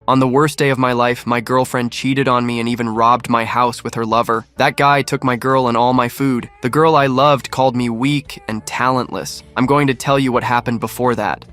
On the worst day of my life, my girlfriend cheated on me and even robbed my house with her lover. That guy took my girl and all my food. The girl I loved called me weak and talentless. I'm going to tell you what happened before that.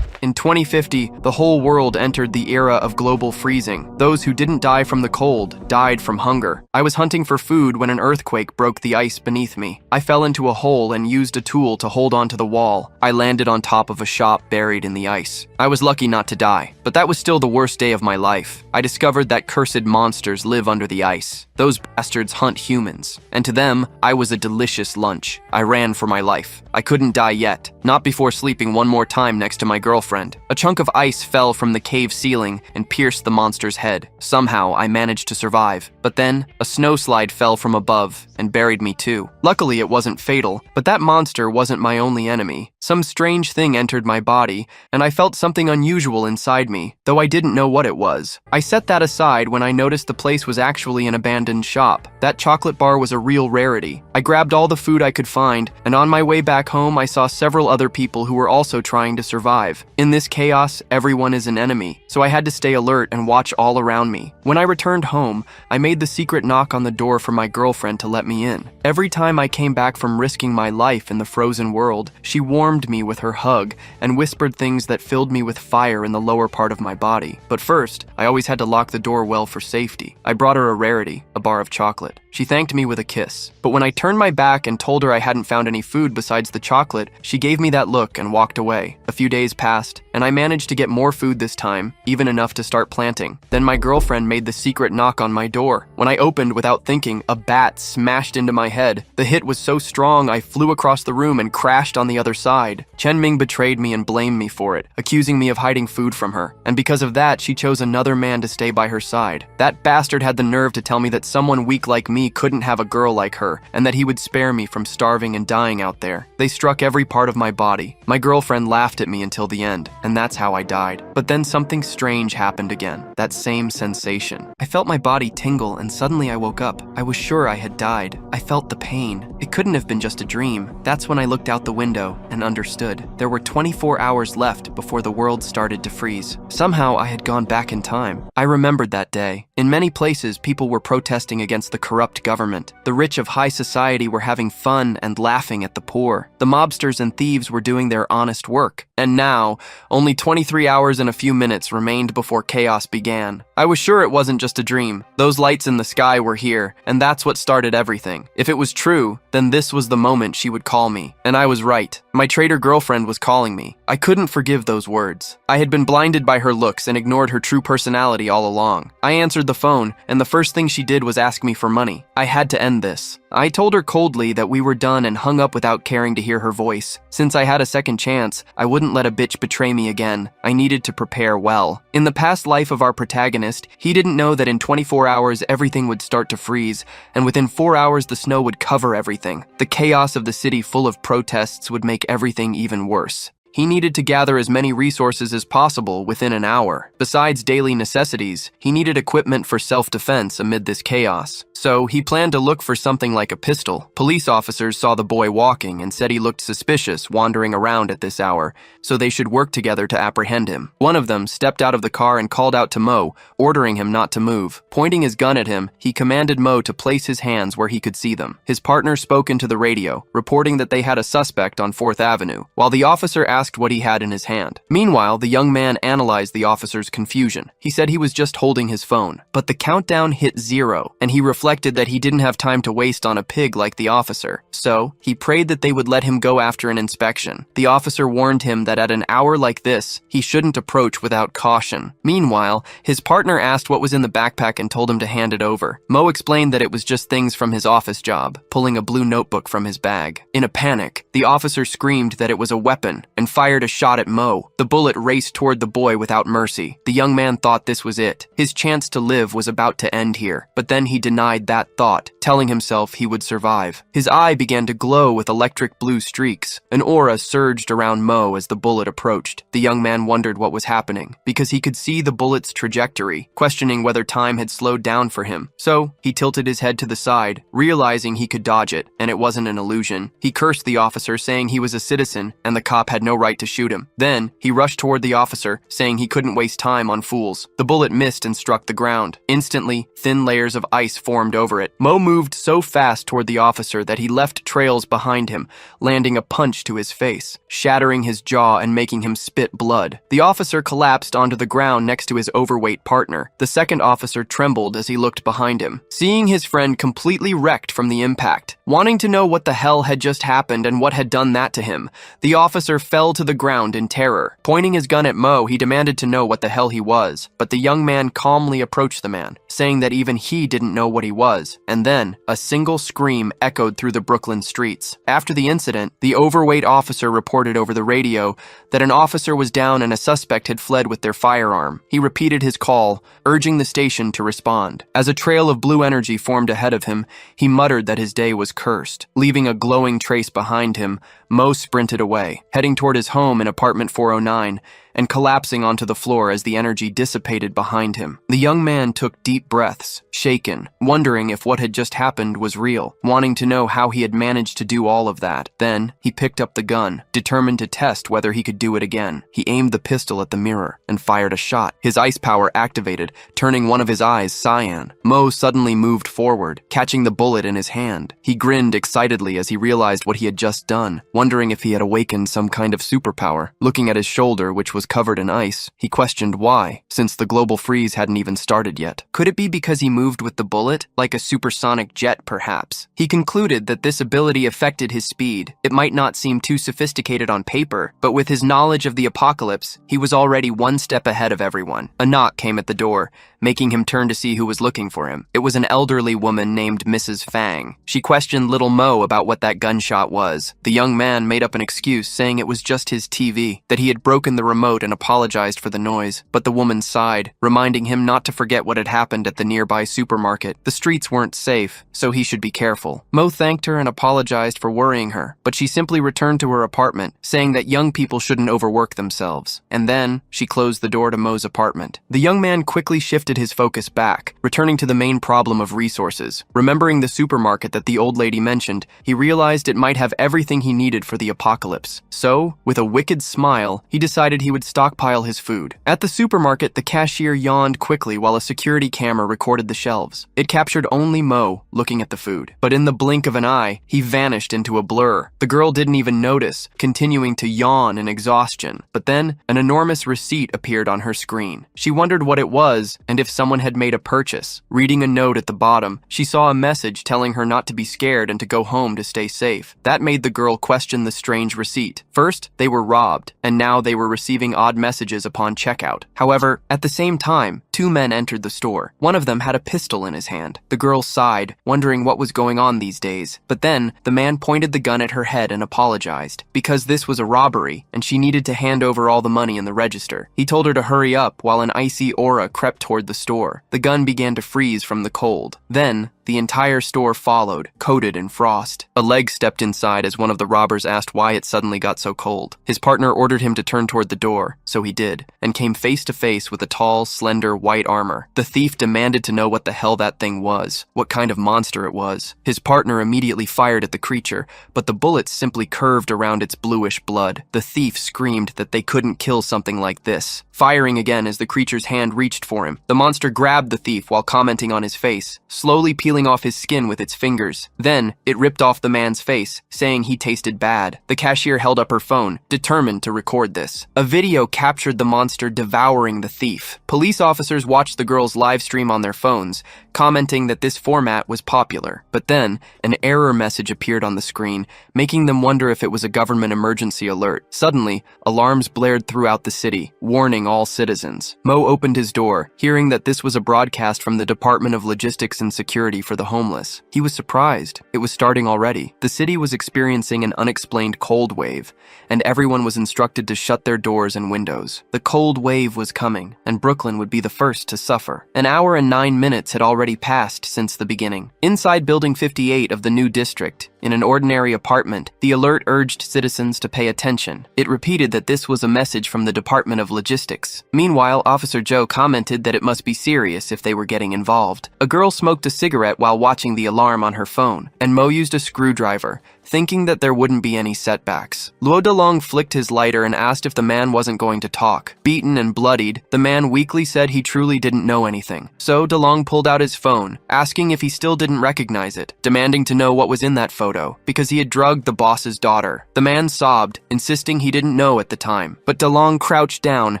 In 2050, the whole world entered the era of global freezing. Those who didn't die from the cold died from hunger. I was hunting for food when an earthquake broke the ice beneath me. I fell into a hole and used a tool to hold onto the wall. I landed on top of a shop buried in the ice. I was lucky not to die, but that was still the worst day of my life. I discovered that cursed monsters live under the ice. Those bastards hunt humans, and to them, I was a delicious lunch. I ran for my life. I couldn't die yet, not before sleeping one more time next to my girlfriend. A chunk of ice fell from the cave ceiling and pierced the monster's head. Somehow, I managed to survive, but then a snowslide fell from above and buried me too. Luckily, it wasn't fatal, but that monster wasn't my only enemy. Some strange thing entered my body, and I felt something unusual inside me, though I didn't know what it was. I set that aside when I noticed the place was actually an abandoned shop. That chocolate bar was a real rarity. I grabbed all the food I could find, and on my way back home, I saw several other people who were also trying to survive. In this chaos, everyone is an enemy, so I had to stay alert and watch all around me. When I returned home, I made the secret knock on the door for my girlfriend to let me in. Every time I came back from risking my life in the frozen world, she warmed me with her hug and whispered things that filled me with fire in the lower part of my body. But first, I always had to lock the door well for safety. I brought her a rarity, a bar of chocolate. She thanked me with a kiss. But when I turned my back and told her I hadn't found any food besides the chocolate, she gave me that look and walked away. A few days passed, and I managed to get more food this time, even enough to start planting. Then my girlfriend made the secret knock on my door. When I opened without thinking, a bat smashed into my head. The hit was so strong I flew across the room and crashed on the other side. Chen Ming betrayed me and blamed me for it, accusing me of hiding food from her. And because of that, she chose another man to stay by her side. That bastard had the nerve to tell me that someone weak like me couldn't have a girl like her, and that he would spare me from starving and dying out there. They struck every part of my body. My girlfriend laughed at me until the end, and that's how I died. But then something strange happened again. That same sensation. I felt my body tingle, and suddenly I woke up. I was sure I had died. I felt the pain. It couldn't have been just a dream. That's when I looked out the window and understood. There were 24 hours left before the world started to freeze. Somehow I had gone back in time. I remembered that day. In many places, people were protesting against the corrupt government. The rich of high society were having fun and laughing at the poor. The mobsters and thieves were doing their honest work. And now, only 23 hours and a few minutes remained before chaos began. I was sure it wasn't just a dream. Those lights in the sky were here, and that's what started everything. If it was true, then this was the moment she would call me. And I was right. My traitor girlfriend was calling me. I couldn't forgive those words. I had been blinded by her looks and ignored her true personality all along. I answered the phone, and the first thing she did was ask me for money. I had to end this. I told her coldly that we were done and hung up without caring to hear her voice. Since I had a second chance, I wouldn't let a bitch betray me again. I needed to prepare well. In the past life of our protagonist, he didn't know that in 24 hours everything would start to freeze, and within 4 hours the snow would cover everything. The chaos of the city full of protests would make everything even worse. He needed to gather as many resources as possible within an hour. Besides daily necessities, he needed equipment for self-defense amid this chaos. So he planned to look for something like a pistol. Police officers saw the boy walking and said he looked suspicious wandering around at this hour, so they should work together to apprehend him. One of them stepped out of the car and called out to Mo, ordering him not to move. Pointing his gun at him, he commanded Mo to place his hands where he could see them. His partner spoke into the radio, reporting that they had a suspect on 4th Avenue, while the officer asked what he had in his hand. Meanwhile, the young man analyzed the officer's confusion. He said he was just holding his phone, but the countdown hit 0, and he reflected that he didn't have time to waste on a pig like the officer. So, he prayed that they would let him go after an inspection. The officer warned him that at an hour like this, he shouldn't approach without caution. Meanwhile, his partner asked what was in the backpack and told him to hand it over. Mo explained that it was just things from his office job, pulling a blue notebook from his bag. In a panic, the officer screamed that it was a weapon and fired a shot at Mo. The bullet raced toward the boy without mercy. The young man thought this was it. His chance to live was about to end here, but then he denied denied that thought, telling himself he would survive. His eye began to glow with electric blue streaks. An aura surged around Mo as the bullet approached. The young man wondered what was happening, because he could see the bullet's trajectory, questioning whether time had slowed down for him. So, he tilted his head to the side, realizing he could dodge it, and it wasn't an illusion. He cursed the officer, saying he was a citizen, and the cop had no right to shoot him. Then, he rushed toward the officer, saying he couldn't waste time on fools. The bullet missed and struck the ground. Instantly, thin layers of ice formed over it. Mo moved so fast toward the officer that he left trails behind him, landing a punch to his face, shattering his jaw and making him spit blood. The officer collapsed onto the ground next to his overweight partner. The second officer trembled as he looked behind him, seeing his friend completely wrecked from the impact. Wanting to know what the hell had just happened and what had done that to him, the officer fell to the ground in terror. Pointing his gun at Mo, he demanded to know what the hell he was, but the young man calmly approached the man, saying that even he didn't know what he was. And then, a single scream echoed through the Brooklyn streets. After the incident, the overweight officer reported over the radio that an officer was down and a suspect had fled with their firearm. He repeated his call, urging the station to respond. As a trail of blue energy formed ahead of him, he muttered that his day was cursed. Leaving a glowing trace behind him, Mo sprinted away, heading toward his home in apartment 409, and collapsing onto the floor as the energy dissipated behind him. The young man took deep breaths, shaken, wondering if what had just happened was real, wanting to know how he had managed to do all of that. Then, he picked up the gun, determined to test whether he could do it again. He aimed the pistol at the mirror and fired a shot. His ice power activated, turning one of his eyes cyan. Mo suddenly moved forward, catching the bullet in his hand. He grinned excitedly as he realized what he had just done, wondering if he had awakened some kind of superpower. Looking at his shoulder, which was covered in ice, he questioned why, since the global freeze hadn't even started yet. Could it be because he moved with the bullet, like a supersonic jet perhaps? He concluded that this ability affected his speed. It might not seem too sophisticated on paper, but with his knowledge of the apocalypse, he was already one step ahead of everyone. A knock came at the door, making him turn to see who was looking for him. It was an elderly woman named Mrs. Fang. She questioned little Mo about what that gunshot was. The young man made up an excuse, saying it was just his TV, that he had broken the remote and apologized for the noise. But the woman sighed, reminding him not to forget what had happened at the nearby supermarket. The streets weren't safe, so he should be careful. Mo thanked her and apologized for worrying her, but she simply returned to her apartment, saying that young people shouldn't overwork themselves. And then, she closed the door to Mo's apartment. The young man quickly shifted his focus back, returning to the main problem of resources. Remembering the supermarket that the old lady mentioned, he realized it might have everything he needed for the apocalypse. So, with a wicked smile, he decided he would stockpile his food. At the supermarket, the cashier yawned quickly while a security camera recorded the shelves. It captured only Mo looking at the food. But in the blink of an eye, he vanished into a blur. The girl didn't even notice, continuing to yawn in exhaustion. But then, an enormous receipt appeared on her screen. She wondered what it was and if someone had made a purchase. Reading a note at the bottom, she saw a message telling her not to be scared and to go home to stay safe. That made the girl question the strange receipt. First, they were robbed, and now they were receiving odd messages upon checkout. However, at the same time, two men entered the store. One of them had a pistol in his hand. The girl sighed, wondering what was going on these days. But then, the man pointed the gun at her head and apologized, because this was a robbery, and she needed to hand over all the money in the register. He told her to hurry up while an icy aura crept toward the store. The gun began to freeze from the cold. Then, the entire store followed, coated in frost. A leg stepped inside as one of the robbers asked why it suddenly got so cold. His partner ordered him to turn toward the door, so he did, and came face to face with a tall, slender, white armor. The thief demanded to know what the hell that thing was, what kind of monster it was. His partner immediately fired at the creature, but the bullets simply curved around its bluish blood. The thief screamed that they couldn't kill something like this, firing again as the creature's hand reached for him. The monster grabbed the thief while commenting on his face, slowly peeling off his skin with its fingers. Then, it ripped off the man's face, saying he tasted bad. The cashier held up her phone, determined to record this. A video captured the monster devouring the thief. Police officers watched the girls live stream on their phones, commenting that this format was popular. But then, an error message appeared on the screen, making them wonder if it was a government emergency alert. Suddenly, alarms blared throughout the city, warning all citizens. Mo opened his door, hearing that this was a broadcast from the Department of Logistics and Security for the homeless. He was surprised. It was starting already. The city was experiencing an unexplained cold wave, and everyone was instructed to shut their doors and windows. The cold wave was coming, and Brooklyn would be the first to suffer. An hour and 9 minutes had already passed since the beginning. Inside Building 58 of the new district, in an ordinary apartment, the alert urged citizens to pay attention. It repeated that this was a message from the Department of Logistics. Meanwhile, Officer Joe commented that it must be serious if they were getting involved. A girl smoked a cigarette while watching the alarm on her phone, and Mo used a screwdriver, thinking that there wouldn't be any setbacks. Luo Delong flicked his lighter and asked if the man wasn't going to talk. Beaten and bloodied, the man weakly said he truly didn't know anything. So Delong pulled out his phone, asking if he still didn't recognize it, demanding to know what was in that photo, because he had drugged the boss's daughter. The man sobbed, insisting he didn't know at the time. But Delong crouched down,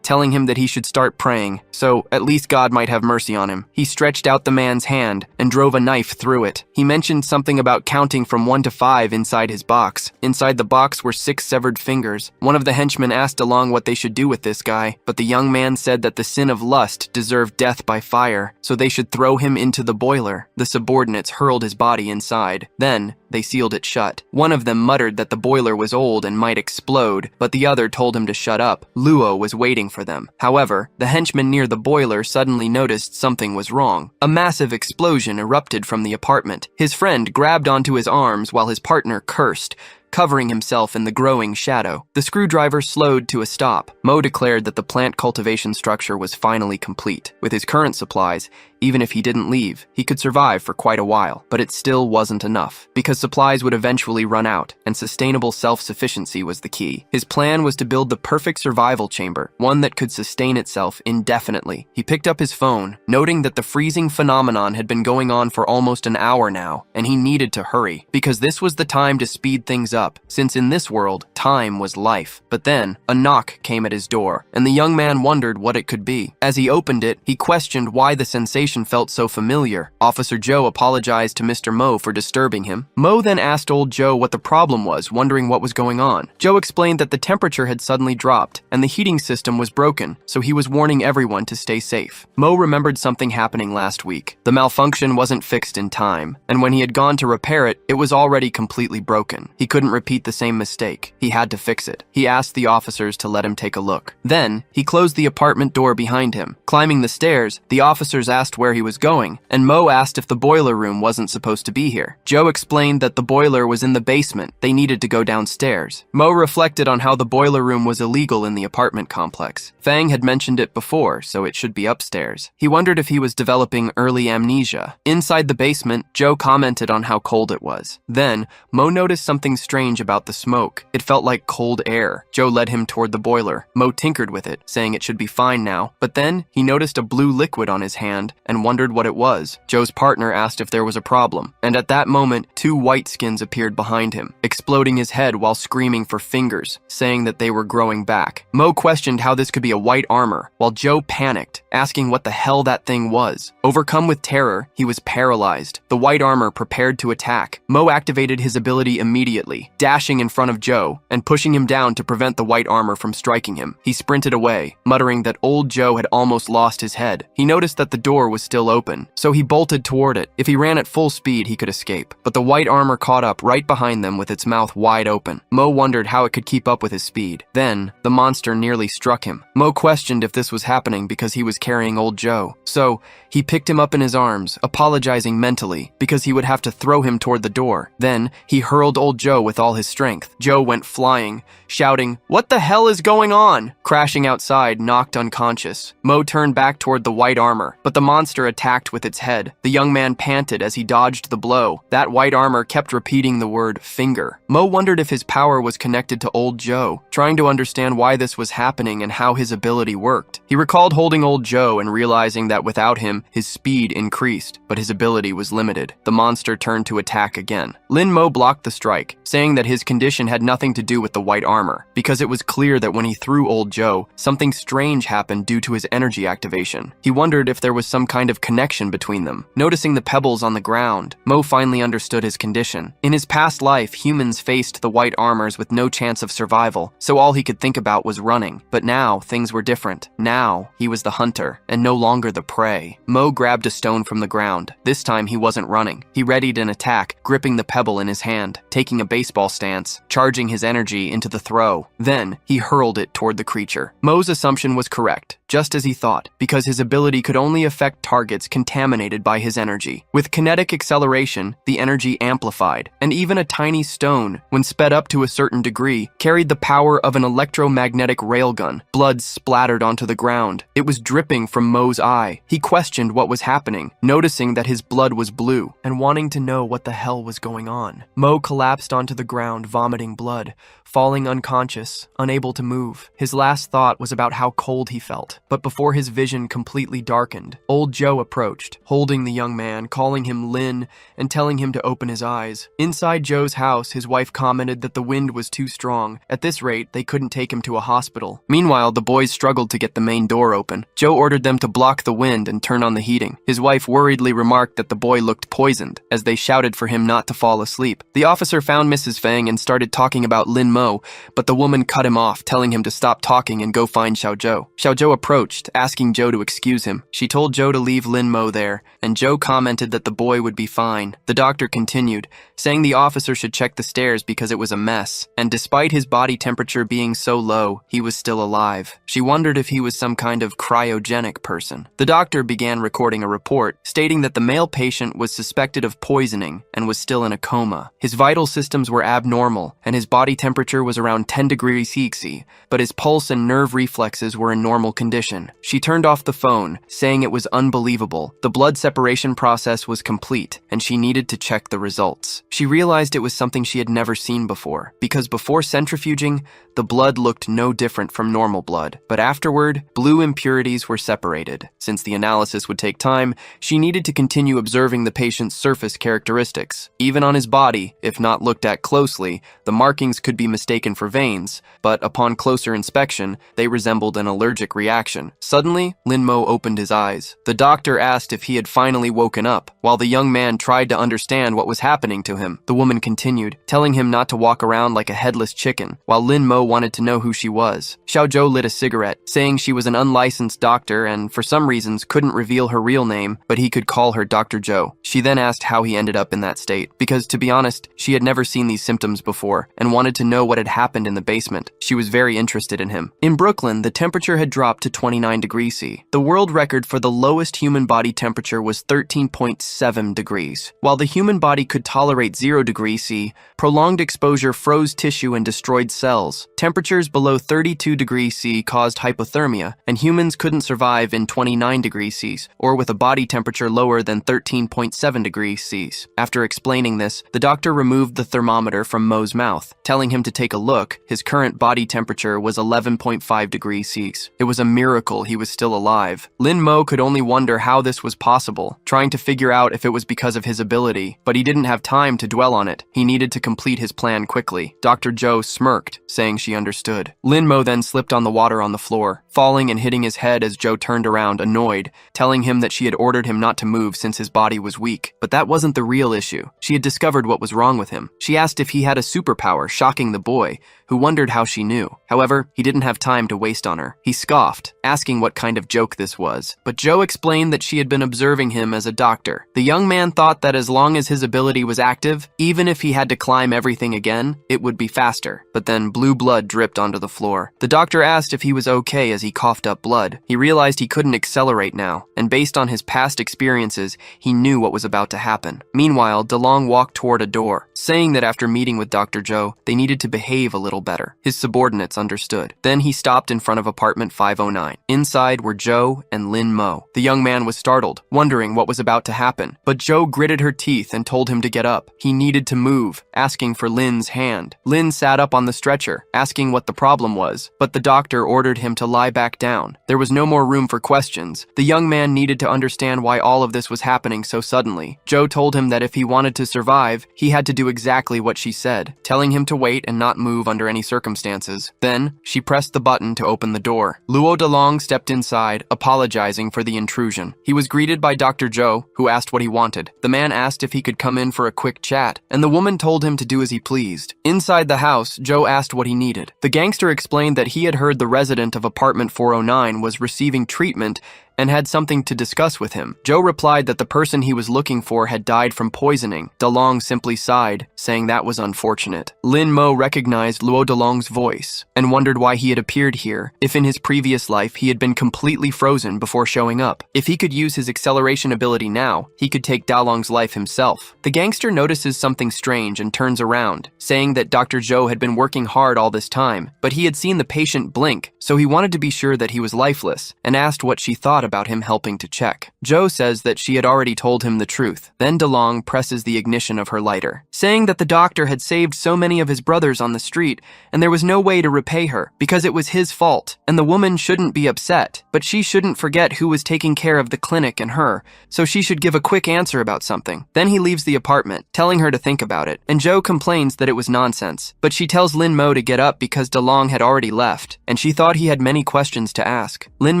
telling him that he should start praying, so at least God might have mercy on him. He stretched out the man's hand and drove a knife through it. He mentioned something about counting from 1 to 5 inside his box. Inside the box were 6 severed fingers. One of the henchmen asked DeLong what they should do with this guy, but the young man said that the sin of lust deserved death by fire, so they should throw him into the boiler. The subordinates hurled his body inside. Then, they sealed it shut. One of them muttered that the boiler was old and might explode, but the other told him to shut up. Luo was waiting for them. However, the henchman near the boiler suddenly noticed something was wrong. A massive explosion erupted from the apartment. His friend grabbed onto his arms while his partner cursed, covering himself in the growing shadow. The screwdriver slowed to a stop. Mo declared that the plant cultivation structure was finally complete. With his current supplies, even if he didn't leave, he could survive for quite a while, but it still wasn't enough, because supplies would eventually run out, and sustainable self-sufficiency was the key. His plan was to build the perfect survival chamber, one that could sustain itself indefinitely. He picked up his phone, noting that the freezing phenomenon had been going on for almost an hour now, and he needed to hurry, because this was the time to speed things up, since in this world, time was life. But then, a knock came at his door, and the young man wondered what it could be. As he opened it, he questioned why the sensation felt so familiar. Officer Joe apologized to Mr. Mo for disturbing him. Mo then asked old Joe what the problem was, wondering what was going on. Joe explained that the temperature had suddenly dropped, and the heating system was broken, so he was warning everyone to stay safe. Mo remembered something happening last week. The malfunction wasn't fixed in time, and when he had gone to repair it, it was already completely broken. He couldn't repeat the same mistake. He had to fix it. He asked the officers to let him take a look. Then, he closed the apartment door behind him. Climbing the stairs, the officers asked where he was going, and Mo asked if the boiler room wasn't supposed to be here. Joe explained that the boiler was in the basement. They needed to go downstairs. Mo reflected on how the boiler room was illegal in the apartment complex. Fang had mentioned it before, so it should be upstairs. He wondered if he was developing early amnesia. Inside the basement, Joe commented on how cold it was. Then, Mo noticed something strange about the smoke. It felt like cold air. Joe led him toward the boiler. Mo tinkered with it, saying it should be fine now, but then he noticed a blue liquid on his hand and wondered what it was. Joe's partner asked if there was a problem, and at that moment, 2 white skins appeared behind him, exploding his head while screaming for fingers, saying that they were growing back. Mo questioned how this could be a white armor, while Joe panicked, asking what the hell that thing was. Overcome with terror, he was paralyzed. The white armor prepared to attack. Mo activated his ability immediately, dashing in front of Joe and pushing him down to prevent the white armor from striking him. He sprinted away, muttering that old Joe had almost lost his head. He noticed that the door was still open, so he bolted toward it. If he ran at full speed, he could escape, but the white armor caught up right behind them with its mouth wide open. Mo wondered how it could keep up with his speed. Then, the monster nearly struck him. Mo questioned if this was happening because he was carrying old Joe, so he picked him up in his arms, apologizing mentally because he would have to throw him toward the door. Then, he hurled old Joe with all his strength. Joe went flying, shouting, "What the hell is going on?" Crashing outside, knocked unconscious. Mo turned back toward the white armor, but the monster attacked with its head. The young man panted as he dodged the blow. That white armor kept repeating the word finger. Mo wondered if his power was connected to old Joe, trying to understand why this was happening and how his ability worked. He recalled holding old Joe and realizing that without him, his speed increased, but his ability was limited. The monster turned to attack again. Lin Mo blocked the strike, saying that his condition had nothing to do with the white armor, because it was clear that when he threw old Joe, something strange happened due to his energy activation. He wondered if there was some kind of connection between them. Noticing the pebbles on the ground, Mo finally understood his condition. In his past life, humans faced the white armors with no chance of survival, so all he could think about was running. But now, things were different. Now, he was the hunter, and no longer the prey. Mo grabbed a stone from the ground. This time, he wasn't running. He readied an attack, gripping the pebble in his hand, taking a baseball stance, charging his energy into the throw. Then, he hurled it toward the creature. Mo's assumption was correct, just as he thought, because his ability could only affect targets contaminated by his energy. With kinetic acceleration, the energy amplified, and even a tiny stone, when sped up to a certain degree, carried the power of an electromagnetic railgun. Blood splattered onto the ground. It was dripping from Mo's eye. He questioned what was happening, noticing that his blood was blue, and wanting to know what the hell was going on. Mo collapsed onto the ground, vomiting blood, falling unconscious, unable to move. His last thought was about how cold he felt. But before his vision completely darkened, old Joe approached, holding the young man, calling him Lin, and telling him to open his eyes. Inside Joe's house, his wife commented that the wind was too strong. At this rate, they couldn't take him to a hospital. Meanwhile, the boys struggled to get the main door open. Joe ordered them to block the wind and turn on the heating. His wife worriedly remarked that the boy looked poisoned, as they shouted for him not to fall asleep. The officer found Mrs. Fang and started talking about Lin Mo, but the woman cut him off, telling him to stop talking and go find Xiao Zhou. Xiao Zhou approached, asking Joe to excuse him. She told Joe to leave Lin Mo there, and Joe commented that the boy would be fine. The doctor continued, saying the officer should check the stairs because it was a mess, and despite his body temperature being so low, he was still alive. She wondered if he was some kind of cryogenic person. The doctor began recording a report, stating that the male patient was suspected of poisoning and was still in a coma. His vital systems were abnormal, and his body temperature was around 10 degrees Celsius, but his pulse and nerve reflexes were in normal condition. She turned off the phone, saying it was unbelievable. The blood separation process was complete, and she needed to check the results. She realized it was something she had never seen before, because before centrifuging, the blood looked no different from normal blood, but afterward, blue impurities were separated. Since the analysis would take time, she needed to continue observing the patient's surface characteristics. Even on his body, if not looked at closely, the markings could be mistaken for veins, but upon closer inspection, they resembled an allergic reaction. Suddenly, Lin Mo opened his eyes. The doctor asked if he had finally woken up, while the young man tried to understand what was happening to him. The woman continued, telling him not to walk around like a headless chicken, while Lin Mo wanted to know who she was. Xiao Zhou lit a cigarette, saying she was an unlicensed doctor and, for some reasons, couldn't reveal her real name, but he could call her Dr. Zhou. She then asked how he ended up in that state, because, to be honest, she had never seen these symptoms before, and wanted to know what had happened in the basement. She was very interested in him. In Brooklyn, the temperature had dropped to 29 degrees C. The world record for the lowest human body temperature was 13.7 degrees. While the human body could tolerate 0 degrees C, prolonged exposure froze tissue and destroyed cells. Temperatures below 32 degrees C caused hypothermia, and humans couldn't survive in 29 degrees C or with a body temperature lower than 13.7 degrees C. After explaining this, the doctor removed the thermometer from Mo's mouth, telling him to take a look. His current body temperature was 11.5 degrees C. It was a miracle he was still alive. Lin Mo could only wonder how this was possible, trying to figure out if it was because of his ability, but he didn't have time to dwell on it. He needed to complete his plan quickly. Dr. Zhou smirked, saying she understood. Lin Mo then slipped on the water on the floor, falling and hitting his head as Zhou turned around, annoyed, telling him that she had ordered him not to move since his body was weak. But that wasn't the real issue. She had discovered what was wrong with him. She asked if he had a superpower, shocking the boy, who wondered how she knew. However, he didn't have time to waste on her. He scoffed, asking what kind of joke this was. But Zhou explained that she had been observing him as a doctor. The young man thought that as long as his ability was active, even if he had to climb everything again, it would be faster. But then blue blood dripped onto the floor. The doctor asked if he was okay as he coughed up blood. He realized he couldn't accelerate now, and based on his past experiences, he knew what was about to happen. Meanwhile, DeLong walked toward a door, saying that after meeting with Dr. Zhou, they needed to behave a little better. His subordinates understood. Then he stopped in front of apartment 509. Inside were Zhou and Lin Mo. The young man was startled, wondering what was about to happen, but Zhou gritted her teeth and told him to get up. He needed to move, asking for Lin's hand. Lin sat up on the stretcher, asking what the problem was, but the doctor ordered him to lie back down. There was no more room for questions. The young man needed to understand why all of this was happening so suddenly. Zhou told him that if he wanted to survive, he had to do exactly what she said, telling him to wait and not move under any circumstances. Then, she pressed the button to open the door. Luo de DeLong stepped inside, apologizing for the intrusion. He was greeted by Dr. Joe, who asked what he wanted. The man asked if he could come in for a quick chat, and the woman told him to do as he pleased. Inside the house, Joe asked what he needed. The gangster explained that he had heard the resident of apartment 409 was receiving treatment and had something to discuss with him. Joe replied that the person he was looking for had died from poisoning. DeLong simply sighed, saying that was unfortunate. Lin Mo recognized Luo DeLong's voice and wondered why he had appeared here, if in his previous life he had been completely frozen before showing up. If he could use his acceleration ability now, he could take DeLong's life himself. The gangster notices something strange and turns around, saying that Dr. Joe had been working hard all this time, but he had seen the patient blink, so he wanted to be sure that he was lifeless, and asked what she thought about him helping to check. Joe says that she had already told him the truth. Then DeLong presses the ignition of her lighter, saying that the doctor had saved so many of his brothers on the street, and there was no way to repay her, because it was his fault, and the woman shouldn't be upset, but she shouldn't forget who was taking care of the clinic and her, so she should give a quick answer about something. Then he leaves the apartment, telling her to think about it, and Joe complains that it was nonsense, but she tells Lin Mo to get up because DeLong had already left, and she thought he had many questions to ask. Lin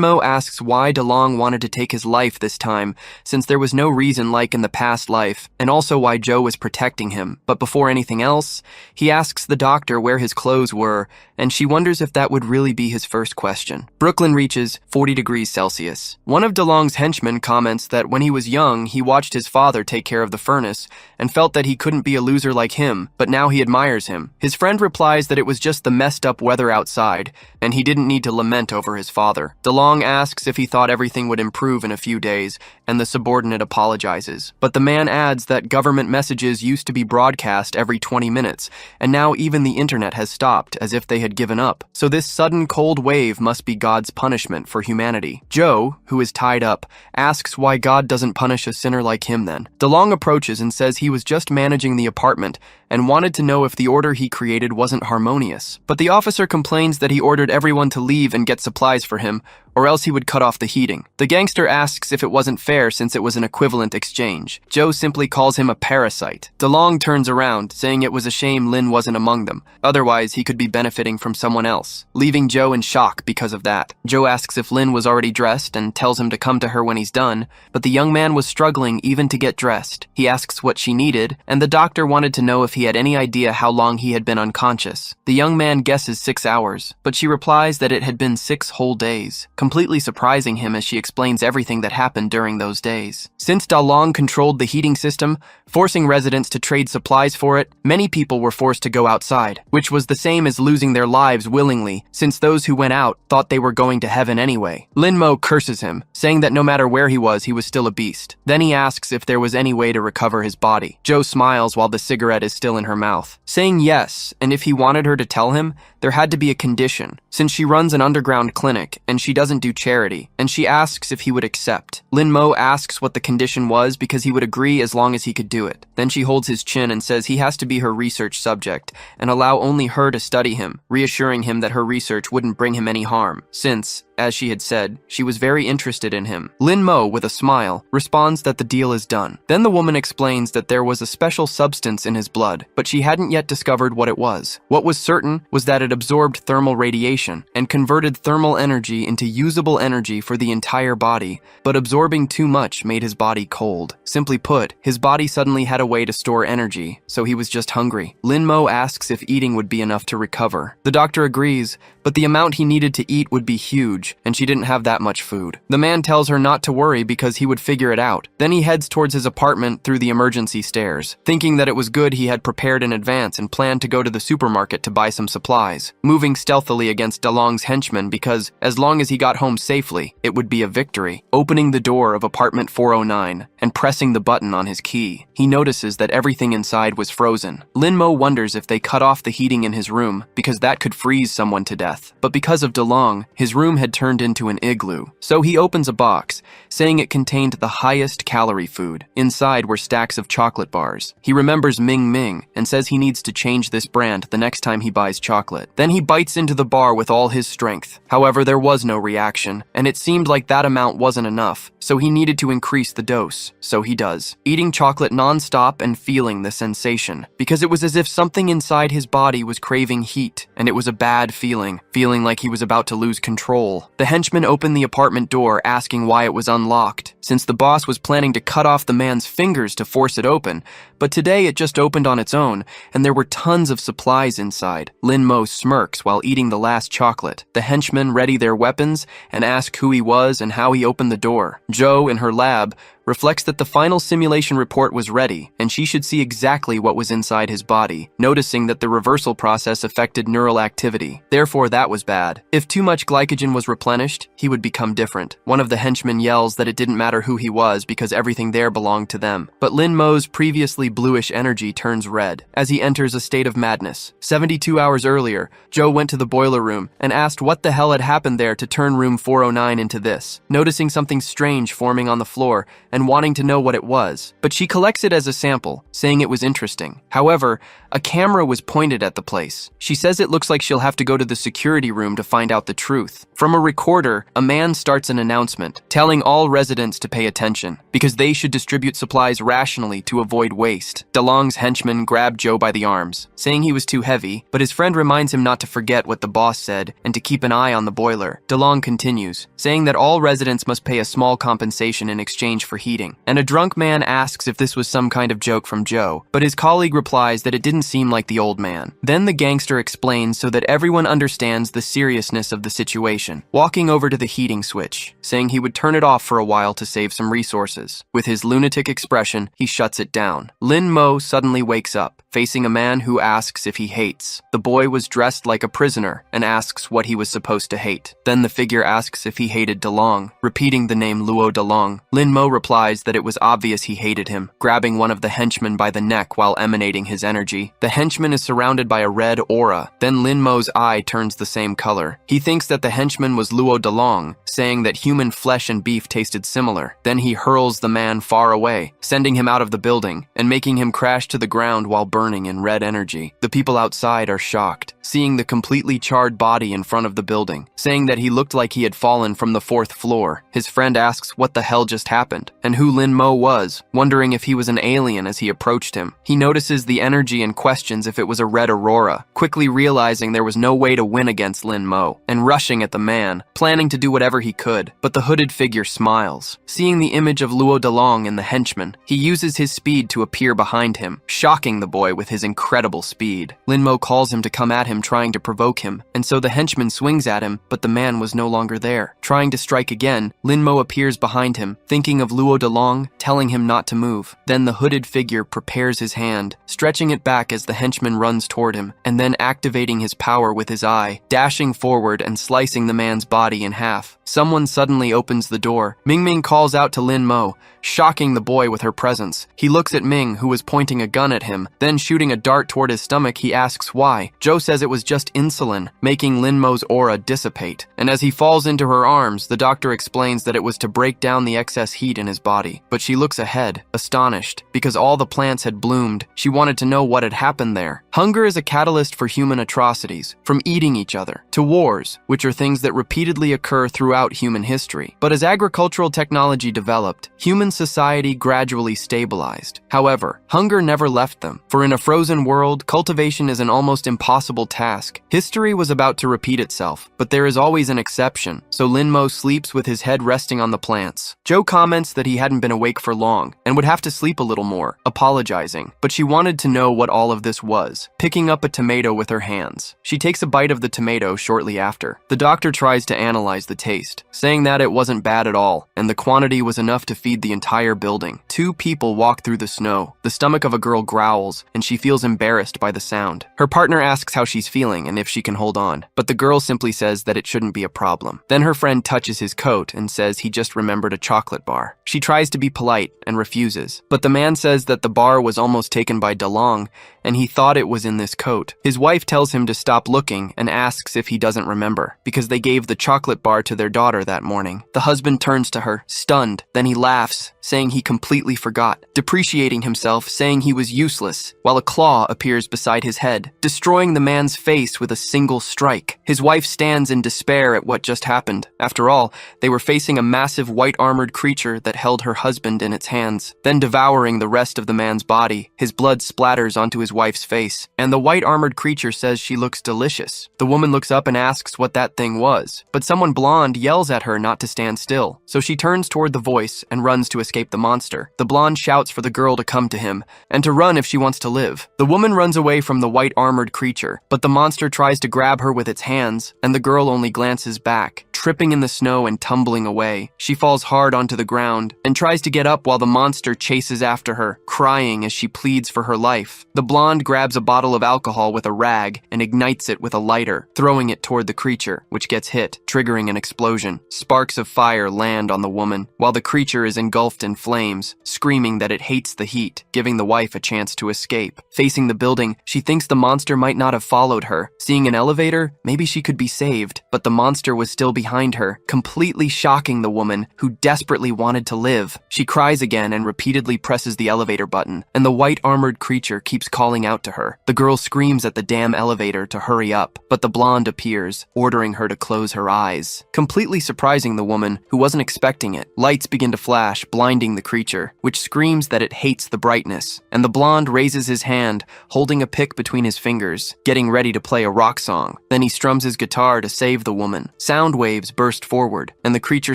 Mo asks why DeLong wanted to take his life this time, since there was no reason like in the past life, and also why Joe was protecting him. But before anything else, he asks the doctor where his clothes were, and she wonders if that would really be his first question. Brooklyn reaches 40 degrees Celsius. One of DeLong's henchmen comments that when he was young, he watched his father take care of the furnace, and felt that he couldn't be a loser like him, but now he admires him. His friend replies that it was just the messed up weather outside, and he didn't need to lament over his father. DeLong asks if he thought everything would improve in a few days, and the subordinate apologizes. But the man adds that government messages used to be broadcast every 20 minutes, and now even the internet has stopped, as if they had given up. So this sudden cold wave must be God's punishment for humanity. Joe, who is tied up, asks why God doesn't punish a sinner like him then. DeLong approaches and says he was just managing the apartment and wanted to know if the order he created wasn't harmonious. But the officer complains that he ordered everyone to leave and get supplies for him, or else he would cut off the heating. The gangster asks if it wasn't fair since it was an equivalent exchange. Joe simply calls him a parasite. DeLong turns around, saying it was a shame Lin wasn't among them. Otherwise, he could be benefiting from someone else, leaving Joe in shock because of that. Joe asks if Lin was already dressed and tells him to come to her when he's done, but the young man was struggling even to get dressed. He asks what she needed, and the doctor wanted to know if he had any idea how long he had been unconscious. The young man guesses 6 hours, but she replies that it had been 6 whole days, completely surprising him as she explains everything that happened during those days. Since DeLong controlled the heating system, forcing residents to trade supplies for it, many people were forced to go outside, which was the same as losing their lives willingly, since those who went out thought they were going to heaven anyway. Lin Mo curses him, saying that no matter where he was still a beast. Then he asks if there was any way to recover his body. Joe smiles while the cigarette is still in her mouth, saying yes, and if he wanted her to tell him, there had to be a condition, since she runs an underground clinic and she doesn't do charity, and she asks if he would accept. Lin Mo asks what the condition was because he would agree as long as he could do it. Then she holds his chin and says he has to be her research subject and allow only her to study him, reassuring him that her research wouldn't bring him any harm, since, as she had said, she was very interested in him. Lin Mo, with a smile, responds that the deal is done. Then the woman explains that there was a special substance in his blood, but she hadn't yet discovered what it was. What was certain was that it absorbed thermal radiation and converted thermal energy into usable energy for the entire body, but absorbing too much made his body cold. Simply put, his body suddenly had a way to store energy, so he was just hungry. Lin Mo asks if eating would be enough to recover. The doctor agrees, but the amount he needed to eat would be huge, and she didn't have that much food. The man tells her not to worry because he would figure it out. Then he heads towards his apartment through the emergency stairs, thinking that it was good he had prepared in advance and planned to go to the supermarket to buy some supplies, moving stealthily against DeLong's henchmen because, as long as he got home safely, it would be a victory. Opening the door of apartment 409 and pressing the button on his key, he notices that everything inside was frozen. Lin Mo wonders if they cut off the heating in his room because that could freeze someone to death. But because of DeLong, his room had turned into an igloo. So he opens a box, saying it contained the highest calorie food. Inside were stacks of chocolate bars. He remembers Ming Ming and says he needs to change this brand the next time he buys chocolate. Then he bites into the bar with all his strength. However, there was no reaction, and it seemed like that amount wasn't enough, so he needed to increase the dose. So he does, eating chocolate non-stop and feeling the sensation, because it was as if something inside his body was craving heat, and it was a bad feeling like he was about to lose control. call. The henchman opened the apartment door, asking why it was unlocked, since the boss was planning to cut off the man's fingers to force it open, but today it just opened on its own, and there were tons of supplies inside. Lin Mo smirks while eating the last chocolate. The henchmen ready their weapons and ask who he was and how he opened the door. Joe, in her lab, reflects that the final simulation report was ready, and she should see exactly what was inside his body, noticing that the reversal process affected neural activity. Therefore, that was bad. If too much glycogen was replenished, he would become different. One of the henchmen yells that it didn't matter who he was because everything there belonged to them. But Lin Mo's previously bluish energy turns red as he enters a state of madness. 72 hours earlier, Joe went to the boiler room and asked what the hell had happened there to turn room 409 into this, noticing something strange forming on the floor and wanting to know what it was, but she collects it as a sample, saying it was interesting. However, a camera was pointed at the place. She says it looks like she'll have to go to the security room to find out the truth. From a recorder, a man starts an announcement, telling all residents to pay attention, because they should distribute supplies rationally to avoid waste. DeLong's henchmen grab Joe by the arms, saying he was too heavy, but his friend reminds him not to forget what the boss said and to keep an eye on the boiler. DeLong continues, saying that all residents must pay a small compensation in exchange for heating, and a drunk man asks if this was some kind of joke from Joe, but his colleague replies that it didn't seem like the old man. Then the gangster explains so that everyone understands the seriousness of the situation, walking over to the heating switch, saying he would turn it off for a while to save some resources. With his lunatic expression, he shuts it down. Lin Mo suddenly wakes up, facing a man who asks if he hates. The boy was dressed like a prisoner and asks what he was supposed to hate. Then the figure asks if he hated DeLong, repeating the name Luo DeLong. Lin Mo replies that it was obvious he hated him, grabbing one of the henchmen by the neck while emanating his energy. The henchman is surrounded by a red aura. Then Lin Mo's eye turns the same color. He thinks that the henchman was Luo DeLong, saying that human flesh and beef tasted similar. Then he hurls the man far away, sending him out of the building and making him crash to the ground while burning in red energy. The people outside are shocked, seeing the completely charred body in front of the building, saying that he looked like he had fallen from the 4th floor. His friend asks what the hell just happened and who Lin Mo was, wondering if he was an alien as he approached him. He notices the energy and questions if it was a red aurora, quickly realizing there was no way to win against Lin Mo, and rushing at the man, planning to do whatever he could, but the hooded figure smiles. Seeing the image of Luo DeLong in the henchman, he uses his speed to appear behind him, shocking the boy with his incredible speed. Lin Mo calls him to come at him, trying to provoke him, and so the henchman swings at him, but the man was no longer there. Trying to strike again, Lin Mo appears behind him, thinking of Luo DeLong, telling him not to move. Then the hooded figure prepares his hand, stretching it back as the henchman runs toward him, and then activating his power with his eye, dashing forward and slicing the man's body in half. Someone suddenly opens the door. Ming Ming calls out to Lin Mo, shocking the boy with her presence. He looks at Ming, who was pointing a gun at him, then shooting a dart toward his stomach. He asks why. Joe says it was just insulin, making Lin Mo's aura dissipate. And as he falls into her arms, the doctor explains that it was to break down the excess heat in his body. But she looks ahead, astonished, because all the plants had bloomed. She wanted to know what had happened there. Hunger is a catalyst for human atrocities, from eating each other to wars, which are things that repeatedly occur throughout human history. But as agricultural technology developed, human society gradually stabilized. However, hunger never left them, for in a frozen world, cultivation is an almost impossible task. History was about to repeat itself, but there is always an exception, so Lin Mo sleeps with his head resting on the plants. Joe comments that he hadn't been awake for long, and would have to sleep a little more, apologizing, but she wanted to know what all of this was, picking up a tomato with her hands. She takes a bite of the tomato shortly after. The doctor tries to analyze the taste, saying that it wasn't bad at all, and the quantity was enough to feed the entire building. Two people walk through the snow. The stomach of a girl growls, and she feels embarrassed by the sound. Her partner asks how she's feeling and if she can hold on, but the girl simply says that it shouldn't be a problem. Then her friend touches his coat and says he just remembered a chocolate bar. She tries to be polite and refuses, but the man says that the bar was almost taken by DeLong, and he thought it was in this coat. His wife tells him to stop looking and asks if he doesn't remember, because they gave the chocolate bar to their daughter that morning. The husband turns to her, stunned, then he laughs, saying he completely forgot, depreciating himself, saying he was useless, while a claw appears beside his head, destroying the man's face with a single strike. His wife stands in despair at what just happened. After all, they were facing a massive white-armored creature that held her husband in its hands, then devouring the rest of the man's body. His blood splatters onto his his wife's face, and the white armored creature says she looks delicious. The woman looks up and asks what that thing was, but someone blonde yells at her not to stand still. So she turns toward the voice and runs to escape the monster. The blonde shouts for the girl to come to him, and to run if she wants to live. The woman runs away from the white armored creature, but the monster tries to grab her with its hands, and the girl only glances back, tripping in the snow and tumbling away. She falls hard onto the ground and tries to get up while the monster chases after her, crying as she pleads for her life. The blonde grabs a bottle of alcohol with a rag and ignites it with a lighter, throwing it toward the creature, which gets hit, triggering an explosion. Sparks of fire land on the woman, while the creature is engulfed in flames, screaming that it hates the heat, giving the wife a chance to escape. Facing the building, she thinks the monster might not have followed her. Seeing an elevator, maybe she could be saved, but the monster was still behind her, completely shocking the woman, who desperately wanted to live. She cries again and repeatedly presses the elevator button, and the white armored creature keeps calling out to her. The girl screams at the damn elevator to hurry up, but the blonde appears, ordering her to close her eyes, completely surprising the woman, who wasn't expecting it. Lights begin to flash, blinding the creature, which screams that it hates the brightness, and the blonde raises his hand, holding a pick between his fingers, getting ready to play a rock song. Then he strums his guitar to save the woman. Sound waves burst forward, and the creature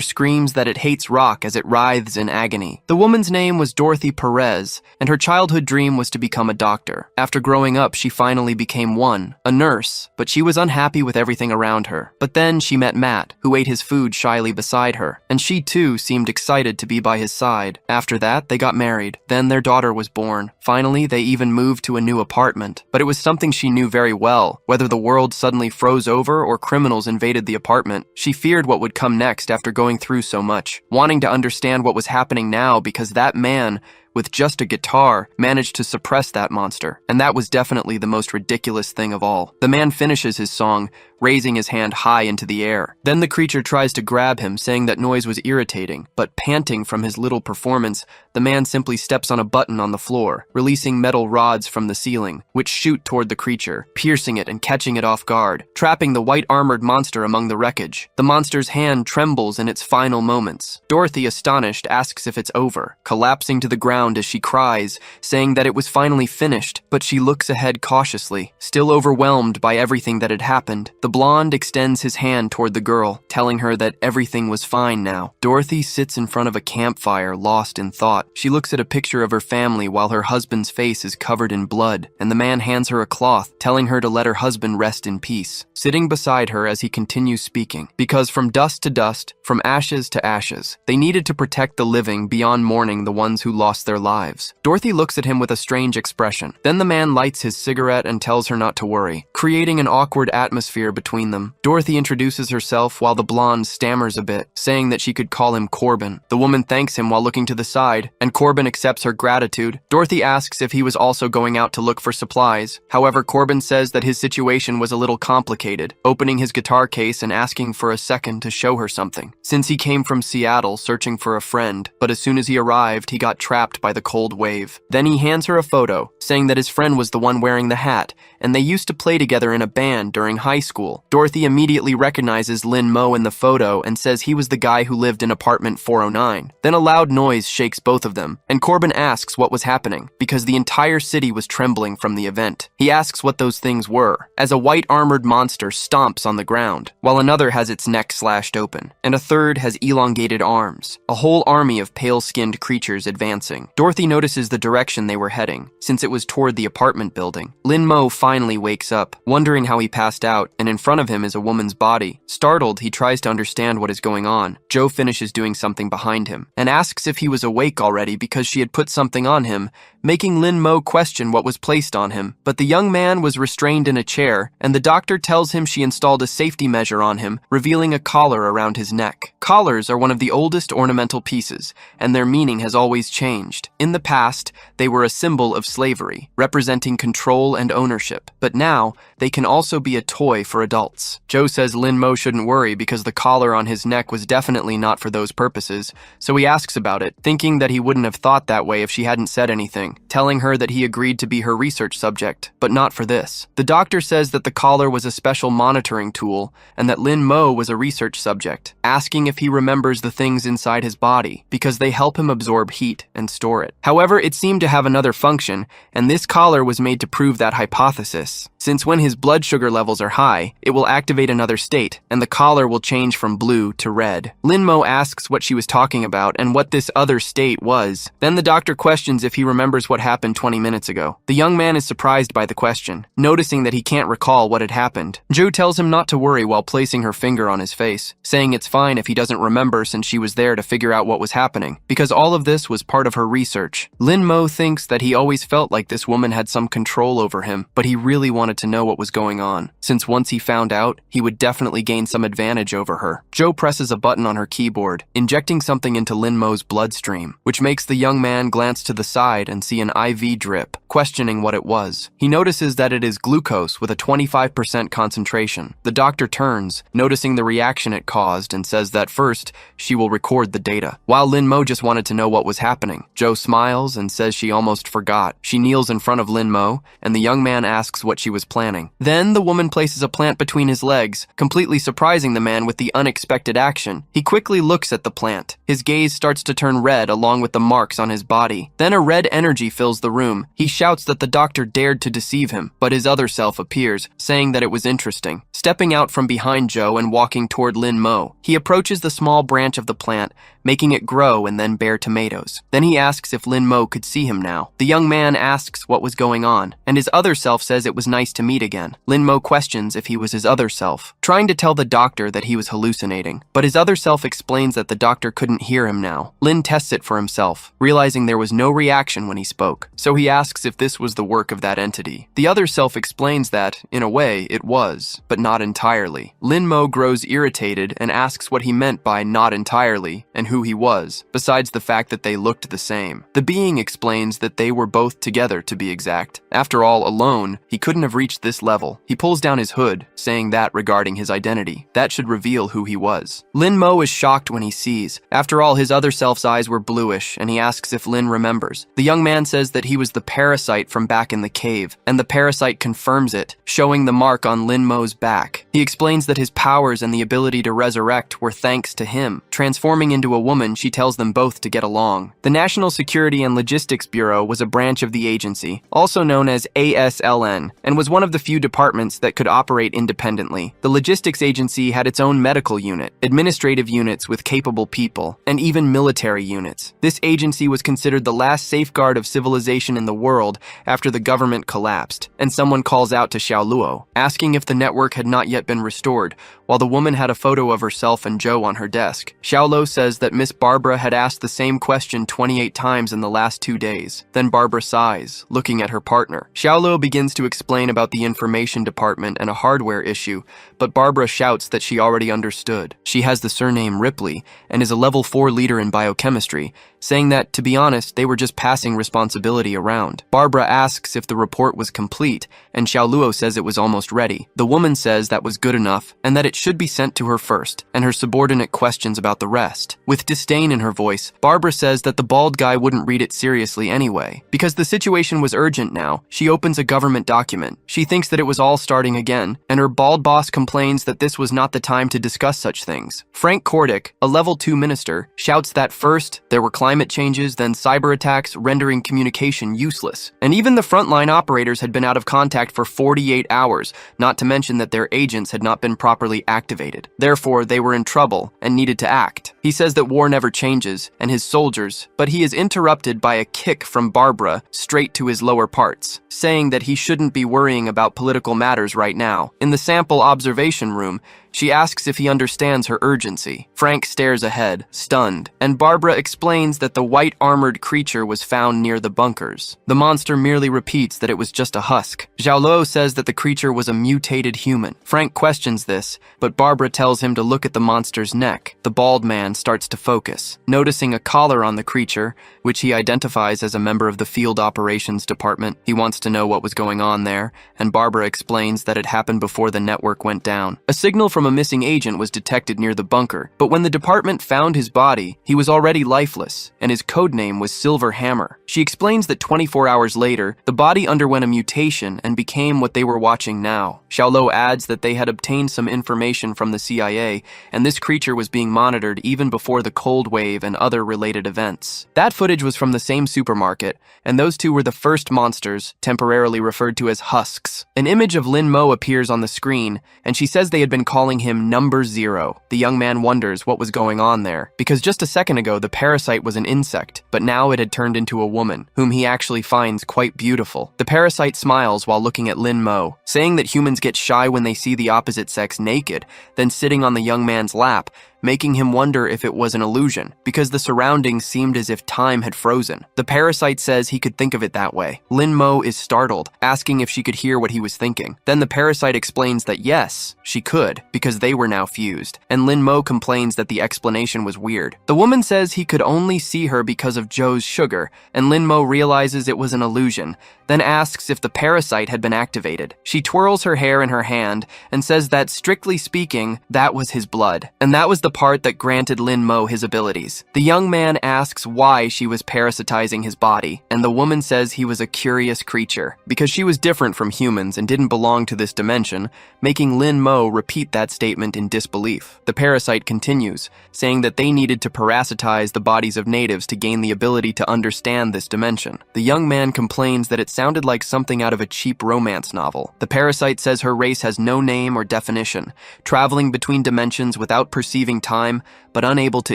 screams that it hates rock as it writhes in agony. The woman's name was Dorothy Perez, and her childhood dream was to become a doctor. After growing up, she finally became a nurse, but she was unhappy with everything around her. But then she met Matt, who ate his food shyly beside her, and she too seemed excited to be by his side. After that, they got married. Then their daughter was born. Finally, they even moved to a new apartment. But it was something she knew very well. Whether the world suddenly froze over or criminals invaded the apartment, she feared what would come next after going through so much, wanting to understand what was happening now because that man, with just a guitar, managed to suppress that monster. And that was definitely the most ridiculous thing of all. The man finishes his song, raising his hand high into the air. Then the creature tries to grab him, saying that noise was irritating, but panting from his little performance, the man simply steps on a button on the floor, releasing metal rods from the ceiling, which shoot toward the creature, piercing it and catching it off guard, trapping the white armored monster among the wreckage. The monster's hand trembles in its final moments. Dorothy, astonished, asks if it's over, collapsing to the ground as she cries, saying that it was finally finished, but she looks ahead cautiously, still overwhelmed by everything that had happened. The blonde extends his hand toward the girl, telling her that everything was fine now. Dorothy sits in front of a campfire, lost in thought. She looks at a picture of her family while her husband's face is covered in blood, and the man hands her a cloth, telling her to let her husband rest in peace, sitting beside her as he continues speaking. Because from dust to dust, from ashes to ashes, they needed to protect the living beyond mourning the ones who lost their lives. Dorothy looks at him with a strange expression. Then the man lights his cigarette and tells her not to worry, creating an awkward atmosphere between them. Dorothy introduces herself while the blonde stammers a bit, saying that she could call him Corbin. The woman thanks him while looking to the side, and Corbin accepts her gratitude. Dorothy asks if he was also going out to look for supplies. However, Corbin says that his situation was a little complicated, opening his guitar case and asking for a second to show her something, since he came from Seattle searching for a friend, but as soon as he arrived, he got trapped by the cold wave. Then he hands her a photo, saying that his friend was the one wearing the hat, and they used to play together in a band during high school. Dorothy immediately recognizes Lin Mo in the photo and says he was the guy who lived in apartment 409. Then a loud noise shakes both of them, and Corbin asks what was happening, because the entire city was trembling from the event. He asks what those things were, as a white armored monster stomps on the ground, while another has its neck slashed open, and a third has elongated arms, a whole army of pale-skinned creatures advancing. Dorothy notices the direction they were heading, since it was toward the apartment building. Lin Mo finally wakes up, wondering how he passed out, and in front of him is a woman's body. Startled, he tries to understand what is going on. Joe finishes doing something behind him, and asks if he was awake already because she had put something on him, making Lin Mo question what was placed on him. But the young man was restrained in a chair, and the doctor tells him she installed a safety measure on him, revealing a collar around his neck. Collars are one of the oldest ornamental pieces, and their meaning has always changed. In the past, they were a symbol of slavery, representing control and ownership, but now they can also be a toy for adults. Joe says Lin Mo shouldn't worry because the collar on his neck was definitely not for those purposes, so he asks about it, thinking that he wouldn't have thought that way if she hadn't said anything, telling her that he agreed to be her research subject, but not for this. The doctor says that the collar was a special monitoring tool and that Lin Mo was a research subject, asking if he remembers the things inside his body because they help him absorb heat and store it. However, it seemed to have another function, and this collar was made to prove that hypothesis, since when his blood sugar levels are high, it will activate another state, and the collar will change from blue to red. Lin Mo asks what she was talking about and what this other state was. Then the doctor questions if he remembers what happened 20 minutes ago. The young man is surprised by the question, noticing that he can't recall what had happened. Joe tells him not to worry while placing her finger on his face, saying it's fine if he doesn't remember since she was there to figure out what was happening, because all of this was part of her research. Lin Mo thinks that he always felt like this woman had some control over him, but he really wanted to know what was going on, since once he found out, he would definitely gain some advantage over her. Joe presses a button on her keyboard, injecting something into Lin Mo's bloodstream, which makes the young man glance to the side and see an IV drip, questioning what it was. He notices that it is glucose with a 25% concentration. The doctor turns, noticing the reaction it caused, and says that first, she will record the data. While Lin Mo just wanted to know what was happening, Joe smiles and says she almost forgot. She kneels in front of Lin Mo, and the young man asks what she was planning. Then the woman places a plant between his legs, completely surprising the man with the unexpected action. He quickly looks at the plant. His gaze starts to turn red along with the marks on his body. Then a red energy fills the room. He shouts that the doctor dared to deceive him, but his other self appears, saying that it was interesting. Stepping out from behind Joe and walking toward Lin Mo, he approaches the small branch of the plant, making it grow and then bear tomatoes. Then he asks if Lin Mo could see him now. The young man asks what was going on, and his other self says it was nice to meet again. Lin Mo questions if he was his other self, trying to tell the doctor that he was hallucinating, but his other self explains that the doctor couldn't hear him now. Lin tests it for himself, realizing there was no reaction when he spoke, so he asks if this was the work of that entity. The other self explains that, in a way, it was, but not entirely. Lin Mo grows irritated and asks what he meant by not entirely and who he was, besides the fact that they looked the same. The being explains that they were both together, to be exact. After all, alone, he couldn't have reached this level. He pulls down his hood, saying that regarding his identity. That should reveal who he was. Lin Mo is shocked when he sees. After all, his other self's eyes were bluish, and he asks if Lin remembers. The young man says that he was the parasite from back in the cave, and the parasite confirms it, showing the mark on Lin Mo's back. He explains that his powers and the ability to resurrect were thanks to him. Transforming into a woman, she tells them both to get along. The National Security and Logistics Bureau was a branch of the agency, also known as ASLN, and was one of the few departments that could operate independently. The logistics agency had its own medical unit, administrative units with capable people, and even military units. This agency was considered the last safeguard of civilization in the world after the government collapsed, and someone calls out to Xiaoluo, asking if the network had not yet been restored, while the woman had a photo of herself and Joe on her desk. Xiaoluo says that Miss Barbara had asked the same question 28 times in the last 2 days. Then Barbara sighs, looking at her partner. Xiaoluo begins to explain about the information department and a hardware issue, but Barbara shouts that she already understood. She has the surname Ripley and is a level 4 leader in biochemistry, saying that, to be honest, they were just passing responsibility around. Barbara asks if the report was complete, and Xiaoluo says it was almost ready. The woman says that was good enough, and that it should be sent to her first, and her subordinate questions about the rest. With disdain in her voice, Barbara says that the bald guy wouldn't read it seriously anyway. Because the situation was urgent now, she opens a government document. She thinks that it was all starting again, and her bald boss complains that this was not the time to discuss such things. Frank Kordick, a level 2 minister, shouts that first, there were climate changes, then cyber attacks, rendering communication useless. And even the frontline operators had been out of contact for 48 hours, not to mention that their agents had not been properly activated. Therefore, they were in trouble and needed to act. He says that war never changes, and his soldiers, but he is interrupted by a kick from Barbara straight to his lower parts, saying that he shouldn't be worrying about political matters right now. In the sample observation room, she asks if he understands her urgency. Frank stares ahead, stunned, and Barbara explains that the white armored creature was found near the bunkers. The monster merely repeats that it was just a husk. Xiaoluo says that the creature was a mutated human. Frank questions this, but Barbara tells him to look at the monster's neck. The bald man starts to focus, noticing a collar on the creature, which he identifies as a member of the Field Operations Department. He wants to know what was going on there, and Barbara explains that it happened before the network went down. A signal from a missing agent was detected near the bunker, but when the department found his body, he was already lifeless, and his codename was Silver Hammer. She explains that 24 hours later, the body underwent a mutation and became what they were watching now. Xiaolo adds that they had obtained some information from the CIA, and this creature was being monitored even before the Cold Wave and other related events. That footage was from the same supermarket, and those two were the first monsters, temporarily referred to as husks. An image of Lin Mo appears on the screen, and she says they had been calling him Number Zero. The young man wonders what was going on there, because just a second ago the parasite was an insect, but now it had turned into a woman, whom he actually finds quite beautiful. The parasite smiles while looking at Lin Mo, saying that humans get shy when they see the opposite sex naked, then sitting on the young man's lap, making him wonder if it was an illusion, because the surroundings seemed as if time had frozen. The parasite says he could think of it that way. Lin Mo is startled, asking if she could hear what he was thinking. Then the parasite explains that yes, she could, because they were now fused, and Lin Mo complains that the explanation was weird. The woman says he could only see her because of Joe's sugar, and Lin Mo realizes it was an illusion, then asks if the parasite had been activated. She twirls her hair in her hand and says that, strictly speaking, that was his blood, and that was the part that granted Lin Mo his abilities. The young man asks why she was parasitizing his body, and the woman says he was a curious creature, because she was different from humans and didn't belong to this dimension, making Lin Mo repeat that statement in disbelief. The parasite continues, saying that they needed to parasitize the bodies of natives to gain the ability to understand this dimension. The young man complains that it sounded like something out of a cheap romance novel. The parasite says her race has no name or definition, traveling between dimensions without perceiving time, but unable to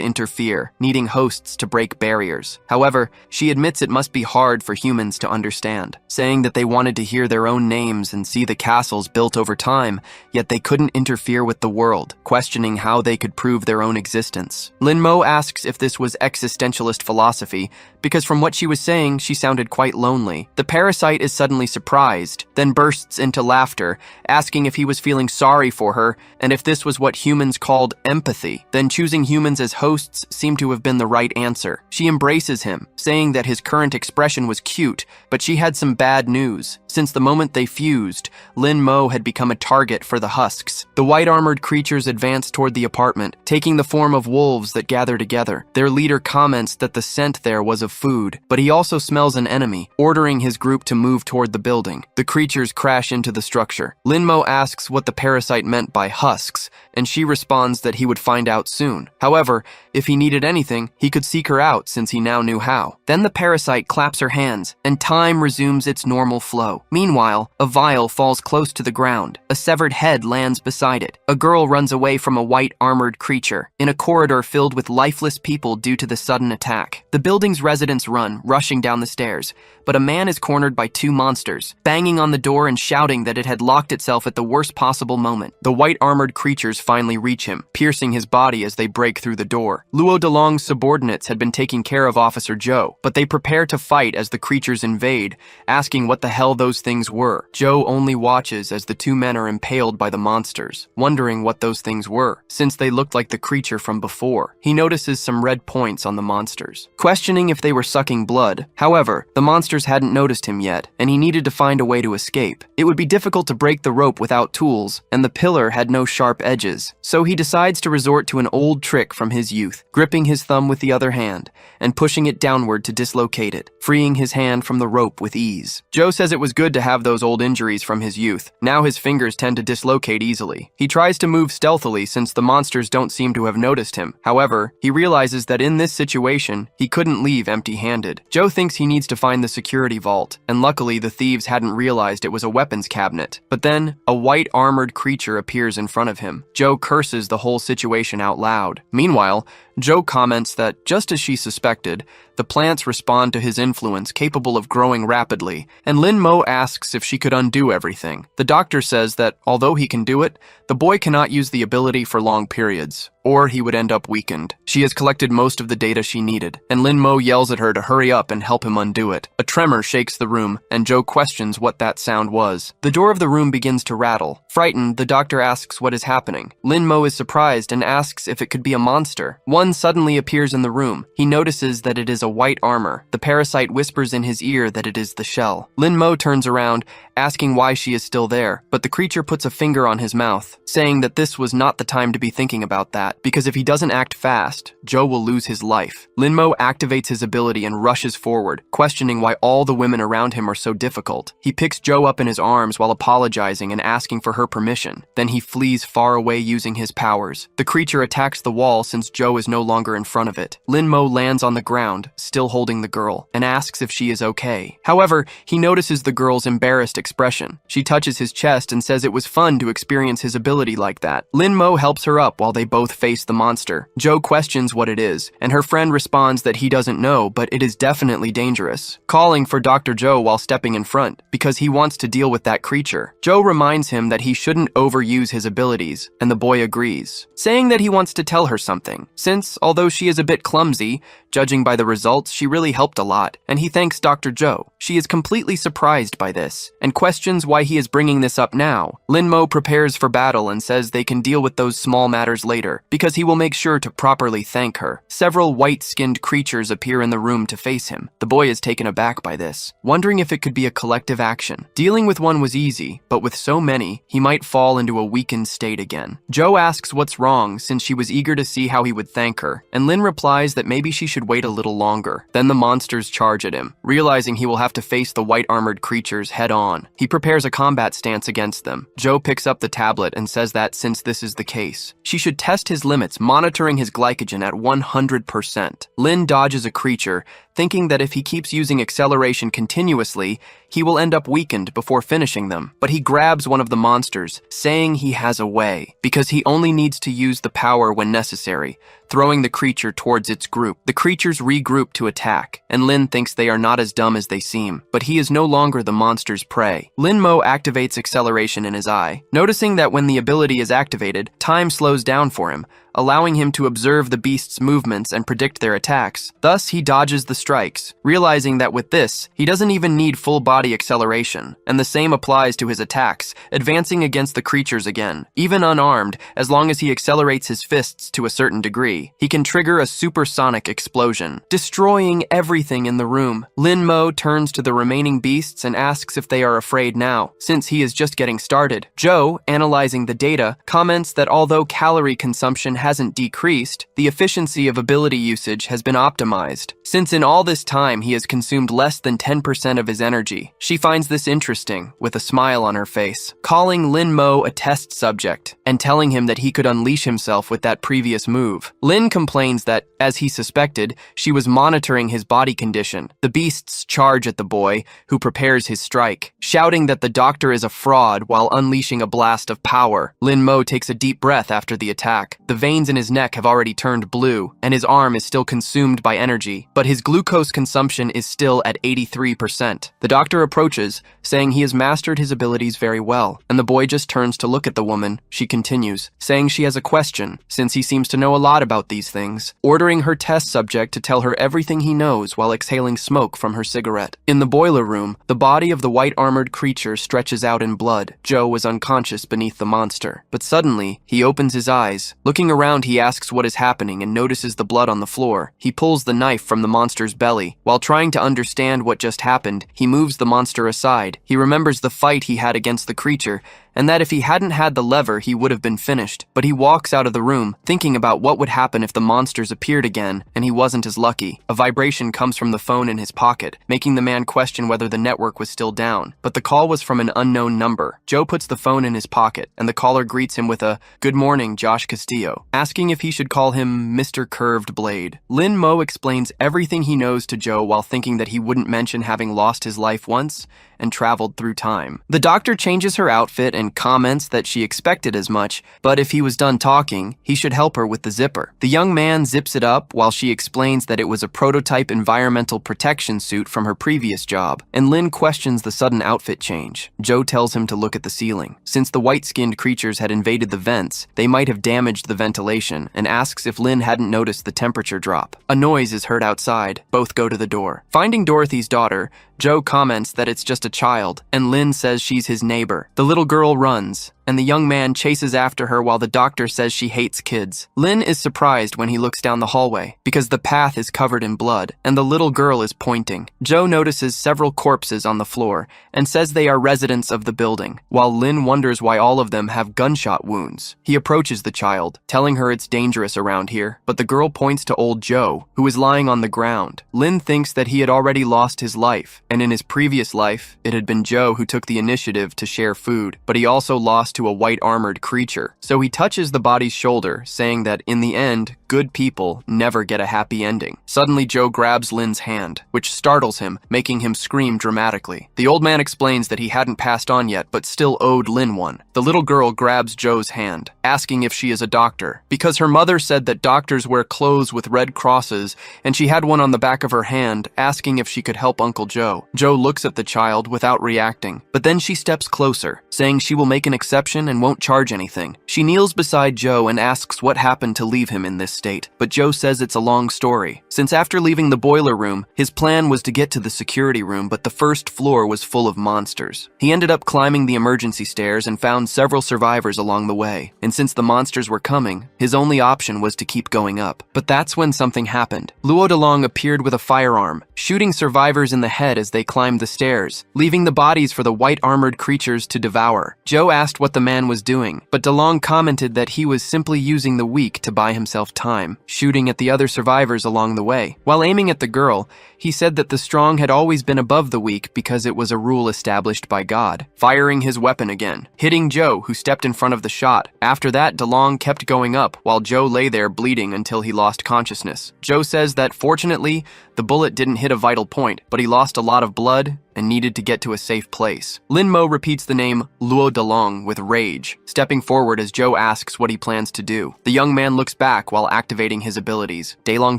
interfere, needing hosts to break barriers. However, she admits it must be hard for humans to understand, saying that they wanted to hear their own names and see the castles built over time, yet they couldn't interfere with the world, questioning how they could prove their own existence. Lin Mo asks if this was existentialist philosophy, because from what she was saying, she sounded quite lonely. The parasite is suddenly surprised, then bursts into laughter, asking if he was feeling sorry for her and if this was what humans called empathy. Then choosing humans as hosts seemed to have been the right answer. She embraces him, saying that his current expression was cute, but she had some bad news. Since the moment they fused, Lin Mo had become a target for the husks. The white-armored creatures advance toward the apartment, taking the form of wolves that gather together. Their leader comments that the scent there was of food, but he also smells an enemy, ordering his group to move toward the building. The creatures crash into the structure. Lin Mo asks what the parasite meant by husks, and she responds that he would find out soon. However, if he needed anything, he could seek her out since he now knew how. Then the parasite claps her hands, and time resumes its normal flow. Meanwhile, a vial falls close to the ground. A severed head lands beside it. A girl runs away from a white-armored creature in a corridor filled with lifeless people due to the sudden attack. The building's residents run, rushing down the stairs, but a man is cornered by two monsters, banging on the door and shouting that it had locked itself at the worst possible moment. The white-armored creatures finally reach him, piercing his body as they break through the door. Luo Delong's subordinates had been taking care of Officer Zhou, but they prepare to fight as the creatures invade, asking what the hell those things were. Zhou only watches as the two men are impaled by the monsters, wondering what those things were, since they looked like the creature from before. He notices some red points on the monsters, questioning if they were sucking blood. However, the monsters hadn't noticed him yet, and he needed to find a way to escape. It would be difficult to break the rope without tools, and the pillar had no sharp edges, so he decides to resort to an old trick from his youth, gripping his thumb with the other hand and pushing it downward to dislocate it, freeing his hand from the rope with ease. Zhou says it was good to have those old injuries from his youth. Now his fingers tend to dislocate easily. He tries to move stealthily since the monsters don't seem to have noticed him. However, he realizes that in this situation, he couldn't leave empty-handed. Zhou thinks he needs to find the security vault, and luckily the thieves hadn't realized it was a weapons cabinet. But then, a white-armored creature appears in front of him. Zhou curses the whole situation out loud. Meanwhile, Zhou comments that, just as she suspected, the The plants respond to his influence, capable of growing rapidly, and Lin Mo asks if she could undo everything. The doctor says that, although he can do it, the boy cannot use the ability for long periods, or he would end up weakened. She has collected most of the data she needed, and Lin Mo yells at her to hurry up and help him undo it. A tremor shakes the room, and Joe questions what that sound was. The door of the room begins to rattle. Frightened, the doctor asks what is happening. Lin Mo is surprised and asks if it could be a monster. One suddenly appears in the room. He notices that it is a white armor. The parasite whispers in his ear that it is the shell. Lin Mo turns around, asking why she is still there, but the creature puts a finger on his mouth, saying that this was not the time to be thinking about that, because if he doesn't act fast, Joe will lose his life. Lin Mo activates his ability and rushes forward, questioning why all the women around him are so difficult. He picks Joe up in his arms while apologizing and asking for her permission. Then he flees far away using his powers. The creature attacks the wall since Joe is no longer in front of it. Lin Mo lands on the ground, still holding the girl, and asks if she is okay. However, he notices the girl's embarrassed expression. She touches his chest and says it was fun to experience his ability like that. Lin Mo helps her up while they both face the monster. Joe questions what it is, and her friend responds that he doesn't know, but it is definitely dangerous, calling for Dr. Joe while stepping in front, because he wants to deal with that creature. Joe reminds him that he shouldn't overuse his abilities, and the boy agrees, saying that he wants to tell her something, since, although she is a bit clumsy, judging by the results, she really helped a lot, and he thanks Dr. Joe. She is completely surprised by this, and questions why he is bringing this up now. Lin Mo prepares for battle and says they can deal with those small matters later, because he will make sure to properly thank her. Several white-skinned creatures appear in the room to face him. The boy is taken aback by this, wondering if it could be a collective action. Dealing with one was easy, but with so many, he might fall into a weakened state again. Joe asks what's wrong since she was eager to see how he would thank her, and Lin replies that maybe she should wait a little longer. Then the monsters charge at him, realizing he will have to face the white-armored creatures head-on. He prepares a combat stance against them. Joe picks up the tablet and says that since this is the case, she should test his limits, monitoring his glycogen at 100%. Lin dodges a creature, thinking that if he keeps using acceleration continuously, he will end up weakened before finishing them. But he grabs one of the monsters, saying he has a way, because he only needs to use the power when necessary, throwing the creature towards its group. The creatures regroup to attack, and Lin thinks they are not as dumb as they seem, but he is no longer the monster's prey. Lin Mo activates acceleration in his eye, noticing that when the ability is activated, time slows down for him, allowing him to observe the beast's movements and predict their attacks. Thus, he dodges the strikes, realizing that with this, he doesn't even need full body acceleration, and the same applies to his attacks, advancing against the creatures again. Even unarmed, as long as he accelerates his fists to a certain degree, he can trigger a supersonic explosion, destroying everything in the room. Lin Mo turns to the remaining beasts and asks if they are afraid now, since he is just getting started. Joe, analyzing the data, comments that although calorie consumption hasn't decreased, the efficiency of ability usage has been optimized, since in all this time he has consumed less than 10% of his energy. She finds this interesting, with a smile on her face, calling Lin Mo a test subject, and telling him that he could unleash himself with that previous move. Lin complains that, as he suspected, she was monitoring his body condition. The beasts charge at the boy, who prepares his strike, shouting that the doctor is a fraud while unleashing a blast of power. Lin Mo takes a deep breath after the attack. The veins in his neck have already turned blue, and his arm is still consumed by energy, but his glucose consumption is still at 83%. The doctor approaches, saying he has mastered his abilities very well, and the boy just turns to look at the woman. She continues, saying she has a question, since he seems to know a lot about these things, ordering her test subject to tell her everything he knows while exhaling smoke from her cigarette. In the boiler room, the body of the white-armored creature stretches out in blood. Joe was unconscious beneath the monster, but suddenly, he opens his eyes. Looking around, he asks what is happening and notices the blood on the floor. He pulls the knife from the monster's belly. While trying to understand what just happened, he moves the monster aside. He remembers the fight he had against the creature, and that if he hadn't had the lever, he would have been finished. But he walks out of the room, thinking about what would happen if the monsters appeared again, and he wasn't as lucky. A vibration comes from the phone in his pocket, making the man question whether the network was still down. But the call was from an unknown number. Joe puts the phone in his pocket, and the caller greets him with a, "Good morning, Josh Castillo," asking if he should call him Mr. Curved Blade. Lin Mo explains everything he knows to Joe while thinking that he wouldn't mention having lost his life once and traveled through time. The doctor changes her outfit and comments that she expected as much, but if he was done talking, he should help her with the zipper. The young man zips it up while she explains that it was a prototype environmental protection suit from her previous job, and Lin questions the sudden outfit change. Joe tells him to look at the ceiling. Since the white-skinned creatures had invaded the vents, they might have damaged the ventilation, and asks if Lin hadn't noticed the temperature drop. A noise is heard outside. Both go to the door. Finding Dorothy's daughter, Joe comments that it's just a child, and Lin says she's his neighbor. The little girl runs, and the young man chases after her while the doctor says she hates kids. Lin is surprised when he looks down the hallway, because the path is covered in blood, and the little girl is pointing. Joe notices several corpses on the floor, and says they are residents of the building, while Lin wonders why all of them have gunshot wounds. He approaches the child, telling her it's dangerous around here, but the girl points to old Joe, who is lying on the ground. Lin thinks that he had already lost his life, and in his previous life, it had been Joe who took the initiative to share food, but he also lost to a white-armored creature. So he touches the body's shoulder, saying that in the end, good people never get a happy ending. Suddenly, Joe grabs Lin's hand, which startles him, making him scream dramatically. The old man explains that he hadn't passed on yet, but still owed Lin one. The little girl grabs Joe's hand, asking if she is a doctor, because her mother said that doctors wear clothes with red crosses, and she had one on the back of her hand, asking if she could help Uncle Joe. Joe looks at the child without reacting, but then she steps closer, saying she will make an exception and won't charge anything. She kneels beside Joe and asks what happened to leave him in this state, but Joe says it's a long story. Since after leaving the boiler room, his plan was to get to the security room, but the first floor was full of monsters. He ended up climbing the emergency stairs and found several survivors along the way, and since the monsters were coming, his only option was to keep going up. But that's when something happened. Luo Delong appeared with a firearm, shooting survivors in the head as they climbed the stairs, leaving the bodies for the white-armored creatures to devour. Joe asked what the man was doing, but DeLong commented that he was simply using the weak to buy himself time, shooting at the other survivors along the way. While aiming at the girl, he said that the strong had always been above the weak because it was a rule established by God, firing his weapon again, hitting Joe, who stepped in front of the shot. After that, DeLong kept going up, while Joe lay there bleeding until he lost consciousness. Joe says that fortunately, the bullet didn't hit a vital point, but he lost a lot of blood and needed to get to a safe place. Lin Mo repeats the name Luo Delong with rage, stepping forward as Joe asks what he plans to do. The young man looks back while activating his abilities. Delong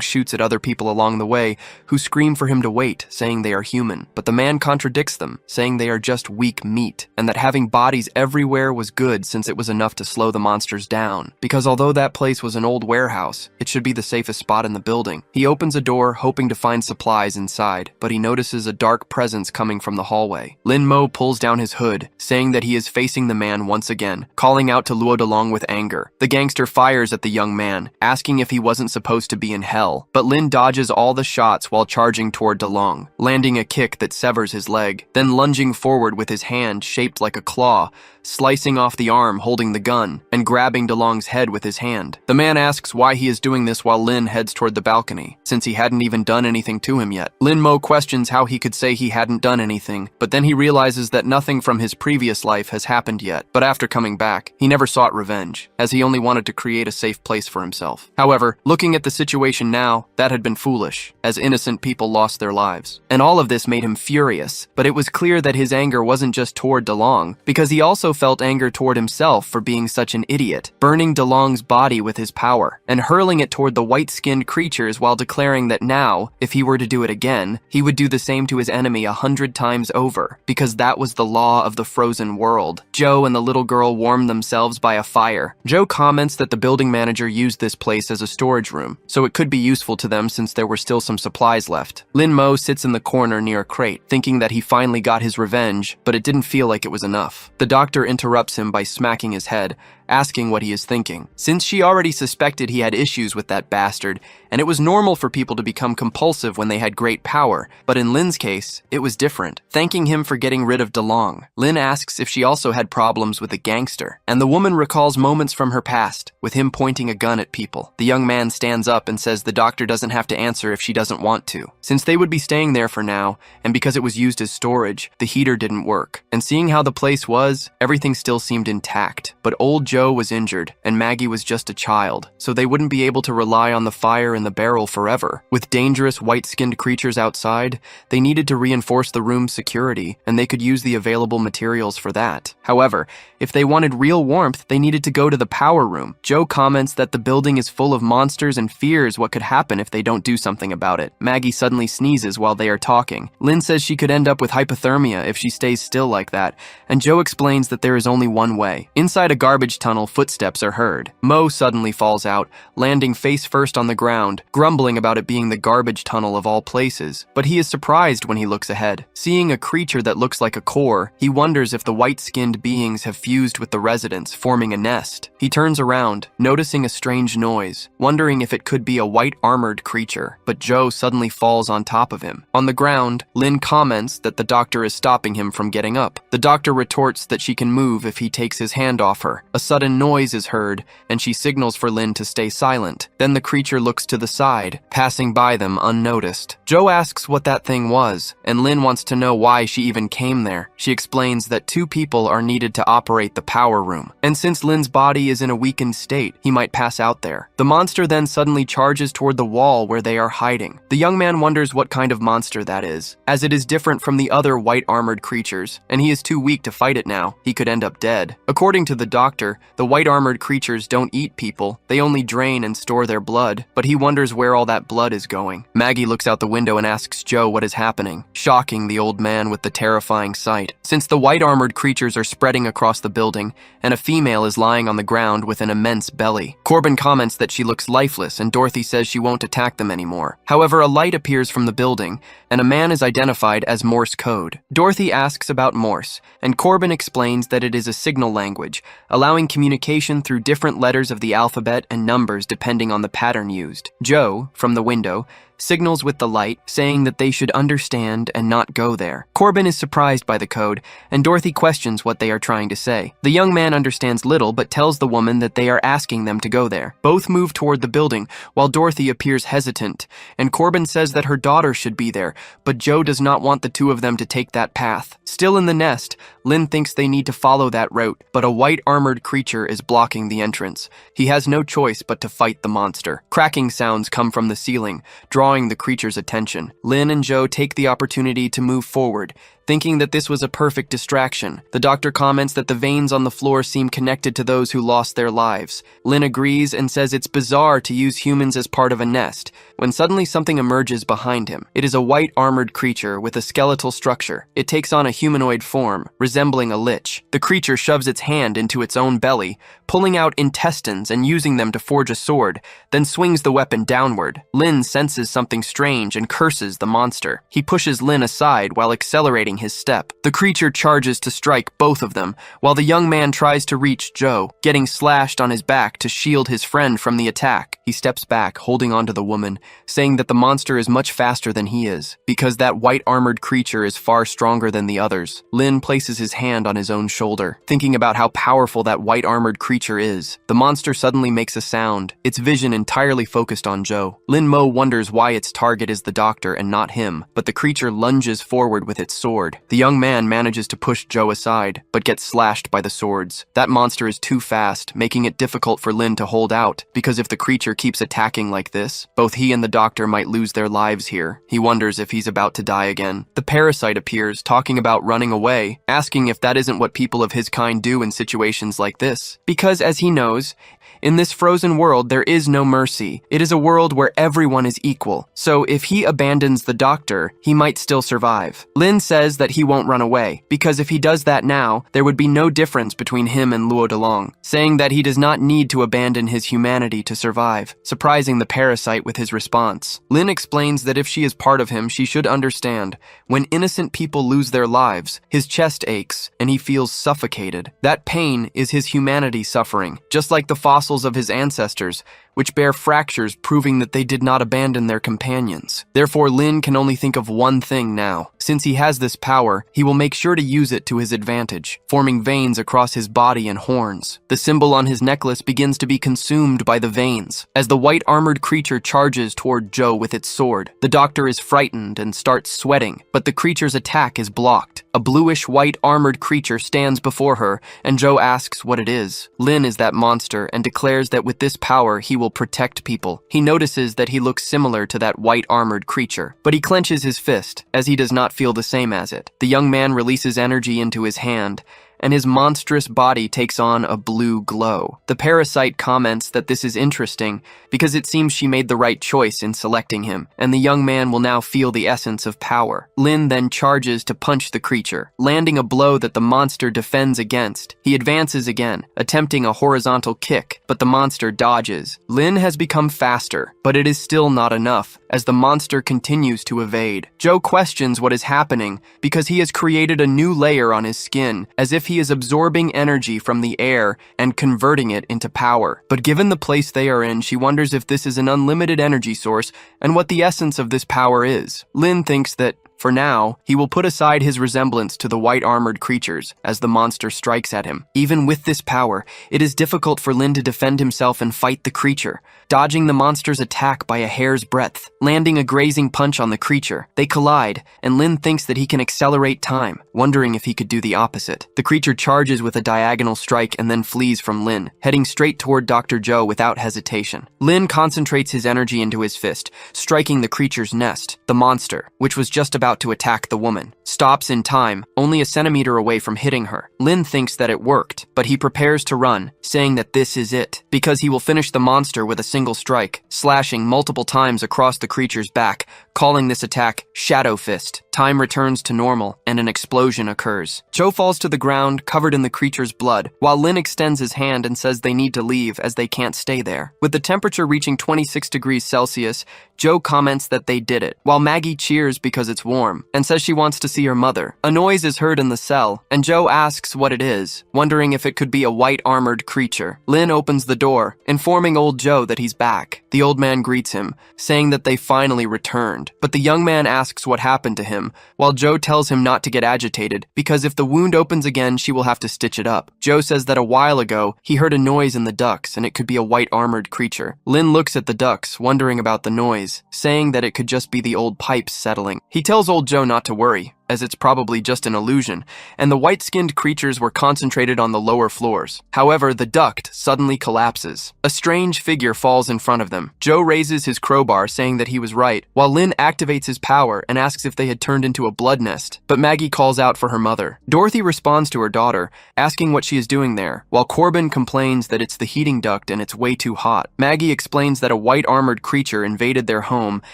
shoots at other people along the way, who scream for him to wait, saying they are human. But the man contradicts them, saying they are just weak meat, and that having bodies everywhere was good since it was enough to slow the monsters down. Because although that place was an old warehouse, it should be the safest spot in the building. He opens a door, hoping to find supplies inside, but he notices a dark presence coming from the hallway. Lin Mo pulls down his hood, saying that he is facing the man once again, calling out to Luo Delong with anger. The gangster fires at the young man, asking if he wasn't supposed to be in hell, but Lin dodges all the shots while charging toward Delong, landing a kick that severs his leg, then lunging forward with his hand shaped like a claw, slicing off the arm holding the gun, and grabbing DeLong's head with his hand. The man asks why he is doing this while Lin heads toward the balcony, since he hadn't even done anything to him yet. Lin Mo questions how he could say he hadn't done anything, but then he realizes that nothing from his previous life has happened yet. But after coming back, he never sought revenge, as he only wanted to create a safe place for himself. However, looking at the situation now, that had been foolish, as innocent people lost their lives. And all of this made him furious, but it was clear that his anger wasn't just toward DeLong, because he also felt anger toward himself for being such an idiot, burning DeLong's body with his power, and hurling it toward the white-skinned creatures while declaring that now, if he were to do it again, he would do the same to his enemy 100 times over, because that was the law of the frozen world. Joe and the little girl warm themselves by a fire. Joe comments that the building manager used this place as a storage room, so it could be useful to them since there were still some supplies left. Lin Mo sits in the corner near a crate, thinking that he finally got his revenge, but it didn't feel like it was enough. The doctor interrupts him by smacking his head, asking what he is thinking, since she already suspected he had issues with that bastard, and it was normal for people to become compulsive when they had great power, but in Lin's case, it was different. Thanking him for getting rid of DeLong, Lin asks if she also had problems with a gangster, and the woman recalls moments from her past, with him pointing a gun at people. The young man stands up and says the doctor doesn't have to answer if she doesn't want to. Since they would be staying there for now, and because it was used as storage, the heater didn't work, and seeing how the place was, everything still seemed intact, but old Joe was injured and Maggie was just a child, so they wouldn't be able to rely on the fire in the barrel forever. With dangerous white-skinned creatures outside, they needed to reinforce the room's security, and they could use the available materials for that. However, if they wanted real warmth, they needed to go to the power room. Joe comments that the building is full of monsters and fears what could happen if they don't do something about it. Maggie suddenly sneezes while they are talking. Lynn says she could end up with hypothermia if she stays still like that, and Joe explains that there is only one way. Inside a garbage tunnel, footsteps are heard. Mo suddenly falls out, landing face first on the ground, grumbling about it being the garbage tunnel of all places. But he is surprised when he looks ahead. Seeing a creature that looks like a core, he wonders if the white-skinned beings have fused with the residents, forming a nest. He turns around, noticing a strange noise, wondering if it could be a white-armored creature. But Joe suddenly falls on top of him. On the ground, Lynn comments that the doctor is stopping him from getting up. The doctor retorts that she can move if he takes his hand off her. A sudden noise is heard, and she signals for Lynn to stay silent. Then the creature looks to the side, passing by them unnoticed. Joe asks what that thing was, and Lynn wants to know why she even came there. She explains that 2 people are needed to operate the power room, and since Lynn's body is in a weakened state, he might pass out there. The monster then suddenly charges toward the wall where they are hiding. The young man wonders what kind of monster that is, as it is different from the other white-armored creatures, and he is too weak to fight it now. He could end up dead. According to the doctor, the white-armored creatures don't eat people, they only drain and store their blood, but he wonders where all that blood is going. Maggie looks out the window and asks Joe what is happening, shocking the old man with the terrifying sight. Since the white-armored creatures are spreading across the building, and a female is lying on the ground with an immense belly. Corbin comments that she looks lifeless, and Dorothy says she won't attack them anymore. However, a light appears from the building, and a man is identified as Morse code. Dorothy asks about Morse, and Corbin explains that it is a signal language, allowing communication through different letters of the alphabet and numbers depending on the pattern used. Joe, from the window, signals with the light, saying that they should understand and not go there. Corbin is surprised by the code, and Dorothy questions what they are trying to say. The young man understands little, but tells the woman that they are asking them to go there. Both move toward the building, while Dorothy appears hesitant, and Corbin says that her daughter should be there, but Joe does not want the 2 of them to take that path. Still in the nest, Lynn thinks they need to follow that route, but a white-armored creature is blocking the entrance. He has no choice but to fight the monster. Cracking sounds come from the ceiling, drawing the creature's attention. Lynn and Joe take the opportunity to move forward, thinking that this was a perfect distraction. The doctor comments that the veins on the floor seem connected to those who lost their lives. Lynn agrees and says it's bizarre to use humans as part of a nest, when suddenly something emerges behind him. It is a white-armored creature with a skeletal structure. It takes on a humanoid form, resembling a lich. The creature shoves its hand into its own belly, pulling out intestines and using them to forge a sword, then swings the weapon downward. Lynn senses something strange and curses the monster. He pushes Lynn aside while accelerating his step. The creature charges to strike both of them, while the young man tries to reach Joe, getting slashed on his back to shield his friend from the attack. He steps back, holding onto the woman, saying that the monster is much faster than he is, because that white-armored creature is far stronger than the others. Lynn places his hand on his own shoulder, thinking about how powerful that white-armored creature is. The monster suddenly makes a sound, its vision entirely focused on Joe. Lin Mo wonders why its target is the doctor and not him, but the creature lunges forward with its sword. The young man manages to push Joe aside, but gets slashed by the swords. That monster is too fast, making it difficult for Lin to hold out, because if the creature keeps attacking like this, both he and the doctor might lose their lives here. He wonders if he's about to die again. The parasite appears, talking about running away, asking if that isn't what people of his kind do in situations like this. Because, as he knows, in this frozen world, there is no mercy. It is a world where everyone is equal. So if he abandons the doctor, he might still survive. Lin says that he won't run away, because if he does that now, there would be no difference between him and Luo Delong, saying that he does not need to abandon his humanity to survive, surprising the parasite with his response. Lin explains that if she is part of him, she should understand. When innocent people lose their lives, his chest aches, and he feels suffocated. That pain is his humanity suffering, just like the fossils of his ancestors, which bear fractures proving that they did not abandon their companions. Therefore, Lin can only think of one thing now. Since he has this power, he will make sure to use it to his advantage, forming veins across his body and horns. The symbol on his necklace begins to be consumed by the veins. As the white-armored creature charges toward Joe with its sword, the doctor is frightened and starts sweating, but the creature's attack is blocked. A bluish-white armored creature stands before her, and Joe asks what it is. Lin is that monster and declares that with this power he will protect people. He notices that he looks similar to that white armored creature, but he clenches his fist, as he does not feel the same as it. The young man releases energy into his hand, and his monstrous body takes on a blue glow. The parasite comments that this is interesting because it seems she made the right choice in selecting him, and the young man will now feel the essence of power. Lin then charges to punch the creature, landing a blow that the monster defends against. He advances again, attempting a horizontal kick, but the monster dodges. Lin has become faster, but it is still not enough, as the monster continues to evade. Joe questions what is happening because he has created a new layer on his skin, as if he is absorbing energy from the air and converting it into power. But given the place they are in, she wonders if this is an unlimited energy source and what the essence of this power is. Lin thinks that, for now, he will put aside his resemblance to the white armored creatures as the monster strikes at him. Even with this power, it is difficult for Lin to defend himself and fight the creature, dodging the monster's attack by a hair's breadth, landing a grazing punch on the creature. They collide, and Lin thinks that he can accelerate time, wondering if he could do the opposite. The creature charges with a diagonal strike and then flees from Lin, heading straight toward Dr. Joe without hesitation. Lin concentrates his energy into his fist, striking the creature's nest. The monster, which was just about to attack the woman, stops in time, only a centimeter away from hitting her. Lin thinks that it worked, but he prepares to run, saying that this is it, because he will finish the monster with a single strike, slashing multiple times across the creature's back, calling this attack Shadow Fist. Time returns to normal, and an explosion occurs. Joe falls to the ground, covered in the creature's blood, while Lin extends his hand and says they need to leave as they can't stay there. With the temperature reaching 26 degrees Celsius, Joe comments that they did it, while Maggie cheers because it's warm, and says she wants to see her mother. A noise is heard in the cell, and Joe asks what it is, wondering if it could be a white armored creature. Lin opens the door, informing old Joe that he's back. The old man greets him, saying that they finally returned, but the young man asks what happened to him, while Joe tells him not to get agitated, because if the wound opens again, she will have to stitch it up. Joe says that a while ago, he heard a noise in the ducts, and it could be a white armored creature. Lin looks at the ducts, wondering about the noise, saying that it could just be the old pipes settling. He tells old Joe not to worry, as it's probably just an illusion, and the white-skinned creatures were concentrated on the lower floors. However, the duct suddenly collapses. A strange figure falls in front of them. Joe raises his crowbar, saying that he was right, while Lin activates his power and asks if they had turned into a blood nest, but Maggie calls out for her mother. Dorothy responds to her daughter, asking what she is doing there, while Corbin complains that it's the heating duct and it's way too hot. Maggie explains that a white-armored creature invaded their home,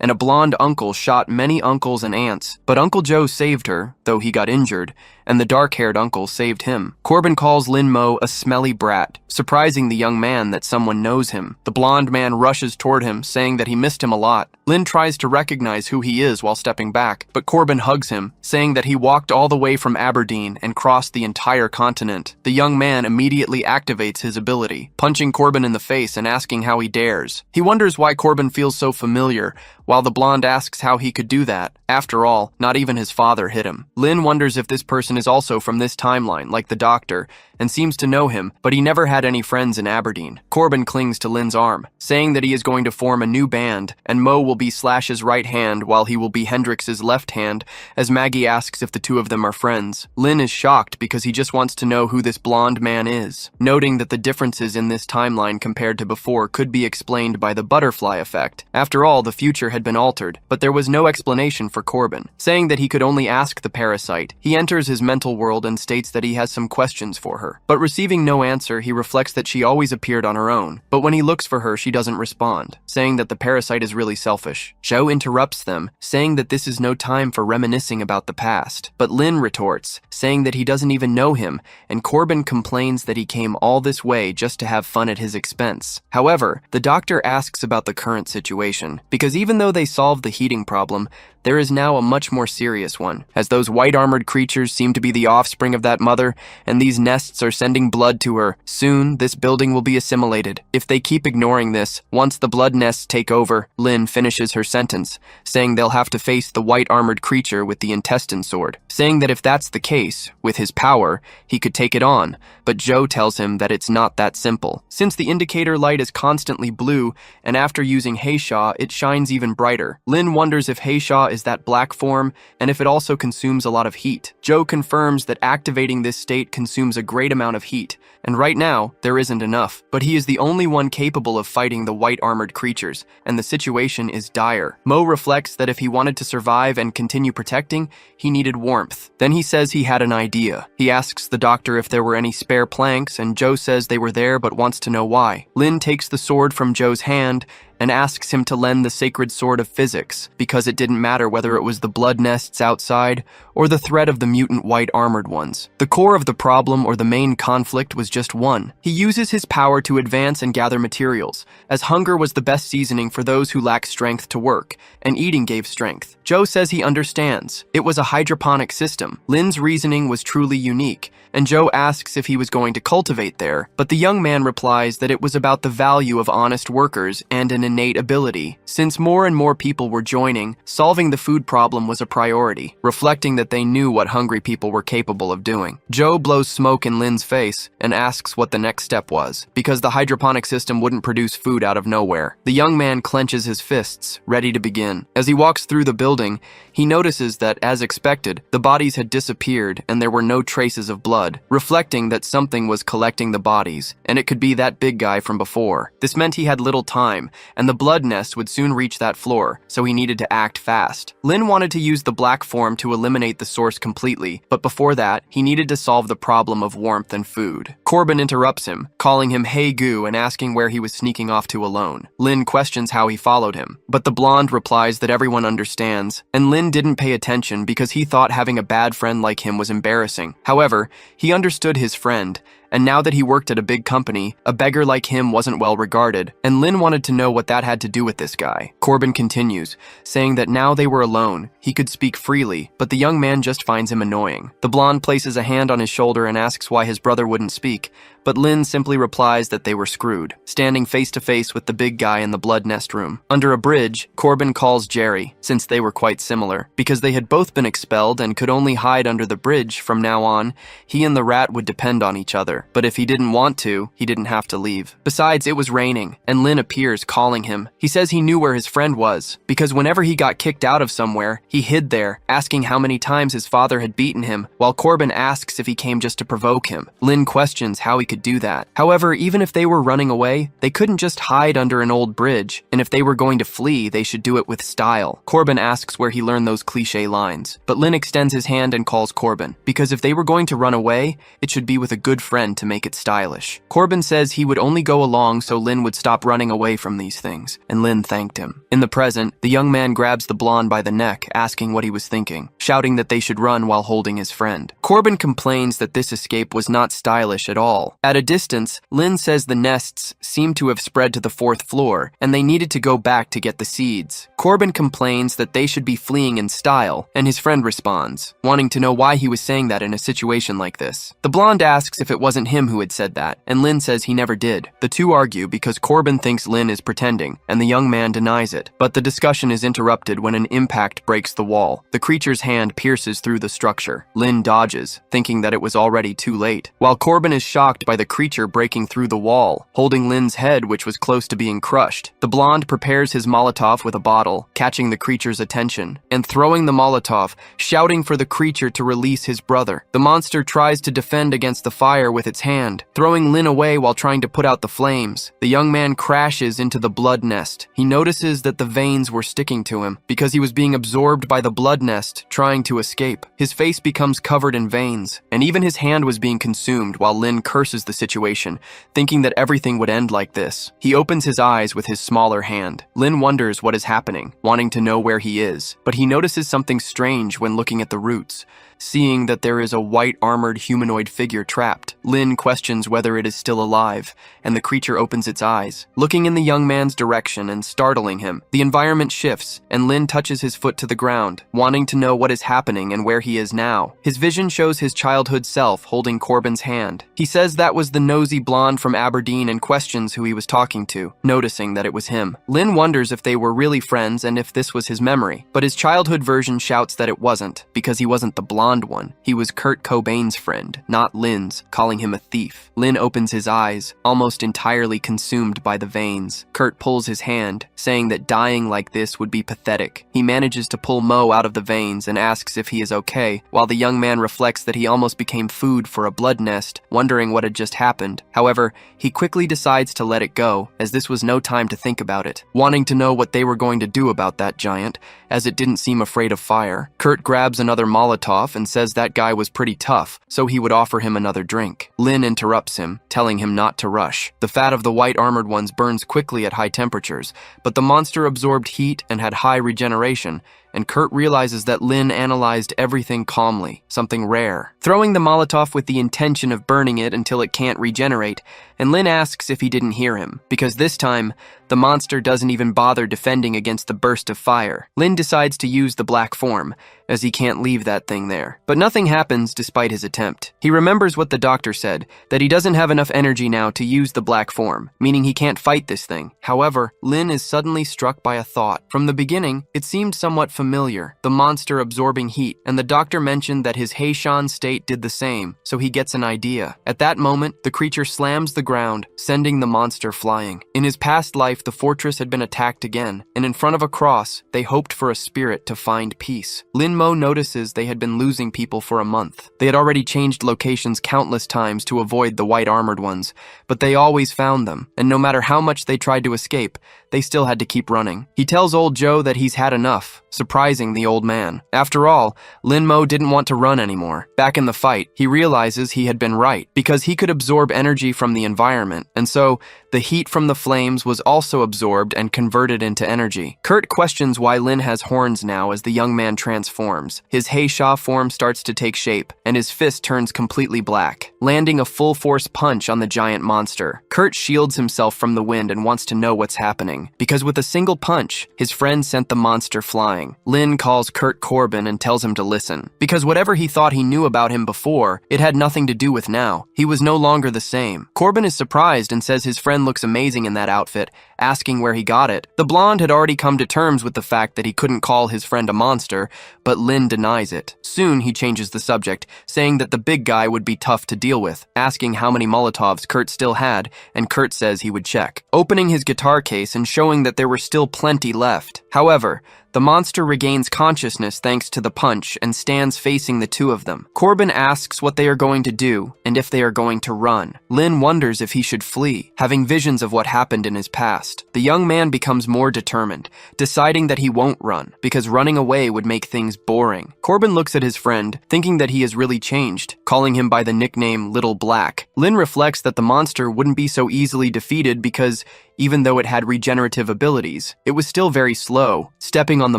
and a blonde uncle shot many uncles and aunts, but Uncle Joe saved her, though he got injured, and the dark-haired uncle saved him. Corbin calls Lin Mo a smelly brat, surprising the young man that someone knows him. The blonde man rushes toward him, saying that he missed him a lot. Lin tries to recognize who he is while stepping back, but Corbin hugs him, saying that he walked all the way from Aberdeen and crossed the entire continent. The young man immediately activates his ability, punching Corbin in the face and asking how he dares. He wonders why Corbin feels so familiar, while the blonde asks how he could do that. After all, not even his father hit him. Lin wonders if this person is also from this timeline, like the doctor, and seems to know him, but he never had any friends in Aberdeen. Corbin clings to Lin's arm, saying that he is going to form a new band, and Mo will be Slash's right hand while he will be Hendrix's left hand, as Maggie asks if the two of them are friends. Lin is shocked because he just wants to know who this blonde man is, noting that the differences in this timeline compared to before could be explained by the butterfly effect. After all, the future had been altered, but there was no explanation for Corbin. Saying that he could only ask the parasite, he enters his mental world and states that he has some questions for her. But receiving no answer, he reflects that she always appeared on her own, but when he looks for her, she doesn't respond, saying that the parasite is really selfish. Joe interrupts them, saying that this is no time for reminiscing about the past, but Lin retorts, saying that he doesn't even know him, and Corbin complains that he came all this way just to have fun at his expense. However, the doctor asks about the current situation, because even though they solved the heating problem, there is now a much more serious one, as those white-armored creatures seem to be the offspring of that mother, and these nests are sending blood to her. Soon, this building will be assimilated. If they keep ignoring this, once the blood nests take over, Lin finishes her sentence, saying they'll have to face the white-armored creature with the intestine sword, saying that if that's the case, with his power, he could take it on, but Joe tells him that it's not that simple. Since the indicator light is constantly blue, and after using Heisha, it shines even brighter, Lin wonders if Heisha is that black form and if it also consumes a lot of heat. Joe confirms that activating this state consumes a great amount of heat, and right now, there isn't enough. But he is the only one capable of fighting the white armored creatures, and the situation is dire. Mo reflects that if he wanted to survive and continue protecting, he needed warmth. Then he says he had an idea. He asks the doctor if there were any spare planks, and Joe says they were there but wants to know why. Lin takes the sword from Joe's hand and asks him to lend the sacred sword of physics, because it didn't matter whether it was the blood nests outside or the threat of the mutant white armored ones. The core of the problem or the main conflict was just one. He uses his power to advance and gather materials, as hunger was the best seasoning for those who lack strength to work, and eating gave strength. Joe says he understands. It was a hydroponic system. Lin's reasoning was truly unique, and Joe asks if he was going to cultivate there, but the young man replies that it was about the value of honest workers and an innate ability. Since more and more people were joining, solving the food problem was a priority, reflecting that they knew what hungry people were capable of doing. Joe blows smoke in Lin's face and asks what the next step was, because the hydroponic system wouldn't produce food out of nowhere. The young man clenches his fists, ready to begin. As he walks through the building, he notices that, as expected, the bodies had disappeared and there were no traces of blood, reflecting that something was collecting the bodies, and it could be that big guy from before. This meant he had little time, and the blood nest would soon reach that floor, so he needed to act fast. Lin wanted to use the black form to eliminate the source completely, but before that, he needed to solve the problem of warmth and food. Corbin interrupts him, calling him Hey Goo and asking where he was sneaking off to alone. Lin questions how he followed him, but the blonde replies that everyone understands, and Lin didn't pay attention because he thought having a bad friend like him was embarrassing. However, he understood his friend, and now that he worked at a big company, a beggar like him wasn't well regarded, and Lin wanted to know what that had to do with this guy. Corbin continues, saying that now they were alone, he could speak freely, but the young man just finds him annoying. The blonde places a hand on his shoulder and asks why his brother wouldn't speak, but Lin simply replies that they were screwed, standing face to face with the big guy in the blood nest room. Under a bridge, Corbin calls Jerry, since they were quite similar. Because they had both been expelled and could only hide under the bridge from now on, he and the rat would depend on each other. But if he didn't want to, he didn't have to leave. Besides, it was raining, and Lin appears calling him. He says he knew where his friend was, because whenever he got kicked out of somewhere, he hid there, asking how many times his father had beaten him, while Corbin asks if he came just to provoke him. Lin questions how he could do that. However, even if they were running away, they couldn't just hide under an old bridge, and if they were going to flee, they should do it with style. Corbin asks where he learned those cliche lines, but Lin extends his hand and calls Corbin, because if they were going to run away, it should be with a good friend to make it stylish. Corbin says he would only go along so Lin would stop running away from these things, and Lin thanked him. In the present, the young man grabs the blonde by the neck, asking what he was thinking, shouting that they should run while holding his friend. Corbin complains that this escape was not stylish at all. At a distance, Lin says the nests seemed to have spread to the 4th floor, and they needed to go back to get the seeds. Corbin complains that they should be fleeing in style, and his friend responds, wanting to know why he was saying that in a situation like this. The blonde asks if it wasn't him who had said that, and Lin says he never did. The two argue because Corbin thinks Lin is pretending, and the young man denies it. But the discussion is interrupted when an impact breaks the wall. The creature's hand pierces through the structure. Lin dodges, thinking that it was already too late, while Corbin is shocked by the creature breaking through the wall, holding Lin's head, which was close to being crushed. The blonde prepares his Molotov with a bottle, catching the creature's attention, and throwing the Molotov, shouting for the creature to release his brother. The monster tries to defend against the fire with its hand, throwing Lin away while trying to put out the flames. The young man crashes into the blood nest. He notices that the veins were sticking to him, because he was being absorbed by the blood nest, trying to escape. His face becomes covered in veins, and even his hand was being consumed while Lin curses the situation, thinking that everything would end like this. He opens his eyes with his smaller hand. Lin wonders what is happening, wanting to know where he is, but he notices something strange when looking at the roots. Seeing that there is a white armored humanoid figure trapped, Lin questions whether it is still alive, and the creature opens its eyes, looking in the young man's direction and startling him. The environment shifts, and Lin touches his foot to the ground, wanting to know what is happening and where he is now. His vision shows his childhood self holding Corbin's hand. He says that That was the nosy blonde from Aberdeen and questions who he was talking to, noticing that it was him. Lin wonders if they were really friends and if this was his memory, but his childhood version shouts that it wasn't, because he wasn't the blonde one. He was Kurt Cobain's friend, not Lin's, calling him a thief. Lin opens his eyes, almost entirely consumed by the veins. Kurt pulls his hand, saying that dying like this would be pathetic. He manages to pull Mo out of the veins and asks if he is okay, while the young man reflects that he almost became food for a blood nest, wondering what had just happened. However, he quickly decides to let it go, as this was no time to think about it, wanting to know what they were going to do about that giant, as it didn't seem afraid of fire. Kurt grabs another Molotov and says that guy was pretty tough, so he would offer him another drink. Lin interrupts him, telling him not to rush. The fat of the white armored ones burns quickly at high temperatures, but the monster absorbed heat and had high regeneration, and Kurt realizes that Lin analyzed everything calmly, something rare, throwing the Molotov with the intention of burning it until it can't regenerate, and Lin asks if he didn't hear him, because this time, the monster doesn't even bother defending against the burst of fire. Lin decides to use the black form, as he can't leave that thing there. But nothing happens despite his attempt. He remembers what the doctor said, that he doesn't have enough energy now to use the black form, meaning he can't fight this thing. However, Lin is suddenly struck by a thought. From the beginning, it seemed somewhat familiar, the monster absorbing heat, and the doctor mentioned that his Heishan state did the same, so he gets an idea. At that moment, the creature slams the ground, sending the monster flying. In his past life, the fortress had been attacked again, and in front of a cross, they hoped for a spirit to find peace. Lin Mo notices they had been losing people for a month. They had already changed locations countless times to avoid the white armored ones, but they always found them, and no matter how much they tried to escape, they still had to keep running. He tells old Joe that he's had enough, surprising the old man. After all, Lin Mo didn't want to run anymore. Back in the fight, he realizes he had been right, because he could absorb energy from the environment, and so the heat from the flames was also absorbed and converted into energy. Kurt questions why Lin has horns now as the young man transforms. His Heisha form starts to take shape, and his fist turns completely black, landing a full-force punch on the giant monster. Kurt shields himself from the wind and wants to know what's happening, because with a single punch, his friend sent the monster flying. Lin calls Kurt Corbin and tells him to listen, because whatever he thought he knew about him before, it had nothing to do with now. He was no longer the same. Corbin is surprised and says his friend looks amazing in that outfit, asking where he got it. The blonde had already come to terms with the fact that he couldn't call his friend a monster, but Lin denies it. Soon he changes the subject, saying that the big guy would be tough to deal with, asking how many Molotovs Kurt still had, and Kurt says he would check, opening his guitar case and showing that there were still plenty left. However, the monster regains consciousness thanks to the punch and stands facing the two of them. Corbin asks what they are going to do and if they are going to run. Lin wonders if he should flee, having visions of what happened in his past. The young man becomes more determined, deciding that he won't run, because running away would make things boring. Corbin looks at his friend, thinking that he has really changed, calling him by the nickname Little Black. Lin reflects that the monster wouldn't be so easily defeated because, even though it had regenerative abilities, it was still very slow, stepping on the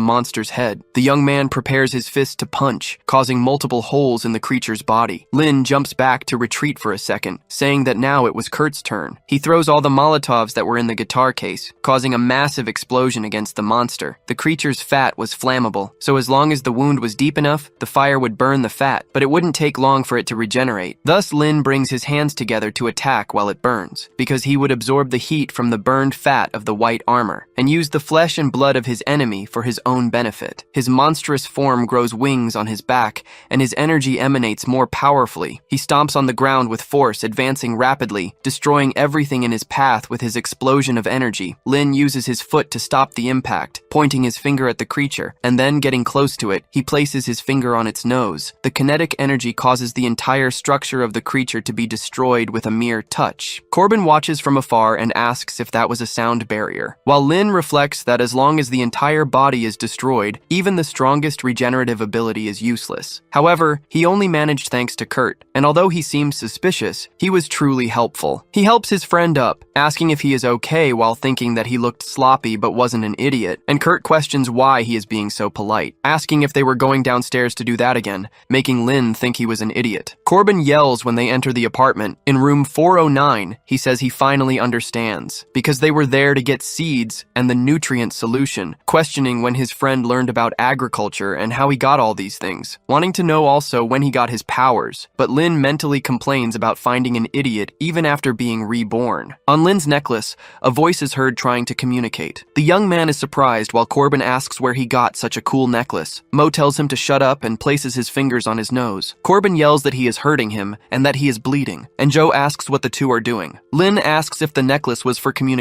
monster's head. The young man prepares his fist to punch, causing multiple holes in the creature's body. Lin jumps back to retreat for a second, saying that now it was Kurt's turn. He throws all the Molotovs that were in the guitar case, causing a massive explosion against the monster. The creature's fat was flammable, so as long as the wound was deep enough, the fire would burn the fat, but it wouldn't take long for it to regenerate. Thus, Lin brings his hands together to attack while it burns, because he would absorb the heat from the burned fat of the white armor, and use the flesh and blood of his enemy for his own benefit. His monstrous form grows wings on his back, and his energy emanates more powerfully. He stomps on the ground with force, advancing rapidly, destroying everything in his path with his explosion of energy. Lin uses his foot to stop the impact, pointing his finger at the creature, and then getting close to it, he places his finger on its nose. The kinetic energy causes the entire structure of the creature to be destroyed with a mere touch. Corbin watches from afar and asks if that was a sound barrier, while Lin reflects that as long as the entire body is destroyed, even the strongest regenerative ability is useless. However, he only managed thanks to Kurt, and although he seemed suspicious, he was truly helpful. He helps his friend up, asking if he is okay while thinking that he looked sloppy but wasn't an idiot, and Kurt questions why he is being so polite, asking if they were going downstairs to do that again, making Lin think he was an idiot. Corbin yells when they enter the apartment. In room 409, he says he finally understands, because because they were there to get seeds and the nutrient solution, questioning when his friend learned about agriculture and how he got all these things, wanting to know also when he got his powers. But Lin mentally complains about finding an idiot even after being reborn. On Lin's necklace, a voice is heard trying to communicate. The young man is surprised while Corbin asks where he got such a cool necklace. Mo tells him to shut up and places his fingers on his nose. Corbin yells that he is hurting him and that he is bleeding, and Joe asks what the two are doing. Lin asks if the necklace was for communication,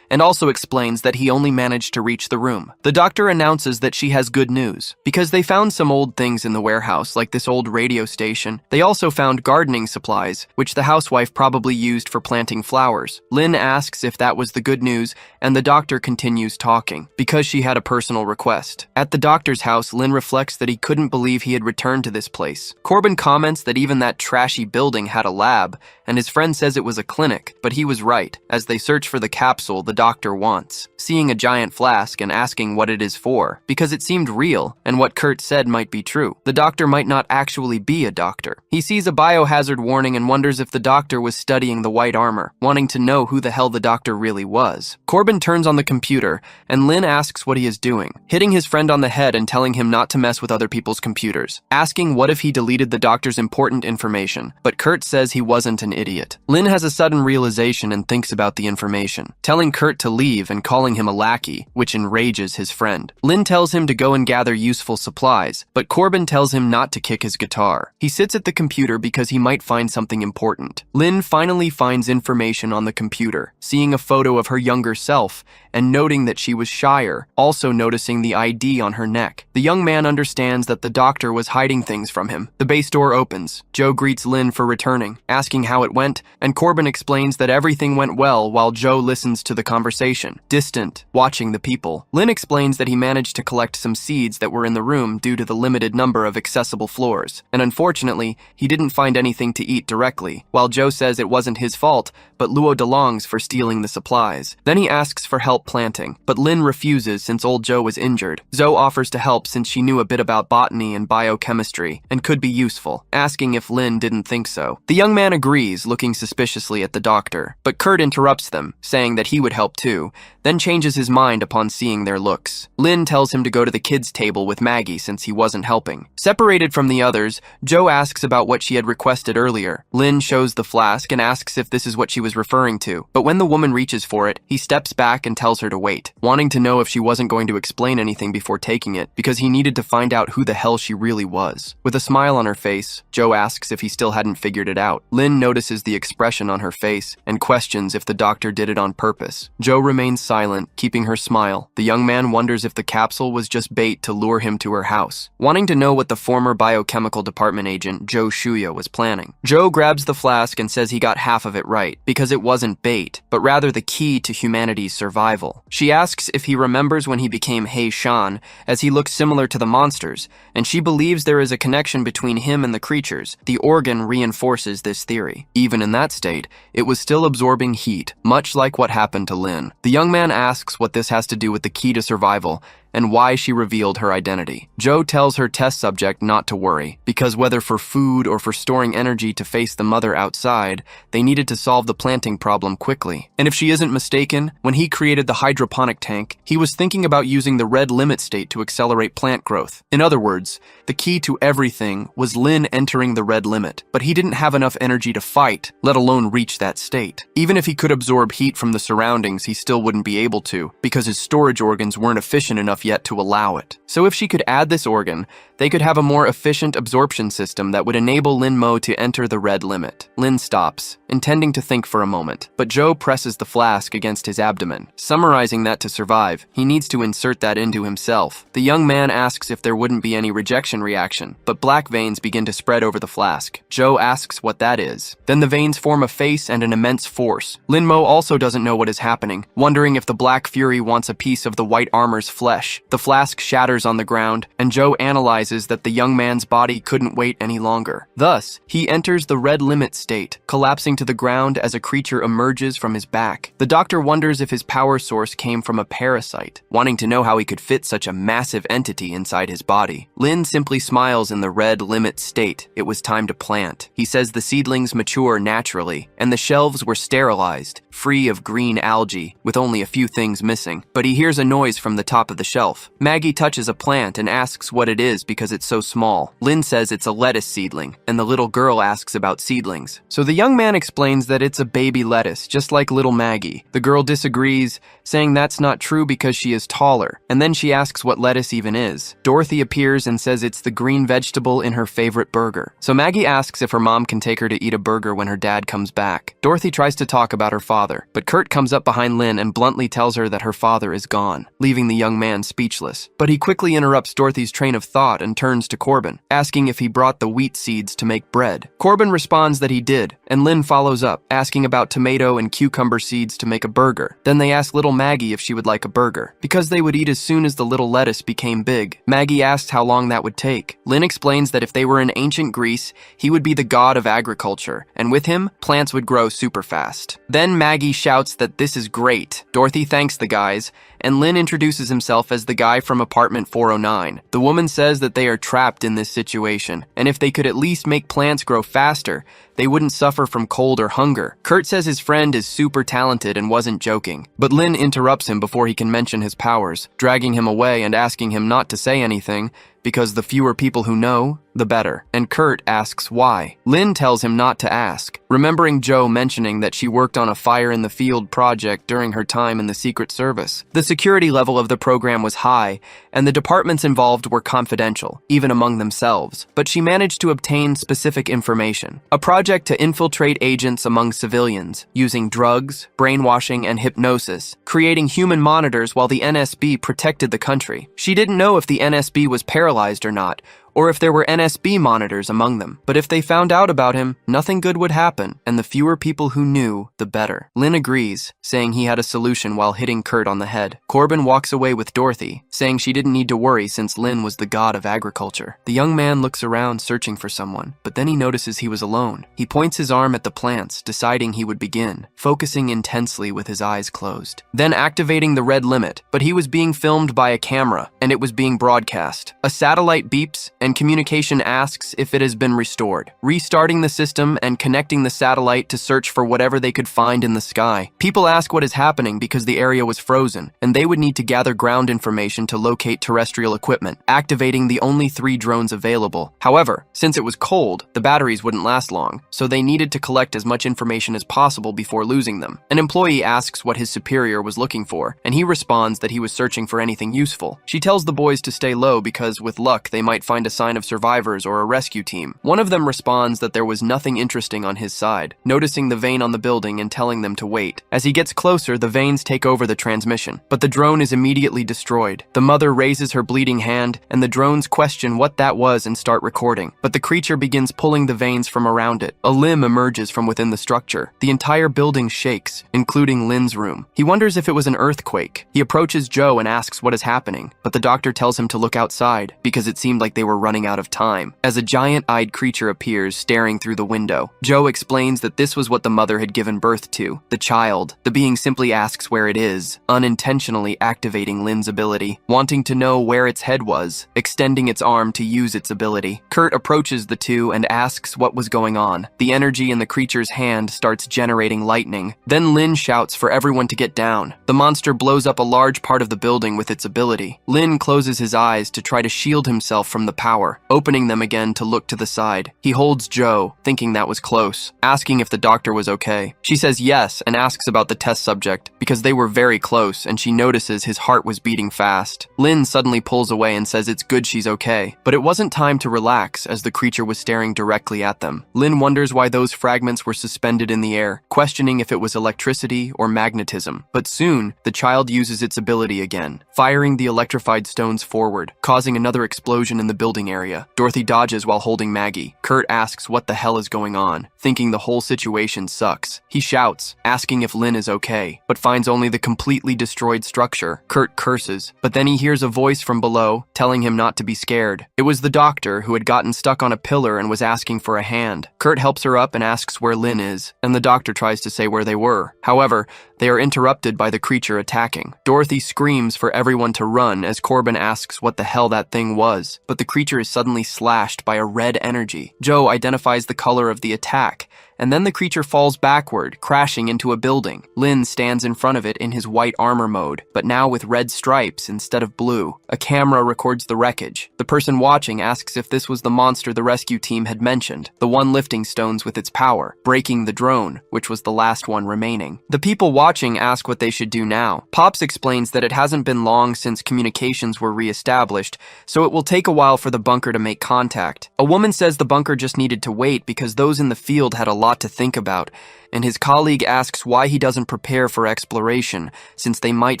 and also explains that he only managed to reach the room. The doctor announces that she has good news, because they found some old things in the warehouse, like this old radio station. They also found gardening supplies, which the housewife probably used for planting flowers. Lin asks if that was the good news, and the doctor continues talking, because she had a personal request. At the doctor's house, Lin reflects that he couldn't believe he had returned to this place. Corbin comments that even that trashy building had a lab, and his friend says it was a clinic, but he was right, as they search for the capsule the doctor wants, seeing a giant flask and asking what it is for, because it seemed real, and what Kurt said might be true. The doctor might not actually be a doctor. He sees a biohazard warning and wonders if the doctor was studying the white armor, wanting to know who the hell the doctor really was. Corbin turns on the computer, and Lin asks what he is doing, hitting his friend on the head and telling him not to mess with other people's computers, asking what if he deleted the doctor's important information, but Kurt says he wasn't an idiot. Lin has a sudden realization and thinks about the information, telling Kurt to leave and calling him a lackey, which enrages his friend. Lin tells him to go and gather useful supplies, but Corbin tells him not to kick his guitar. He sits at the computer because he might find something important. Lin finally finds information on the computer, seeing a photo of her younger self and noting that she was Shire, also noticing the ID on her neck. The young man understands that the doctor was hiding things from him. The base door opens. Joe greets Lin for returning, asking how it went, and Corbin explains that everything went well while Joe listens to the conversation, distant, watching the people. Lin explains that he managed to collect some seeds that were in the room due to the limited number of accessible floors, and unfortunately, he didn't find anything to eat directly, while Joe says it wasn't his fault, but Luo Delong's for stealing the supplies. Then he asks for help planting, but Lin refuses since old Joe was injured. Zoe offers to help since she knew a bit about botany and biochemistry and could be useful, asking if Lin didn't think so. The young man agrees, looking suspiciously at the doctor, but Kurt interrupts them, saying that he would help too, then changes his mind upon seeing their looks. Lin tells him to go to the kids' table with Maggie since he wasn't helping. Separated from the others, Joe asks about what she had requested earlier. Lin shows the flask and asks if this is what she was referring to, but when the woman reaches for it, he steps back and tells her to wait, wanting to know if she wasn't going to explain anything before taking it, because he needed to find out who the hell she really was. With a smile on her face, Joe asks if he still hadn't figured it out. Lin notices the expression on her face and questions if the doctor did it on purpose. Joe remains silent, keeping her smile. The young man wonders if the capsule was just bait to lure him to her house, wanting to know what the former biochemical department agent Joe Shuya was planning. Joe grabs the flask and says he got half of it right, because it wasn't bait, but rather the key to humanity's survival. She asks if he remembers when he became Hei Shan, as he looks similar to the monsters, and she believes there is a connection between him and the creatures. The organ reinforces this theory. Even in that state, it was still absorbing heat, much like what happened to Lin. The young man asks what this has to do with the key to survival, and why she revealed her identity. Joe tells her test subject not to worry, because whether for food or for storing energy to face the mother outside, they needed to solve the planting problem quickly. And if she isn't mistaken, when he created the hydroponic tank, he was thinking about using the red limit state to accelerate plant growth. In other words, the key to everything was Lin entering the red limit, but he didn't have enough energy to fight, let alone reach that state. Even if he could absorb heat from the surroundings, he still wouldn't be able to, because his storage organs weren't efficient enough yet to allow it. So if she could add this organ, they could have a more efficient absorption system that would enable Lin Mo to enter the red limit. Lin stops, intending to think for a moment, but Joe presses the flask against his abdomen, summarizing that to survive, he needs to insert that into himself. The young man asks if there wouldn't be any rejection reaction, but black veins begin to spread over the flask. Joe asks what that is. Then the veins form a face and an immense force. Lin Mo also doesn't know what is happening, wondering if the Black Fury wants a piece of the white armor's flesh. The flask shatters on the ground, and Joe analyzes realizes that the young man's body couldn't wait any longer. Thus, he enters the red limit state, collapsing to the ground as a creature emerges from his back. The doctor wonders if his power source came from a parasite, wanting to know how he could fit such a massive entity inside his body. Lin simply smiles in the red limit state. It was time to plant. He says the seedlings mature naturally, and the shelves were sterilized, free of green algae, with only a few things missing. But he hears a noise from the top of the shelf. Maggie touches a plant and asks what it is because it's so small. Lin says it's a lettuce seedling, and the little girl asks about seedlings. So the young man explains that it's a baby lettuce, just like little Maggie. The girl disagrees, saying that's not true because she is taller, and then she asks what lettuce even is. Dorothy appears and says it's the green vegetable in her favorite burger. So Maggie asks if her mom can take her to eat a burger when her dad comes back. Dorothy tries to talk about her father, but Kurt comes up behind Lin and bluntly tells her that her father is gone, leaving the young man speechless. But he quickly interrupts Dorothy's train of thought and turns to Corbin, asking if he brought the wheat seeds to make bread. Corbin responds that he did, and Lin follows up, asking about tomato and cucumber seeds to make a burger. Then they ask little Maggie if she would like a burger, because they would eat as soon as the little lettuce became big. Maggie asks how long that would take. Lin explains that if they were in ancient Greece, he would be the god of agriculture, and with him, plants would grow super fast. Then Maggie shouts that this is great. Dorothy thanks the guys, and Lin introduces himself as the guy from apartment 409. The woman says that they are trapped in this situation, and if they could at least make plants grow faster, they wouldn't suffer from cold or hunger. Kurt says his friend is super talented and wasn't joking, but Lin interrupts him before he can mention his powers, dragging him away and asking him not to say anything, because the fewer people who know, the better. And Kurt asks why. Lin tells him not to ask, remembering Joe mentioning that she worked on a fire in the field project during her time in the Secret Service. The security level of the program was high, and the departments involved were confidential, even among themselves, but she managed to obtain specific information. A project to infiltrate agents among civilians, using drugs, brainwashing, and hypnosis, creating human monitors while the NSB protected the country. She didn't know if the NSB was paralyzed or not, or if there were NSB monitors among them. But if they found out about him, nothing good would happen, and the fewer people who knew, the better. Lin agrees, saying he had a solution while hitting Kurt on the head. Corbin walks away with Dorothy, saying she didn't need to worry since Lin was the god of agriculture. The young man looks around searching for someone, but then he notices he was alone. He points his arm at the plants, deciding he would begin, focusing intensely with his eyes closed. Then activating the red limit, but he was being filmed by a camera, and it was being broadcast. A satellite beeps, and communication asks if it has been restored, restarting the system and connecting the satellite to search for whatever they could find in the sky. People ask what is happening because the area was frozen, and they would need to gather ground information to locate terrestrial equipment, activating the only 3 drones available. However, since it was cold, the batteries wouldn't last long, so they needed to collect as much information as possible before losing them. An employee asks what his superior was looking for, and he responds that he was searching for anything useful. She tells the boys to stay low because, with luck, they might find a sign of survivors or a rescue team. One of them responds that there was nothing interesting on his side, noticing the vane on the building and telling them to wait. As he gets closer, the vanes take over the transmission, but the drone is immediately destroyed. The mother raises her bleeding hand, and the drones question what that was and start recording, but the creature begins pulling the vanes from around it. A limb emerges from within the structure. The entire building shakes, including Lin's room. He wonders if it was an earthquake. He approaches Joe and asks what is happening, but the doctor tells him to look outside, because it seemed like they were running out of time, as a giant-eyed creature appears staring through the window. Joe explains that this was what the mother had given birth to, the child. The being simply asks where it is, unintentionally activating Lin's ability, wanting to know where its head was, extending its arm to use its ability. Kurt approaches the two and asks what was going on. The energy in the creature's hand starts generating lightning. Then Lin shouts for everyone to get down. The monster blows up a large part of the building with its ability. Lin closes his eyes to try to shield himself from the power, opening them again to look to the side. He holds Joe, thinking that was close, asking if the doctor was okay. She says yes and asks about the test subject, because they were very close and she notices his heart was beating fast. Lin suddenly pulls away and says it's good she's okay, but it wasn't time to relax as the creature was staring directly at them. Lin wonders why those fragments were suspended in the air, questioning if it was electricity or magnetism. But soon, the child uses its ability again, firing the electrified stones forward, causing another explosion in the building building area. Dorothy dodges while holding Maggie. Kurt asks what the hell is going on, thinking the whole situation sucks. He shouts, asking if Lynn is okay, but finds only the completely destroyed structure. Kurt curses, but then he hears a voice from below, telling him not to be scared. It was the doctor, who had gotten stuck on a pillar and was asking for a hand. Kurt helps her up and asks where Lynn is, and the doctor tries to say where they were. However, they are interrupted by the creature attacking. Dorothy screams for everyone to run as Corbin asks what the hell that thing was, but the creature is suddenly slashed by a red energy. Joe identifies the color of the attack, and then the creature falls backward, crashing into a building. Lynn stands in front of it in his white armor mode, but now with red stripes instead of blue. A camera records the wreckage. The person watching asks if this was the monster the rescue team had mentioned, the one lifting stones with its power, breaking the drone, which was the last one remaining. The people watching ask what they should do now. Pops explains that it hasn't been long since communications were re-established, so it will take a while for the bunker to make contact. A woman says the bunker just needed to wait because those in the field had a lot to think about, and his colleague asks why he doesn't prepare for exploration, since they might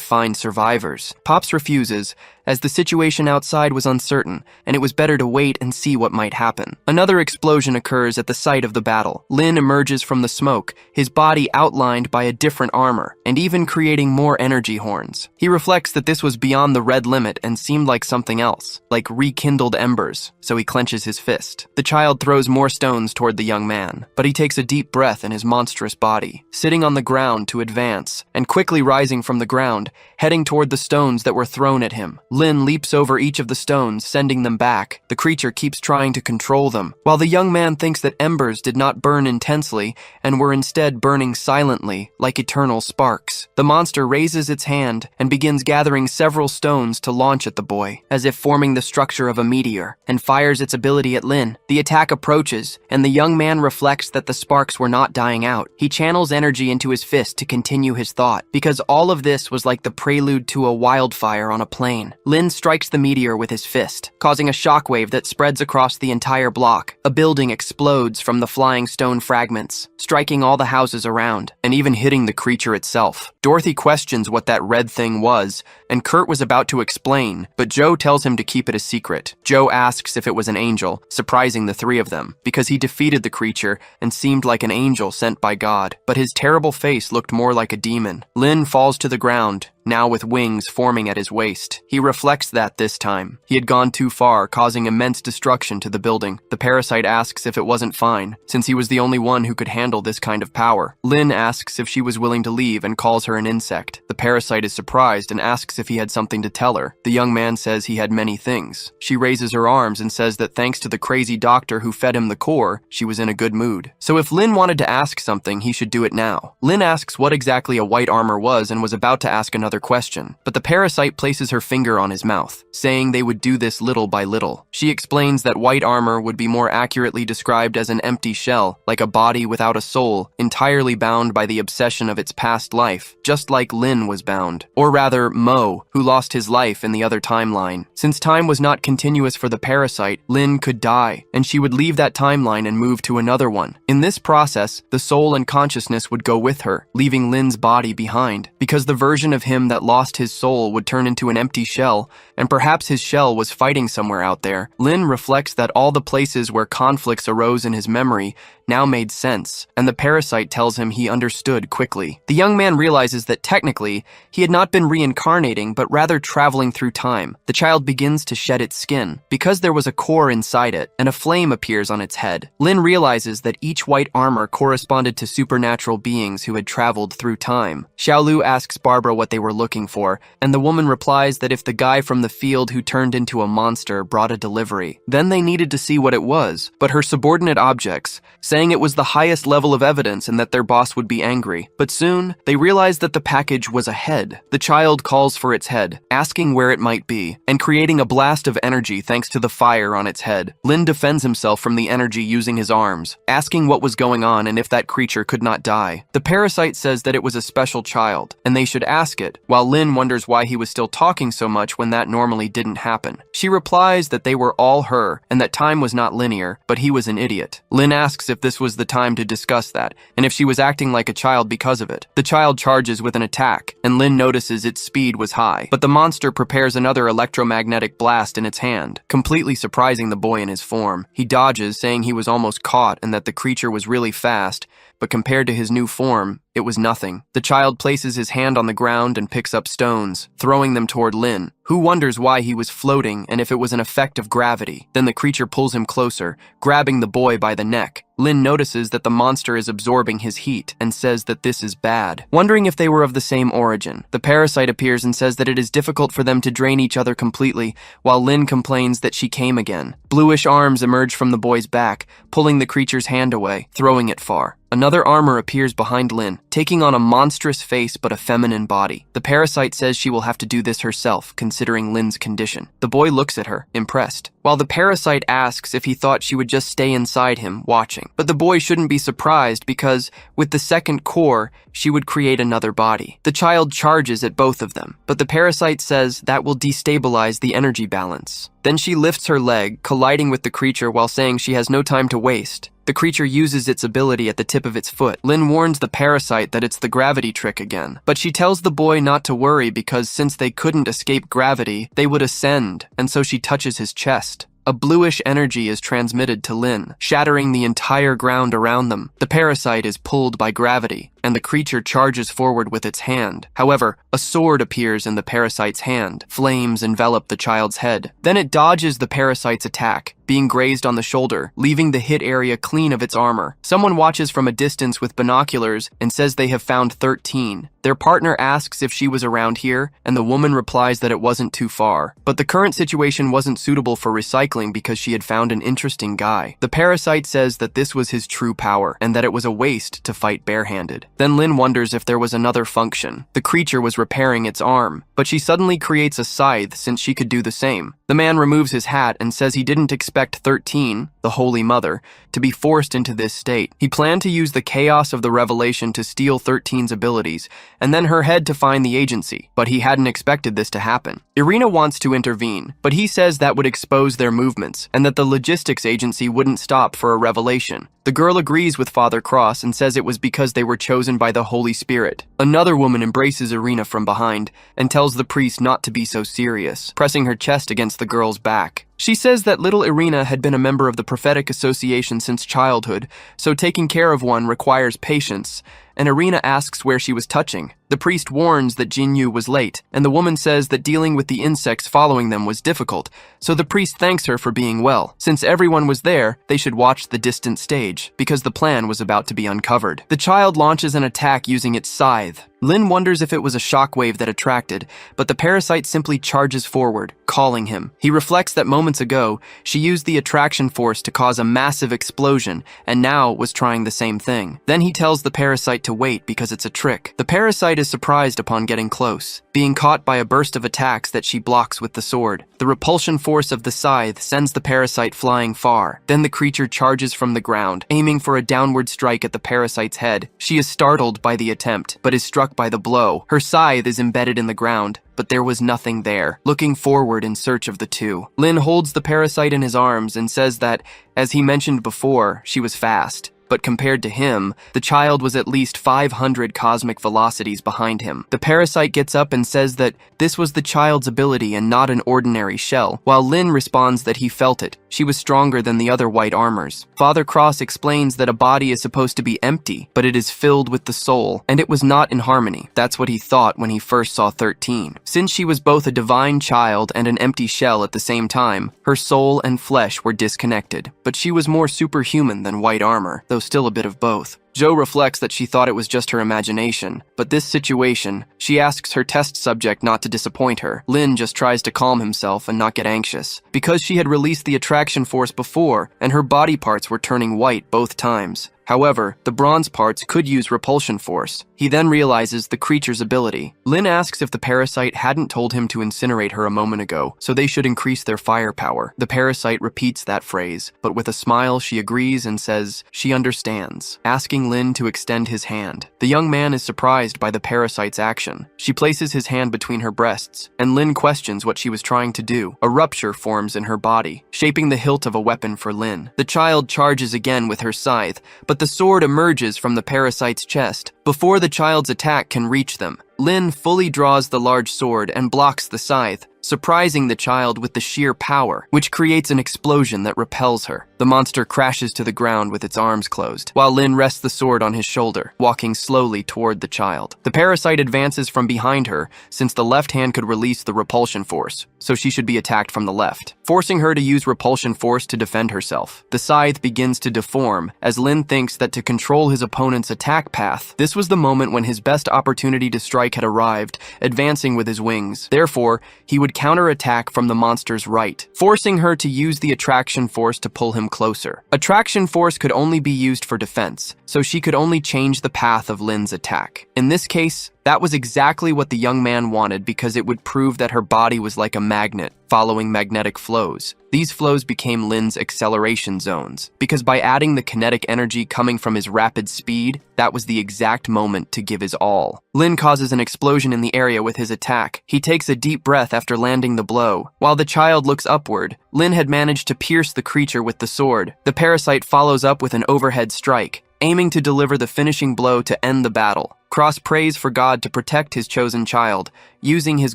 find survivors. Pops refuses, as the situation outside was uncertain, and it was better to wait and see what might happen. Another explosion occurs at the site of the battle. Lynn emerges from the smoke, his body outlined by a different armor, and even creating more energy horns. He reflects that this was beyond the red limit and seemed like something else, like rekindled embers, so he clenches his fist. The child throws more stones toward the young man, but he takes a deep breath in his monstrous body, sitting on the ground to advance, and quickly rising from the ground, heading toward the stones that were thrown at him. Lynn leaps over each of the stones, sending them back. The creature keeps trying to control them, while the young man thinks that embers did not burn intensely and were instead burning silently, like eternal sparks. The monster raises its hand and begins gathering several stones to launch at the boy, as if forming the structure of a meteor, and fires its ability at Lynn. The attack approaches, and the young man reflects that the sparks were not dying out. He channels energy into his fist to continue his thought, because all of this was like the prelude to a wildfire on a plane. Lynn strikes the meteor with his fist, causing a shockwave that spreads across the entire block. A building explodes from the flying stone fragments, striking all the houses around, and even hitting the creature itself. Dorothy questions what that red thing was, and Kurt was about to explain, but Joe tells him to keep it a secret. Joe asks if it was an angel, surprising the three of them, because he defeated the creature and seemed like an angel sent by God, but his terrible face looked more like a demon. Lynn falls to the ground, now with wings forming at his waist. He reflects that this time he had gone too far, causing immense destruction to the building. The parasite asks if it wasn't fine, since he was the only one who could handle this kind of power. Lynn asks if she was willing to leave and calls her an insect. The parasite is surprised and asks if he had something to tell her. The young man says he had many things. She raises her arms and says that thanks to the crazy doctor who fed him the core, she was in a good mood. So if Lynn wanted to ask something, he should do it now. Lynn asks what exactly a white armor was and was about to ask another question, but the parasite places her finger on his mouth, saying they would do this little by little. She explains that white armor would be more accurately described as an empty shell, like a body without a soul, entirely bound by the obsession of its past life, just like Lynn was bound. Or rather, Mo, who lost his life in the other timeline. Since time was not continuous for the parasite, Lynn could die, and she would leave that timeline and move to another one. In this process, the soul and consciousness would go with her, leaving Lynn's body behind, because the version of him that lost his soul would turn into an empty shell, and perhaps his shell was fighting somewhere out there. Lynn reflects that all the places where conflicts arose in his memory now made sense, and the parasite tells him he understood quickly. The young man realizes that technically, he had not been reincarnating, but rather traveling through time. The child begins to shed its skin, because there was a core inside it, and a flame appears on its head. Lynn realizes that each white armor corresponded to supernatural beings who had traveled through time. Xiaolu asks Barbara what they were looking for, and the woman replies that if the guy from the field who turned into a monster brought a delivery, then they needed to see what it was, but her subordinate objects, saying it was the highest level of evidence and that their boss would be angry. But soon, they realized that the package was a head. The child calls for its head, asking where it might be, and creating a blast of energy thanks to the fire on its head. Lynn defends himself from the energy using his arms, asking what was going on and if that creature could not die. The parasite says that it was a special child, and they should ask it, while Lynn wonders why he was still talking so much when that normal normally didn't happen. She replies that they were all her and that time was not linear, but he was an idiot. Lin asks if this was the time to discuss that, and if she was acting like a child because of it. The child charges with an attack, and Lin notices its speed was high, but the monster prepares another electromagnetic blast in its hand, completely surprising the boy in his form. He dodges, saying he was almost caught and that the creature was really fast, but compared to his new form, it was nothing. The child places his hand on the ground and picks up stones, throwing them toward Lin, who wonders why he was floating and if it was an effect of gravity. Then the creature pulls him closer, grabbing the boy by the neck. Lin notices that the monster is absorbing his heat and says that this is bad. Wondering if they were of the same origin, the parasite appears and says that it is difficult for them to drain each other completely, while Lin complains that she came again. Bluish arms emerge from the boy's back, pulling the creature's hand away, throwing it far. Another armor appears behind Lin, taking on a monstrous face but a feminine body. The parasite says she will have to do this herself, considering Lin's condition. The boy looks at her, impressed, while the parasite asks if he thought she would just stay inside him, watching. But the boy shouldn't be surprised because, with the second core, she would create another body. The child charges at both of them, but the parasite says that will destabilize the energy balance. Then she lifts her leg, colliding with the creature while saying she has no time to waste. The creature uses its ability at the tip of its foot. Lin warns the parasite that it's the gravity trick again, but she tells the boy not to worry because since they couldn't escape gravity, they would ascend, and so she touches his chest. A bluish energy is transmitted to Lin, shattering the entire ground around them. The parasite is pulled by gravity, and the creature charges forward with its hand. However, a sword appears in the parasite's hand. Flames envelop the child's head. Then it dodges the parasite's attack, being grazed on the shoulder, leaving the hit area clean of its armor. Someone watches from a distance with binoculars and says they have found 13. Their partner asks if she was around here, and the woman replies that it wasn't too far. But the current situation wasn't suitable for recycling because she had found an interesting guy. The parasite says that this was his true power, and that it was a waste to fight barehanded. Then Lin wonders if there was another function. The creature was repairing its arm, but she suddenly creates a scythe since she could do the same. The man removes his hat and says he didn't expect 13, the Holy Mother, to be forced into this state. He planned to use the chaos of the revelation to steal 13's abilities, and then her head to find the agency, but he hadn't expected this to happen. Irina wants to intervene, but he says that would expose their movements, and that the logistics agency wouldn't stop for a revelation. The girl agrees with Father Cross and says it was because they were chosen by the Holy Spirit. Another woman embraces Irina from behind and tells the priest not to be so serious, pressing her chest against the girl's back. She says that little Irina had been a member of the prophetic association since childhood, so taking care of one requires patience, and Irina asks where she was touching. The priest warns that Jinyu was late, and the woman says that dealing with the insects following them was difficult, so the priest thanks her for being well. Since everyone was there, they should watch the distant stage, because the plan was about to be uncovered. The child launches an attack using its scythe. Lin wonders if it was a shockwave that attracted, but the parasite simply charges forward, calling him. He reflects that moments ago, she used the attraction force to cause a massive explosion, and now was trying the same thing. Then he tells the parasite to wait because it's a trick. The parasite is surprised upon getting close, being caught by a burst of attacks that she blocks with the sword. The repulsion force of the scythe sends the parasite flying far. Then the creature charges from the ground, aiming for a downward strike at the parasite's head. She is startled by the attempt, but is struck by the blow. Her scythe is embedded in the ground, but there was nothing there. Looking forward in search of the two, Lin holds the parasite in his arms and says that, as he mentioned before, she was fast. But compared to him, the child was at least 500 cosmic velocities behind him. The parasite gets up and says that this was the child's ability and not an ordinary shell, while Lin responds that he felt it. She was stronger than the other white armors. Father Cross explains that a body is supposed to be empty, but it is filled with the soul, and it was not in harmony. That's what he thought when he first saw 13. Since she was both a divine child and an empty shell at the same time, her soul and flesh were disconnected, but she was more superhuman than white armor, though still a bit of both. Joe reflects that she thought it was just her imagination, but this situation, she asks her test subject not to disappoint her. Lin just tries to calm himself and not get anxious, because she had released the attraction force before, and her body parts were turning white both times. However, the bronze parts could use repulsion force. He then realizes the creature's ability. Lin asks if the parasite hadn't told him to incinerate her a moment ago, so they should increase their firepower. The parasite repeats that phrase, but with a smile she agrees and says she understands, asking Lin to extend his hand. The young man is surprised by the parasite's action. She places his hand between her breasts, and Lin questions what she was trying to do. A rupture forms in her body, shaping the hilt of a weapon for Lin. The child charges again with her scythe, but the sword emerges from the parasite's chest. Before the child's attack can reach them, Lin fully draws the large sword and blocks the scythe, surprising the child with the sheer power, which creates an explosion that repels her. The monster crashes to the ground with its arms closed, while Lin rests the sword on his shoulder, walking slowly toward the child. The parasite advances from behind her, since the left hand could release the repulsion force, so she should be attacked from the left, forcing her to use repulsion force to defend herself. The scythe begins to deform, as Lin thinks that to control his opponent's attack path, this was the moment when his best opportunity to strike had arrived, advancing with his wings. Therefore, he would counterattack from the monster's right, forcing her to use the attraction force to pull him closer. Attraction force could only be used for defense, so she could only change the path of Lin's attack. In this case, that was exactly what the young man wanted because it would prove that her body was like a magnet, following magnetic flows. These flows became Lin's acceleration zones, because by adding the kinetic energy coming from his rapid speed, that was the exact moment to give his all. Lin causes an explosion in the area with his attack. He takes a deep breath after landing the blow. While the child looks upward, Lin had managed to pierce the creature with the sword. The parasite follows up with an overhead strike, aiming to deliver the finishing blow to end the battle. Cross prays for God to protect his chosen child, using his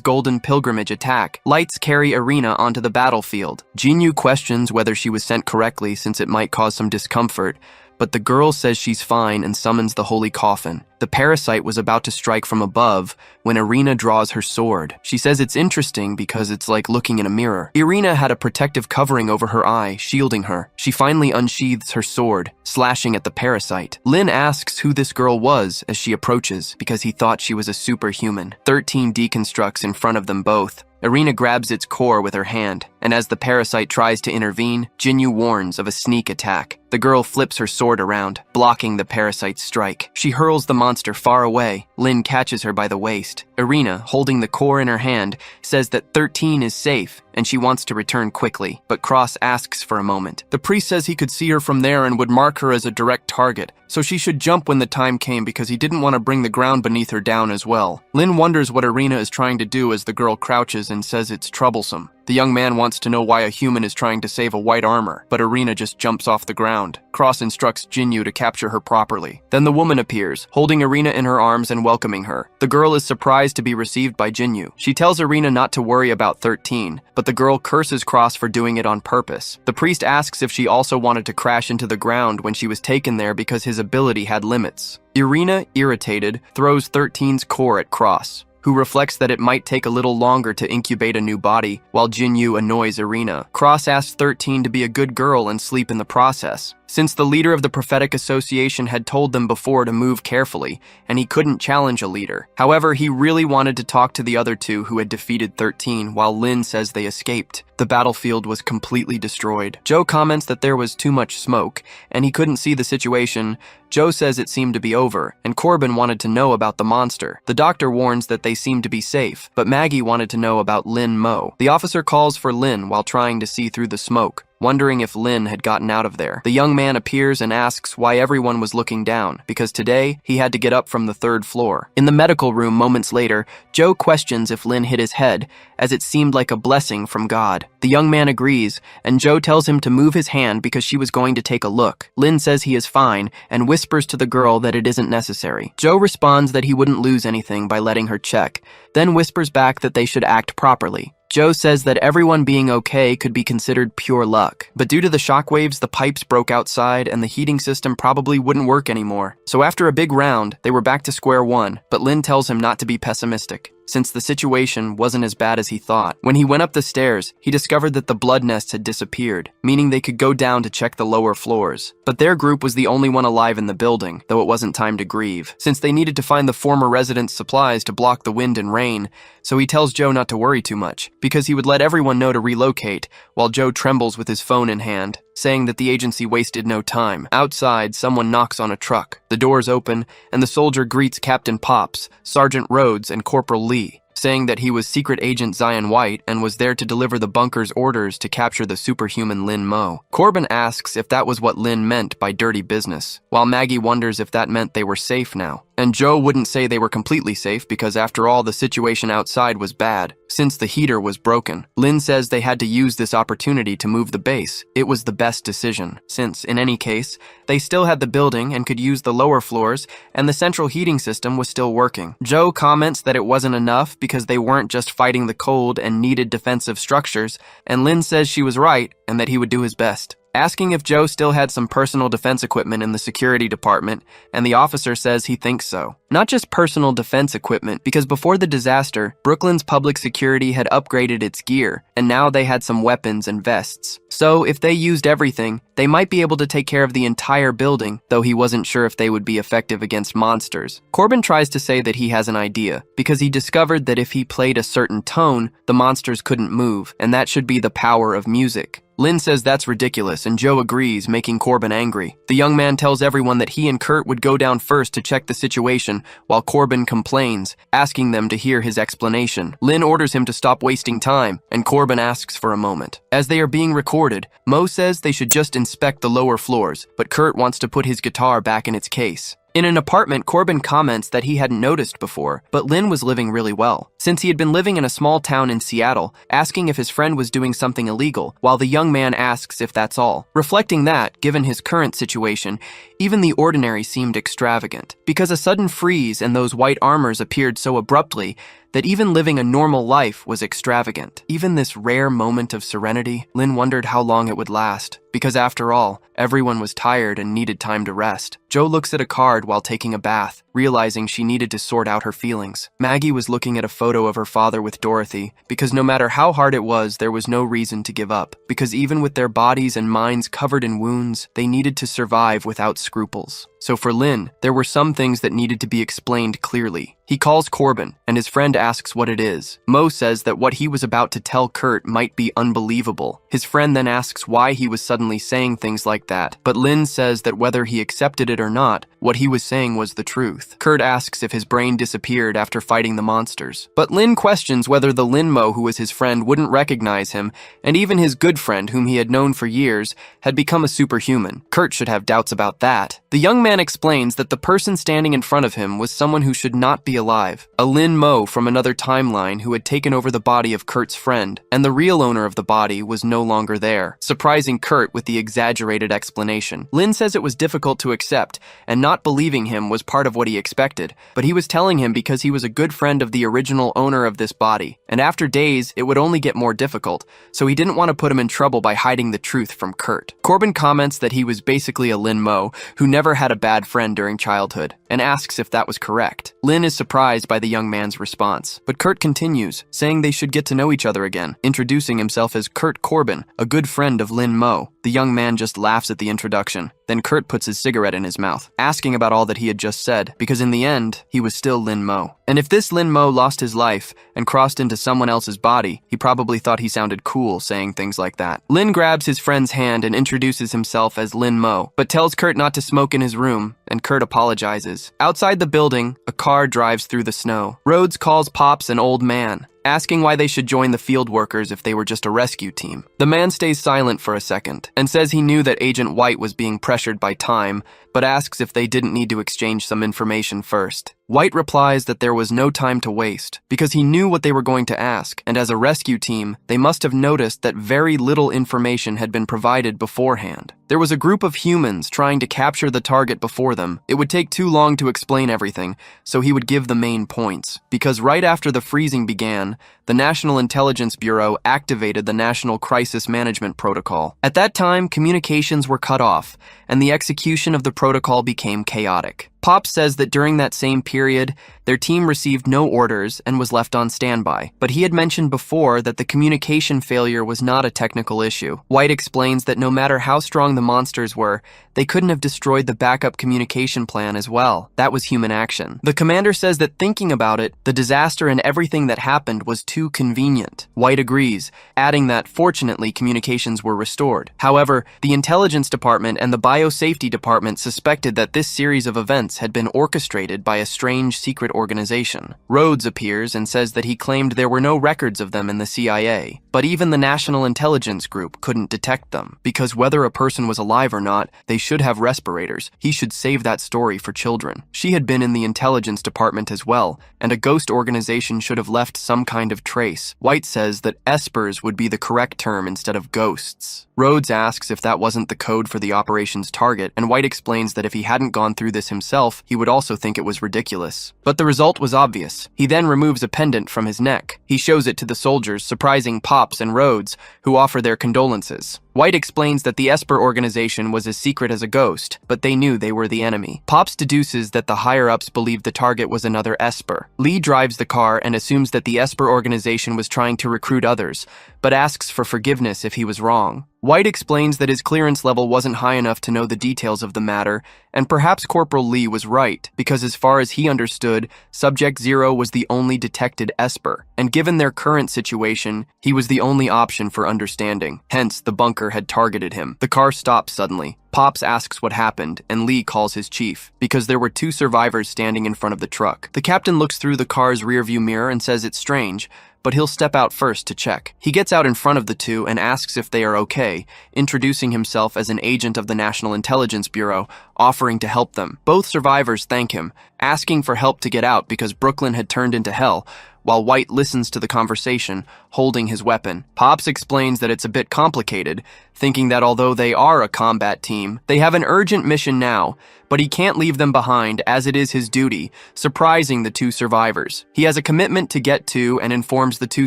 golden pilgrimage attack. Lights carry Irina onto the battlefield. Jinyu questions whether she was sent correctly since it might cause some discomfort, but the girl says she's fine and summons the holy coffin. The parasite was about to strike from above when Irina draws her sword. She says it's interesting because it's like looking in a mirror. Irina had a protective covering over her eye, shielding her. She finally unsheathes her sword, slashing at the parasite. Lin asks who this girl was as she approaches, because he thought she was a superhuman. 13 deconstructs in front of them both. Irina grabs its core with her hand, and as the parasite tries to intervene, Jinyu warns of a sneak attack. The girl flips her sword around, blocking the parasite's strike. She hurls the monster far away. Lin catches her by the waist. Irina, holding the core in her hand, says that 13 is safe, and she wants to return quickly, but Cross asks for a moment. The priest says he could see her from there and would mark her as a direct target, so she should jump when the time came because he didn't want to bring the ground beneath her down as well. Lin wonders what Irina is trying to do as the girl crouches and says it's troublesome. The young man wants to know why a human is trying to save a white armor, but Irina just jumps off the ground. Cross instructs Jinyu to capture her properly. Then the woman appears, holding Irina in her arms and welcoming her. The girl is surprised to be received by Jinyu. She tells Irina not to worry about 13, but the girl curses Cross for doing it on purpose. The priest asks if she also wanted to crash into the ground when she was taken there because his ability had limits. Irina, irritated, throws 13's core at Cross, who reflects that it might take a little longer to incubate a new body, while Jinyu annoys Irina. Cross asks 13 to be a good girl and sleep in the process, since the leader of the Prophetic Association had told them before to move carefully, and he couldn't challenge a leader. However, he really wanted to talk to the other two who had defeated 13, while Lin says they escaped. The battlefield was completely destroyed. Joe comments that there was too much smoke, and he couldn't see the situation. Joe says it seemed to be over, and Corbin wanted to know about the monster. The doctor warns that they seemed to be safe, but Maggie wanted to know about Lin Mo. The officer calls for Lin while trying to see through the smoke, wondering if Lin had gotten out of there. The young man appears and asks why everyone was looking down, because today he had to get up from the 3rd floor. In the medical room moments later, Joe questions if Lin hit his head, as it seemed like a blessing from God. The young man agrees, and Joe tells him to move his hand because she was going to take a look. Lin says he is fine, and whispers to the girl that it isn't necessary. Joe responds that he wouldn't lose anything by letting her check, then whispers back that they should act properly. Joe says that everyone being okay could be considered pure luck, but due to the shockwaves, the pipes broke outside and the heating system probably wouldn't work anymore. So after a big round, they were back to square one, but Lin tells him not to be pessimistic, since the situation wasn't as bad as he thought. When he went up the stairs, he discovered that the blood nests had disappeared, meaning they could go down to check the lower floors. But their group was the only one alive in the building, though it wasn't time to grieve, since they needed to find the former residents' supplies to block the wind and rain. So he tells Joe not to worry too much, because he would let everyone know to relocate, while Joe trembles with his phone in hand. saying that the agency wasted no time. Outside, someone knocks on a truck. The doors open, and the soldier greets Captain Pops, Sergeant Rhodes, and Corporal Lee, saying that he was Secret Agent Zion White and was there to deliver the bunker's orders to capture the superhuman Lin Mo. Corbin asks if that was what Lin meant by dirty business, while Maggie wonders if that meant they were safe now. And Joe wouldn't say they were completely safe because after all, the situation outside was bad, since the heater was broken. Lin says they had to use this opportunity to move the base. It was the best decision, since, in any case, they still had the building and could use the lower floors, and the central heating system was still working. Joe comments that it wasn't enough because they weren't just fighting the cold and needed defensive structures, and Lin says she was right and that he would do his best, asking if Joe still had some personal defense equipment in the security department, and the officer says he thinks so. Not just personal defense equipment, because before the disaster, Brooklyn's public security had upgraded its gear, and now they had some weapons and vests. So if they used everything, they might be able to take care of the entire building, though he wasn't sure if they would be effective against monsters. Corbin tries to say that he has an idea, because he discovered that if he played a certain tone, the monsters couldn't move, and that should be the power of music. Lin says that's ridiculous, and Joe agrees, making Corbin angry. The young man tells everyone that he and Kurt would go down first to check the situation, while Corbin complains, asking them to hear his explanation. Lin orders him to stop wasting time, and Corbin asks for a moment. As they are being recorded, Mo says they should just inspect the lower floors, but Kurt wants to put his guitar back in its case. In an apartment, Corbin comments that he hadn't noticed before, but Lin was living really well, since he had been living in a small town in Seattle, asking if his friend was doing something illegal, while the young man asks if that's all. Reflecting that, given his current situation, even the ordinary seemed extravagant, because a sudden freeze and those white armors appeared so abruptly that even living a normal life was extravagant. Even this rare moment of serenity, Lin wondered how long it would last, because after all, everyone was tired and needed time to rest. Joe looks at a card while taking a bath, realizing she needed to sort out her feelings. Maggie was looking at a photo of her father with Dorothy, because no matter how hard it was, there was no reason to give up, because even with their bodies and minds covered in wounds, they needed to survive without scruples. So for Lin, there were some things that needed to be explained clearly. He calls Corbin, and his friend asks what it is. Mo says that what he was about to tell Kurt might be unbelievable. His friend then asks why he was suddenly saying things like that, but Lin says that whether he accepted it or not, what he was saying was the truth. Kurt asks if his brain disappeared after fighting the monsters, but Lin questions whether the Lin Mo who was his friend wouldn't recognize him, and even his good friend whom he had known for years had become a superhuman. Kurt should have doubts about that. The young man explains that the person standing in front of him was someone who should not be alive, a Lin Mo from another timeline who had taken over the body of Kurt's friend, and the real owner of the body was no longer there, surprising Kurt with the exaggerated explanation. Lin says it was difficult to accept, and not believing him was part of what he expected, but he was telling him because he was a good friend of the original owner of this body, and after days, it would only get more difficult, so he didn't want to put him in trouble by hiding the truth from Kurt. Corbin comments that he was basically a Lin Mo who never had a bad friend during childhood, and asks if that was correct. Lin is surprised by the young man's response, but Kurt continues, saying they should get to know each other again, introducing himself as Kurt Corbin, a good friend of Lin Mo. The young man just laughs at the introduction. Then Kurt puts his cigarette in his mouth, asking about all that he had just said, because in the end, he was still Lin Mo. And if this Lin Mo lost his life and crossed into someone else's body, he probably thought he sounded cool saying things like that. Lin grabs his friend's hand and introduces himself as Lin Mo, but tells Kurt not to smoke in his room, and Kurt apologizes. Outside the building, a car drives through the snow. Rhodes calls Pops an old man, asking why they should join the field workers if they were just a rescue team. The man stays silent for a second, and says he knew that Agent White was being pressured by time, but asks if they didn't need to exchange some information first. White replies that there was no time to waste, because he knew what they were going to ask, and as a rescue team, they must have noticed that very little information had been provided beforehand. There was a group of humans trying to capture the target before them. It would take too long to explain everything, so he would give the main points, because right after the freezing began, the National Intelligence Bureau activated the National Crisis Management Protocol. At that time, communications were cut off, and the execution of the protocol became chaotic. Pop says that during that same period, their team received no orders and was left on standby. But he had mentioned before that the communication failure was not a technical issue. White explains that no matter how strong the monsters were, they couldn't have destroyed the backup communication plan as well. That was human action. The commander says that thinking about it, the disaster and everything that happened was too convenient. White agrees, adding that fortunately communications were restored. However, the intelligence department and the biosafety department suspected that this series of events had been orchestrated by a strange secret organization. Rhodes appears and says that he claimed there were no records of them in the CIA, but even the National Intelligence Group couldn't detect them, because whether a person was alive or not, they should have respirators. He should save that story for children. She had been in the intelligence department as well, and a ghost organization should have left some kind of trace. White says that espers would be the correct term instead of ghosts. Rhodes asks if that wasn't the code for the operation's target, and White explains that if he hadn't gone through this himself, he would also think it was ridiculous. But the result was obvious. He then removes a pendant from his neck. He shows it to the soldiers, surprising Pops and Rhodes, who offer their condolences. White explains that the Esper organization was as secret as a ghost, but they knew they were the enemy. Pops deduces that the higher-ups believed the target was another Esper. Lee drives the car and assumes that the Esper organization was trying to recruit others, but asks for forgiveness if he was wrong. White explains that his clearance level wasn't high enough to know the details of the matter, and perhaps Corporal Lee was right, because as far as he understood, Subject Zero was the only detected Esper, and given their current situation, he was the only option for understanding. Hence, the bunker had targeted him. The car stops suddenly. Pops asks what happened, and Lee calls his chief, because there were two survivors standing in front of the truck. The captain looks through the car's rearview mirror and says it's strange, but he'll step out first to check. He gets out in front of the two and asks if they are okay, introducing himself as an agent of the National Intelligence Bureau, offering to help them. Both survivors thank him, asking for help to get out because Brooklyn had turned into hell, while White listens to the conversation, holding his weapon. Pops explains that it's a bit complicated, thinking that although they are a combat team, they have an urgent mission now, but he can't leave them behind as it is his duty, surprising the two survivors. He has a commitment to get to and informs the two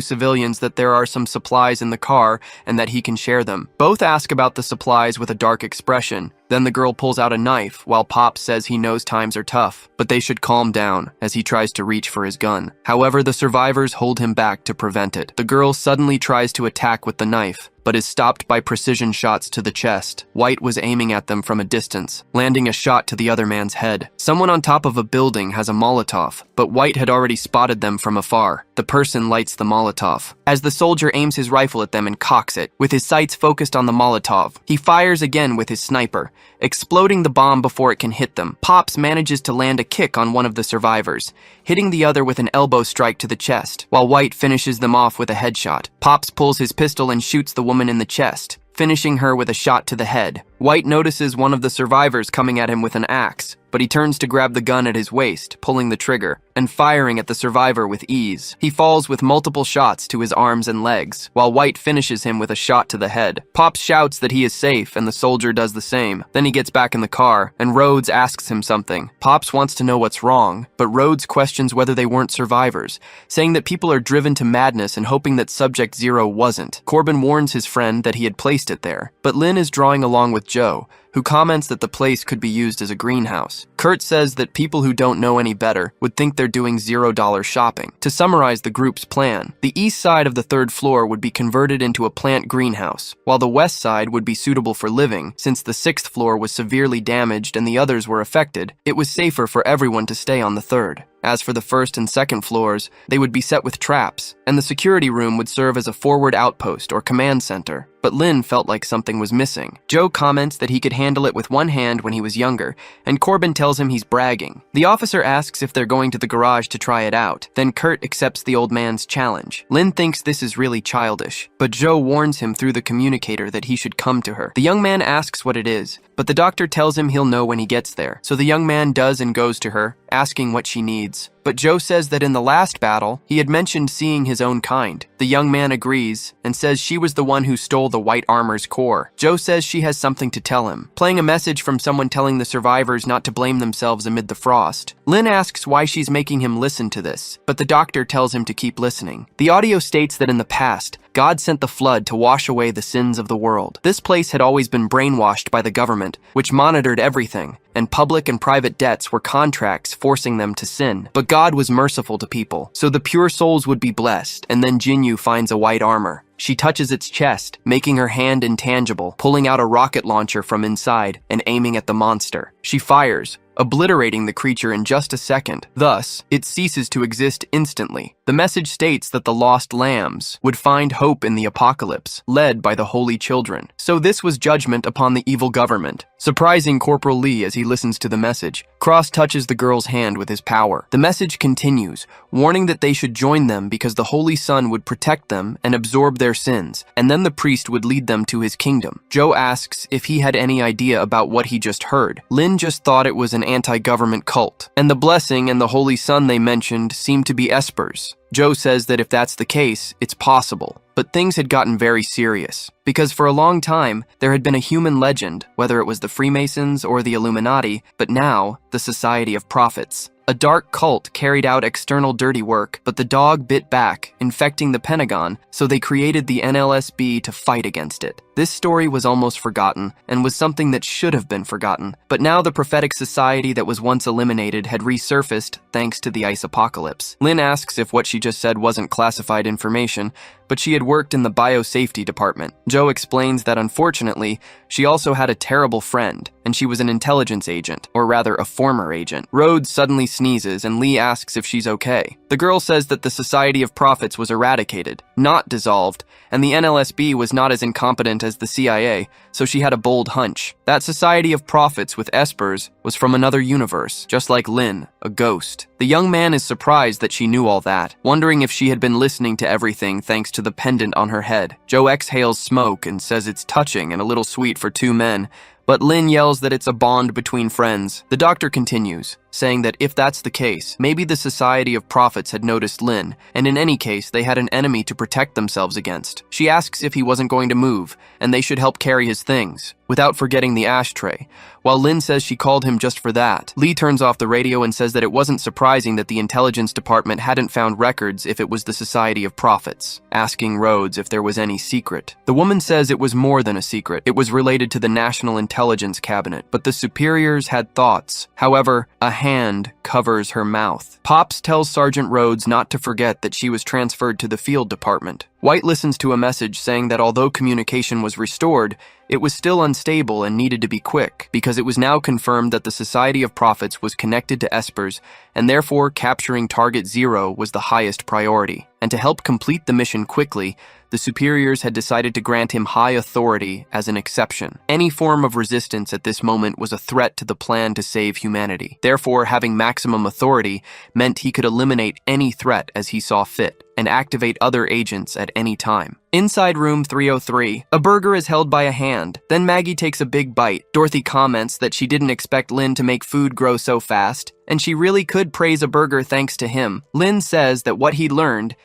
civilians that there are some supplies in the car and that he can share them. Both ask about the supplies with a dark expression. Then the girl pulls out a knife, while Pops says he knows times are tough, but they should calm down as he tries to reach for his gun. However, the survivors hold him back to prevent it. The girl suddenly tries to attack with the knife, but is stopped by precision shots to the chest. White was aiming at them from a distance, landing a shot to the other man's head. Someone on top of a building has a Molotov, but White had already spotted them from afar. The person lights the Molotov. As the soldier aims his rifle at them and cocks it, with his sights focused on the Molotov, he fires again with his sniper, exploding the bomb before it can hit them. Pops manages to land a kick on one of the survivors, hitting the other with an elbow strike to the chest, while White finishes them off with a headshot. Pops pulls his pistol and shoots the woman in the chest, finishing her with a shot to the head. White notices one of the survivors coming at him with an axe, but he turns to grab the gun at his waist, pulling the trigger, and firing at the survivor with ease. He falls with multiple shots to his arms and legs, while White finishes him with a shot to the head. Pops shouts that he is safe, and the soldier does the same. Then he gets back in the car, and Rhodes asks him something. Pops wants to know what's wrong, but Rhodes questions whether they weren't survivors, saying that people are driven to madness and hoping that Subject Zero wasn't. Corbin warns his friend that he had placed it there, but Lynn is drawing along with Joe, who comments that the place could be used as a greenhouse. Kurt says that people who don't know any better would think they're doing $0 shopping. To summarize the group's plan, the east side of the third floor would be converted into a plant greenhouse, while the west side would be suitable for living. Since the sixth floor was severely damaged and the others were affected, it was safer for everyone to stay on the third. As for the first and second floors, they would be set with traps, and the security room would serve as a forward outpost or command center. But Lynn felt like something was missing. Joe comments that he could handle it with one hand when he was younger, and Corbin tells him he's bragging. The officer asks if they're going to the garage to try it out. Then Kurt accepts the old man's challenge. Lynn thinks this is really childish, but Joe warns him through the communicator that he should come to her. The young man asks what it is, but the doctor tells him he'll know when he gets there. So the young man does and goes to her, asking what she needs. But Joe says that in the last battle, he had mentioned seeing his own kind. The young man agrees and says she was the one who stole the white armor's core. Joe says she has something to tell him, playing a message from someone telling the survivors not to blame themselves amid the frost. Lynn asks why she's making him listen to this, but the doctor tells him to keep listening. The audio states that in the past, God sent the flood to wash away the sins of the world. This place had always been brainwashed by the government, which monitored everything, and public and private debts were contracts forcing them to sin. But God was merciful to people, so the pure souls would be blessed, and then Jinyu finds a white armor. She touches its chest, making her hand intangible, pulling out a rocket launcher from inside and aiming at the monster. She fires, obliterating the creature in just a second. Thus, it ceases to exist instantly. The message states that the lost lambs would find hope in the apocalypse, led by the holy children. So this was judgment upon the evil government. Surprising Corporal Lee as he listens to the message, Cross touches the girl's hand with his power. The message continues, warning that they should join them because the Holy Sun would protect them and absorb their sins, and then the priest would lead them to his kingdom. Joe asks if he had any idea about what he just heard. Lin just thought it was an anti-government cult, and the blessing and the Holy Sun they mentioned seemed to be espers. Joe says that if that's the case, it's possible. But things had gotten very serious, because for a long time, there had been a human legend, whether it was the Freemasons or the Illuminati, but now, the Society of Prophets. A dark cult carried out external dirty work, but the dog bit back, infecting the Pentagon, so they created the NLSB to fight against it. This story was almost forgotten, and was something that should have been forgotten. But now the prophetic society that was once eliminated had resurfaced thanks to the ice apocalypse. Lin asks if what she just said wasn't classified information, but she had worked in the biosafety department. Joe explains that unfortunately, she also had a terrible friend, and she was an intelligence agent, or rather a former agent. Rhodes suddenly sneezes, and Lee asks if she's okay. The girl says that the Society of Prophets was eradicated, not dissolved, and the NLSB was not as incompetent as the CIA, so she had a bold hunch. That Society of Prophets with espers was from another universe, just like Lin, a ghost. The young man is surprised that she knew all that, wondering if she had been listening to everything thanks to the pendant on her head. Joe exhales smoke and says it's touching and a little sweet for two men, but Lin yells that it's a bond between friends. The doctor continues, saying that if that's the case, maybe the Society of Prophets had noticed Lin, and in any case, they had an enemy to protect themselves against. She asks if he wasn't going to move, and they should help carry his things, without forgetting the ashtray, while Lin says she called him just for that. Lee turns off the radio and says that it wasn't surprising that the intelligence department hadn't found records if it was the Society of Prophets, asking Rhodes if there was any secret. The woman says it was more than a secret. It was related to the National Intelligence Cabinet, but the superiors had thoughts. However, a hand covers her mouth. Pops tells Sergeant Rhodes not to forget that she was transferred to the field department. White listens to a message saying that although communication was restored, it was still unstable and needed to be quick, because it was now confirmed that the Society of Prophets was connected to espers, and therefore capturing Target Zero was the highest priority. And to help complete the mission quickly, the superiors had decided to grant him high authority as an exception. Any form of resistance at this moment was a threat to the plan to save humanity. Therefore, having maximum authority meant he could eliminate any threat as he saw fit, and activate other agents at any time. Inside room 303, a burger is held by a hand. Then Maggie takes a big bite. Dorothy comments that she didn't expect Lin to make food grow so fast, and she really could praise a burger thanks to him. Lin says that what he learned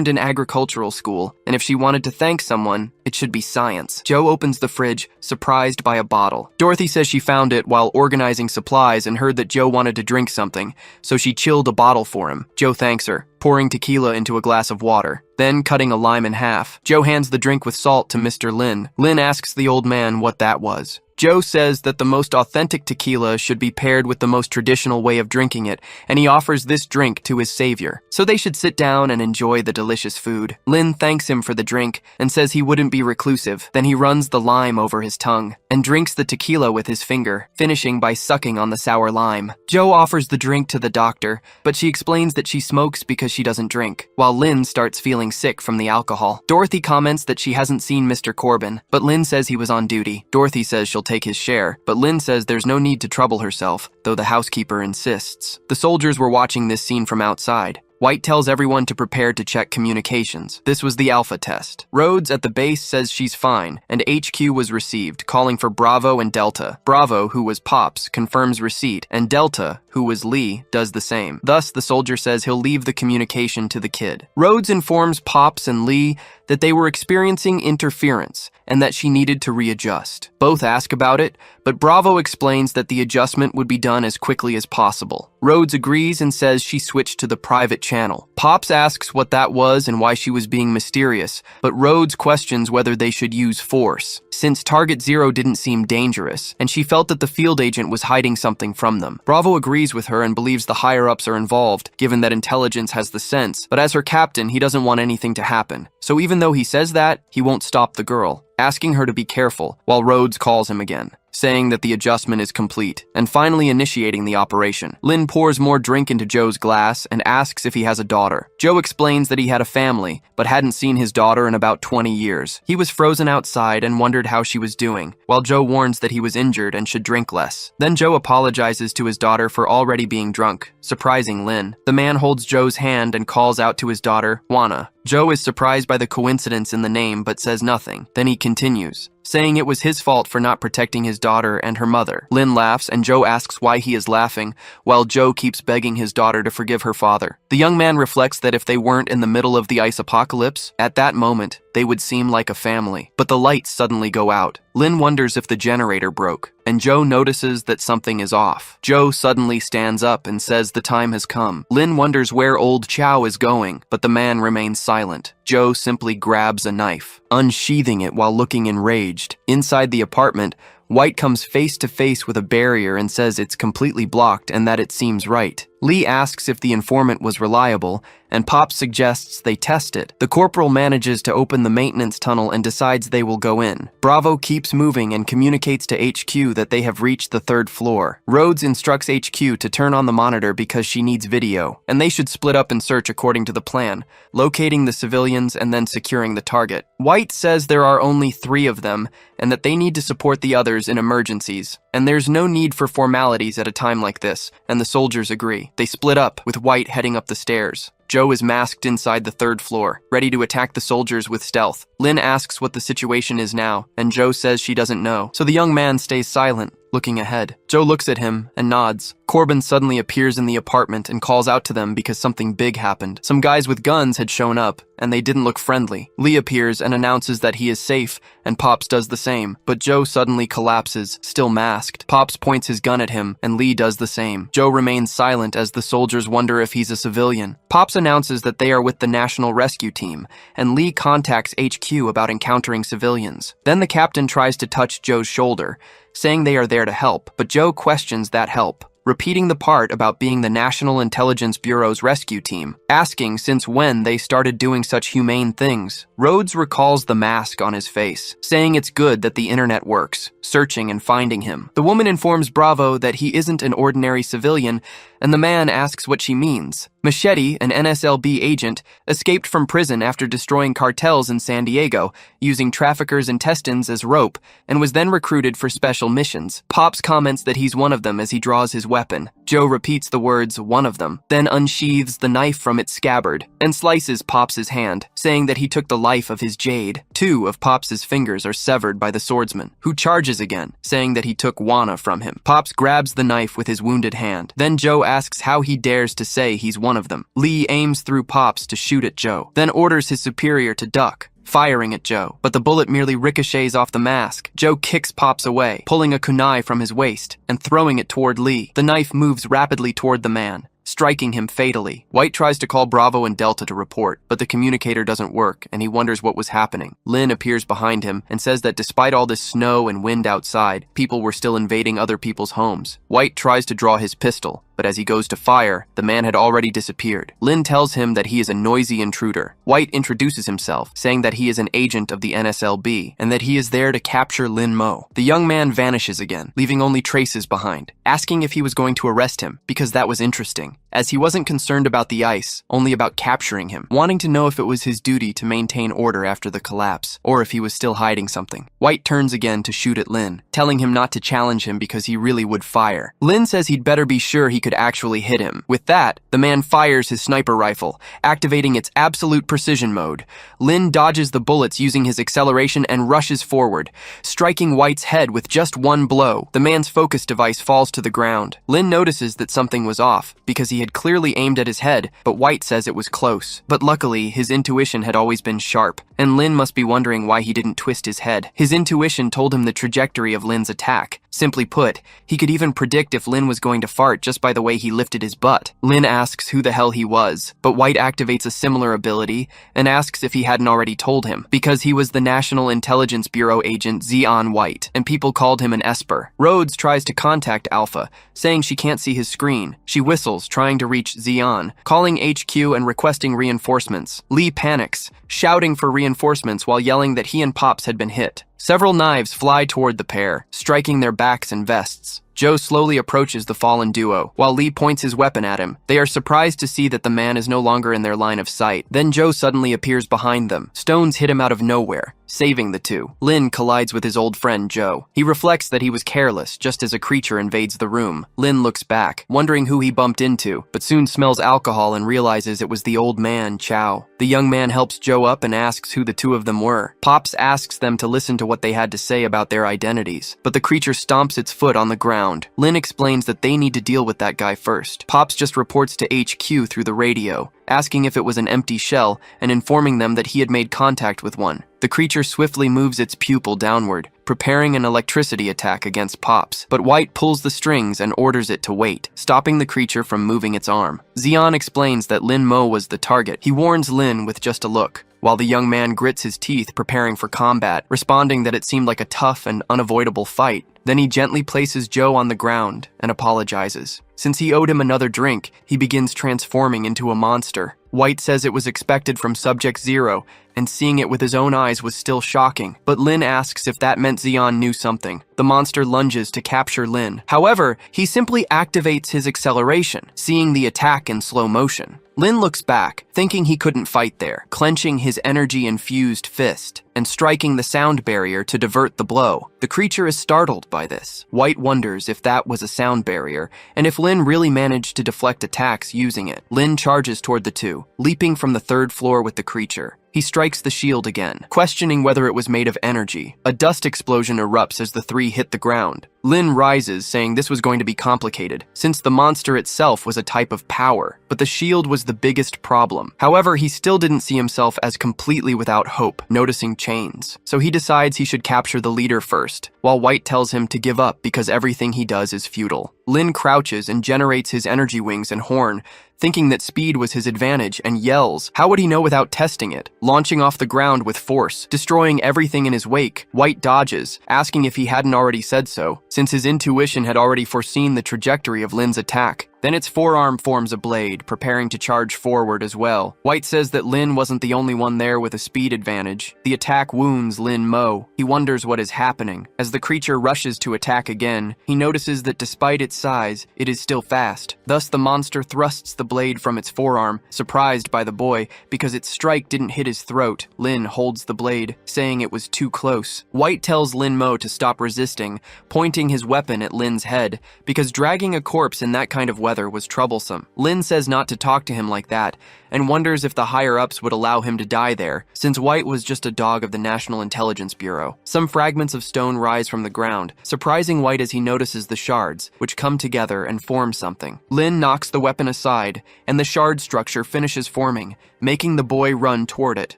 in agricultural school, and if she wanted to thank someone, it should be science. Joe opens the fridge, surprised by a bottle. Dorothy says she found it while organizing supplies and heard that Joe wanted to drink something, so she chilled a bottle for him. Joe thanks her, pouring tequila into a glass of water, then cutting a lime in half. Joe hands the drink with salt to Mr. Lin. Lin asks the old man what that was. Joe says that the most authentic tequila should be paired with the most traditional way of drinking it, and he offers this drink to his savior. So they should sit down and enjoy the delicious food. Lin thanks him for the drink and says he wouldn't be reclusive. Then he runs the lime over his tongue and drinks the tequila with his finger, finishing by sucking on the sour lime. Joe offers the drink to the doctor, but she explains that she smokes because she doesn't drink, while Lin starts feeling sick from the alcohol. Dorothy comments that she hasn't seen Mr. Corbin, but Lin says he was on duty. Dorothy says she'll take his share, but Lin says there's no need to trouble herself, though the housekeeper insists. The soldiers were watching this scene from outside. White tells everyone to prepare to check communications. This was the alpha test. Rhodes at the base says she's fine, and HQ was received, calling for Bravo and Delta. Bravo, who was Pops, confirms receipt, and Delta, who was Lee, does the same. Thus, the soldier says he'll leave the communication to the kid. Rhodes informs Pops and Lee that they were experiencing interference and that she needed to readjust. Both ask about it, but Bravo explains that the adjustment would be done as quickly as possible. Rhodes agrees and says she switched to the private channel. Pops asks what that was and why she was being mysterious, but Rhodes questions whether they should use force, since Target Zero didn't seem dangerous, and she felt that the field agent was hiding something from them. Bravo agrees with her and believes the higher-ups are involved, given that intelligence has the sense, but as her captain, he doesn't want anything to happen. So even though he says that, he won't stop the girl, asking her to be careful, while Rhodes calls him again, saying that the adjustment is complete, and finally initiating the operation. Lin pours more drink into Joe's glass and asks if he has a daughter. Joe explains that he had a family, but hadn't seen his daughter in about 20 years. He was frozen outside and wondered how she was doing, while Joe warns that he was injured and should drink less. Then Joe apologizes to his daughter for already being drunk, surprising Lin. The man holds Joe's hand and calls out to his daughter, Juana. Joe is surprised by the coincidence in the name but says nothing. Then he continues, saying it was his fault for not protecting his daughter and her mother. Lin laughs and Joe asks why he is laughing, while Joe keeps begging his daughter to forgive her father. The young man reflects that if they weren't in the middle of the ice apocalypse, at that moment, they would seem like a family. But the lights suddenly go out. Lin wonders if the generator broke, and Joe notices that something is off. Joe suddenly stands up and says the time has come. Lin wonders where old Chow is going, but the man remains silent. Joe simply grabs a knife, unsheathing it while looking enraged. Inside the apartment, White comes face to face with a barrier and says it's completely blocked and that it seems right. Lee asks if the informant was reliable, and Pop suggests they test it. The corporal manages to open the maintenance tunnel and decides they will go in. Bravo keeps moving and communicates to HQ that they have reached the 3rd floor. Rhodes instructs HQ to turn on the monitor because she needs video, and they should split up and search according to the plan, locating the civilians and then securing the target. White says there are only 3 of them, and that they need to support the others in emergencies. And there's no need for formalities at a time like this, and the soldiers agree. They split up, with White heading up the stairs. Joe is masked inside the 3rd floor, ready to attack the soldiers with stealth. Lin asks what the situation is now, and Joe says she doesn't know, so the young man stays silent, looking ahead. Joe looks at him and nods. Corbin suddenly appears in the apartment and calls out to them because something big happened. Some guys with guns had shown up, and they didn't look friendly. Lee appears and announces that he is safe, and Pops does the same, but Joe suddenly collapses, still masked. Pops points his gun at him, and Lee does the same. Joe remains silent as the soldiers wonder if he's a civilian. Pops announces that they are with the National Rescue Team, and Lee contacts HQ about encountering civilians. Then the captain tries to touch Joe's shoulder, saying they are there to help, but Joe questions that help, repeating the part about being the National Intelligence Bureau's rescue team, asking since when they started doing such humane things. Rhodes recalls the mask on his face, saying it's good that the internet works, searching and finding him. The woman informs Bravo that he isn't an ordinary civilian, and the man asks what she means. Machete, an NSLB agent, escaped from prison after destroying cartels in San Diego, using traffickers' intestines as rope, and was then recruited for special missions. Pops comments that he's one of them as he draws his weapon. Joe repeats the words, one of them, then unsheathes the knife from its scabbard, and slices Pops' hand, saying that he took the life of his jade. 2 of Pops' fingers are severed by the swordsman, who charges again, saying that he took Juana from him. Pops grabs the knife with his wounded hand. Then Joe asks how he dares to say he's one of them. Lee aims through Pops to shoot at Joe, then orders his superior to duck, firing at Joe, but the bullet merely ricochets off the mask. Joe kicks Pops away, pulling a kunai from his waist and throwing it toward Lee. The knife moves rapidly toward the man, striking him fatally. White tries to call Bravo and Delta to report, but the communicator doesn't work, and he wonders what was happening. Lin appears behind him and says that despite all this snow and wind outside, people were still invading other people's homes. White tries to draw his pistol, but as he goes to fire, the man had already disappeared. Lin tells him that he is a noisy intruder. White introduces himself, saying that he is an agent of the NSLB, and that he is there to capture Lin Mo. The young man vanishes again, leaving only traces behind, asking if he was going to arrest him, because that was interesting, as he wasn't concerned about the ice, only about capturing him, wanting to know if it was his duty to maintain order after the collapse, or if he was still hiding something. White turns again to shoot at Lin, telling him not to challenge him because he really would fire. Lin says he'd better be sure he could actually hit him. With that, the man fires his sniper rifle, activating its absolute precision mode. Lin dodges the bullets using his acceleration and rushes forward, striking White's head with just one blow. The man's focus device falls to the ground. Lin notices that something was off, because because he had clearly aimed at his head, but White says it was close. But luckily, his intuition had always been sharp, and Lin must be wondering why he didn't twist his head. His intuition told him the trajectory of Lin's attack. Simply put, he could even predict if Lin was going to fart just by the way he lifted his butt. Lin asks who the hell he was, but White activates a similar ability and asks if he hadn't already told him, because he was the National Intelligence Bureau agent Zeon White, and people called him an Esper. Rhodes tries to contact Alpha, saying she can't see his screen. She whistles, trying to reach Zeon, calling HQ and requesting reinforcements. Lee panics, shouting for reinforcements while yelling that he and Pops had been hit. Several knives fly toward the pair, striking their backs and vests. Joe slowly approaches the fallen duo, while Lee points his weapon at him. They are surprised to see that the man is no longer in their line of sight. Then Joe suddenly appears behind them. Stones hit him out of nowhere, saving the two. Lin collides with his old friend Joe. He reflects that he was careless, just as a creature invades the room. Lin looks back, wondering who he bumped into, but soon smells alcohol and realizes it was the old man, Chow. The young man helps Joe up and asks who the two of them were. Pops asks them to listen to what they had to say about their identities, but the creature stomps its foot on the ground. Lin explains that they need to deal with that guy first. Pops just reports to HQ through the radio, asking if it was an empty shell and informing them that he had made contact with one. The creature swiftly moves its pupil downward, preparing an electricity attack against Pops, but White pulls the strings and orders it to wait, stopping the creature from moving its arm. Zeon explains that Lin Mo was the target. He warns Lin with just a look, while the young man grits his teeth preparing for combat, responding that it seemed like a tough and unavoidable fight. Then he gently places Joe on the ground and apologizes. Since he owed him another drink, he begins transforming into a monster. White says it was expected from Subject Zero, and seeing it with his own eyes was still shocking. But Lin asks if that meant Zeon knew something. The monster lunges to capture Lin. However, he simply activates his acceleration, seeing the attack in slow motion. Lin looks back, thinking he couldn't fight there, clenching his energy-infused fist and striking the sound barrier to divert the blow. The creature is startled by this. White wonders if that was a sound barrier, and if Lin really managed to deflect attacks using it. Lin charges toward the two, leaping from the third floor with the creature. He strikes the shield again, questioning whether it was made of energy. A dust explosion erupts as the three hit the ground. Lin rises, saying this was going to be complicated, since the monster itself was a type of power, but the shield was the biggest problem. However, he still didn't see himself as completely without hope, noticing chains. So he decides he should capture the leader first, while White tells him to give up because everything he does is futile. Lin crouches and generates his energy wings and horn, thinking that speed was his advantage, and yells. How would he know without testing it? Launching off the ground with force, destroying everything in his wake. White dodges, asking if he hadn't already said so, since his intuition had already foreseen the trajectory of Lin's attack. Then its forearm forms a blade, preparing to charge forward as well. White says that Lin wasn't the only one there with a speed advantage. The attack wounds Lin Mo. He wonders what is happening. As the creature rushes to attack again, he notices that despite its size, it is still fast. Thus the monster thrusts the blade from its forearm, surprised by the boy, because its strike didn't hit his throat. Lin holds the blade, saying it was too close. White tells Lin Mo to stop resisting, pointing his weapon at Lin's head, because dragging a corpse in that kind of weather was troublesome. Lin says not to talk to him like that, and wonders if the higher-ups would allow him to die there, since White was just a dog of the National Intelligence Bureau. Some fragments of stone rise from the ground, surprising White as he notices the shards, which come together and form something. Lin knocks the weapon aside, and the shard structure finishes forming, making the boy run toward it.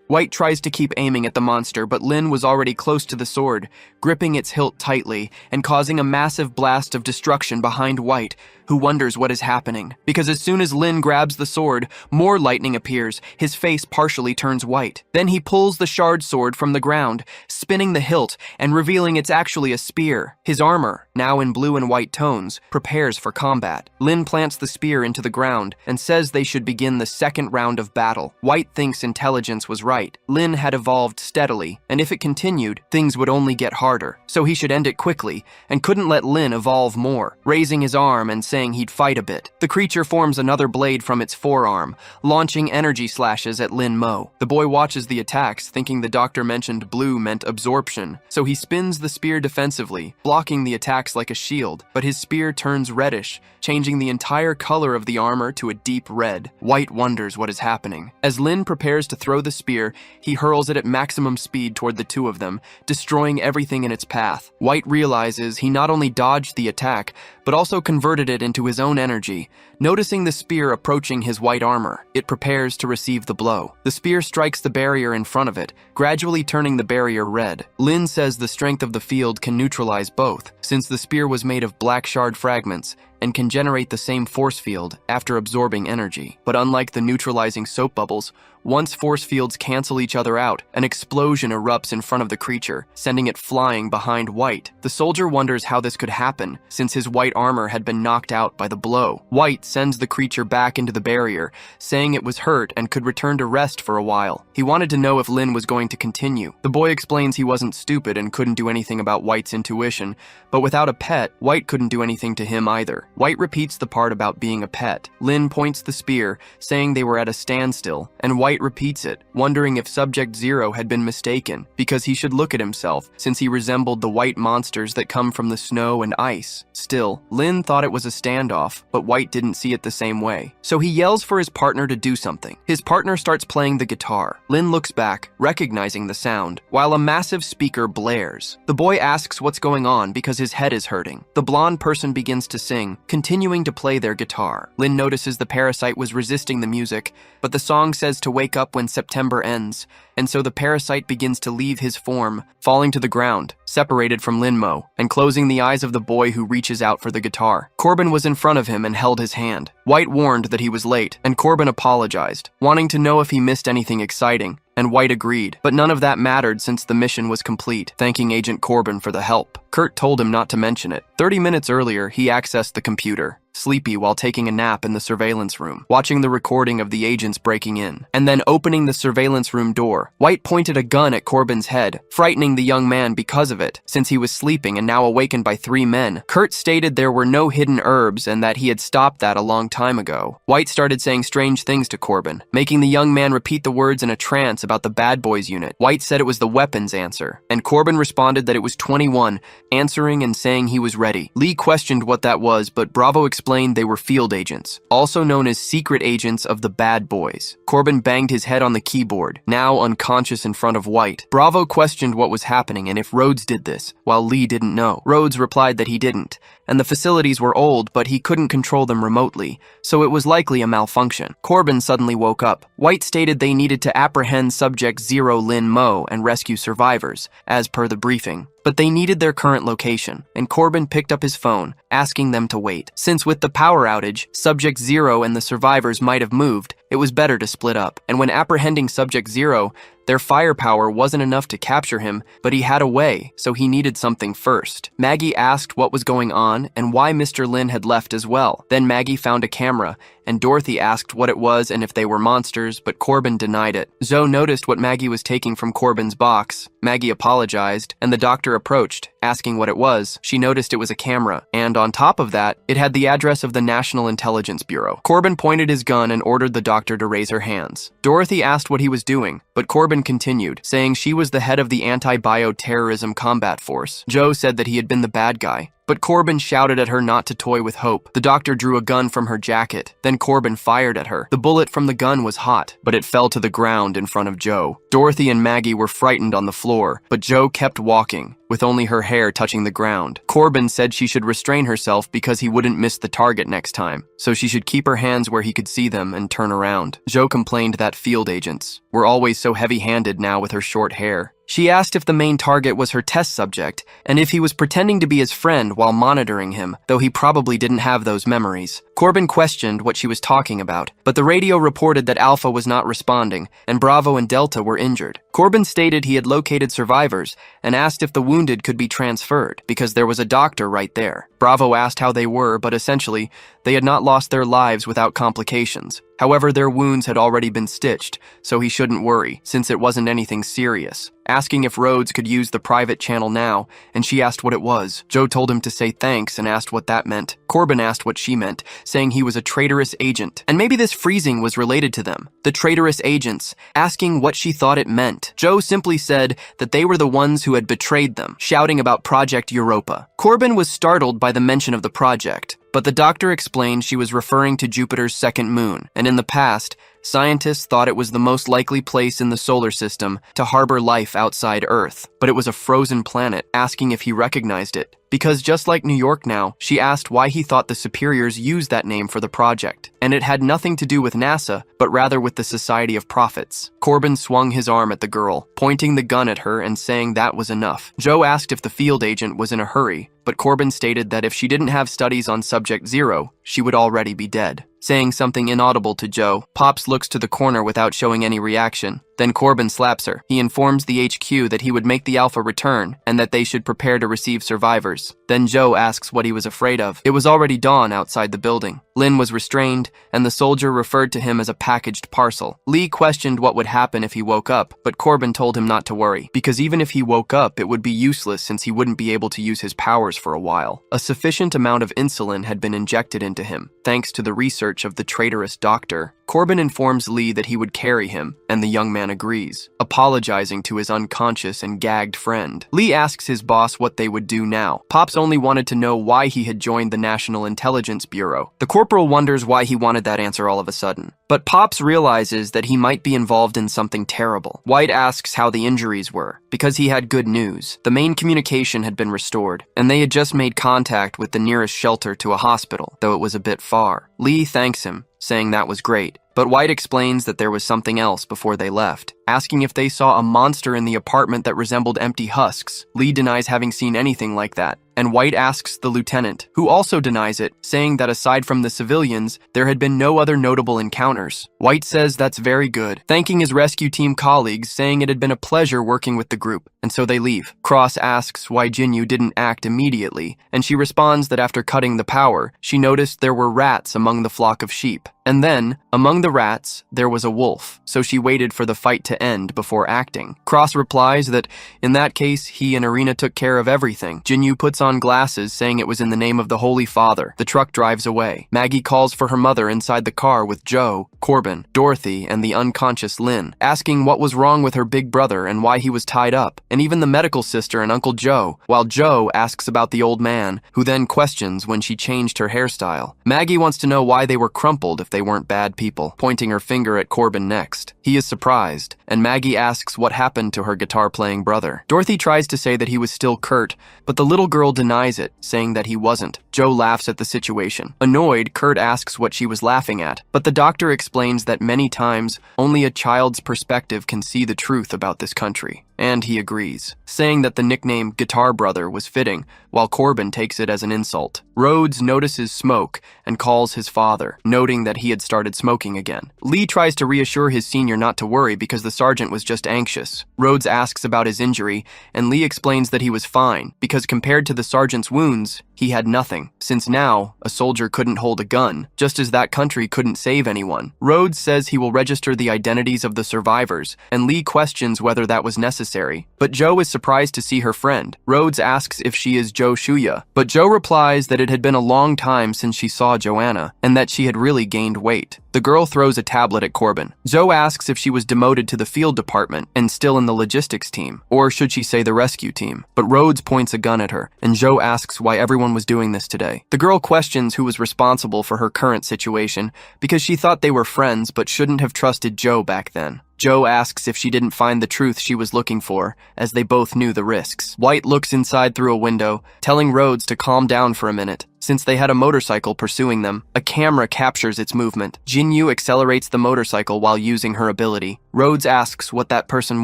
White tries to keep aiming at the monster, but Lin was already close to the sword, gripping its hilt tightly and causing a massive blast of destruction behind White, who wonders what is happening. Because as soon as Lin grabs the sword, more lightning appears. His face partially turns white. Then he pulls the shard sword from the ground, spinning the hilt and revealing it's actually a spear. His armor, now in blue and white tones, prepares for combat. Lin plants the spear into the ground and says they should begin the second round of battle. White thinks intelligence was right. Lin had evolved steadily, and if it continued, things would only get harder. So he should end it quickly, and couldn't let Lin evolve more, raising his arm and saying he'd fight a bit. The creature forms another blade from its forearm, launching launching energy slashes at Lin Mo. The boy watches the attacks, thinking the doctor mentioned blue meant absorption, so he spins the spear defensively, blocking the attacks like a shield, but his spear turns reddish, changing the entire color of the armor to a deep red. White wonders what is happening. As Lin prepares to throw the spear, he hurls it at maximum speed toward the two of them, destroying everything in its path. White realizes he not only dodged the attack, but also converted it into his own energy. Noticing the spear approaching his white armor, it prepares to receive the blow. The spear strikes the barrier in front of it, gradually turning the barrier red. Lin says the strength of the field can neutralize both, since the spear was made of black shard fragments and can generate the same force field after absorbing energy. But unlike the neutralizing soap bubbles, once force fields cancel each other out, an explosion erupts in front of the creature, sending it flying behind White. The soldier wonders how this could happen, since his white armor had been knocked out by the blow. White sends the creature back into the barrier, saying it was hurt and could return to rest for a while. He wanted to know if Lin was going to continue. The boy explains he wasn't stupid and couldn't do anything about White's intuition, but without a pet, White couldn't do anything to him either. White repeats the part about being a pet. Lin points the spear, saying they were at a standstill, and White repeats it, wondering if Subject Zero had been mistaken, because he should look at himself, since he resembled the white monsters that come from the snow and ice. Still, Lin thought it was a standoff, but White didn't see it the same way. So he yells for his partner to do something. His partner starts playing the guitar. Lin looks back, recognizing the sound, while a massive speaker blares. The boy asks what's going on because his head is hurting. The blonde person begins to sing, continuing to play their guitar. Lin notices the parasite was resisting the music, but the song says to wake up when September ends, and so the parasite begins to leave his form, falling to the ground, separated from Linmo, and closing the eyes of the boy who reaches out for the guitar. Corbin was in front of him and held his hand. White warned that he was late, and Corbin apologized, wanting to know if he missed anything exciting, and White agreed, but none of that mattered since the mission was complete, thanking Agent Corbin for the help. Kurt told him not to mention it. 30 minutes earlier, he accessed the computer, sleepy while taking a nap in the surveillance room, watching the recording of the agents breaking in, and then opening the surveillance room door. White pointed a gun at Corbin's head, frightening the young man because of it, since he was sleeping and now awakened by 3 men. Kurt stated there were no hidden herbs and that he had stopped that a long time ago. White started saying strange things to Corbin, making the young man repeat the words in a trance about the Bad Boys unit. White said it was the weapons answer, and Corbin responded that it was 21, answering and saying he was ready. Lee questioned what that was, but Bravo explained they were field agents, also known as secret agents of the Bad Boys. Corbin banged his head on the keyboard, now unconscious in front of White. Bravo questioned what was happening and if Rhodes did this, while Lee didn't know. Rhodes replied that he didn't, and the facilities were old, but he couldn't control them remotely, so it was likely a malfunction. Corbin suddenly woke up. White stated they needed to apprehend Subject Zero Lin Mo and rescue survivors, as per the briefing. But they needed their current location, and Corbin picked up his phone, asking them to wait. Since with the power outage, Subject Zero and the survivors might have moved, it was better to split up. And when apprehending Subject Zero, their firepower wasn't enough to capture him, but he had a way, so he needed something first. Maggie asked what was going on and why Mr. Lin had left as well. Then Maggie found a camera, and Dorothy asked what it was and if they were monsters, but Corbin denied it. Zoe noticed what Maggie was taking from Corbin's box. Maggie apologized, and the doctor approached, asking what it was. She noticed it was a camera, and on top of that, it had the address of the National Intelligence Bureau. Corbin pointed his gun and ordered the doctor to raise her hands. Dorothy asked what he was doing, but Corbin continued, saying she was the head of the Anti-Bioterrorism Combat Force. Joe said that he had been the bad guy, but Corbin shouted at her not to toy with hope. The doctor drew a gun from her jacket. Then Corbin fired at her. The bullet from the gun was hot, but it fell to the ground in front of Joe. Dorothy and Maggie were frightened on the floor, but Joe kept walking, with only her hair touching the ground. Corbin said she should restrain herself because he wouldn't miss the target next time, so she should keep her hands where he could see them and turn around. Joe complained that field agents were always so heavy-handed now with her short hair. She asked if the main target was her test subject, and if he was pretending to be his friend while monitoring him, though he probably didn't have those memories. Corbin questioned what she was talking about, but the radio reported that Alpha was not responding, and Bravo and Delta were injured. Corbin stated he had located survivors, and asked if the wounded could be transferred, because there was a doctor right there. Bravo asked how they were, but essentially, they had not lost their lives without complications. However, their wounds had already been stitched, so he shouldn't worry, since it wasn't anything serious. asking if Rhodes could use the private channel now, and she asked what it was. Joe told him to say thanks and asked what that meant. Corbin asked what she meant, saying he was a traitorous agent, and maybe this freezing was related to them. The traitorous agents, asking what she thought it meant. Joe simply said that they were the ones who had betrayed them, shouting about Project Europa. Corbin was startled by the mention of the project, but the doctor explained she was referring to Jupiter's second moon, and in the past, scientists thought it was the most likely place in the solar system to harbor life outside Earth, but it was a frozen planet, asking if he recognized it. Because just like New York now, she asked why he thought the superiors used that name for the project, and it had nothing to do with NASA, but rather with the Society of Prophets. Corbin swung his arm at the girl, pointing the gun at her and saying that was enough. Joe asked if the field agent was in a hurry, but Corbin stated that if she didn't have studies on Subject Zero, she would already be dead. Saying something inaudible to Joe, Pops looks to the corner without showing any reaction. Then Corbin slaps her. He informs the HQ that he would make the Alpha return and that they should prepare to receive survivors. Then Joe asks what he was afraid of. It was already dawn outside the building. Lin was restrained, and the soldier referred to him as a packaged parcel. Lee questioned what would happen if he woke up, but Corbin told him not to worry, because even if he woke up, it would be useless since he wouldn't be able to use his powers for a while. A sufficient amount of insulin had been injected into him, thanks to the research of the traitorous doctor. Corbin informs Lee that he would carry him, and the young man agrees, apologizing to his unconscious and gagged friend. Lee asks his boss what they would do now. Pops only wanted to know why he had joined the National Intelligence Bureau. The corporal wonders why he wanted that answer all of a sudden. But Pops realizes that he might be involved in something terrible. White asks how the injuries were, because he had good news. The main communication had been restored, and they had just made contact with the nearest shelter to a hospital, though it was a bit far. Lee thanks him, saying that was great. But White explains that there was something else before they left, asking if they saw a monster in the apartment that resembled empty husks. Lee denies having seen anything like that, and White asks the lieutenant, who also denies it, saying that aside from the civilians, there had been no other notable encounters. White says that's very good, thanking his rescue team colleagues, saying it had been a pleasure working with the group, and so they leave. Cross asks why Jinyu didn't act immediately, and she responds that after cutting the power, she noticed there were rats among the flock of sheep. And then, among the rats, there was a wolf, so she waited for the fight to end before acting. Cross replies that, in that case, he and Arena took care of everything. Jinyu puts on glasses, saying it was in the name of the Holy Father. The truck drives away. Maggie calls for her mother inside the car with Joe, Corbin, Dorothy, and the unconscious Lin, asking what was wrong with her big brother and why he was tied up, and even the medical sister and Uncle Joe, while Joe asks about the old man, who then questions when she changed her hairstyle. Maggie wants to know why they were crumpled if they weren't bad people, pointing her finger at Corbin next. He is surprised, and Maggie asks what happened to her guitar-playing brother. Dorothy tries to say that he was still Kurt, but the little girl denies it, saying that he wasn't. Joe laughs at the situation. Annoyed, Kurt asks what she was laughing at, but the doctor explains that many times, only a child's perspective can see the truth about this country. And he agrees, saying that the nickname Guitar Brother was fitting, while Corbin takes it as an insult. Rhodes notices smoke and calls his father, noting that he had started smoking again. Lee tries to reassure his senior not to worry because the sergeant was just anxious. Rhodes asks about his injury, and Lee explains that he was fine, because compared to the sergeant's wounds, he had nothing, since now, a soldier couldn't hold a gun, just as that country couldn't save anyone. Rhodes says he will register the identities of the survivors, and Lee questions whether that was necessary. But Joe is surprised to see her friend. Rhodes asks if she is Joe Shuya, but Joe replies that it had been a long time since she saw Joanna, and that she had really gained weight. The girl throws a tablet at Corbin. Joe asks if she was demoted to the field department and still in the logistics team, or should she say the rescue team. But Rhodes points a gun at her, and Joe asks why everyone was doing this today. The girl questions who was responsible for her current situation, because she thought they were friends but shouldn't have trusted Joe back then. Joe asks if she didn't find the truth she was looking for, as they both knew the risks. White looks inside through a window, telling Rhodes to calm down for a minute. Since they had a motorcycle pursuing them, a camera captures its movement. Jinyu accelerates the motorcycle while using her ability. Rhodes asks what that person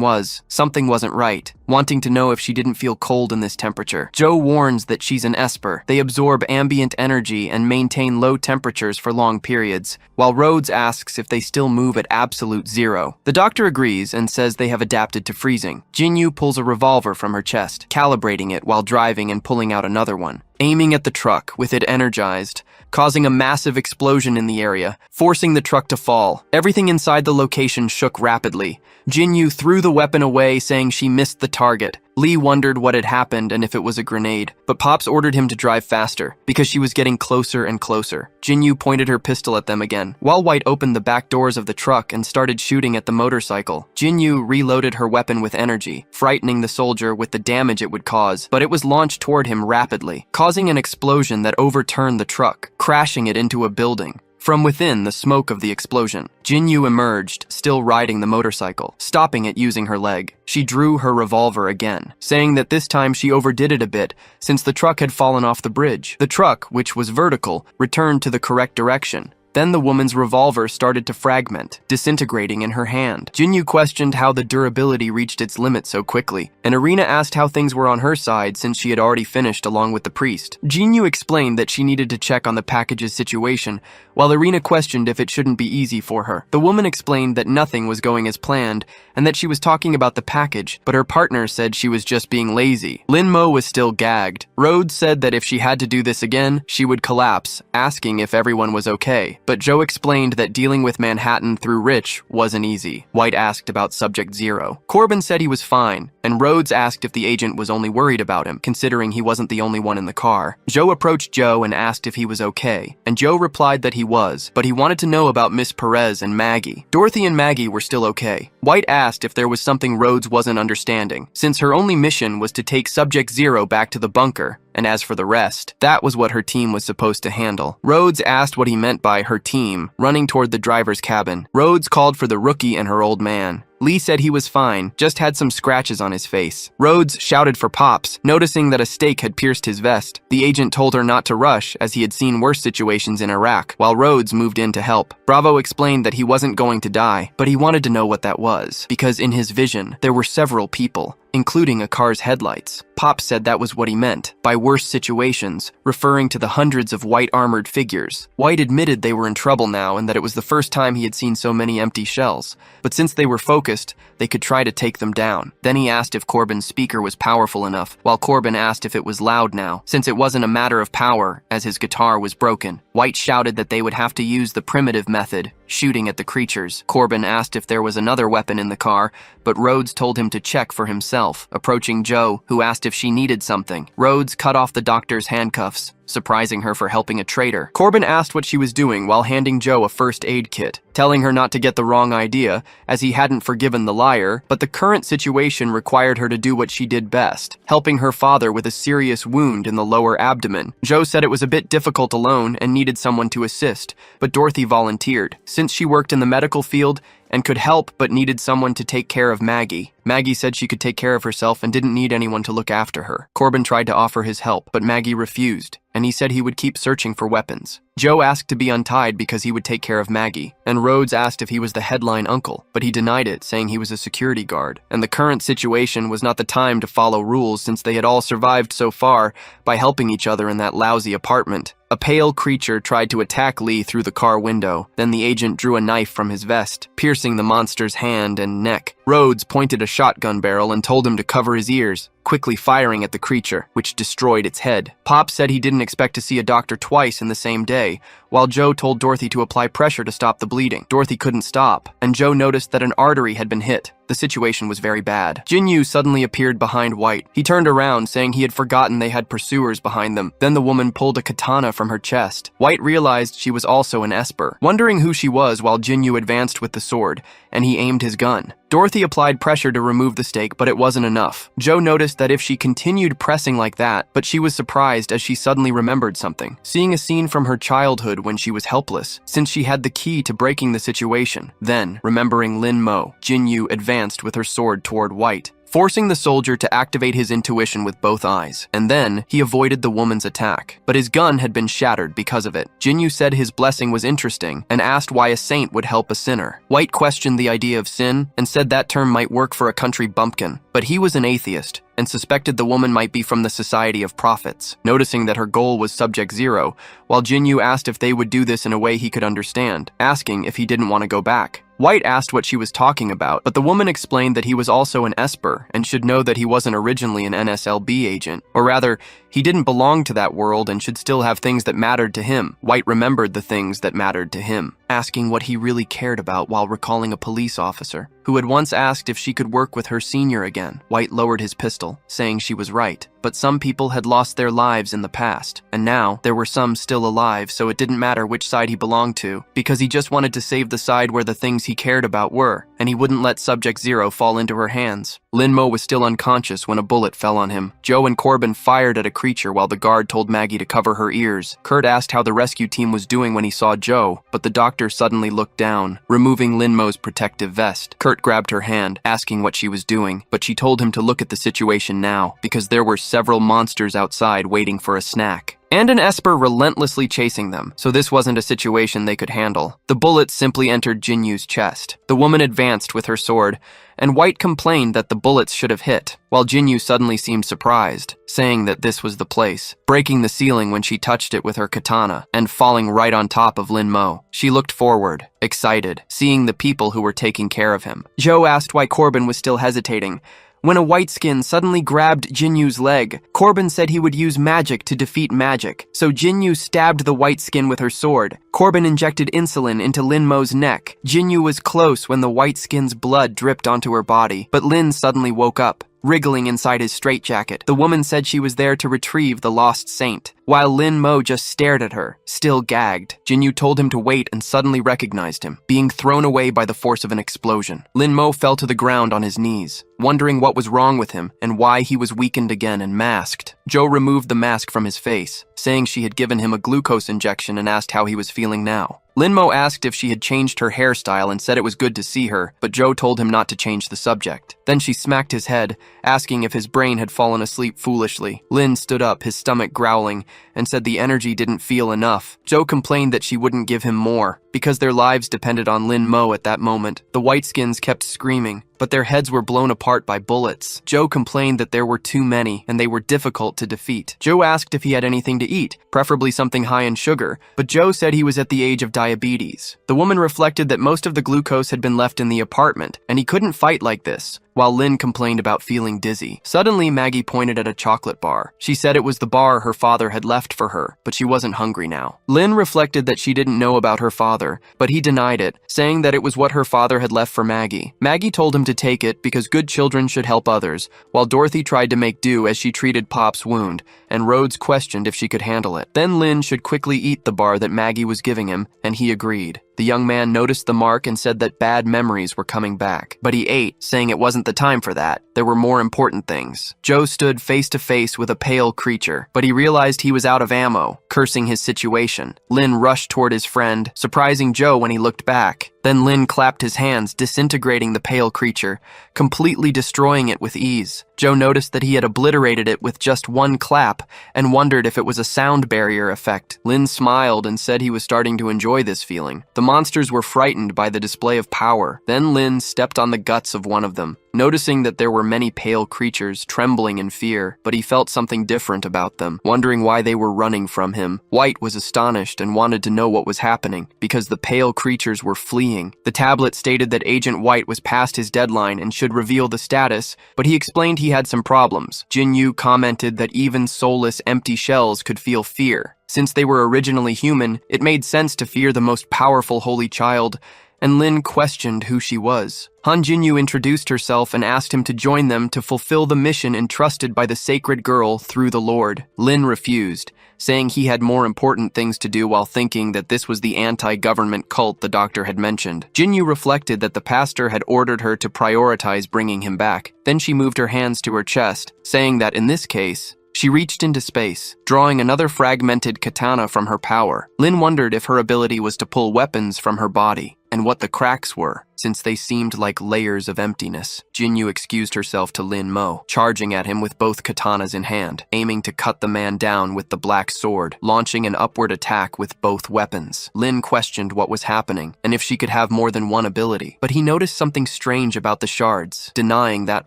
was. Something wasn't right, wanting to know if she didn't feel cold in this temperature. Joe warns that she's an Esper. They absorb ambient energy and maintain low temperatures for long periods, while Rhodes asks if they still move at absolute zero. The doctor agrees and says they have adapted to freezing. Jinyu pulls a revolver from her chest, calibrating it while driving and pulling out another one. Aiming at the truck, with it energized, causing a massive explosion in the area, forcing the truck to fall. Everything inside the location shook rapidly. Jinyu threw the weapon away, saying she missed the target. Lee wondered what had happened and if it was a grenade, but Pops ordered him to drive faster, because she was getting closer and closer. Jinyu pointed her pistol at them again, while White opened the back doors of the truck and started shooting at the motorcycle. Jinyu reloaded her weapon with energy, frightening the soldier with the damage it would cause, but it was launched toward him rapidly, causing an explosion that overturned the truck, crashing it into a building. From within the smoke of the explosion, Jinyu emerged, still riding the motorcycle, stopping it using her leg. She drew her revolver again, saying that this time she overdid it a bit since the truck had fallen off the bridge. The truck, which was vertical, returned to the correct direction. Then the woman's revolver started to fragment, disintegrating in her hand. Jinyu questioned how the durability reached its limit so quickly, and Irina asked how things were on her side since she had already finished along with the priest. Jinyu explained that she needed to check on the package's situation, while Irina questioned if it shouldn't be easy for her. The woman explained that nothing was going as planned, and that she was talking about the package, but her partner said she was just being lazy. Lin-Mo was still gagged. Rhodes said that if she had to do this again, she would collapse, asking if everyone was okay. But Joe explained that dealing with Manhattan through Rich wasn't easy. White asked about Subject Zero. Corbin said he was fine, and Rhodes asked if the agent was only worried about him, considering he wasn't the only one in the car. Joe approached Joe and asked if he was okay, and Joe replied that he was, but he wanted to know about Miss Perez and Maggie. Dorothy and Maggie were still okay. White asked if there was something Rhodes wasn't understanding, since her only mission was to take Subject Zero back to the bunker, and as for the rest, that was what her team was supposed to handle. Rhodes asked what he meant by her team, running toward the driver's cabin. Rhodes called for the rookie and her old man. Lee said he was fine, just had some scratches on his face. Rhodes shouted for Pops, noticing that a stake had pierced his vest. The agent told her not to rush, as he had seen worse situations in Iraq, while Rhodes moved in to help. Bravo explained that he wasn't going to die, but he wanted to know what that was, because in his vision, there were several people, including a car's headlights. Pop said that was what he meant by worse situations, referring to the hundreds of white armored figures. White admitted they were in trouble now and that it was the first time he had seen so many empty shells, but since they were focused, they could try to take them down. Then he asked if Corbin's speaker was powerful enough, while Corbin asked if it was loud now, since it wasn't a matter of power, as his guitar was broken. White shouted that they would have to use the primitive method, shooting at the creatures. Corbin asked if there was another weapon in the car, but Rhodes told him to check for himself, approaching Joe, who asked if she needed something. Rhodes cut off the doctor's handcuffs, surprising her for helping a traitor. Corbin asked what she was doing while handing Joe a first aid kit, telling her not to get the wrong idea, as he hadn't forgiven the liar, but the current situation required her to do what she did best, helping her father with a serious wound in the lower abdomen. Joe said it was a bit difficult alone and needed someone to assist, but Dorothy volunteered, since she worked in the medical field and could help but needed someone to take care of Maggie. Maggie said she could take care of herself and didn't need anyone to look after her. Corbin tried to offer his help, but Maggie refused, and he said he would keep searching for weapons. Joe asked to be untied because he would take care of Maggie, and Rhodes asked if he was the headline uncle, but he denied it, saying he was a security guard. And the current situation was not the time to follow rules since they had all survived so far by helping each other in that lousy apartment. A pale creature tried to attack Lee through the car window. Then the agent drew a knife from his vest, piercing the monster's hand and neck. Rhodes pointed a shotgun barrel and told him to cover his ears, quickly firing at the creature, which destroyed its head. Pop said he didn't expect to see a doctor twice in the same day, while Joe told Dorothy to apply pressure to stop the bleeding. Dorothy couldn't stop, and Joe noticed that an artery had been hit. The situation was very bad. Jinyu suddenly appeared behind White. He turned around, saying he had forgotten they had pursuers behind them. Then the woman pulled a katana from her chest. White realized she was also an Esper, wondering who she was while Jinyu advanced with the sword, and he aimed his gun. Dorothy applied pressure to remove the stake, but it wasn't enough. Joe noticed that if she continued pressing like that, but she was surprised as she suddenly remembered something, seeing a scene from her childhood when she was helpless, since she had the key to breaking the situation. Then, remembering Lin-Mo, Jinyu advanced with her sword toward White, forcing the soldier to activate his intuition with both eyes, and then he avoided the woman's attack. But his gun had been shattered because of it. Jinyu said his blessing was interesting and asked why a saint would help a sinner. White questioned the idea of sin and said that term might work for a country bumpkin, but he was an atheist and suspected the woman might be from the Society of Prophets, noticing that her goal was Subject Zero, while Jinyu asked if they would do this in a way he could understand, asking if he didn't want to go back. White asked what she was talking about, but the woman explained that he was also an Esper and should know that he wasn't originally an NSLB agent, or rather, He didn't belong to that world and should still have things that mattered to him. White remembered the things that mattered to him, asking what he really cared about while recalling a police officer who had once asked if she could work with her senior again. White lowered his pistol, saying she was right, but some people had lost their lives in the past, and now there were some still alive, so it didn't matter which side he belonged to, because he just wanted to save the side where the things he cared about were, and he wouldn't let Subject Zero fall into her hands. Lin-Mo was still unconscious when a bullet fell on him. Joe and Corbin fired at a creature while the guard told Maggie to cover her ears. Kurt asked how the rescue team was doing when he saw Joe, but the doctor suddenly looked down, removing Lin-Mo's protective vest. Kurt grabbed her hand, asking what she was doing, but she told him to look at the situation now, because there were several monsters outside waiting for a snack, and an Esper relentlessly chasing them, so this wasn't a situation they could handle. The bullet simply entered Jinyu's chest. The woman advanced with her sword, and White complained that the bullets should have hit, while Jinyu suddenly seemed surprised, saying that this was the place, breaking the ceiling when she touched it with her katana, and falling right on top of Lin-Mo. She looked forward, excited, seeing the people who were taking care of him. Joe asked why Corbin was still hesitating, when a white skin suddenly grabbed Jinyu's leg. Corbin said he would use magic to defeat magic, so Jinyu stabbed the white skin with her sword. Corbin injected insulin into Lin-Mo's neck. Jinyu was close when the white skin's blood dripped onto her body, but Lin suddenly woke up, wriggling inside his straitjacket. The woman said she was there to retrieve the lost saint, while Lin-Mo just stared at her, still gagged. Jinyu told him to wait and suddenly recognized him, being thrown away by the force of an explosion. Lin-Mo fell to the ground on his knees, wondering what was wrong with him and why he was weakened again and masked. Joe removed the mask from his face, saying she had given him a glucose injection and asked how he was feeling now. Lin-Mo asked if she had changed her hairstyle and said it was good to see her, but Joe told him not to change the subject. Then she smacked his head, asking if his brain had fallen asleep foolishly. Lin stood up, his stomach growling, and said the energy didn't feel enough. Joe complained that she wouldn't give him more, because their lives depended on Lin-Mo at that moment. The Whiteskins kept screaming, but their heads were blown apart by bullets. Joe complained that there were too many, and they were difficult to defeat. Joe asked if he had anything to eat, preferably something high in sugar, but Joe said he was at the age of diabetes. The woman reflected that most of the glucose had been left in the apartment, and he couldn't fight like this, while Lin complained about feeling dizzy. Suddenly, Maggie pointed at a chocolate bar. She said it was the bar her father had left for her, but she wasn't hungry now. Lin reflected that she didn't know about her father, but he denied it, saying that it was what her father had left for Maggie. Maggie told him to take it because good children should help others, while Dorothy tried to make do as she treated Pop's wound, and Rhodes questioned if she could handle it. Then Lin should quickly eat the bar that Maggie was giving him, and he agreed. The young man noticed the mark and said that bad memories were coming back, but he ate, saying it wasn't the time for that. There were more important things. Joe stood face to face with a pale creature, but he realized he was out of ammo, cursing his situation. Lin rushed toward his friend, surprising Joe when he looked back. Then Lin clapped his hands, disintegrating the pale creature, completely destroying it with ease. Joe noticed that he had obliterated it with just one clap and wondered if it was a sound barrier effect. Lin smiled and said he was starting to enjoy this feeling. The monsters were frightened by the display of power. Then Lin stepped on the guts of one of them, noticing that there were many pale creatures trembling in fear, but he felt something different about them, wondering why they were running from him. White was astonished and wanted to know what was happening, because the pale creatures were fleeing. The tablet stated that Agent White was past his deadline and should reveal the status, but he explained he had some problems. Jinyu commented that even soulless empty shells could feel fear. Since they were originally human, it made sense to fear the most powerful holy child, and Lin questioned who she was. Han Jinyu introduced herself and asked him to join them to fulfill the mission entrusted by the sacred girl through the Lord. Lin refused, saying he had more important things to do while thinking that this was the anti-government cult the doctor had mentioned. Jinyu reflected that the pastor had ordered her to prioritize bringing him back. Then she moved her hands to her chest, saying that in this case, she reached into space, drawing another fragmented katana from her power. Lin wondered if her ability was to pull weapons from her body, and what the cracks were, since they seemed like layers of emptiness. Jinyu excused herself to Lin-Mo, charging at him with both katanas in hand, aiming to cut the man down with the black sword, launching an upward attack with both weapons. Lin questioned what was happening, and if she could have more than one ability, but he noticed something strange about the shards, denying that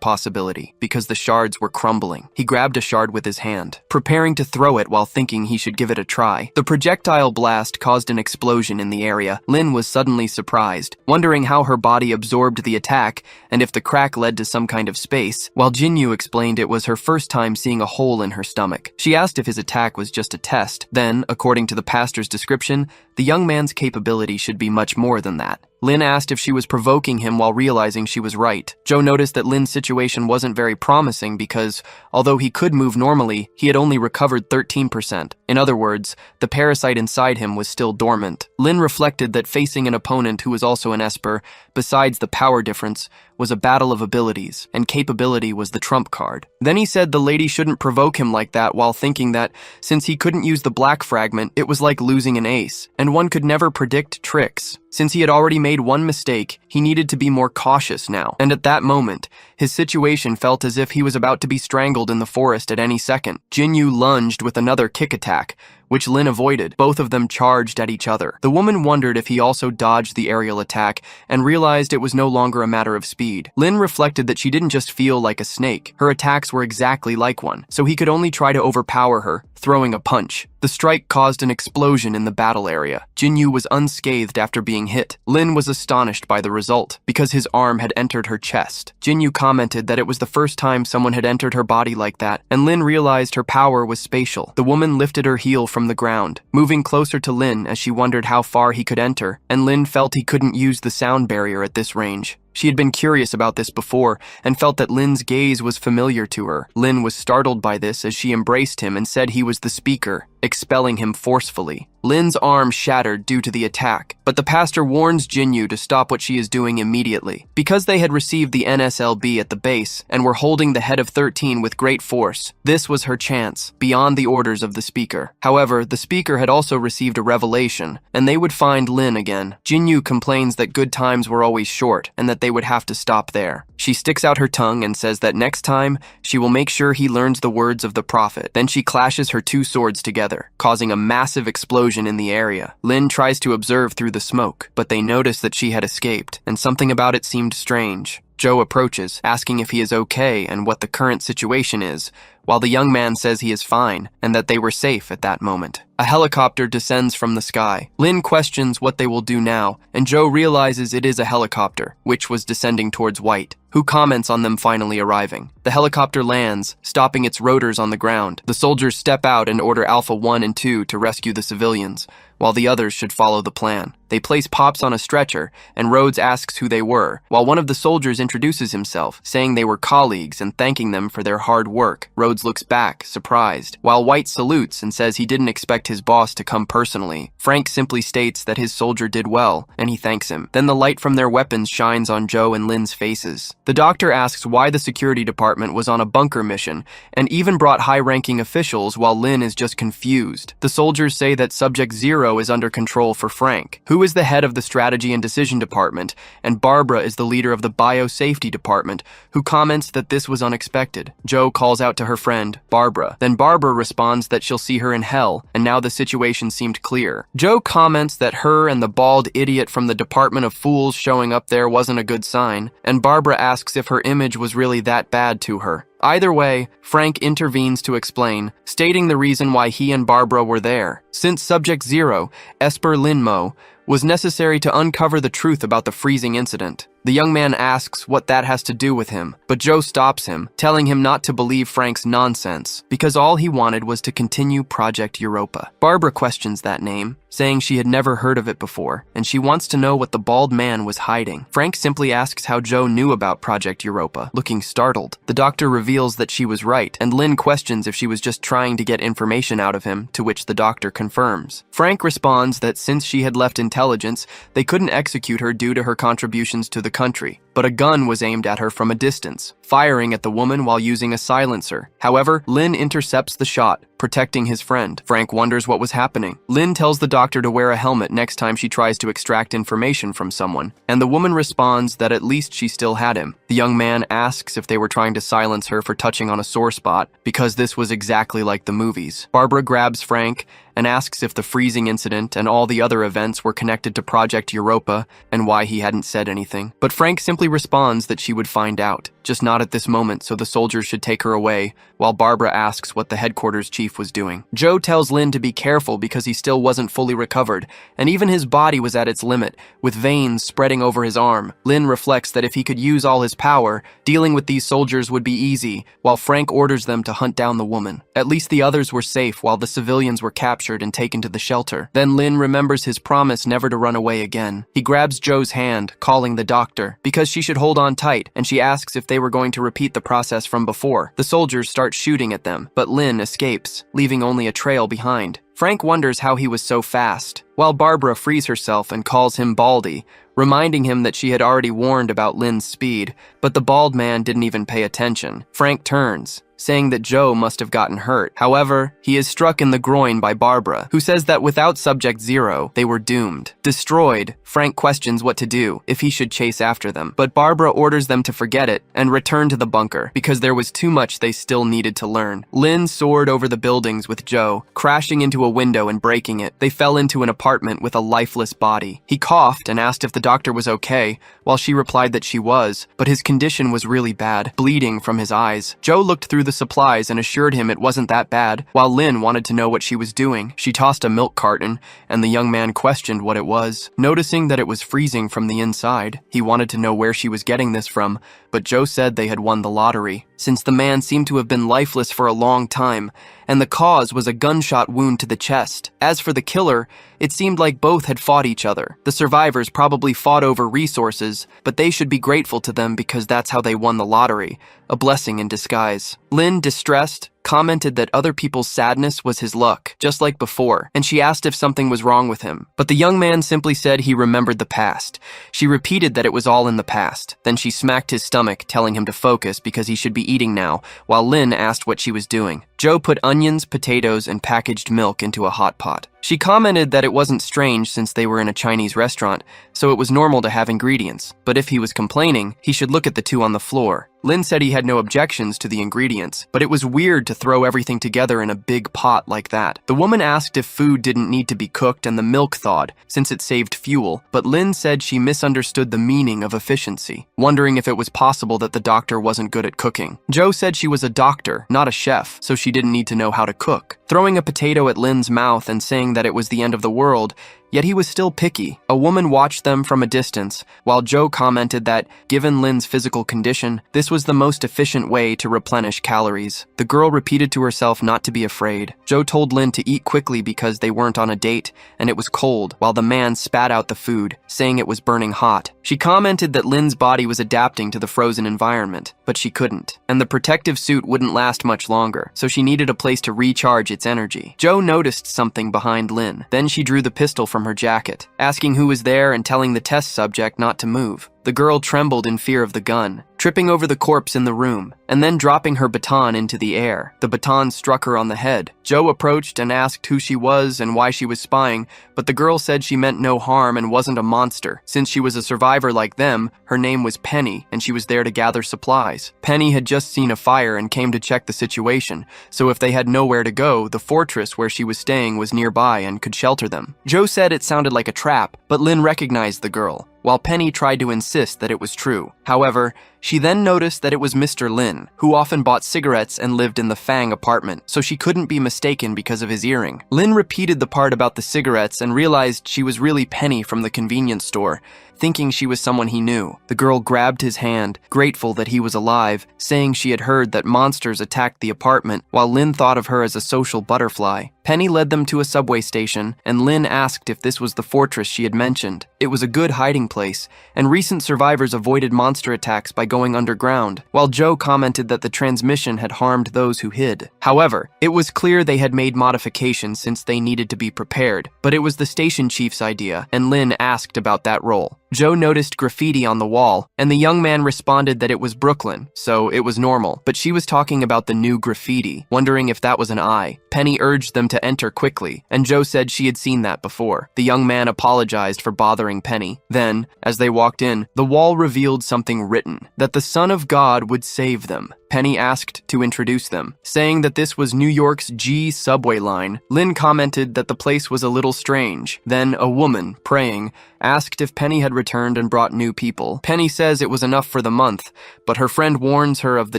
possibility, because the shards were crumbling. He grabbed a shard with his hand, preparing to throw it while thinking he should give it a try. The projectile blast caused an explosion in the area. Lin was suddenly surprised, wondering how her body absorbed the attack and if the crack led to some kind of space, while Jinyu explained it was her first time seeing a hole in her stomach. She asked if his attack was just a test. Then, according to the pastor's description, the young man's capability should be much more than that. Lin asked if she was provoking him while realizing she was right. Joe noticed that Lin's situation wasn't very promising because, although he could move normally, he had only recovered 13%. In other words, the parasite inside him was still dormant. Lin reflected that facing an opponent who was also an Esper, besides the power difference, was a battle of abilities, and capability was the trump card. Then he said the lady shouldn't provoke him like that while thinking that, since he couldn't use the black fragment, it was like losing an ace, and one could never predict tricks. Since he had already made one mistake, he needed to be more cautious now. And at that moment, his situation felt as if he was about to be strangled in the forest at any second. Jinyu lunged with another kick attack, which Lin avoided. Both of them charged at each other. The woman wondered if he also dodged the aerial attack and realized it was no longer a matter of speed. Lin reflected that she didn't just feel like a snake. Her attacks were exactly like one, so he could only try to overpower her, throwing a punch. The strike caused an explosion in the battle area. Jinyu was unscathed after being hit. Lin was astonished by the result, because his arm had entered her chest. Jinyu commented that it was the first time someone had entered her body like that, and Lin realized her power was spatial. The woman lifted her heel from the ground, moving closer to Lin as she wondered how far he could enter, and Lin felt he couldn't use the sound barrier at this range. She had been curious about this before and felt that Lin's gaze was familiar to her. Lin was startled by this as she embraced him and said he was the speaker, expelling him forcefully. Lin's arm shattered due to the attack, but the pastor warns Jinyu to stop what she is doing immediately. Because they had received the NSLB at the base and were holding the head of 13 with great force, this was her chance, beyond the orders of the speaker. However, the speaker had also received a revelation, and they would find Lin again. Jinyu complains that good times were always short, and that they would have to stop there. She sticks out her tongue and says that next time, she will make sure he learns the words of the prophet. Then she clashes her two swords together, causing a massive explosion in the area. Lin tries to observe through the smoke, but they notice that she had escaped, and something about it seemed strange. Joe approaches, asking if he is okay and what the current situation is, while the young man says he is fine and that they were safe at that moment. A helicopter descends from the sky. Lin questions what they will do now, and Joe realizes it is a helicopter, which was descending towards White, who comments on them finally arriving. The helicopter lands, stopping its rotors on the ground. The soldiers step out and order Alpha 1 and 2 to rescue the civilians, while the others should follow the plan. They place Pops on a stretcher, and Rhodes asks who they were, while one of the soldiers introduces himself, saying they were colleagues and thanking them for their hard work. Rhodes looks back, surprised, while White salutes and says he didn't expect his boss to come personally. Frank simply states that his soldier did well, and he thanks him. Then the light from their weapons shines on Joe and Lin's faces. The doctor asks why the security department was on a bunker mission, and even brought high-ranking officials while Lin is just confused. The soldiers say that Subject Zero is under control for Frank, who is the head of the strategy and decision department, and Barbara is the leader of the biosafety department, who comments that this was unexpected. Joe calls out to her friend, Barbara. Then Barbara responds that she'll see her in hell, and now the situation seemed clear. Joe comments that her and the bald idiot from the Department of Fools showing up there wasn't a good sign, and Barbara asks if her image was really that bad to her. Either way, Frank intervenes to explain, stating the reason why he and Barbara were there. Since Subject Zero, Esper Linmo, was necessary to uncover the truth about the freezing incident. The young man asks what that has to do with him, but Joe stops him, telling him not to believe Frank's nonsense, because all he wanted was to continue Project Europa. Barbara questions that name, saying she had never heard of it before, and she wants to know what the bald man was hiding. Frank simply asks how Joe knew about Project Europa, looking startled. The doctor reveals that she was right, and Lin questions if she was just trying to get information out of him, to which the doctor confirms. Frank responds that since she had left intelligence, they couldn't execute her due to her contributions to the country, but a gun was aimed at her from a distance, firing at the woman while using a silencer. However, Lin intercepts the shot, protecting his friend. Frank wonders what was happening. Lin tells the doctor to wear a helmet next time she tries to extract information from someone, and the woman responds that at least she still had him. The young man asks if they were trying to silence her for touching on a sore spot, because this was exactly like the movies. Barbara grabs Frank and asks if the freezing incident and all the other events were connected to Project Europa and why he hadn't said anything. But Frank simply responds that she would find out. just not at this moment, so the soldiers should take her away, while Barbara asks what the headquarters chief was doing. Joe tells Lin to be careful because he still wasn't fully recovered, and even his body was at its limit, with veins spreading over his arm. Lin reflects that if he could use all his power, dealing with these soldiers would be easy, while Frank orders them to hunt down the woman. At least the others were safe while the civilians were captured and taken to the shelter. Then Lin remembers his promise never to run away again. He grabs Joe's hand, calling the doctor, because she should hold on tight, and she asks if they were going to repeat the process from before. The soldiers start shooting at them, but Lin escapes, leaving only a trail behind. Frank wonders how he was so fast, while Barbara frees herself and calls him Baldy, reminding him that she had already warned about Lin's speed, but the bald man didn't even pay attention. Frank turns, saying that Joe must have gotten hurt. However, he is struck in the groin by Barbara, who says that without Subject Zero, they were doomed. Destroyed, Frank questions what to do, if he should chase after them, but Barbara orders them to forget it and return to the bunker, because there was too much they still needed to learn. Lin soared over the buildings with Joe, crashing into a window and breaking it. They fell into an apartment with a lifeless body. He coughed and asked if the doctor was okay, while she replied that she was, but his condition was really bad, bleeding from his eyes. Joe looked through the supplies and assured him it wasn't that bad, while Lin wanted to know what she was doing. She tossed a milk carton, and the young man questioned what it was. Noticing that it was freezing from the inside, he wanted to know where she was getting this from, but Joe said they had won the lottery, since the man seemed to have been lifeless for a long time, and the cause was a gunshot wound to the chest. As for the killer, it seemed like both had fought each other. The survivors probably fought over resources, but they should be grateful to them because that's how they won the lottery, a blessing in disguise. Lin, distressed, commented that other people's sadness was his luck, just like before, and she asked if something was wrong with him. But the young man simply said he remembered the past. She repeated that it was all in the past. Then she smacked his stomach, telling him to focus because he should be eating now, while Lin asked what she was doing. Joe put onions, potatoes, and packaged milk into a hot pot. She commented that it wasn't strange since they were in a Chinese restaurant, so it was normal to have ingredients. But if he was complaining, he should look at the two on the floor. Lin said he had no objections to the ingredients, but it was weird to throw everything together in a big pot like that. The woman asked if food didn't need to be cooked and the milk thawed, since it saved fuel, but Lin said she misunderstood the meaning of efficiency, wondering if it was possible that the doctor wasn't good at cooking. Joe said she was a doctor, not a chef, so she didn't need to know how to cook. Throwing a potato at Lin's mouth and saying that it was the end of the world, yet he was still picky. A woman watched them from a distance, while Joe commented that, given Lin's physical condition, this was the most efficient way to replenish calories. The girl repeated to herself not to be afraid. Joe told Lin to eat quickly because they weren't on a date, and it was cold, while the man spat out the food, saying it was burning hot. She commented that Lin's body was adapting to the frozen environment, but she couldn't, and the protective suit wouldn't last much longer, so she needed a place to recharge its energy. Joe noticed something behind Lin. Then she drew the pistol from her jacket, asking who was there and telling the test subject not to move. The girl trembled in fear of the gun, tripping over the corpse in the room, and then dropping her baton into the air. The baton struck her on the head. Joe approached and asked who she was and why she was spying, but the girl said she meant no harm and wasn't a monster. Since she was a survivor like them, her name was Penny, and she was there to gather supplies. Penny had just seen a fire and came to check the situation, so if they had nowhere to go, the fortress where she was staying was nearby and could shelter them. Joe said it sounded like a trap, but Lin recognized the girl, while Penny tried to insist that it was true. However, she then noticed that it was Mr. Lin, who often bought cigarettes and lived in the Fang apartment, so she couldn't be mistaken because of his earring. Lin repeated the part about the cigarettes and realized she was really Penny from the convenience store, thinking she was someone he knew. The girl grabbed his hand, grateful that he was alive, saying she had heard that monsters attacked the apartment, while Lin thought of her as a social butterfly. Penny led them to a subway station, and Lin asked if this was the fortress she had mentioned. It was a good hiding place, and recent survivors avoided monster attacks by going underground, while Joe commented that the transmission had harmed those who hid. However, it was clear they had made modifications since they needed to be prepared, but it was the station chief's idea, and Lin asked about that role. Joe noticed graffiti on the wall, and the young man responded that it was Brooklyn, so it was normal, but she was talking about the new graffiti, wondering if that was an eye. Penny urged them to enter quickly, and Joe said she had seen that before. The young man apologized for bothering Penny. Then, as they walked in, the wall revealed something written, that the Son of God would save them. Penny asked to introduce them, saying that this was New York's G subway line. Lynn commented that the place was a little strange. Then a woman, praying, asked if Penny had returned and brought new people. Penny says it was enough for the month, but her friend warns her of the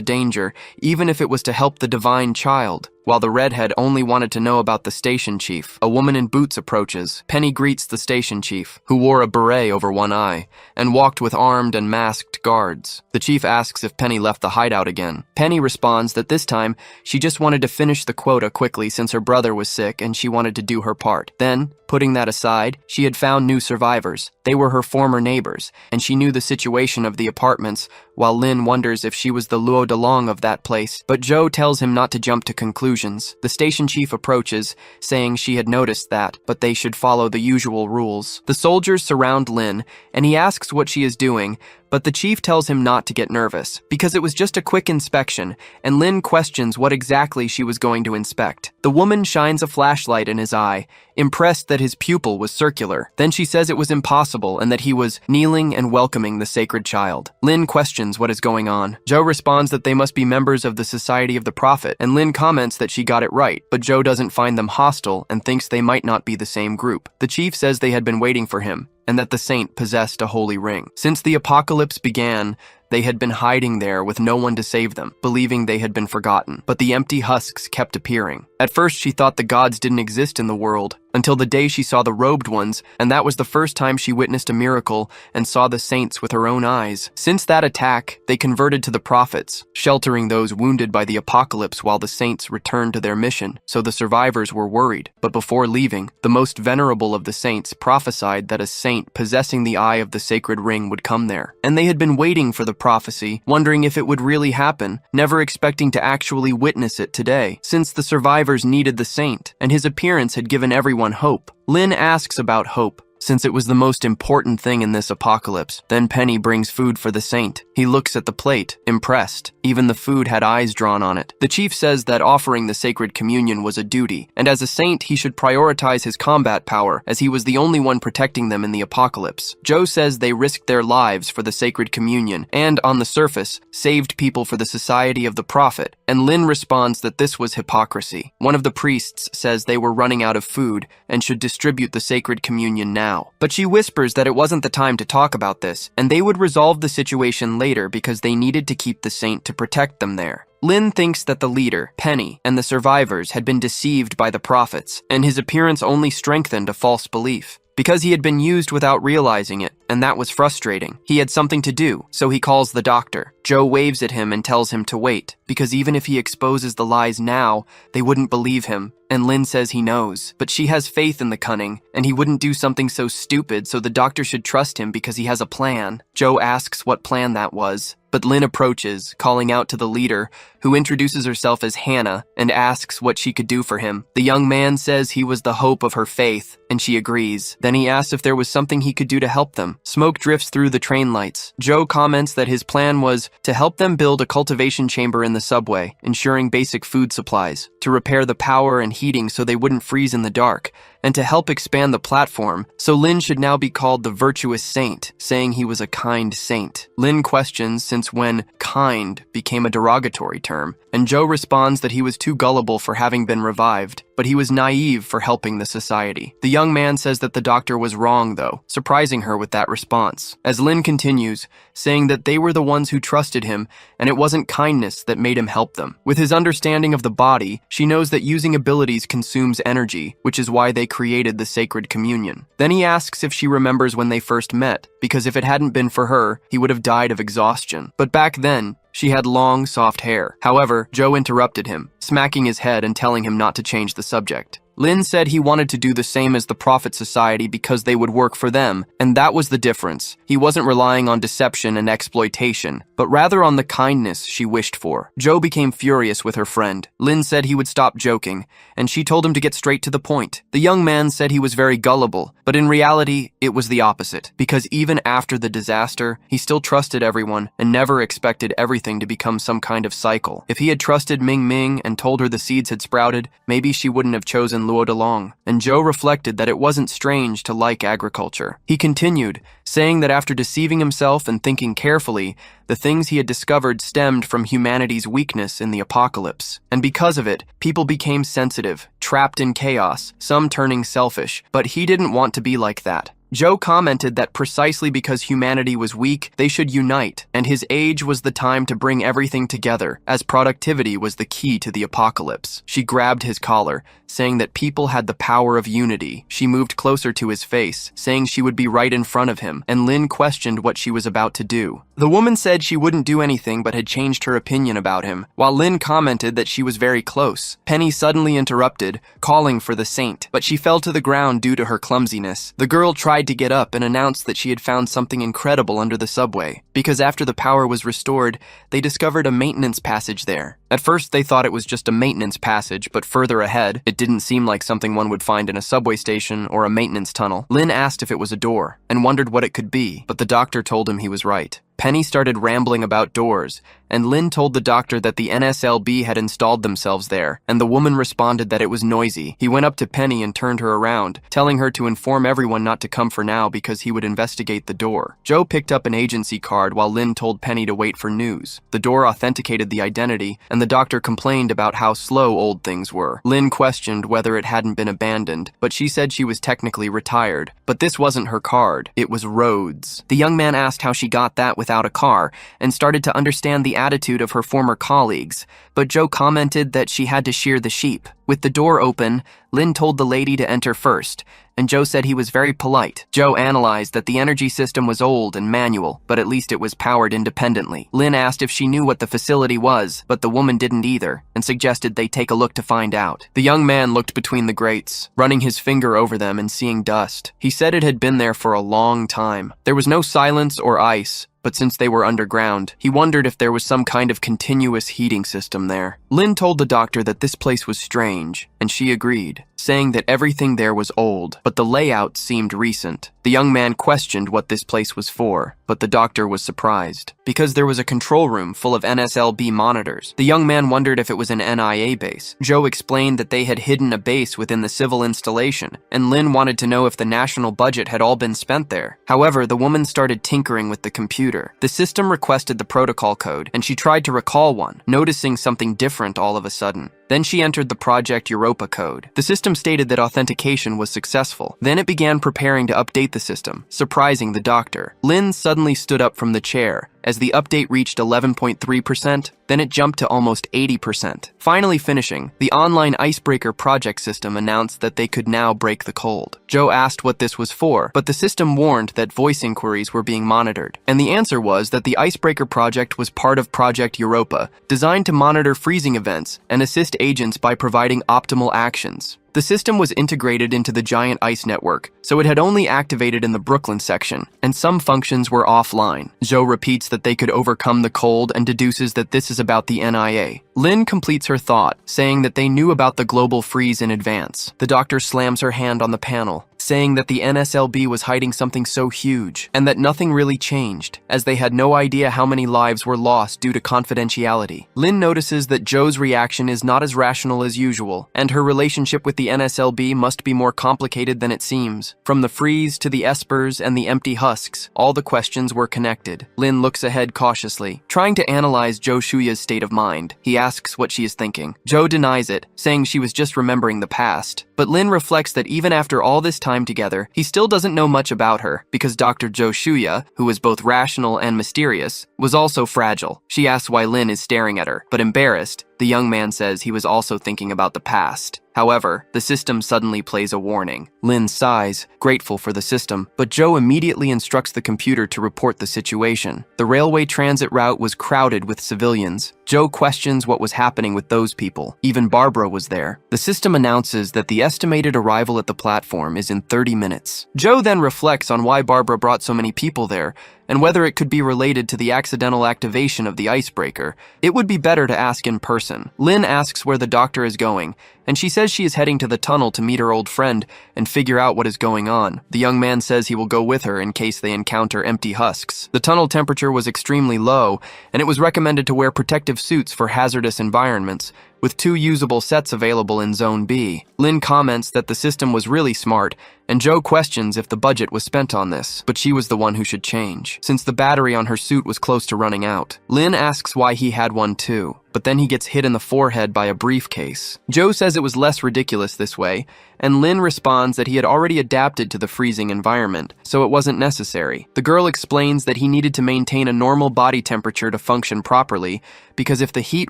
danger, even if it was to help the divine child. While the redhead only wanted to know about the station chief, a woman in boots approaches. Penny greets the station chief, who wore a beret over one eye, and walked with armed and masked guards. The chief asks if Penny left the hideout again. Penny responds that this time, she just wanted to finish the quota quickly since her brother was sick and she wanted to do her part. Then, putting that aside, she had found new survivors. They were her former neighbors, and she knew the situation of the apartments, while Lynn wonders if she was the Luo Delong of that place. But Joe tells him not to jump to conclusions. The station chief approaches, saying she had noticed that, but they should follow the usual rules. The soldiers surround Lynn, and he asks what she is doing, but the chief tells him not to get nervous, because it was just a quick inspection, and Lynn questions what exactly she was going to inspect. The woman shines a flashlight in his eye, impressed that his pupil was circular. Then she says it was impossible and that he was kneeling and welcoming the sacred child. Lynn questions what is going on. Joe responds that they must be members of the Society of the Prophet, and Lynn comments that she got it right, but Joe doesn't find them hostile and thinks they might not be the same group. The chief says they had been waiting for him, and that the saint possessed a holy ring. Since the apocalypse began, they had been hiding there with no one to save them, believing they had been forgotten. But the empty husks kept appearing. At first, she thought the gods didn't exist in the world, until the day she saw the robed ones, and that was the first time she witnessed a miracle and saw the saints with her own eyes. Since that attack, they converted to the prophets, sheltering those wounded by the apocalypse while the saints returned to their mission, so the survivors were worried. But before leaving, the most venerable of the saints prophesied that a saint possessing the eye of the sacred ring would come there. And they had been waiting for the prophecy, wondering if it would really happen, never expecting to actually witness it today, since the survivors needed the saint, and his appearance had given everyone hope. Lynn asks about hope, since it was the most important thing in this apocalypse. Then Penny brings food for the saint. He looks at the plate, impressed. Even the food had eyes drawn on it. The chief says that offering the sacred communion was a duty, and as a saint he should prioritize his combat power, as he was the only one protecting them in the apocalypse. Joe says they risked their lives for the sacred communion, and, on the surface, saved people for the Society of the Prophet, and Lynn responds that this was hypocrisy. One of the priests says they were running out of food, and should distribute the sacred communion now. But she whispers that it wasn't the time to talk about this, and they would resolve the situation later because they needed to keep the saint to protect them there. Lynn thinks that the leader, Penny, and the survivors had been deceived by the prophets, and his appearance only strengthened a false belief. Because he had been used without realizing it, and that was frustrating. He had something to do, so he calls the doctor. Joe waves at him and tells him to wait, because even if he exposes the lies now, they wouldn't believe him. And Lynn says he knows, but she has faith in the cunning, and he wouldn't do something so stupid, so the doctor should trust him because he has a plan. Joe asks what plan that was, but Lynn approaches, calling out to the leader, who introduces herself as Hannah and asks what she could do for him. The young man says he was the hope of her faith, and she agrees. Then he asks if there was something he could do to help them. Smoke drifts through the train lights. Joe comments that his plan was to help them build a cultivation chamber in the subway, ensuring basic food supplies, to repair the power and heating so they wouldn't freeze in the dark, and to help expand the platform, so Lynn should now be called the virtuous saint, saying he was a kind saint. Lynn questions since when kind became a derogatory term, and Joe responds that he was too gullible for having been revived, but he was naive for helping the society. The young man says that the doctor was wrong, though, surprising her with that response, as Lynn continues, saying that they were the ones who trusted him, and it wasn't kindness that made him help them. With his understanding of the body, she knows that using abilities consumes energy, which is why they created the sacred communion. Then he asks if she remembers when they first met, because if it hadn't been for her, he would have died of exhaustion. But back then, she had long, soft hair. However, Joe interrupted him, smacking his head and telling him not to change the subject. Lynn said he wanted to do the same as the Prophet Society because they would work for them, and that was the difference. He wasn't relying on deception and exploitation, but rather on the kindness she wished for. Joe became furious with her friend. Lynn said he would stop joking, and she told him to get straight to the point. The young man said he was very gullible, but in reality, it was the opposite, because even after the disaster, he still trusted everyone and never expected everything to become some kind of cycle. If he had trusted Ming Ming and told her the seeds had sprouted, maybe she wouldn't have chosen and luoed along, and Joe reflected that it wasn't strange to like agriculture. He continued, saying that after deceiving himself and thinking carefully, the things he had discovered stemmed from humanity's weakness in the apocalypse. And because of it, people became sensitive, trapped in chaos, some turning selfish, but he didn't want to be like that. Joe commented that precisely because humanity was weak, they should unite, and his age was the time to bring everything together, as productivity was the key to the apocalypse. She grabbed his collar, saying that people had the power of unity. She moved closer to his face, saying she would be right in front of him, and Lin questioned what she was about to do. The woman said she wouldn't do anything but had changed her opinion about him, while Lin commented that she was very close. Penny suddenly interrupted, calling for the saint, but she fell to the ground due to her clumsiness. The girl tried to get up and announced that she had found something incredible under the subway, because after the power was restored, they discovered a maintenance passage there. At first, they thought it was just a maintenance passage, but further ahead, it didn't seem like something one would find in a subway station or a maintenance tunnel. Lin asked if it was a door, and wondered what it could be, but the doctor told him he was right. Penny started rambling about doors, and Lin told the doctor that the NSLB had installed themselves there, and the woman responded that it was noisy. He went up to Penny and turned her around, telling her to inform everyone not to come for now because he would investigate the door. Joe picked up an agency card while Lin told Penny to wait for news. The door authenticated the identity, and the doctor complained about how slow old things were. Lin questioned whether it hadn't been abandoned, but she said she was technically retired. But this wasn't her card, it was Rhodes. The young man asked how she got that without a car, and started to understand the attitude of her former colleagues, but Joe commented that she had to shear the sheep. With the door open, Lin told the lady to enter first, and Joe said he was very polite. Joe analyzed that the energy system was old and manual, but at least it was powered independently. Lin asked if she knew what the facility was, but the woman didn't either, and suggested they take a look to find out. The young man looked between the grates, running his finger over them and seeing dust. He said it had been there for a long time. There was no silence or ice, but since they were underground, he wondered if there was some kind of continuous heating system there. Lin told the doctor that this place was strange, and she agreed, saying that everything there was old, but the layout seemed recent. The young man questioned what this place was for, but the doctor was surprised, because there was a control room full of NSLB monitors. The young man wondered if it was an NIA base. Joe explained that they had hidden a base within the civil installation, and Lin wanted to know if the national budget had all been spent there. However, the woman started tinkering with the computer. The system requested the protocol code, and she tried to recall one, noticing something different all of a sudden. Then she entered the Project Europa code. The system stated that authentication was successful. Then it began preparing to update the system, surprising the doctor. Lin suddenly stood up from the chair as the update reached 11.3%, then it jumped to almost 80%. Finally finishing, the online icebreaker project system announced that they could now break the cold. Joe asked what this was for, but the system warned that voice inquiries were being monitored. And the answer was that the icebreaker project was part of Project Europa, designed to monitor freezing events and assist agents by providing optimal actions. The system was integrated into the giant ice network, so it had only activated in the Brooklyn section, and some functions were offline. Joe repeats that they could overcome the cold and deduces that this is about the NIA. Lin completes her thought, saying that they knew about the global freeze in advance. The doctor slams her hand on the panel, saying that the NSLB was hiding something so huge, and that nothing really changed, as they had no idea how many lives were lost due to confidentiality. Lin notices that Joe's reaction is not as rational as usual, and her relationship with the NSLB must be more complicated than it seems. From the freeze to the espers and the empty husks, all the questions were connected. Lin looks ahead cautiously, trying to analyze Joe Shuya's state of mind. He asks what she is thinking. Joe denies it, saying she was just remembering the past. But Lin reflects that even after all this time together, he still doesn't know much about her, because Dr. Joe Shuya, who was both rational and mysterious, was also fragile. She asks why Lin is staring at her, but embarrassed, the young man says he was also thinking about the past. However, the system suddenly plays a warning. Lin sighs, grateful for the system, but Joe immediately instructs the computer to report the situation. The railway transit route was crowded with civilians. Joe questions what was happening with those people. Even Barbara was there. The system announces that the estimated arrival at the platform is in 30 minutes. Joe then reflects on why Barbara brought so many people there, and whether it could be related to the accidental activation of the icebreaker. It would be better to ask in person. Lin asks where the doctor is going, and she says she is heading to the tunnel to meet her old friend and figure out what is going on. The young man says he will go with her in case they encounter empty husks. The tunnel temperature was extremely low, and it was recommended to wear protective suits for hazardous environments, with 2 usable sets available in Zone B. Lin comments that the system was really smart, and Joe questions if the budget was spent on this, but she was the one who should change, since the battery on her suit was close to running out. Lin asks why he had one too, but then he gets hit in the forehead by a briefcase. Joe says it was less ridiculous this way, and Lin responds that he had already adapted to the freezing environment, so it wasn't necessary. The girl explains that he needed to maintain a normal body temperature to function properly, because if the heat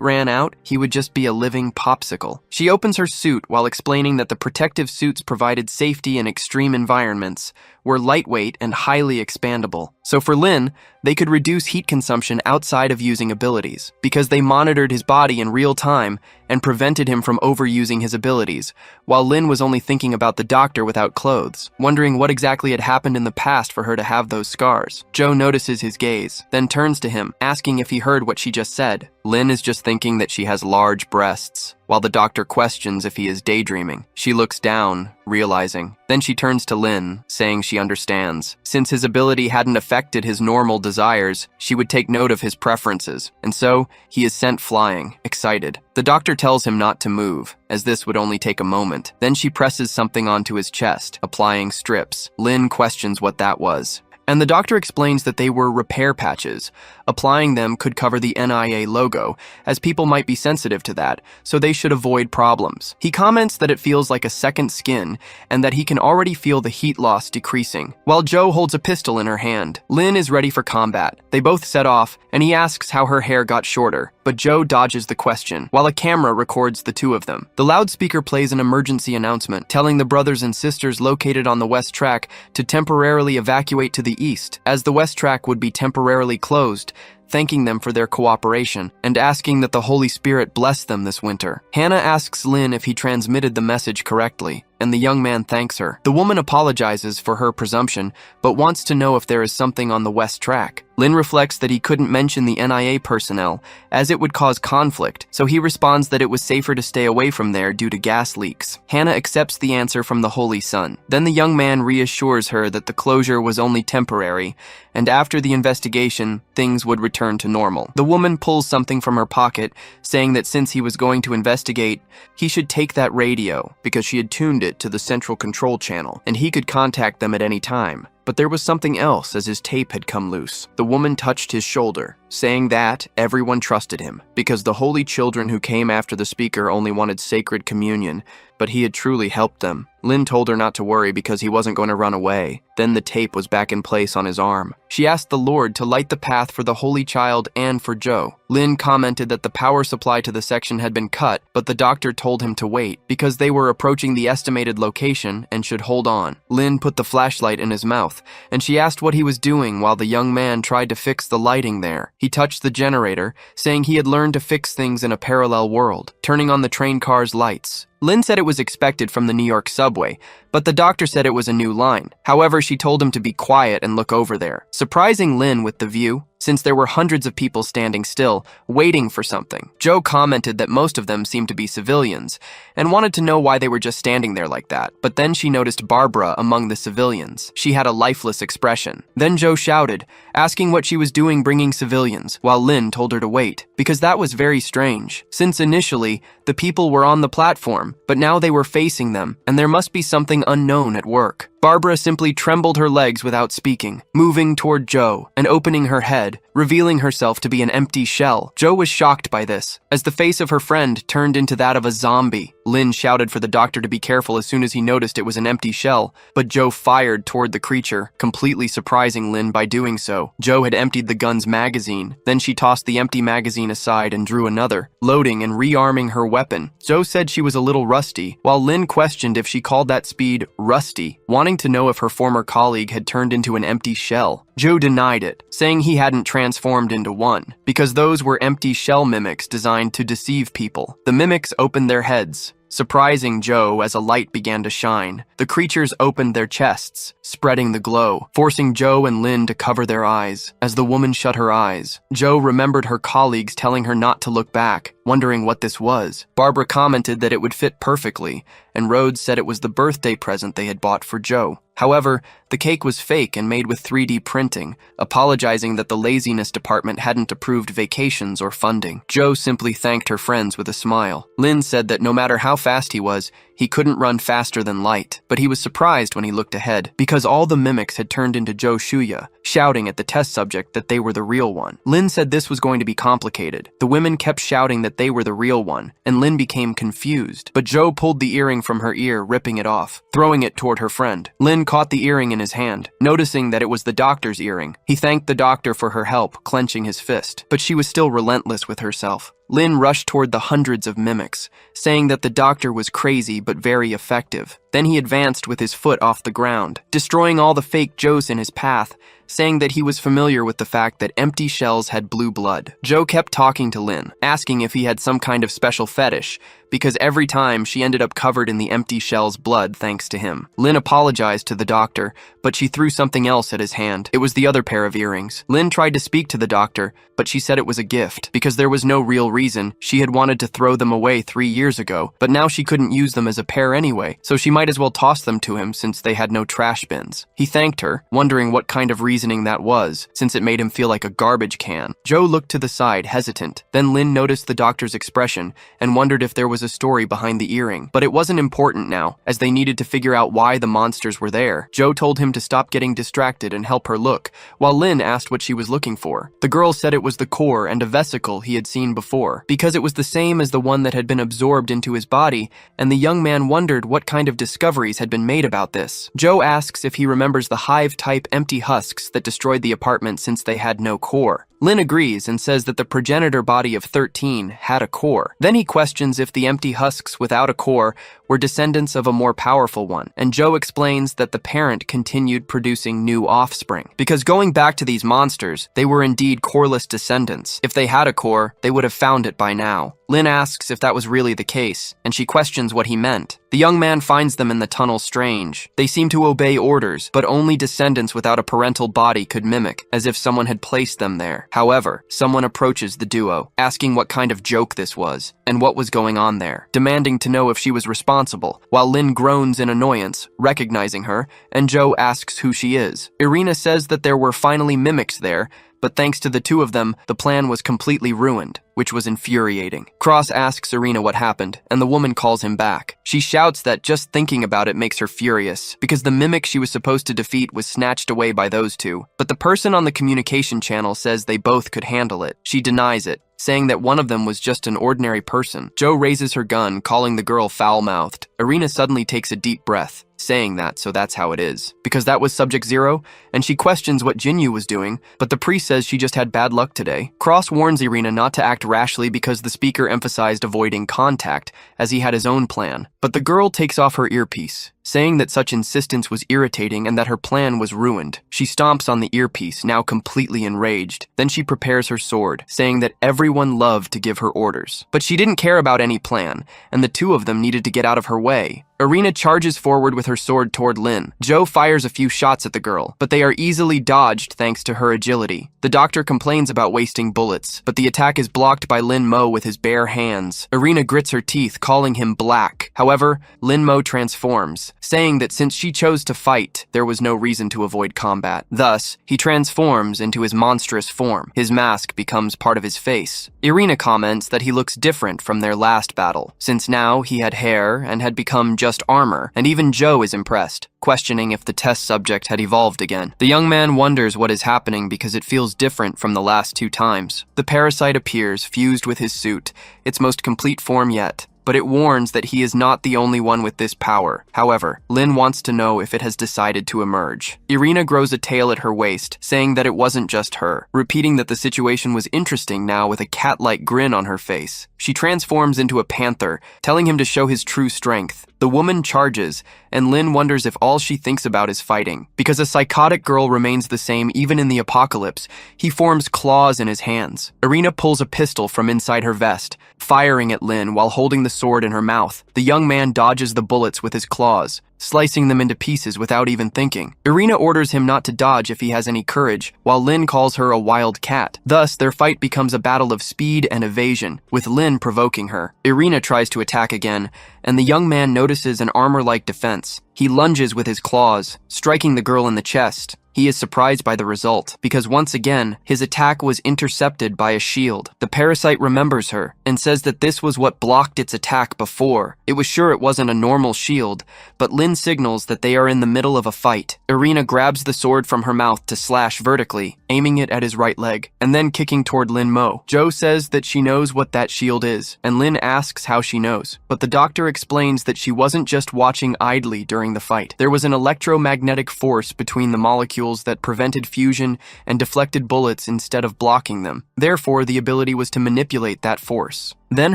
ran out, he would just be a living popsicle. She opens her suit while explaining that the protective suits provided safety in extreme environments, were lightweight and highly expandable. So for Lin, they could reduce heat consumption outside of using abilities, because they monitored his body in real time and prevented him from overusing his abilities, while Lin was only thinking about the doctor without clothes, wondering what exactly had happened in the past for her to have those scars. Joe notices his gaze, then turns to him, asking if he heard what she just said. Lin is just thinking that she has large breasts, while the doctor questions if he is daydreaming. She looks down, realizing. Then she turns to Lin, saying she understands. Since his ability hadn't affected his normal desires, she would take note of his preferences, and so he is sent flying, excited. The doctor tells him not to move, as this would only take a moment. Then she presses something onto his chest, applying strips. Lin questions what that was, and the doctor explains that they were repair patches. Applying them could cover the NIA logo, as people might be sensitive to that, so they should avoid problems. He comments that it feels like a second skin, and that he can already feel the heat loss decreasing. While Joe holds a pistol in her hand, Lin is ready for combat. They both set off, and he asks how her hair got shorter, but Joe dodges the question, while a camera records the 2 of them. The loudspeaker plays an emergency announcement, telling the brothers and sisters located on the west track to temporarily evacuate to the east, as the west track would be temporarily closed, thanking them for their cooperation and asking that the Holy Spirit bless them this winter. Hannah asks Lin if he transmitted the message correctly, and the young man thanks her. The woman apologizes for her presumption, but wants to know if there is something on the west track. Lin reflects that he couldn't mention the NIA personnel, as it would cause conflict, so he responds that it was safer to stay away from there due to gas leaks. Hannah accepts the answer from the Holy Son. Then the young man reassures her that the closure was only temporary, and after the investigation, things would return to normal. The woman pulls something from her pocket, saying that since he was going to investigate, he should take that radio, because she had tuned it to the central control channel, and he could contact them at any time. But there was something else, as his tape had come loose. The woman touched his shoulder, saying that everyone trusted him, because the holy children who came after the speaker only wanted sacred communion, but he had truly helped them. Lin told her not to worry because he wasn't going to run away. Then the tape was back in place on his arm. She asked the Lord to light the path for the Holy Child and for Joe. Lin commented that the power supply to the section had been cut, but the doctor told him to wait because they were approaching the estimated location and should hold on. Lin put the flashlight in his mouth, and she asked what he was doing while the young man tried to fix the lighting there. He touched the generator, saying he had learned to fix things in a parallel world, turning on the train car's lights. Lin said it was expected from the New York subway, but the doctor said it was a new line. However, she told him to be quiet and look over there, surprising Lin with the view, since there were hundreds of people standing still, waiting for something. Joe commented that most of them seemed to be civilians, and wanted to know why they were just standing there like that. But then she noticed Barbara among the civilians. She had a lifeless expression. Then Joe shouted, asking what she was doing bringing civilians, while Lin told her to wait, because that was very strange, since initially, the people were on the platform, but now they were facing them, and there must be something unknown at work. Barbara simply trembled her legs without speaking, moving toward Joe and opening her head, revealing herself to be an empty shell. Joe was shocked by this, as the face of her friend turned into that of a zombie. Lin shouted for the doctor to be careful as soon as he noticed it was an empty shell, but Joe fired toward the creature, completely surprising Lin by doing so. Joe had emptied the gun's magazine. Then she tossed the empty magazine aside and drew another, loading and rearming her weapon. Joe said she was a little rusty, while Lin questioned if she called that speed rusty, wanting to know if her former colleague had turned into an empty shell. Joe denied it, saying he hadn't transformed into one, because those were empty shell mimics designed to deceive people. The mimics opened their heads, surprising Joe as a light began to shine. The creatures opened their chests, spreading the glow, forcing Joe and Lin to cover their eyes. As the woman shut her eyes, Joe remembered her colleagues telling her not to look back, wondering what this was. Barbara commented that it would fit perfectly, and Rhodes said it was the birthday present they had bought for Joe. However, The cake was fake and made with 3D printing, apologizing that the laziness department hadn't approved vacations or funding. Joe simply thanked her friends with a smile. Lin said that no matter how fast he was, he couldn't run faster than light, but he was surprised when he looked ahead, because all the mimics had turned into Joe Shuya, shouting at the test subject that they were the real one. Lin said this was going to be complicated. The women kept shouting that they were the real one, and Lin became confused, but Joe pulled the earring from her ear, ripping it off, throwing it toward her friend. Lin caught the earring in his hand, noticing that it was the doctor's earring. He thanked the doctor for her help, clenching his fist, but she was still relentless with herself. Lin rushed toward the hundreds of mimics, saying that the doctor was crazy but very effective. Then he advanced with his foot off the ground, destroying all the fake Joes in his path, saying that he was familiar with the fact that empty shells had blue blood. Joe kept talking to Lin, asking if he had some kind of special fetish, because every time she ended up covered in the empty shell's blood thanks to him. Lin apologized to the doctor, but she threw something else at his hand. It was the other pair of earrings. Lin tried to speak to the doctor, but she said it was a gift, because there was no real reason. She had wanted to throw them away 3 years ago, but now she couldn't use them as a pair anyway, so she might as well toss them to him since they had no trash bins. He thanked her, wondering what kind of reasoning that was, since it made him feel like a garbage can. Joe looked to the side, hesitant. Then Lin noticed the doctor's expression and wondered if there was a story behind the earring. But it wasn't important now, as they needed to figure out why the monsters were there. Joe told him to stop getting distracted and help her look, while Lin asked what she was looking for. The girl said it was the core and a vesicle he had seen before, because it was the same as the one that had been absorbed into his body, and the young man wondered what kind of discoveries had been made about this. Joe asks if he remembers the hive-type empty husks that destroyed the apartment since they had no core. Lin agrees and says that the progenitor body of 13 had a core. Then he questions if the empty husks without a core were descendants of a more powerful one, and Joe explains that the parent continued producing new offspring. Because going back to these monsters, they were indeed coreless descendants. If they had a core, they would have found it by now. Lin asks if that was really the case, and she questions what he meant. The young man finds them in the tunnel strange. They seem to obey orders, but only descendants without a parental body could mimic, as if someone had placed them there. However, someone approaches the duo, asking what kind of joke this was, and what was going on there, demanding to know if she was responsible, while Lin groans in annoyance, recognizing her, and Joe asks who she is. Irina says that there were finally mimics there, but thanks to the two of them, the plan was completely ruined, which was infuriating. Cross asks Irina what happened, and the woman calls him back. She shouts that just thinking about it makes her furious, because the mimic she was supposed to defeat was snatched away by those two. But the person on the communication channel says they both could handle it. She denies it, saying that one of them was just an ordinary person. Joe raises her gun, calling the girl foul-mouthed. Irina suddenly takes a deep breath, saying that, so that's how it is. Because that was Subject Zero, and she questions what Jinyu was doing, but the priest says she just had bad luck today. Cross warns Irina not to act rashly because the speaker emphasized avoiding contact, as he had his own plan. But the girl takes off her earpiece, saying that such insistence was irritating and that her plan was ruined. She stomps on the earpiece, now completely enraged. Then she prepares her sword, saying that everyone loved to give her orders. But she didn't care about any plan, and the two of them needed to get out of her way. Irina charges forward with her sword toward Lin. Joe fires a few shots at the girl, but they are easily dodged thanks to her agility. The doctor complains about wasting bullets, but the attack is blocked by Lin Mo with his bare hands. Irina grits her teeth, calling him black. However, Lin Mo transforms, saying that since she chose to fight, there was no reason to avoid combat. Thus, he transforms into his monstrous form. His mask becomes part of his face. Irina comments that he looks different from their last battle, since now he had hair and had become just armor, and even Joe is impressed, questioning if the test subject had evolved again. The young man wonders what is happening because it feels different from the last two times. The parasite appears, fused with his suit, its most complete form yet, but it warns that he is not the only one with this power. However, Lin wants to know if it has decided to emerge. Irina grows a tail at her waist, saying that it wasn't just her, repeating that the situation was interesting now with a cat-like grin on her face. She transforms into a panther, telling him to show his true strength. The woman charges, and Lin wonders if all she thinks about is fighting. Because a psychotic girl remains the same even in the apocalypse, he forms claws in his hands. Irina pulls a pistol from inside her vest, firing at Lin while holding the sword in her mouth. The young man dodges the bullets with his claws, slicing them into pieces without even thinking. Irina orders him not to dodge if he has any courage, while Lin calls her a wild cat. Thus, their fight becomes a battle of speed and evasion, with Lin provoking her. Irina tries to attack again, and the young man notices an armor-like defense. He lunges with his claws, striking the girl in the chest. He is surprised by the result, because once again, his attack was intercepted by a shield. The parasite remembers her, and says that this was what blocked its attack before. It was sure it wasn't a normal shield, but Lin signals that they are in the middle of a fight. Irina grabs the sword from her mouth to slash vertically, aiming it at his right leg, and then kicking toward Lin Mo. Jo says that she knows what that shield is, and Lin asks how she knows. But the doctor explains that she wasn't just watching idly during the fight. There was an electromagnetic force between the molecules that prevented fusion and deflected bullets instead of blocking them. Therefore, the ability was to manipulate that force. Then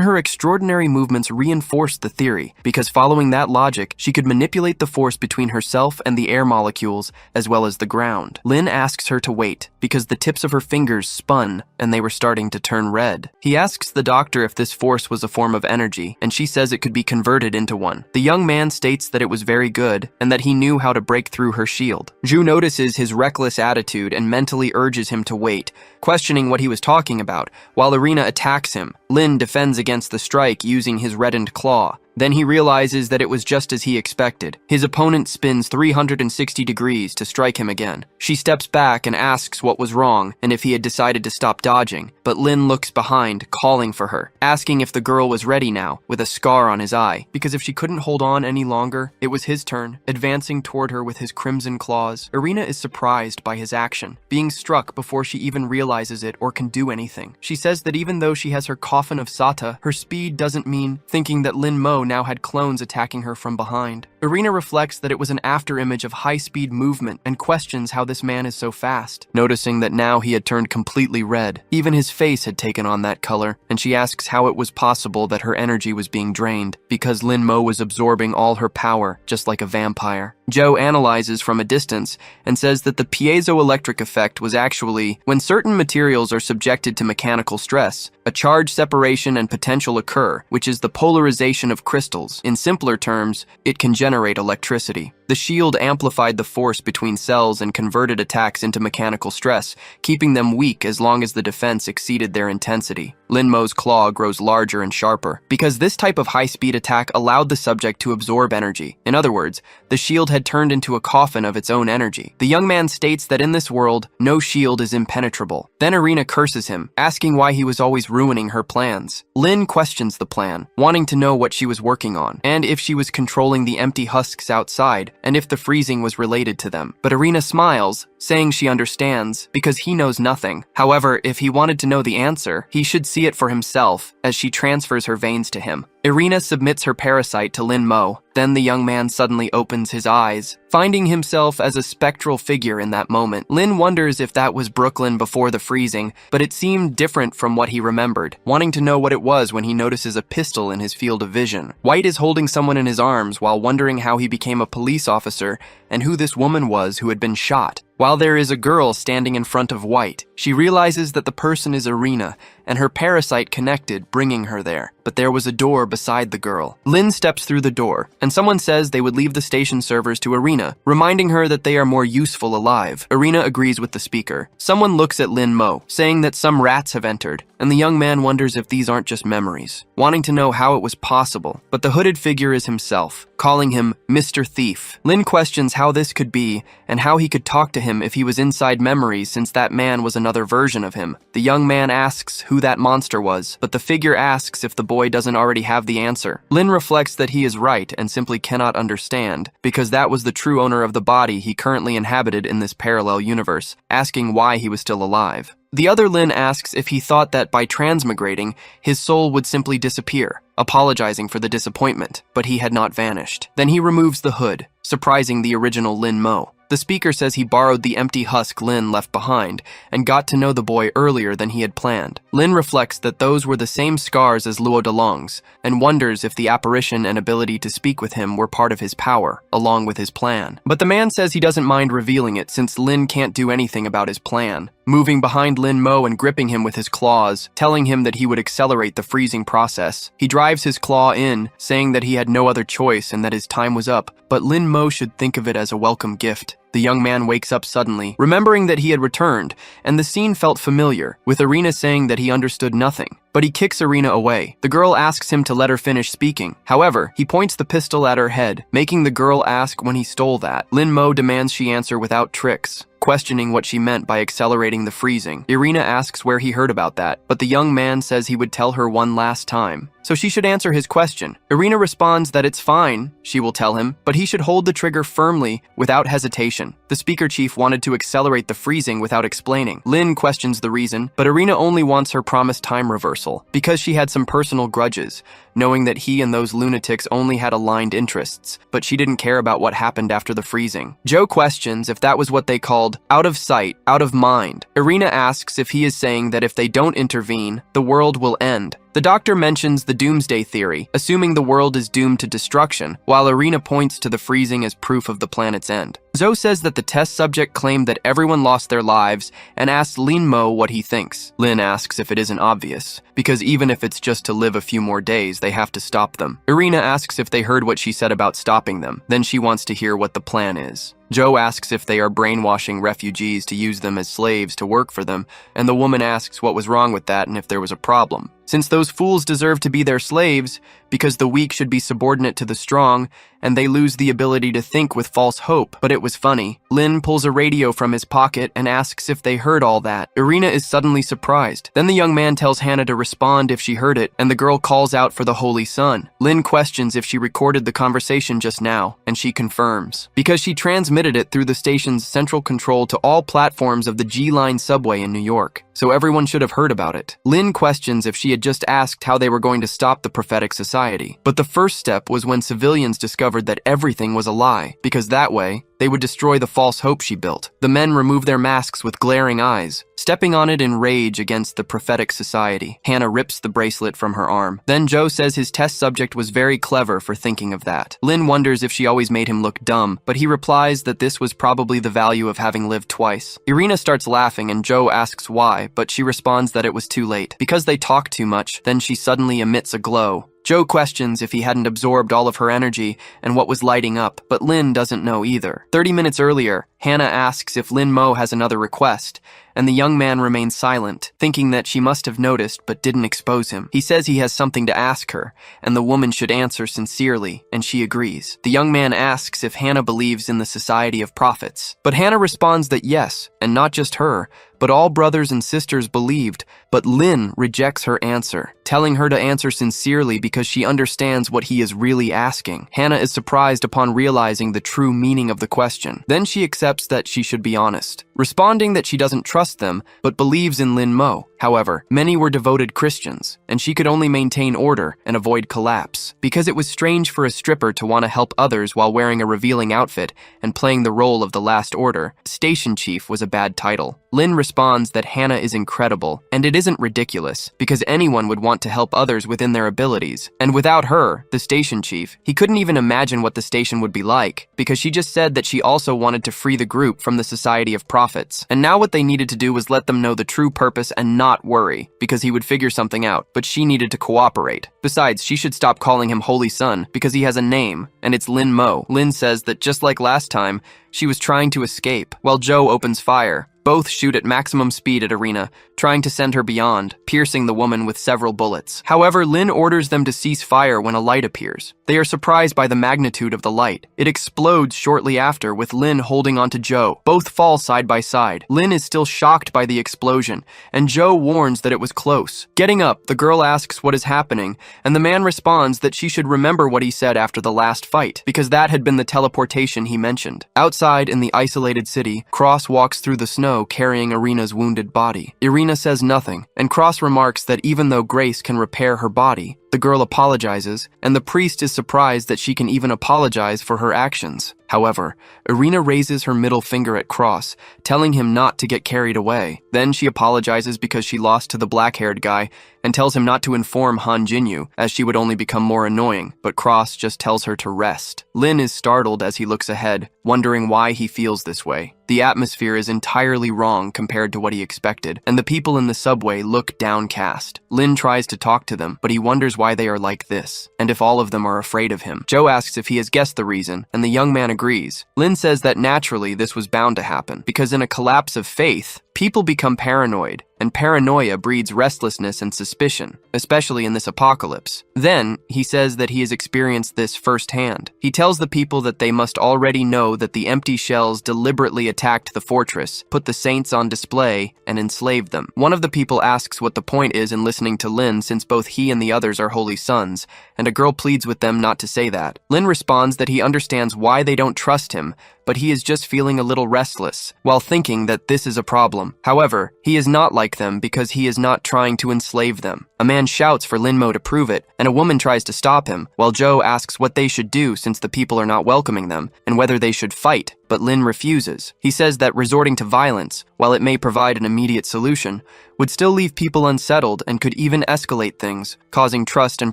her extraordinary movements reinforced the theory, because following that logic, she could manipulate the force between herself and the air molecules, as well as the ground. Lin asks her to wait, because the tips of her fingers spun, and they were starting to turn red. He asks the doctor if this force was a form of energy, and she says it could be converted into one. The young man states that it was very good, and that he knew how to break through her shield. Ju notices his reckless attitude and mentally urges him to wait, questioning what he was talking about, while Irina attacks him. Lin defends against the strike using his reddened claw. Then he realizes that it was just as he expected. His opponent spins 360 degrees to strike him again. She steps back and asks what was wrong and if he had decided to stop dodging, but Lin looks behind, calling for her, asking if the girl was ready now, with a scar on his eye, because if she couldn't hold on any longer, it was his turn, advancing toward her with his crimson claws. Irina is surprised by his action, being struck before she even realizes it or can do anything. She says that even though she has her coffin of Sata, her speed doesn't mean, thinking that Lin Mo now had clones attacking her from behind. Irina reflects that it was an afterimage of high-speed movement and questions how this man is so fast, noticing that now he had turned completely red. Even his face had taken on that color, and she asks how it was possible that her energy was being drained, because Lin Mo was absorbing all her power, just like a vampire. Jo analyzes from a distance and says that the piezoelectric effect was actually when certain materials are subjected to mechanical stress, a charge separation and potential occur, which is the polarization of crystals. In simpler terms, it can generate electricity. The shield amplified the force between cells and converted attacks into mechanical stress, keeping them weak as long as the defense exceeded their intensity. Lin Mo's claw grows larger and sharper, because this type of high-speed attack allowed the subject to absorb energy. In other words, the shield had turned into a coffin of its own energy. The young man states that in this world, no shield is impenetrable. Then Irina curses him, asking why he was always ruining her plans. Lin questions the plan, wanting to know what she was working on, and if she was controlling the empty husks outside, and if the freezing was related to them. But Irina smiles, saying she understands, because he knows nothing. However, if he wanted to know the answer, he should see it for himself, as she transfers her veins to him. Irina submits her parasite to Lin Mo. Then the young man suddenly opens his eyes, finding himself as a spectral figure in that moment. Lin wonders if that was Brooklyn before the freezing, but it seemed different from what he remembered, wanting to know what it was when he notices a pistol in his field of vision. White is holding someone in his arms while wondering how he became a police officer and who this woman was who had been shot. While there is a girl standing in front of White, she realizes that the person is Irina, and her parasite connected, bringing her there. But there was a door beside the girl. Lin steps through the door, and someone says they would leave the station servers to Irina, reminding her that they are more useful alive. Irina agrees with the speaker. Someone looks at Lin Mo, saying that some rats have entered, and the young man wonders if these aren't just memories, wanting to know how it was possible. But the hooded figure is himself, calling him Mr. Thief. Lin questions how this could be, and how he could talk to him if he was inside memories, since that man was another version of him. The young man asks who that monster was, but the figure asks if the boy doesn't already have the answer. Lin reflects that he is right and simply cannot understand, because that was the true owner of the body he currently inhabited in this parallel universe, asking why he was still alive. The other Lin asks if he thought that by transmigrating, his soul would simply disappear, apologizing for the disappointment, but he had not vanished. Then he removes the hood, surprising the original Lin Mo. The speaker says he borrowed the empty husk Lin left behind and got to know the boy earlier than he had planned. Lin reflects that those were the same scars as Luo Delong's and wonders if the apparition and ability to speak with him were part of his power, along with his plan. But the man says he doesn't mind revealing it since Lin can't do anything about his plan, moving behind Lin Mo and gripping him with his claws, telling him that he would accelerate the freezing process. He drives his claw in, saying that he had no other choice and that his time was up, but Lin Mo Mo should think of it as a welcome gift. The young man wakes up suddenly, remembering that he had returned, and the scene felt familiar, with Irina saying that he understood nothing. But he kicks Irina away. The girl asks him to let her finish speaking. However, he points the pistol at her head, making the girl ask when he stole that. Lin Mo demands she answer without tricks, questioning what she meant by accelerating the freezing. Irina asks where he heard about that, but the young man says he would tell her one last time, so she should answer his question. Irina responds that it's fine, she will tell him, but he should hold the trigger firmly, without hesitation. The speaker chief wanted to accelerate the freezing without explaining. Lin questions the reason, but Irina only wants her promised time reversal, because she had some personal grudges, knowing that he and those lunatics only had aligned interests, but she didn't care about what happened after the freezing. Joe questions if that was what they called out of sight, out of mind. Irina asks if he is saying that if they don't intervene, the world will end. The doctor mentions the doomsday theory, assuming the world is doomed to destruction, while Irina points to the freezing as proof of the planet's end. Zoe says that the test subject claimed that everyone lost their lives and asks Lin Mo what he thinks. Lin asks if it isn't obvious, because even if it's just to live a few more days, they have to stop them. Irina asks if they heard what she said about stopping them. Then she wants to hear what the plan is. Joe asks if they are brainwashing refugees to use them as slaves to work for them, and the woman asks what was wrong with that and if there was a problem. Since those fools deserve to be their slaves, because the weak should be subordinate to the strong, and they lose the ability to think with false hope. But it was funny. Lin pulls a radio from his pocket and asks if they heard all that. Irina is suddenly surprised. Then the young man tells Hannah to respond if she heard it, and the girl calls out for the Holy Sun. Lin questions if she recorded the conversation just now, and she confirms, because she transmitted it through the station's central control to all platforms of the G-Line subway in New York, so everyone should have heard about it. Lin questions if she had just asked how they were going to stop the prophetic society. But the first step was when civilians discovered that everything was a lie, because that way, they would destroy the false hope she built. The men remove their masks with glaring eyes, stepping on it in rage against the prophetic society. Hannah rips the bracelet from her arm. Then Joe says his test subject was very clever for thinking of that. Lin wonders if she always made him look dumb, but he replies that this was probably the value of having lived twice. Irina starts laughing and Joe asks why, but she responds that it was too late. Because they talk too much, then she suddenly emits a glow. Joe questions if he hadn't absorbed all of her energy and what was lighting up, but Lin doesn't know either. 30 minutes earlier, Hannah asks if Lin Mo has another request, and the young man remains silent, thinking that she must have noticed but didn't expose him. He says he has something to ask her, and the woman should answer sincerely, and she agrees. The young man asks if Hannah believes in the Society of Prophets, but Hannah responds that yes, and not just her, but all brothers and sisters believed, but Lin rejects her answer, telling her to answer sincerely because she understands what he is really asking. Hannah is surprised upon realizing the true meaning of the question. Then she accepts that she should be honest, responding that she doesn't trust them, but believes in Lin Mo. However, many were devoted Christians, and she could only maintain order and avoid collapse, because it was strange for a stripper to want to help others while wearing a revealing outfit and playing the role of the last order. Station chief was a bad title. Lin responds that Hannah is incredible, and it isn't ridiculous, because anyone would want to help others within their abilities. And without her, the station chief, he couldn't even imagine what the station would be like, because she just said that she also wanted to free the group from the Society of Prophets. And now what they needed to do was let them know the true purpose and not worry, because he would figure something out, but she needed to cooperate. Besides, she should stop calling him Holy Sun, because he has a name, and it's Lin Mo. Lin says that just like last time, she was trying to escape, while Joe opens fire. Both shoot at maximum speed at Irina, trying to send her beyond, piercing the woman with several bullets. However, Lin orders them to cease fire when a light appears. They are surprised by the magnitude of the light. It explodes shortly after, with Lin holding onto Joe. Both fall side by side. Lin is still shocked by the explosion, and Joe warns that it was close. Getting up, the girl asks what is happening, and the man responds that she should remember what he said after the last fight, because that had been the teleportation he mentioned. Outside in the isolated city, Cross walks through the snow carrying Irina's wounded body. Irina says nothing, and Cross remarks that even though Grace can repair her body, the girl apologizes, and the priest is surprised that she can even apologize for her actions. However, Irina raises her middle finger at Cross, telling him not to get carried away. Then she apologizes because she lost to the black-haired guy and tells him not to inform Han Jinyu, as she would only become more annoying, but Cross just tells her to rest. Lin is startled as he looks ahead, wondering why he feels this way. The atmosphere is entirely wrong compared to what he expected, and the people in the subway look downcast. Lin tries to talk to them, but he wonders why they are like this, and if all of them are afraid of him. Joe asks if he has guessed the reason, and the young man agrees. Lin says that naturally this was bound to happen, because in a collapse of faith, people become paranoid, and paranoia breeds restlessness and suspicion, especially in this apocalypse. Then, he says that he has experienced this firsthand. He tells the people that they must already know that the empty shells deliberately attacked the fortress, put the saints on display, and enslaved them. One of the people asks what the point is in listening to Lin since both he and the others are holy sons, and a girl pleads with them not to say that. Lin responds that he understands why they don't trust him, but he is just feeling a little restless, while thinking that this is a problem. However, he is not like them because he is not trying to enslave them. A man shouts for Linmo to prove it, and a woman tries to stop him, while Joe asks what they should do since the people are not welcoming them, and whether they should fight, but Lin refuses. He says that resorting to violence, while it may provide an immediate solution, would still leave people unsettled and could even escalate things, causing trust and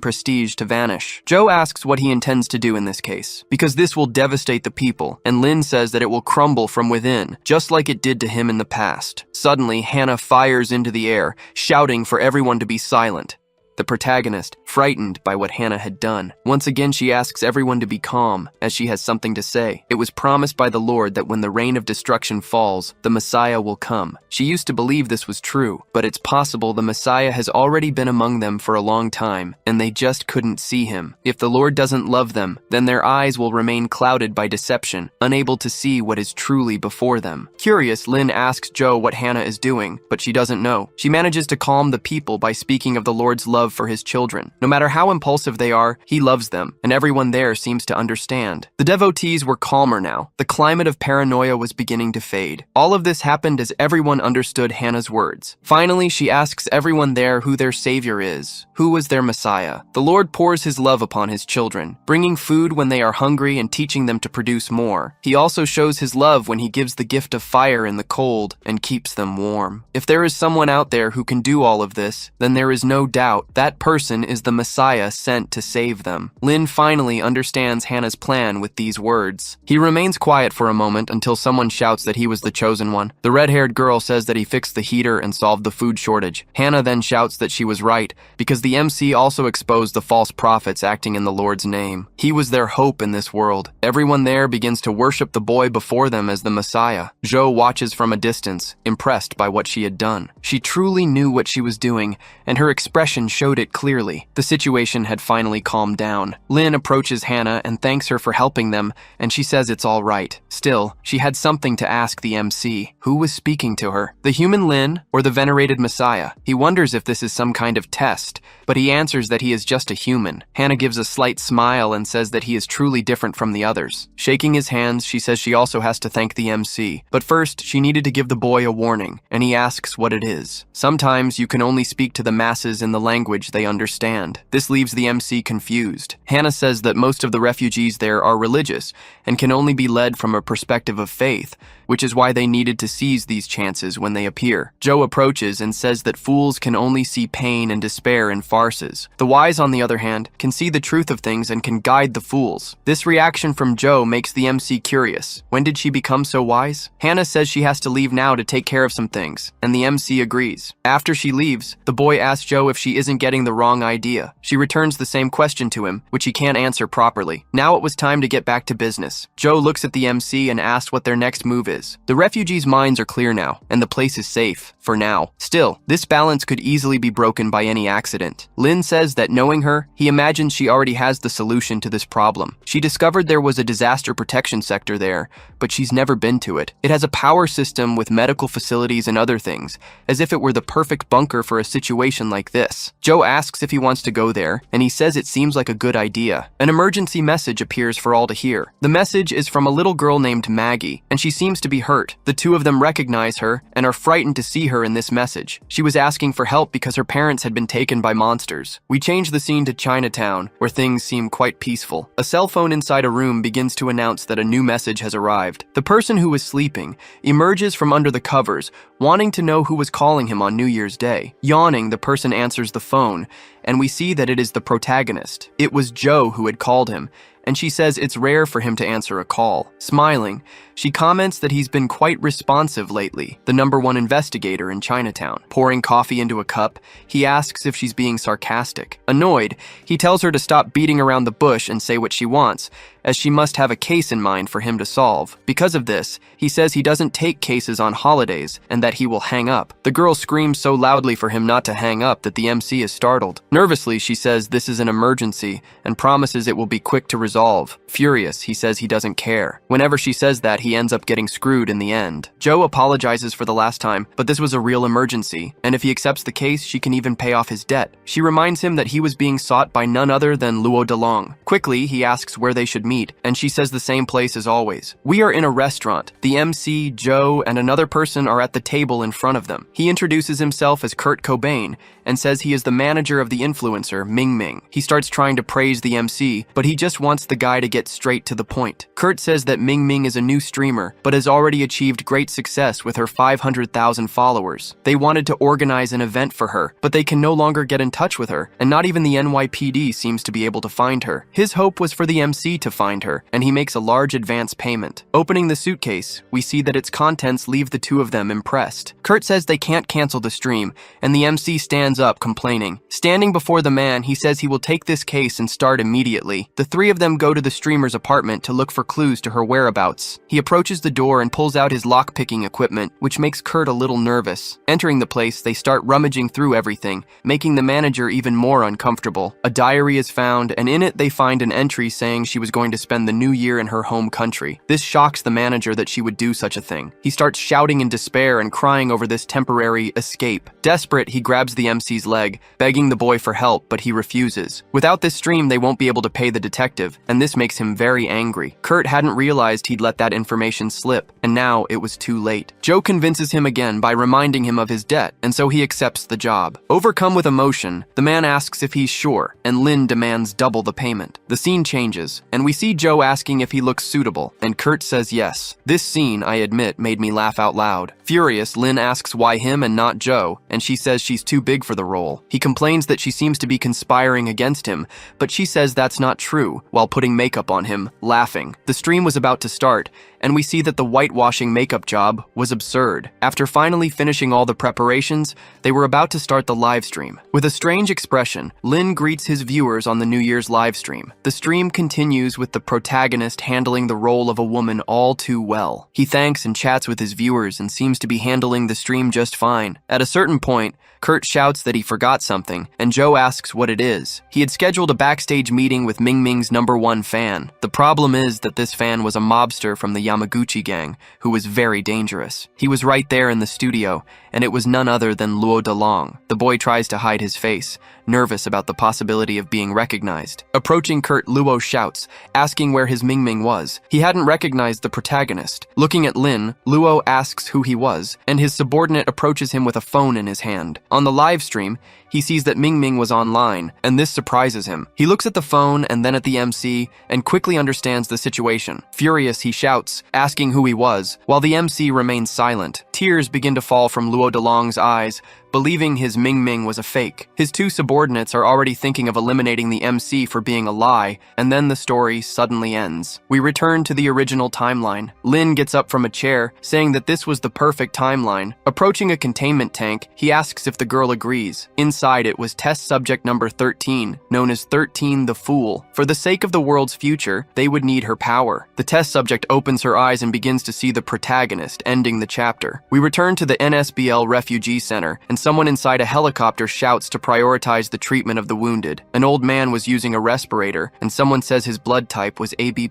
prestige to vanish. Joe asks what he intends to do in this case, because this will devastate the people, and Lin says that it will crumble from within, just like it did to him in the past. Suddenly, Hannah fires into the air, shouting for everyone to be silent. The protagonist, frightened by what Hannah had done. Once again, she asks everyone to be calm, as she has something to say. It was promised by the Lord that when the rain of destruction falls, the Messiah will come. She used to believe this was true, but it's possible the Messiah has already been among them for a long time, and they just couldn't see him. If the Lord doesn't love them, then their eyes will remain clouded by deception, unable to see what is truly before them. Curious, Lin asks Joe what Hannah is doing, but she doesn't know. She manages to calm the people by speaking of the Lord's love for his children. No matter how impulsive they are, he loves them, and everyone there seems to understand. The devotees were calmer now. The climate of paranoia was beginning to fade. All of this happened as everyone understood Hannah's words. Finally, she asks everyone there who their savior is, who was their Messiah. The Lord pours his love upon his children, bringing food when they are hungry and teaching them to produce more. He also shows his love when he gives the gift of fire in the cold and keeps them warm. If there is someone out there who can do all of this, then there is no doubt that person is the Messiah sent to save them. Lin finally understands Hannah's plan with these words. He remains quiet for a moment until someone shouts that he was the chosen one. The red-haired girl says that he fixed the heater and solved the food shortage. Hannah then shouts that she was right, because the MC also exposed the false prophets acting in the Lord's name. He was their hope in this world. Everyone there begins to worship the boy before them as the Messiah. Zhou watches from a distance, impressed by what she had done. She truly knew what she was doing, and her expression showed it clearly. The situation had finally calmed down. Lin approaches Hannah and thanks her for helping them, and she says it's all right. Still, she had something to ask the MC. Who was speaking to her? The human Lin or the venerated Messiah? He wonders if this is some kind of test, but he answers that he is just a human. Hannah gives a slight smile and says that he is truly different from the others. Shaking his hands, she says she also has to thank the MC. But first, she needed to give the boy a warning, and he asks what it is. Sometimes you can only speak to the masses in the language they understand. This leaves the MC confused. Hannah says that most of the refugees there are religious and can only be led from a perspective of faith, which is why they needed to seize these chances when they appear. Joe approaches and says that fools can only see pain and despair in farces. The wise, on the other hand, can see the truth of things and can guide the fools. This reaction from Joe makes the MC curious. When did she become so wise? Hannah says she has to leave now to take care of some things, and the MC agrees. After she leaves, the boy asks Joe if she isn't getting the wrong idea. She returns the same question to him, which he can't answer properly. Now it was time to get back to business. Joe looks at the MC and asks what their next move is. The refugees' minds are clear now, and the place is safe, for now. Still, this balance could easily be broken by any accident. Lin says that knowing her, he imagines she already has the solution to this problem. She discovered there was a disaster protection sector there, but she's never been to it. It has a power system with medical facilities and other things, as if it were the perfect bunker for a situation like this. Joe asks if he wants to go there, and he says it seems like a good idea. An emergency message appears for all to hear. The message is from a little girl named Maggie, and she seems to be hurt. The two of them recognize her and are frightened to see her in this message. She was asking for help because her parents had been taken by monsters. We change the scene to Chinatown, where things seem quite peaceful. A cell phone inside a room begins to announce that a new message has arrived. The person who was sleeping emerges from under the covers, wanting to know who was calling him on New Year's Day. Yawning, the person answers the phone, and we see that it is the protagonist. It was Joe who had called him, and she says it's rare for him to answer a call. Smiling, she comments that he's been quite responsive lately, the #1 investigator in Chinatown. Pouring coffee into a cup, he asks if she's being sarcastic. Annoyed, he tells her to stop beating around the bush and say what she wants, as she must have a case in mind for him to solve. Because of this, he says he doesn't take cases on holidays and that he will hang up. The girl screams so loudly for him not to hang up that the MC is startled. Nervously, she says this is an emergency and promises it will be quick to resolve. Furious, he says he doesn't care. Whenever she says that, he ends up getting screwed in the end. Joe apologizes for the last time, but this was a real emergency, and if he accepts the case, she can even pay off his debt. She reminds him that he was being sought by none other than Luo Delong. Quickly, he asks where they should meet, and she says the same place as always. We are in a restaurant. The MC, Joe, and another person are at the table in front of them. He introduces himself as Kurt Cobain and says he is the manager of the influencer, Ming Ming. He starts trying to praise the MC, but he just wants the guy to get straight to the point. Kurt says that Ming Ming is a new streamer, but has already achieved great success with her 500,000 followers. They wanted to organize an event for her, but they can no longer get in touch with her, and not even the NYPD seems to be able to find her. His hope was for the MC to find her, and he makes a large advance payment. Opening the suitcase, we see that its contents leave the two of them impressed. Kurt says they can't cancel the stream, and the MC stands up complaining. Standing before the man, he says he will take this case and start immediately. The three of them go to the streamer's apartment to look for clues to her whereabouts. He approaches the door and pulls out his lock-picking equipment, which makes Kurt a little nervous. Entering the place, they start rummaging through everything, making the manager even more uncomfortable. A diary is found, and in it they find an entry saying she was going to spend the new year in her home country. This shocks the manager that she would do such a thing. He starts shouting in despair and crying over this temporary escape. Desperate, he grabs the MC's leg, begging the boy for help, but he refuses. Without this stream, they won't be able to pay the detective, and this makes him very angry. Kurt hadn't realized he'd let that information slip, and now it was too late. Joe convinces him again by reminding him of his debt, and so he accepts the job. Overcome with emotion, the man asks if he's sure, and Lin demands double the payment. The scene changes, and we see Joe asking if he looks suitable, and Kurt says yes. This scene, I admit, made me laugh out loud. Furious, Lin asks why him and not Joe, and she says she's too big for the role. He complains that she seems to be conspiring against him, but she says that's not true, while putting makeup on him, laughing. The stream was about to start, and we see that the whitewashing makeup job was absurd. After finally finishing all the preparations, they were about to start the live stream. With a strange expression, Lin greets his viewers on the New Year's live stream. The stream continues with the protagonist handling the role of a woman all too well. He thanks and chats with his viewers and seems to be handling the stream just fine. At a certain point, Kurt shouts that he forgot something, and Joe asks what it is. He had scheduled a backstage meeting with Ming Ming's #1 fan. The problem is that this fan was a mobster from the Yamaguchi gang, who was very dangerous. He was right there in the studio, and it was none other than Luo Delong. The boy tries to hide his face, nervous about the possibility of being recognized. Approaching Kurt, Luo shouts, asking where his Ming Ming was. He hadn't recognized the protagonist. Looking at Lin, Luo asks who he was, and his subordinate approaches him with a phone in his hand. On the live stream, he sees that Ming Ming was online, and this surprises him. He looks at the phone and then at the MC, and quickly understands the situation. Furious, he shouts, asking who he was, while the MC remains silent. Tears begin to fall from Luo Delong's eyes, believing his Ming Ming was a fake. His two subordinates are already thinking of eliminating the MC for being a lie, and then the story suddenly ends. We return to the original timeline. Lin gets up from a chair, saying that this was the perfect timeline. Approaching a containment tank, he asks if the girl agrees. Inside it was test subject number 13, known as 13 the Fool. For the sake of the world's future, they would need her power. The test subject opens her eyes and begins to see the protagonist, ending the chapter. We return to the NSBL Refugee Center, and someone inside a helicopter shouts to prioritize the treatment of the wounded. An old man was using a respirator, and someone says his blood type was AB+.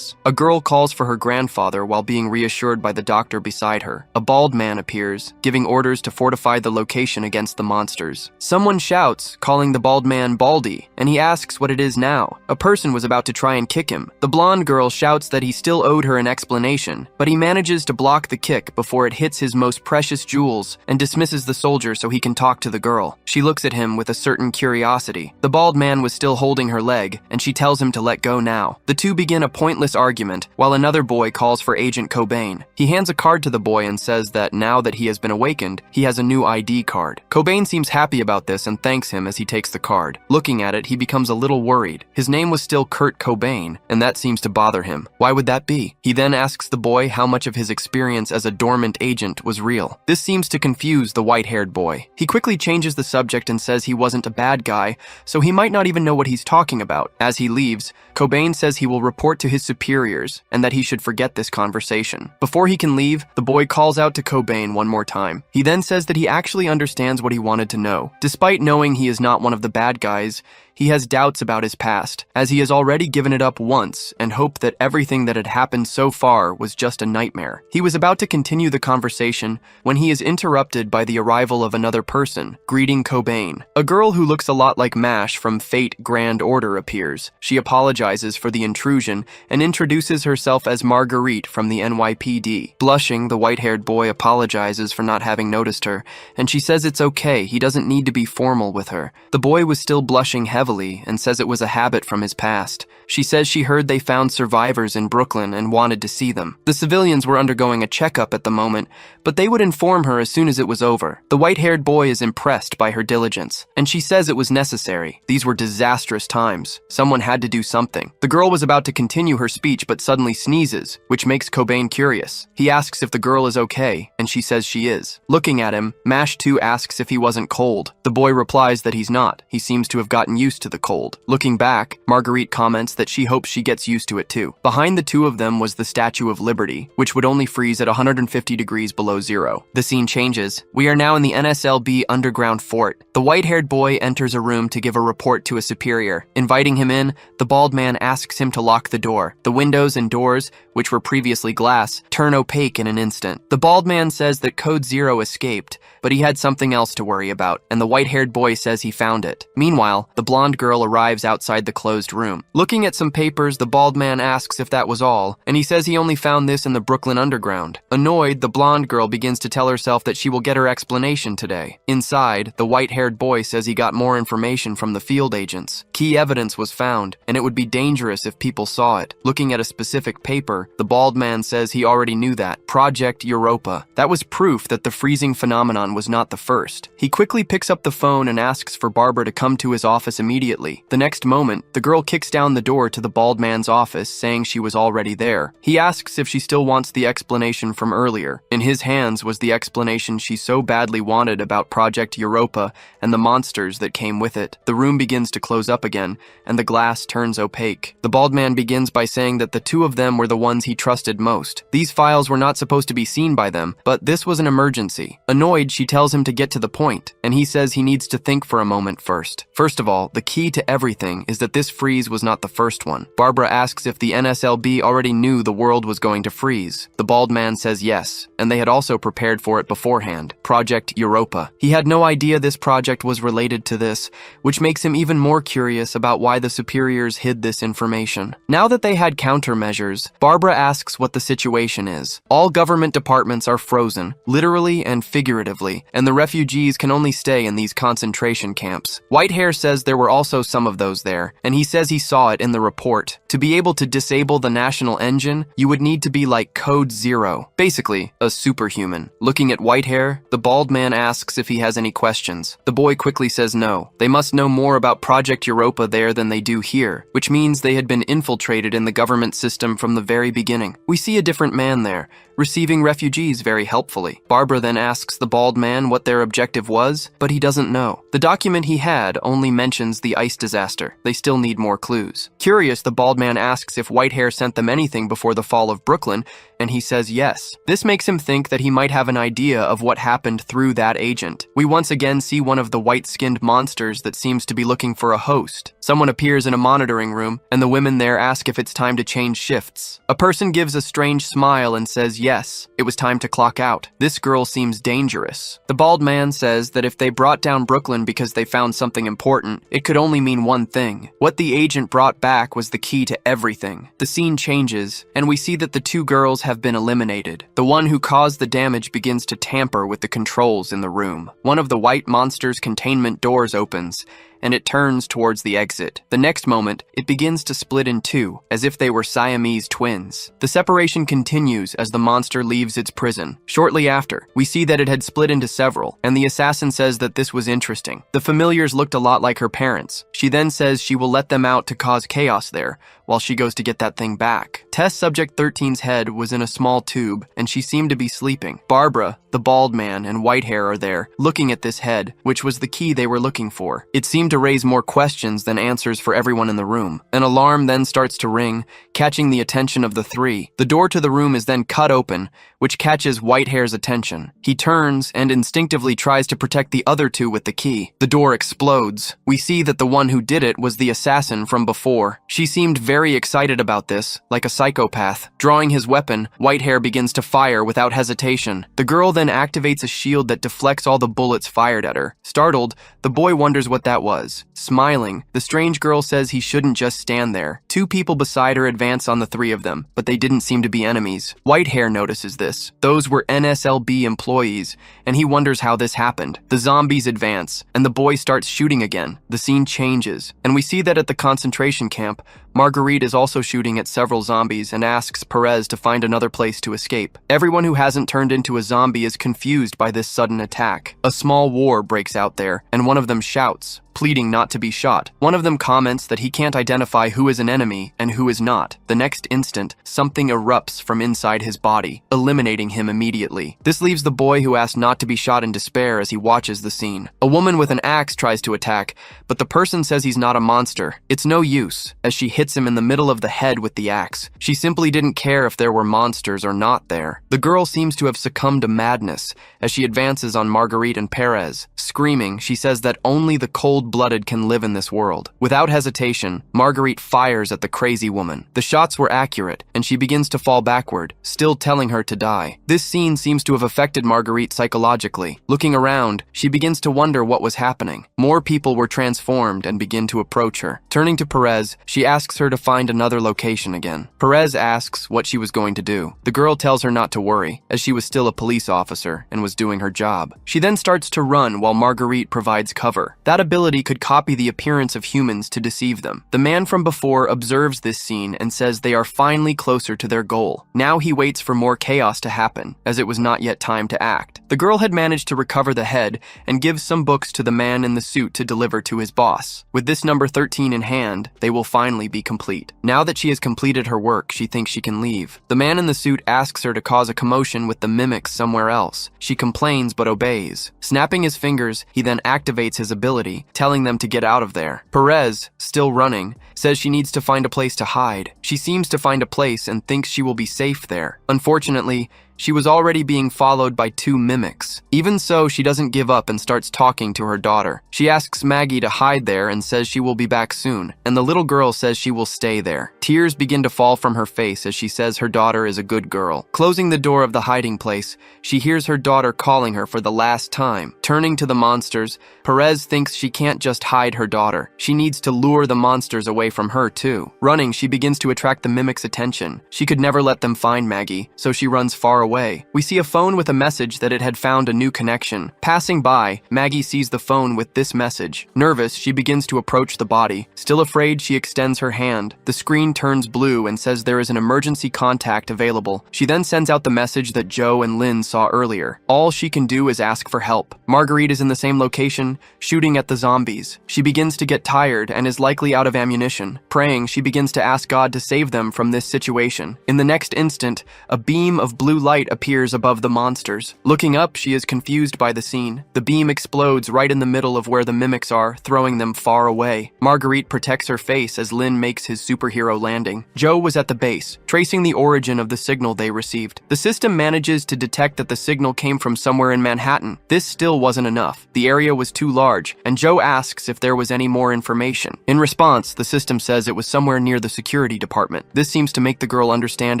A girl calls for her grandfather while being reassured by the doctor beside her. A bald man appears, giving orders to fortify the location against the monsters. Someone shouts, calling the bald man Baldy, and he asks what it is now. A person was about to try and kick him. The blonde girl shouts that he still owed her an explanation, but he manages to block the kick before it hits his his most precious jewels and dismisses the soldier so he can talk to the girl. She looks at him with a certain curiosity. The bald man was still holding her leg, and she tells him to let go now. The two begin a pointless argument while another boy calls for Agent Cobain. He hands a card to the boy and says that now that he has been awakened, he has a new ID card. Cobain seems happy about this and thanks him as he takes the card. Looking at it, he becomes a little worried. His name was still Kurt Cobain, and that seems to bother him. Why would that be? He then asks the boy how much of his experience as a dormant agent was real. This seems to confuse the white-haired boy. He quickly changes the subject and says he wasn't a bad guy, so he might not even know what he's talking about. As he leaves, Cobain says he will report to his superiors and that he should forget this conversation. Before he can leave, the boy calls out to Cobain one more time. He then says that he actually understands what he wanted to know. Despite knowing he is not one of the bad guys, he has doubts about his past, as he has already given it up once and hoped that everything that had happened so far was just a nightmare. He was about to continue the conversation when he is interrupted by the arrival of another person, greeting Cobain. A girl who looks a lot like Mash from Fate Grand Order appears. She apologizes for the intrusion and introduces herself as Marguerite from the NYPD. Blushing, the white-haired boy apologizes for not having noticed her, and she says it's okay, he doesn't need to be formal with her. The boy was still blushing heavily and says it was a habit from his past. She says she heard they found survivors in Brooklyn and wanted to see them. The civilians were undergoing a checkup at the moment, but they would inform her as soon as it was over. The white-haired boy is impressed by her diligence, and she says it was necessary. These were disastrous times. Someone had to do something. The girl was about to continue her speech but suddenly sneezes, which makes Cobain curious. He asks if the girl is okay, and she says she is. Looking at him, Mash 2 asks if he wasn't cold. The boy replies that he's not. He seems to have gotten used to the cold. Looking back, Marguerite comments that she hopes she gets used to it too. Behind the two of them was the Statue of Liberty, which would only freeze at 150 degrees below zero. The scene changes. We are now in the NSLB underground fort. The white-haired boy enters a room to give a report to a superior. Inviting him in, the bald man asks him to lock the door. The windows and doors, which were previously glass, turn opaque in an instant. The bald man says that Code Zero escaped, but he had something else to worry about, and the white-haired boy says he found it. Meanwhile, the blonde girl arrives outside the closed room. Looking at some papers, the bald man asks if that was all, and he says he only found this in the Brooklyn Underground. Annoyed, the blonde girl begins to tell herself that she will get her explanation today. Inside, the white-haired boy says he got more information from the field agents. Key evidence was found, and it would be dangerous if people saw it. Looking at a specific paper, the bald man says he already knew that. Project Europa. That was proof that the freezing phenomenon was not the first. He quickly picks up the phone and asks for Barbara to come to his office immediately. The next moment, the girl kicks down the door to the bald man's office, saying she was already there. He asks if she still wants the explanation from earlier. In his hands was the explanation she so badly wanted about Project Europa and the monsters that came with it. The room begins to close up again, and the glass turns opaque. The bald man begins by saying that the two of them were the ones he trusted most. These files were not supposed to be seen by them, but this was an emergency. Annoyed, she tells him to get to the point, and he says he needs to think for a moment first. First of all, the key to everything is that this freeze was not the first one. Barbara asks if the NSLB already knew the world was going to freeze. The bald man says yes, and they had also prepared for it beforehand. Project Europa. He had no idea this project was related to this, which makes him even more curious about why the superiors hid this information. Now that they had countermeasures, Barbara asks what the situation is. All government departments are frozen, literally and figuratively, and the refugees can only stay in these concentration camps. Whitehair says there were also some of those there, and he says he saw it in the report. To be able to disable the national engine, you would need to be like Code Zero, basically a superhuman. Looking at Whitehair, the bald man asks if he has any questions. The boy quickly says no. They must know more about Project Europa there than they do here, which means they had been infiltrated in the government system from the very beginning. We see a different man there, receiving refugees very helpfully. Barbara then asks the bald man what their objective was, but he doesn't know. The document he had only mentions the ice disaster. They still need more clues. Curious, the bald man asks if Whitehair sent them anything before the fall of Brooklyn, and he says yes. This makes him think that he might have an idea of what happened through that agent. We once again see one of the white-skinned monsters that seems to be looking for a host. Someone appears in a monitoring room, and the women there ask if it's time to change shifts. A person gives a strange smile and says yes, it was time to clock out. This girl seems dangerous. The bald man says that if they brought down Brooklyn because they found something important, it could only mean one thing. What the agent brought back was the key to everything. The scene changes, and we see that the two girls have have been eliminated. The one who caused the damage begins to tamper with the controls in the room. One of the white monster's containment doors opens, and it turns towards the exit. The next moment, it begins to split in two, as if they were Siamese twins. The separation continues as the monster leaves its prison. Shortly after, we see that it had split into several, and the assassin says that this was interesting. The familiars looked a lot like her parents. She then says she will let them out to cause chaos there, while she goes to get that thing back. Test Subject 13's head was in a small tube, and she seemed to be sleeping. Barbara, the bald man, and white hair are there, looking at this head, which was the key they were looking for. It seemed to raise more questions than answers for everyone in the room. An alarm then starts to ring, catching the attention of the three. The door to the room is then cut open, which catches Whitehair's attention. He turns and instinctively tries to protect the other two with the key. The door explodes. We see that the one who did it was the assassin from before. She seemed very excited about this, like a psychopath. Drawing his weapon, Whitehair begins to fire without hesitation. The girl then activates a shield that deflects all the bullets fired at her. Startled, the boy wonders what that was. Smiling, the strange girl says he shouldn't just stand there. Two people beside her advance on the three of them, but they didn't seem to be enemies. Whitehair notices this. Those were NSLB employees, and he wonders how this happened. The zombies advance, and the boy starts shooting again. The scene changes, and we see that at the concentration camp, Marguerite is also shooting at several zombies and asks Perez to find another place to escape. Everyone who hasn't turned into a zombie is confused by this sudden attack. A small war breaks out there, and one of them shouts, pleading not to be shot. One of them comments that he can't identify who is an enemy and who is not. The next instant, something erupts from inside his body, eliminating him immediately. This leaves the boy who asked not to be shot in despair as he watches the scene. A woman with an axe tries to attack, but the person says he's not a monster. It's no use, as she hits him in the middle of the head with the axe. She simply didn't care if there were monsters or not there. The girl seems to have succumbed to madness as she advances on Marguerite and Perez. Screaming, she says that only the cold-blooded can live in this world. Without hesitation, Marguerite fires at the crazy woman. The shots were accurate, and she begins to fall backward, still telling her to die. This scene seems to have affected Marguerite psychologically. Looking around, she begins to wonder what was happening. More people were transformed and begin to approach her. Turning to Perez, she asks her to find another location again. Perez asks what she was going to do. The girl tells her not to worry, as she was still a police officer and was doing her job. She then starts to run while Marguerite provides cover. That ability could copy the appearance of humans to deceive them. The man from before observes this scene and says they are finally closer to their goal. Now he waits for more chaos to happen, as it was not yet time to act. The girl had managed to recover the head and gives some books to the man in the suit to deliver to his boss. With this number 13 in hand, they will finally be complete. Now that she has completed her work, she thinks she can leave. The man in the suit asks her to cause a commotion with the mimics somewhere else. She complains but obeys. Snapping his fingers, he then activates his ability, telling them to get out of there. Perez, still running, says she needs to find a place to hide. She seems to find a place and thinks she will be safe there. Unfortunately, she was already being followed by two mimics. Even so, she doesn't give up and starts talking to her daughter. She asks Maggie to hide there and says she will be back soon, and the little girl says she will stay there. Tears begin to fall from her face as she says her daughter is a good girl. Closing the door of the hiding place, she hears her daughter calling her for the last time. Turning to the monsters, Perez thinks she can't just hide her daughter. She needs to lure the monsters away from her too. Running, she begins to attract the mimics' attention. She could never let them find Maggie, so she runs far away. We see a phone with a message that it had found a new connection. Passing by, Maggie sees the phone with this message. Nervous, she begins to approach the body. Still afraid, she extends her hand. The screen turns blue and says there is an emergency contact available. She then sends out the message that Joe and Lynn saw earlier. All she can do is ask for help. Marguerite is in the same location, shooting at the zombies. She begins to get tired and is likely out of ammunition. Praying, she begins to ask God to save them from this situation. In the next instant, a beam of blue light appears above the monsters. Looking up, she is confused by the scene. The beam explodes right in the middle of where the mimics are, throwing them far away. Marguerite protects her face as Lynn makes his superhero landing. Joe was at the base, tracing the origin of the signal they received. The system manages to detect that the signal came from somewhere in Manhattan. This still wasn't enough. The area was too large, and Joe asks if there was any more information. In response, the system says it was somewhere near the security department. This seems to make the girl understand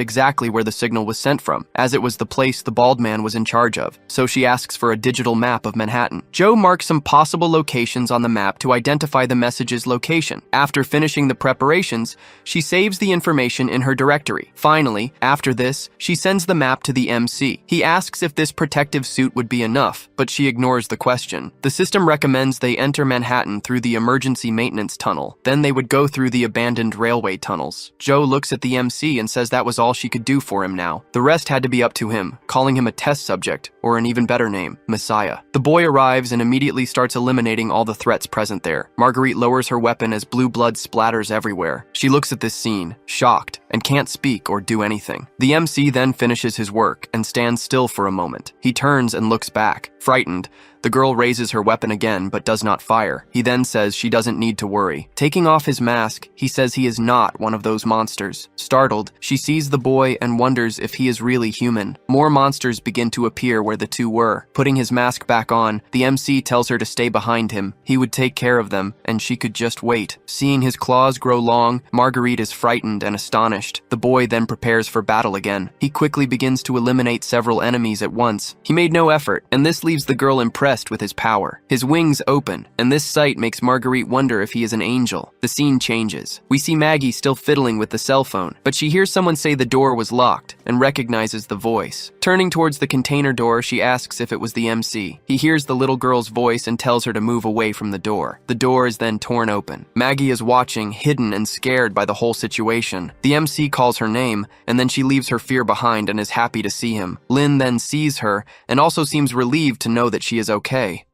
exactly where the signal was sent from, as it was the place the bald man was in charge of, so she asks for a digital map of Manhattan. Joe marks some possible locations on the map to identify the message's location. After finishing the preparations, she saves the information in her directory. country. Finally, after this, she sends the map to the MC. He asks if this protective suit would be enough, but she ignores the question. The system recommends they enter Manhattan through the emergency maintenance tunnel. Then they would go through the abandoned railway tunnels. Joe looks at the MC and says that was all she could do for him now. The rest had to be up to him, calling him a test subject, or an even better name, Messiah. The boy arrives and immediately starts eliminating all the threats present there. Marguerite lowers her weapon as blue blood splatters everywhere. She looks at this scene, shocked, and can't speak or do anything. The MC then finishes his work and stands still for a moment. He turns and looks back, frightened. The girl raises her weapon again, but does not fire. He then says she doesn't need to worry. Taking off his mask, he says he is not one of those monsters. Startled, she sees the boy and wonders if he is really human. More monsters begin to appear where the two were. Putting his mask back on, the MC tells her to stay behind him. He would take care of them, and she could just wait. Seeing his claws grow long, Marguerite is frightened and astonished. The boy then prepares for battle again. He quickly begins to eliminate several enemies at once. He made no effort, and this leaves the girl impressed with his power. His wings open, and this sight makes Marguerite wonder if he is an angel. The scene changes. We see Maggie still fiddling with the cell phone, but she hears someone say the door was locked and recognizes the voice. Turning towards the container door, she asks if it was the MC. He hears the little girl's voice and tells her to move away from the door. The door is then torn open. Maggie is watching, hidden and scared by the whole situation. The MC calls her name, and then she leaves her fear behind and is happy to see him. Lin then sees her and also seems relieved to know that she is okay.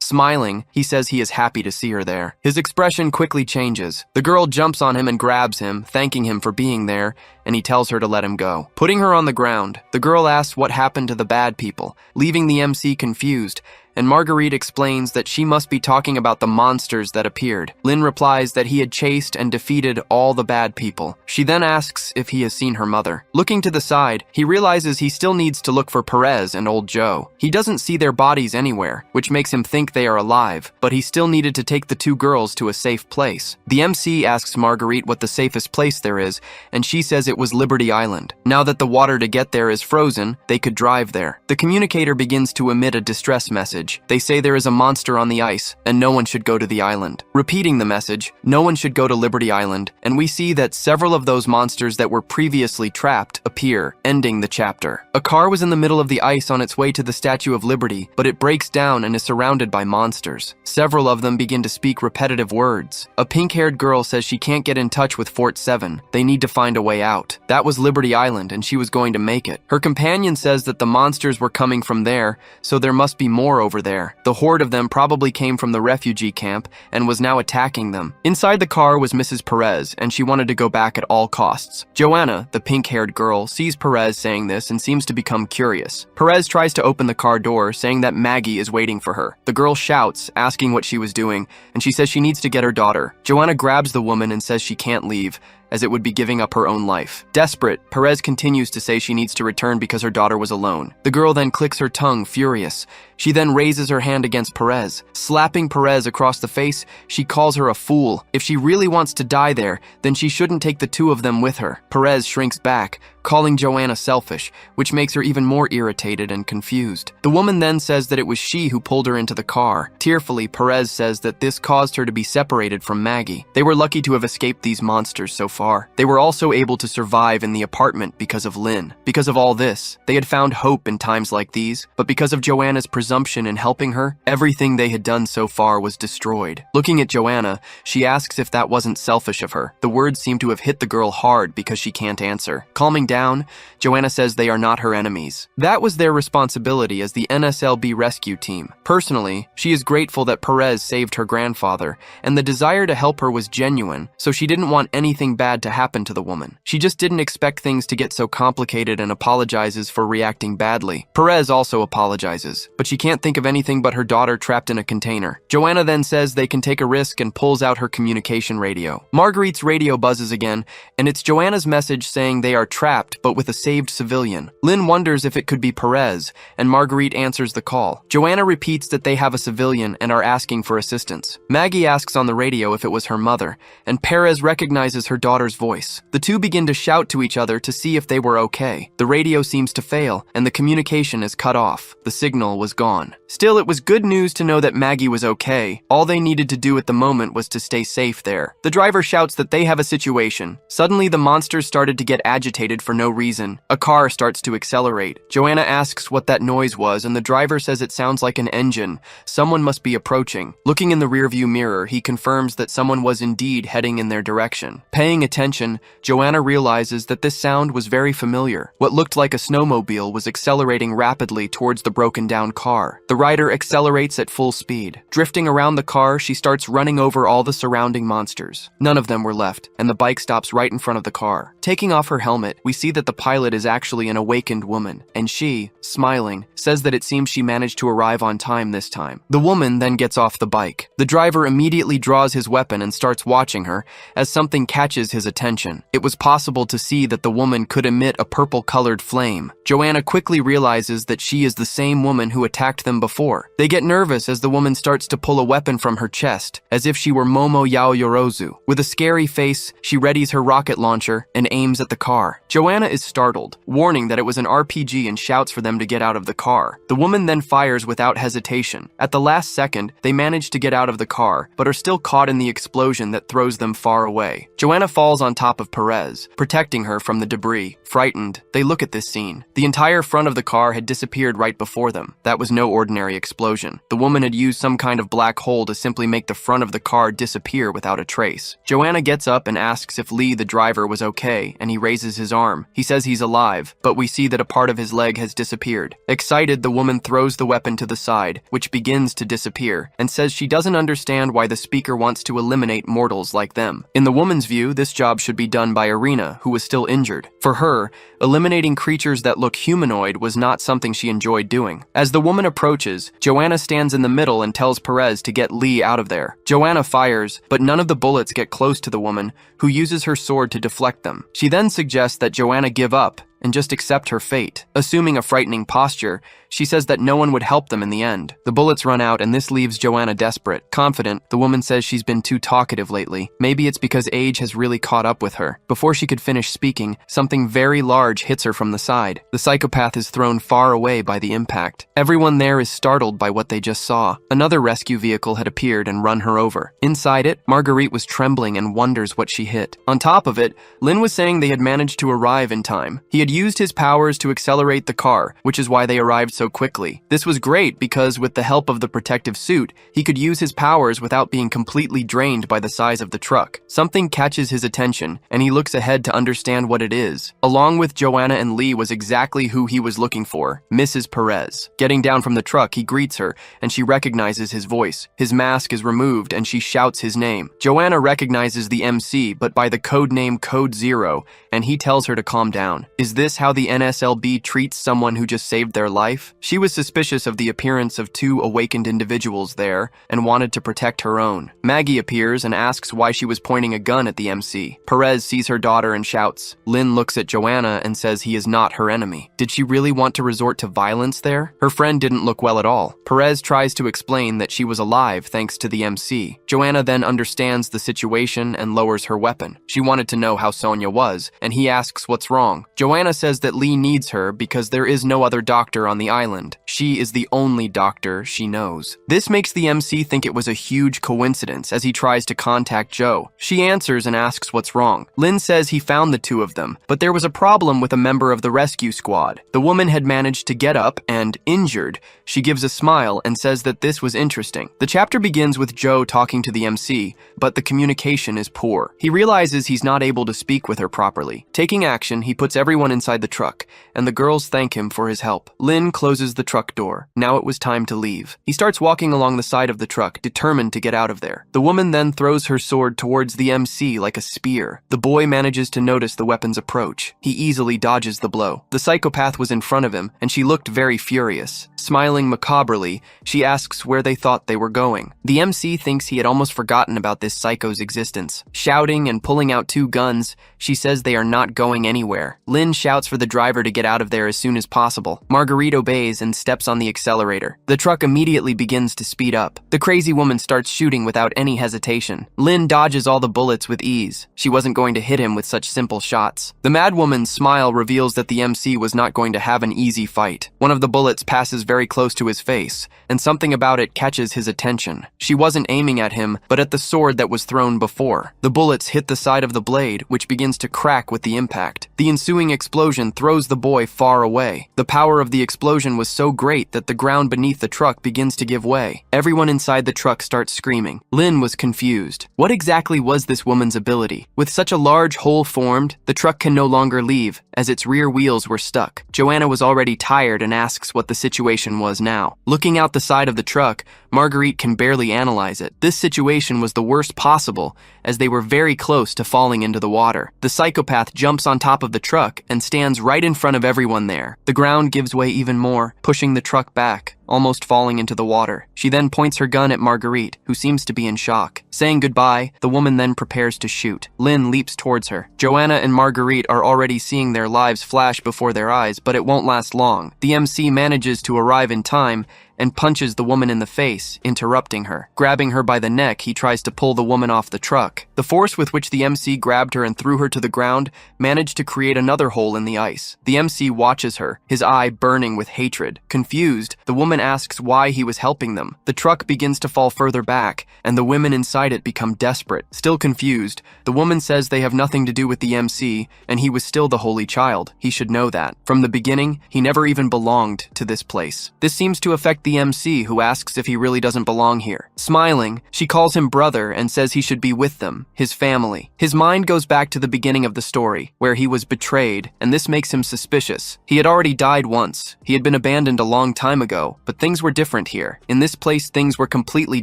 Smiling, he says he is happy to see her there. His expression quickly changes. The girl jumps on him and grabs him, thanking him for being there, and he tells her to let him go. Putting her on the ground, the girl asks what happened to the bad people, leaving the MC confused, and Marguerite explains that she must be talking about the monsters that appeared. Lin replies that he had chased and defeated all the bad people. She then asks if he has seen her mother. Looking to the side, he realizes he still needs to look for Perez and old Joe. He doesn't see their bodies anywhere, which makes him think they are alive, but he still needed to take the two girls to a safe place. The MC asks Marguerite what the safest place there is, and she says it was Liberty Island. Now that the water to get there is frozen, they could drive there. The communicator begins to emit a distress message. They say there is a monster on the ice, and no one should go to the island. Repeating the message, no one should go to Liberty Island, and we see that several of those monsters that were previously trapped appear, ending the chapter. A car was in the middle of the ice on its way to the Statue of Liberty, but it breaks down and is surrounded by monsters. Several of them begin to speak repetitive words. A pink-haired girl says she can't get in touch with Fort 7. They need to find a way out. That was Liberty Island, and she was going to make it. Her companion says that the monsters were coming from there, so there must be more over there. The horde of them probably came from the refugee camp and was now attacking them. Inside the car was Mrs. Perez, and she wanted to go back at all costs. Joanna, the pink-haired girl, sees Perez saying this and seems to become curious. Perez tries to open the car door, saying that Maggie is waiting for her. The girl shouts, asking what she was doing, and she says she needs to get her daughter. Joanna grabs the woman and says she can't leave, as it would be giving up her own life. Desperate, Perez continues to say she needs to return because her daughter was alone. The girl then clicks her tongue, furious. She then raises her hand against Perez. Slapping Perez across the face, she calls her a fool. If she really wants to die there, then she shouldn't take the two of them with her. Perez shrinks back, calling Joanna selfish, which makes her even more irritated and confused. The woman then says that it was she who pulled her into the car. Tearfully, Perez says that this caused her to be separated from Maggie. They were lucky to have escaped these monsters so far. They were also able to survive in the apartment because of Lin. Because of all this, they had found hope in times like these, but because of Joanna's presumption in helping her, everything they had done so far was destroyed. Looking at Joanna, she asks if that wasn't selfish of her. The words seem to have hit the girl hard because she can't answer. Calming down, Joanna says they are not her enemies. That was their responsibility as the NSLB rescue team. Personally, she is grateful that Perez saved her grandfather, and the desire to help her was genuine, so she didn't want anything bad to happen to the woman. She just didn't expect things to get so complicated and apologizes for reacting badly. Perez also apologizes, but she can't think of anything but her daughter trapped in a container. Joanna then says they can take a risk and pulls out her communication radio. Marguerite's radio buzzes again, and it's Joanna's message saying they are trapped but with a saved civilian. Lin wonders if it could be Perez, and Marguerite answers the call. Joanna repeats that they have a civilian and are asking for assistance. Maggie asks on the radio if it was her mother, and Perez recognizes her daughter's voice. The two begin to shout to each other to see if they were okay. The radio seems to fail, and the communication is cut off. The signal was gone. Still, it was good news to know that Maggie was okay. All they needed to do at the moment was to stay safe there. The driver shouts that they have a situation. Suddenly, the monsters started to get agitated for no reason. A car starts to accelerate. Joanna asks what that noise was, and the driver says it sounds like an engine. Someone must be approaching. Looking in the rearview mirror, he confirms that someone was indeed heading in their direction. Paying attention, Joanna realizes that this sound was very familiar. What looked like a snowmobile was accelerating rapidly towards the broken-down car. The rider accelerates at full speed. Drifting around the car, she starts running over all the surrounding monsters. None of them were left, and the bike stops right in front of the car. Taking off her helmet, we see that the pilot is actually an awakened woman, and she, smiling, says that it seems she managed to arrive on time this time. The woman then gets off the bike. The driver immediately draws his weapon and starts watching her as something catches his attention. It was possible to see that the woman could emit a purple-colored flame. Joanna quickly realizes that she is the same woman who attacked them before. They get nervous as the woman starts to pull a weapon from her chest, as if she were Momo Yaoyorozu. With a scary face, she readies her rocket launcher and aims at the car. Joanna is startled, warning that it was an RPG, and shouts for them to get out of the car. The woman then fires without hesitation. At the last second, they manage to get out of the car, but are still caught in the explosion that throws them far away. Joanna falls on top of Perez, protecting her from the debris. Frightened, they look at this scene. The entire front of the car had disappeared right before them. That was no ordinary explosion. The woman had used some kind of black hole to simply make the front of the car disappear without a trace. Joanna gets up and asks if Lee, the driver, was okay, and he raises his arm. He says he's alive, but we see that a part of his leg has disappeared. Excited, the woman throws the weapon to the side, which begins to disappear, and says she doesn't understand why the speaker wants to eliminate mortals like them. In the woman's view, this job should be done by Irina, who was still injured. For her, eliminating creatures that look humanoid was not something she enjoyed doing. As the woman approaches, Joanna stands in the middle and tells Perez to get Lee out of there. Joanna fires, but none of the bullets get close to the woman, who uses her sword to deflect them. She then suggests that Joanna give up and just accept her fate. Assuming a frightening posture, she says that no one would help them in the end. The bullets run out, and this leaves Joanna desperate. Confident, the woman says she's been too talkative lately. Maybe it's because age has really caught up with her. Before she could finish speaking, something very large hits her from the side. The psychopath is thrown far away by the impact. Everyone there is startled by what they just saw. Another rescue vehicle had appeared and run her over. Inside it, Marguerite was trembling and wonders what she hit. On top of it, Lin was saying they had managed to arrive in time. He had used his powers to accelerate the car, which is why they arrived so quickly. This was great because with the help of the protective suit, he could use his powers without being completely drained by the size of the truck. Something catches his attention, and he looks ahead to understand what it is. Along with Joanna and Lee was exactly who he was looking for, Mrs. Perez. Getting down from the truck, he greets her, and she recognizes his voice. His mask is removed, and she shouts his name. Joanna recognizes the MC, but by the code name Code Zero, and he tells her to calm down. Is this how the NSLB treats someone who just saved their life? She was suspicious of the appearance of two awakened individuals there and wanted to protect her own. Maggie appears and asks why she was pointing a gun at the MC. Perez sees her daughter and shouts. Lynn looks at Joanna and says he is not her enemy. Did she really want to resort to violence there? Her friend didn't look well at all. Perez tries to explain that she was alive thanks to the MC. Joanna then understands the situation and lowers her weapon. She wanted to know how Sonia was, and he asks what's wrong. Joanna says that Lee needs her because there is no other doctor on the island. She is the only doctor she knows. This makes the MC think it was a huge coincidence as he tries to contact Joe. She answers and asks what's wrong. Lynn says he found the two of them, but there was a problem with a member of the rescue squad. The woman had managed to get up and, injured, she gives a smile and says that this was interesting. The chapter begins with Joe talking to the MC, but the communication is poor. He realizes he's not able to speak with her properly. Taking action, he puts everyone inside the truck, and the girls thank him for his help. Lynn closes the truck door. Now it was time to leave. He starts walking along the side of the truck, determined to get out of there. The woman then throws her sword towards the MC like a spear. The boy manages to notice the weapon's approach. He easily dodges the blow. The psychopath was in front of him, and she looked very furious. Smiling macabrely, she asks where they thought they were going. The MC thinks he had almost forgotten about this psycho's existence. Shouting and pulling out two guns, she says they are not going anywhere. Lynn shouts for the driver to get out of there as soon as possible. Marguerite obeys and steps on the accelerator. The truck immediately begins to speed up. The crazy woman starts shooting without any hesitation. Lynn dodges all the bullets with ease. She wasn't going to hit him with such simple shots. The mad woman's smile reveals that the MC was not going to have an easy fight. One of the bullets passes very close to his face, and something about it catches his attention. She wasn't aiming at him, but at the sword that was thrown before. The bullets hit the side of the blade, which begins to crack with the impact. The ensuing explosion throws the boy far away. The power of the explosion was so great that the ground beneath the truck begins to give way. Everyone inside the truck starts screaming. Lin was confused. What exactly was this woman's ability? With such a large hole formed, the truck can no longer leave, as its rear wheels were stuck. Joanna was already tired and asks what the situation was now. Looking out the side of the truck, Marguerite can barely analyze it. This situation was the worst possible, as they were very close to falling into the water. The psychopath jumps on top of the truck and stands right in front of everyone there. The ground gives way even more, pushing the truck back, almost falling into the water. She then points her gun at Marguerite, who seems to be in shock. Saying goodbye, the woman then prepares to shoot. Lin leaps towards her. Joanna and Marguerite are already seeing their lives flash before their eyes, but it won't last long. The MC manages to arrive in time and punches the woman in the face, interrupting her. Grabbing her by the neck, he tries to pull the woman off the truck. The force with which the MC grabbed her and threw her to the ground managed to create another hole in the ice. The MC watches her, his eye burning with hatred. Confused, the woman asks why he was helping them. The truck begins to fall further back, and the women inside it become desperate. Still confused, the woman says they have nothing to do with the MC, and he was still the holy child. He should know that. From the beginning, he never even belonged to this place. This seems to affect the MC, who asks if he really doesn't belong here. Smiling, she calls him brother and says he should be with them, his family. His mind goes back to the beginning of the story, where he was betrayed, and this makes him suspicious. He had already died once. He had been abandoned a long time ago, but things were different here. In this place, things were completely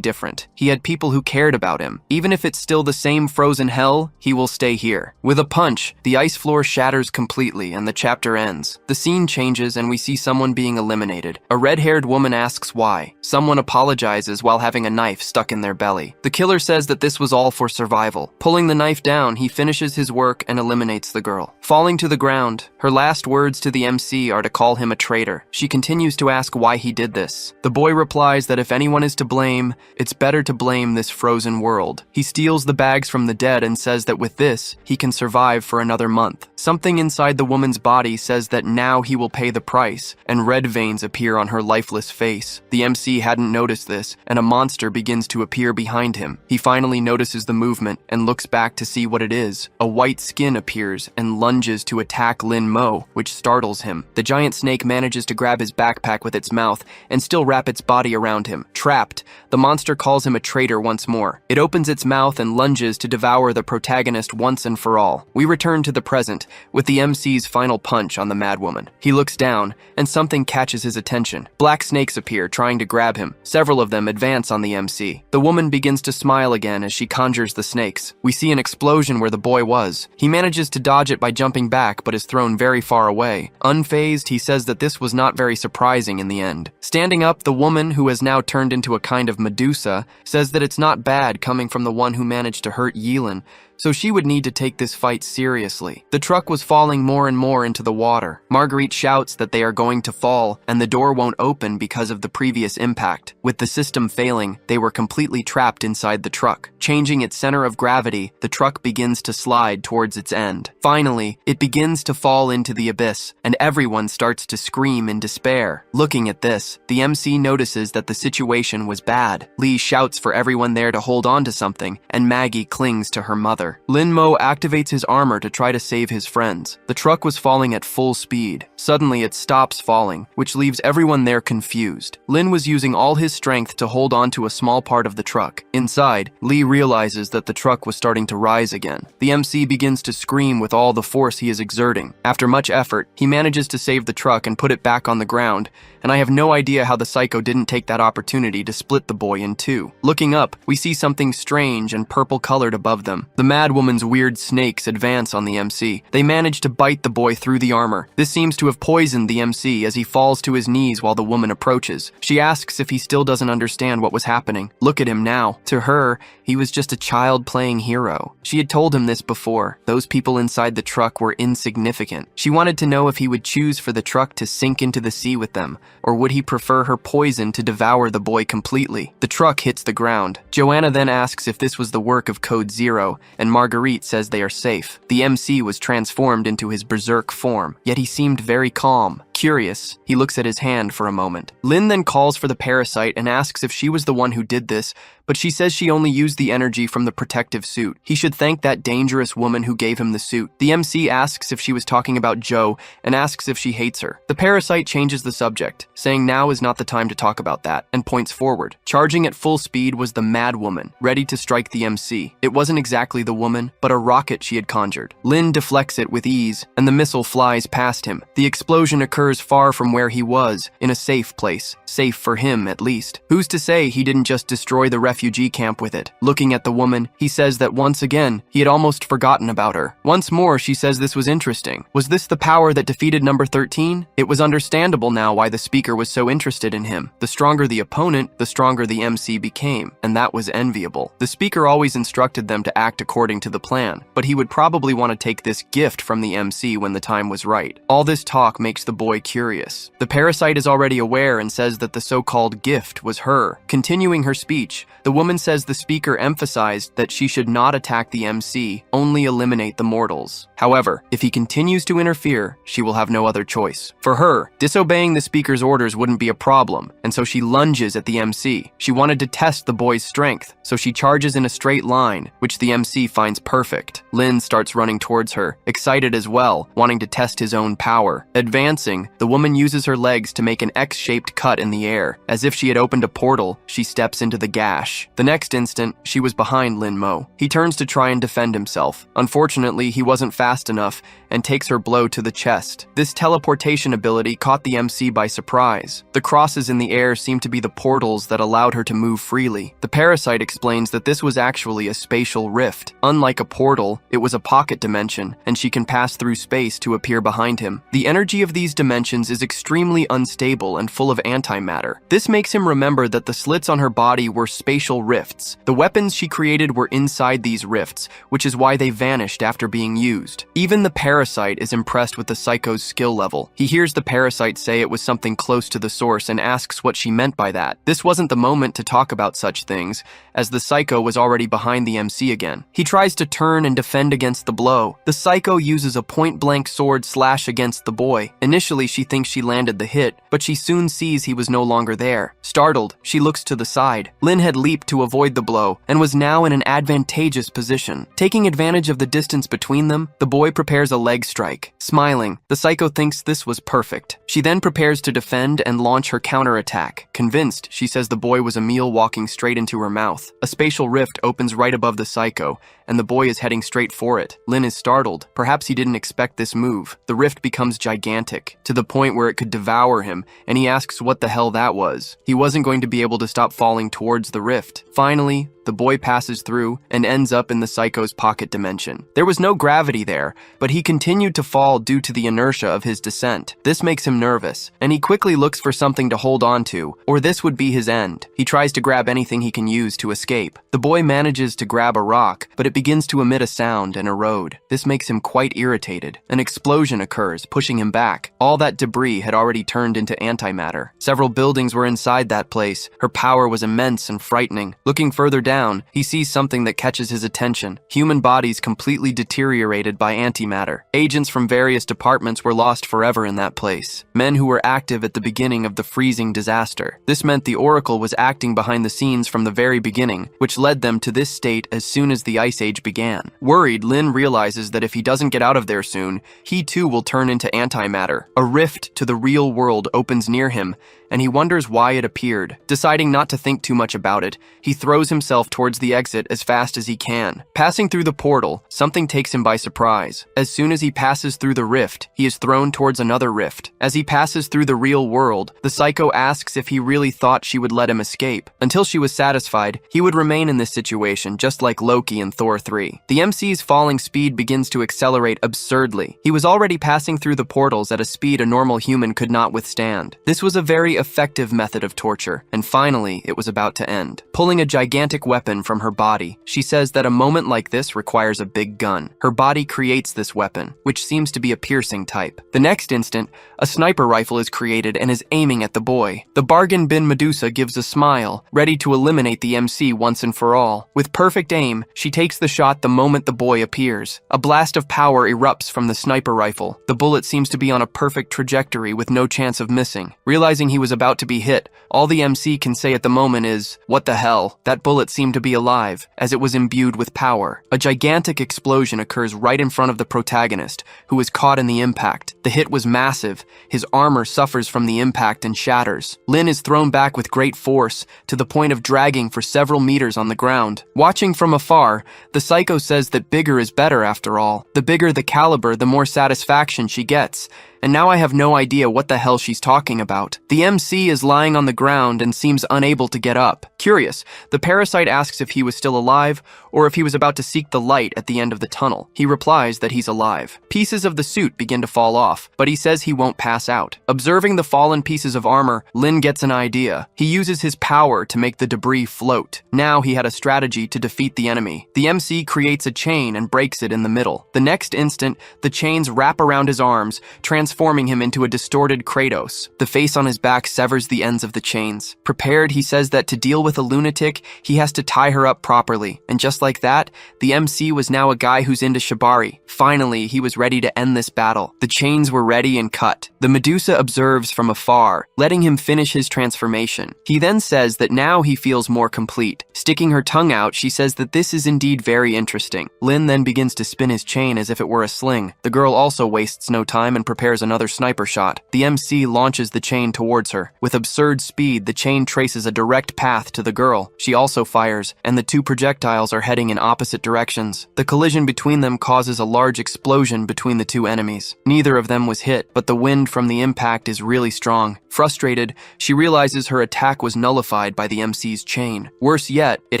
different. He had people who cared about him. Even if it's still the same frozen hell, he will stay here. With a punch, the ice floor shatters completely and the chapter ends. The scene changes and we see someone being eliminated. A red-haired woman asks why. Someone apologizes while having a knife stuck in their belly. The killer says that this was all for survival. Pulling the knife down, he finishes his work and eliminates the girl. Falling to the ground, her last words to the MC are to call him a traitor. She continues to ask why he did this. The boy replies that if anyone is to blame, it's better to blame this frozen world. He steals the bags from the dead and says that with this, he can survive for another month. Something inside the woman's body says that now he will pay the price, and red veins appear on her lifeless face. The MC hadn't noticed this, and a monster begins to appear behind him. He finally notices the movement and looks back to see what it is. A white skin appears and lunges to attack Lin Mo, which startles him. The giant snake manages to grab his backpack with its mouth and still wrap its body around him. Trapped, the monster calls him a traitor once more. It opens its mouth and lunges to devour the protagonist once and for all. We return to the present, with the MC's final punch on the madwoman. He looks down, and something catches his attention. Black snakes appear, trying to grab him. Several of them advance on the MC. The woman begins to smile again as she conjures the snakes. We see an explosion where the boy was. He manages to dodge it by jumping back, but is thrown very far away. Unfazed, he says that this was not very surprising in the end. Standing up, the woman, who has now turned into a kind of Medusa, says that it's not bad coming from the one who managed to hurt Yilin, so she would need to take this fight seriously. The truck was falling more and more into the water. Marguerite shouts that they are going to fall, and the door won't open because of the previous impact. With the system failing, they were completely trapped inside the truck. Changing its center of gravity, the truck begins to slide towards its end. Finally, it begins to fall into the abyss, and everyone starts to scream in despair. Looking at this, the MC notices that the situation was bad. Lee shouts for everyone there to hold on to something, and Maggie clings to her mother. Lin Mo activates his armor to try to save his friends. The truck was falling at full speed. Suddenly, it stops falling, which leaves everyone there confused. Lin was using all his strength to hold on to a small part of the truck. Inside, Lee realizes that the truck was starting to rise again. The MC begins to scream with all the force he is exerting. After much effort, he manages to save the truck and put it back on the ground, and I have no idea how the psycho didn't take that opportunity to split the boy in two. Looking up, we see something strange and purple-colored above them. The madwoman's weird snakes advance on the MC. They manage to bite the boy through the armor. This seems to have poisoned the MC as he falls to his knees while the woman approaches. She asks if he still doesn't understand what was happening. Look at him now. To her, he was just a child playing hero. She had told him this before. Those people inside the truck were insignificant. She wanted to know if he would choose for the truck to sink into the sea with them, or would he prefer her poison to devour the boy completely. The truck hits the ground. Joanna then asks if this was the work of Code Zero, and Marguerite says they are safe. The MC was transformed into his berserk form, yet he seemed very calm. Curious, he looks at his hand for a moment. Lin then calls for the parasite and asks if she was the one who did this, but she says she only used the energy from the protective suit. He should thank that dangerous woman who gave him the suit. The MC asks if she was talking about Joe and asks if she hates her. The parasite changes the subject, saying now is not the time to talk about that, and points forward. Charging at full speed was the mad woman, ready to strike the MC. It wasn't exactly the woman, but a rocket she had conjured. Lin deflects it with ease, and the missile flies past him. The explosion occurs far from where he was, in a safe place. Safe for him, at least. Who's to say he didn't just destroy the refugee camp with it? Looking at the woman, he says that once again, he had almost forgotten about her. Once more, she says this was interesting. Was this the power that defeated number 13? It was understandable now why the speaker was so interested in him. The stronger the opponent, the stronger the MC became, and that was enviable. The speaker always instructed them to act according to the plan, but he would probably want to take this gift from the MC when the time was right. All this talk makes the boy curious. The parasite is already aware and says that the so-called gift was her. Continuing her speech, the woman says the speaker emphasized that she should not attack the MC, only eliminate the mortals. However, if he continues to interfere, she will have no other choice. For her, disobeying the speaker's orders wouldn't be a problem, and so she lunges at the MC. She wanted to test the boy's strength, so she charges in a straight line, which the MC finds perfect. Lin starts running towards her, excited as well, wanting to test his own power. Advancing, the woman uses her legs to make an X-shaped cut in the air. As if she had opened a portal, she steps into the gash. The next instant, she was behind Lin Mo. He turns to try and defend himself. Unfortunately, he wasn't fast enough and takes her blow to the chest. This teleportation ability caught the MC by surprise. The crosses in the air seemed to be the portals that allowed her to move freely. The parasite explains that this was actually a spatial rift. Unlike a portal, it was a pocket dimension, and she can pass through space to appear behind him. The energy of these dimensions is extremely unstable and full of antimatter. This makes him remember that the slits on her body were spatial rifts. The weapons she created were inside these rifts, which is why they vanished after being used. Even the parasite is impressed with the psycho's skill level. He hears the parasite say it was something close to the source and asks what she meant by that. This wasn't the moment to talk about such things, as the psycho was already behind the MC again. He tries to turn and defend against the blow. The psycho uses a point-blank sword slash against the boy. Initially, she thinks she landed the hit, but she soon sees he was no longer there. Startled, she looks to the side. Lin had leaped to avoid the blow and was now in an advantageous position. Taking advantage of the distance between them, the boy prepares a leg strike. Smiling, the psycho thinks this was perfect. She then prepares to defend and launch her counterattack. Convinced, she says the boy was a meal walking straight into her mouth. A spatial rift opens right above the psycho, and the boy is heading straight for it. Lin is startled. Perhaps he didn't expect this move. The rift becomes gigantic, to the point where it could devour him, and he asks what the hell that was. He wasn't going to be able to stop falling towards the rift. Finally, the boy passes through and ends up in the psycho's pocket dimension. There was no gravity there, but he continued to fall due to the inertia of his descent. This makes him nervous, and he quickly looks for something to hold on to, or this would be his end. He tries to grab anything he can use to escape. The boy manages to grab a rock, but it begins to emit a sound and erode. This makes him quite irritated. An explosion occurs, pushing him back. All that debris had already turned into antimatter. Several buildings were inside that place. Her power was immense and frightening. Looking further down, he sees something that catches his attention. Human bodies completely deteriorated by antimatter. Agents from various departments were lost forever in that place. Men who were active at the beginning of the freezing disaster. This meant the Oracle was acting behind the scenes from the very beginning, which led them to this state as soon as the Ice Age began. Worried, Lin realizes that if he doesn't get out of there soon, he too will turn into antimatter. A rift to the real world opens near him, and he wonders why it appeared. Deciding not to think too much about it, he throws himself towards the exit as fast as he can. Passing through the portal, something takes him by surprise. As soon as he passes through the rift, he is thrown towards another rift. As he passes through the real world, the psycho asks if he really thought she would let him escape. Until she was satisfied, he would remain in this situation, just like Loki in Thor 3. The MC's falling speed begins to accelerate absurdly. He was already passing through the portals at a speed a normal human could not withstand. This was a very very effective method of torture, and finally, it was about to end. Pulling a gigantic weapon from her body, she says that a moment like this requires a big gun. Her body creates this weapon, which seems to be a piercing type. The next instant, a sniper rifle is created and is aiming at the boy. The bargain bin Medusa gives a smile, ready to eliminate the MC once and for all. With perfect aim, she takes the shot the moment the boy appears. A blast of power erupts from the sniper rifle. The bullet seems to be on a perfect trajectory with no chance of missing. Realizing he was about to be hit, all the MC can say at the moment is, "What the hell?" That bullet seemed to be alive, as it was imbued with power. A gigantic explosion occurs right in front of the protagonist, who is caught in the impact. The hit was massive. His armor suffers from the impact and shatters. Lin is thrown back with great force, to the point of dragging for several meters on the ground. Watching from afar, the psycho says that bigger is better after all. The bigger the caliber, the more satisfaction she gets. And now I have no idea what the hell she's talking about. The MC is lying on the ground and seems unable to get up. Curious, the parasite asks if he was still alive, or if he was about to seek the light at the end of the tunnel. He replies that he's alive. Pieces of the suit begin to fall off, but he says he won't pass out. Observing the fallen pieces of armor, Lin gets an idea. He uses his power to make the debris float. Now he had a strategy to defeat the enemy. The MC creates a chain and breaks it in the middle. The next instant, the chains wrap around his arms, transforming him into a distorted Kratos. The face on his back severs the ends of the chains. Prepared, he says that to deal with a lunatic, he has to tie her up properly. And just like that, the MC was now a guy who's into shibari. Finally, he was ready to end this battle. The chains were ready and cut. The Medusa observes from afar, letting him finish his transformation. He then says that now he feels more complete. Sticking her tongue out, she says that this is indeed very interesting. Lin then begins to spin his chain as if it were a sling. The girl also wastes no time and prepares another sniper shot. The MC launches the chain towards her. With absurd speed, the chain traces a direct path to the girl. She also fires, and the two projectiles are heading in opposite directions. The collision between them causes a large explosion between the two enemies. Neither of them was hit, but the wind from the impact is really strong. Frustrated, she realizes her attack was nullified by the MC's chain. Worse yet, it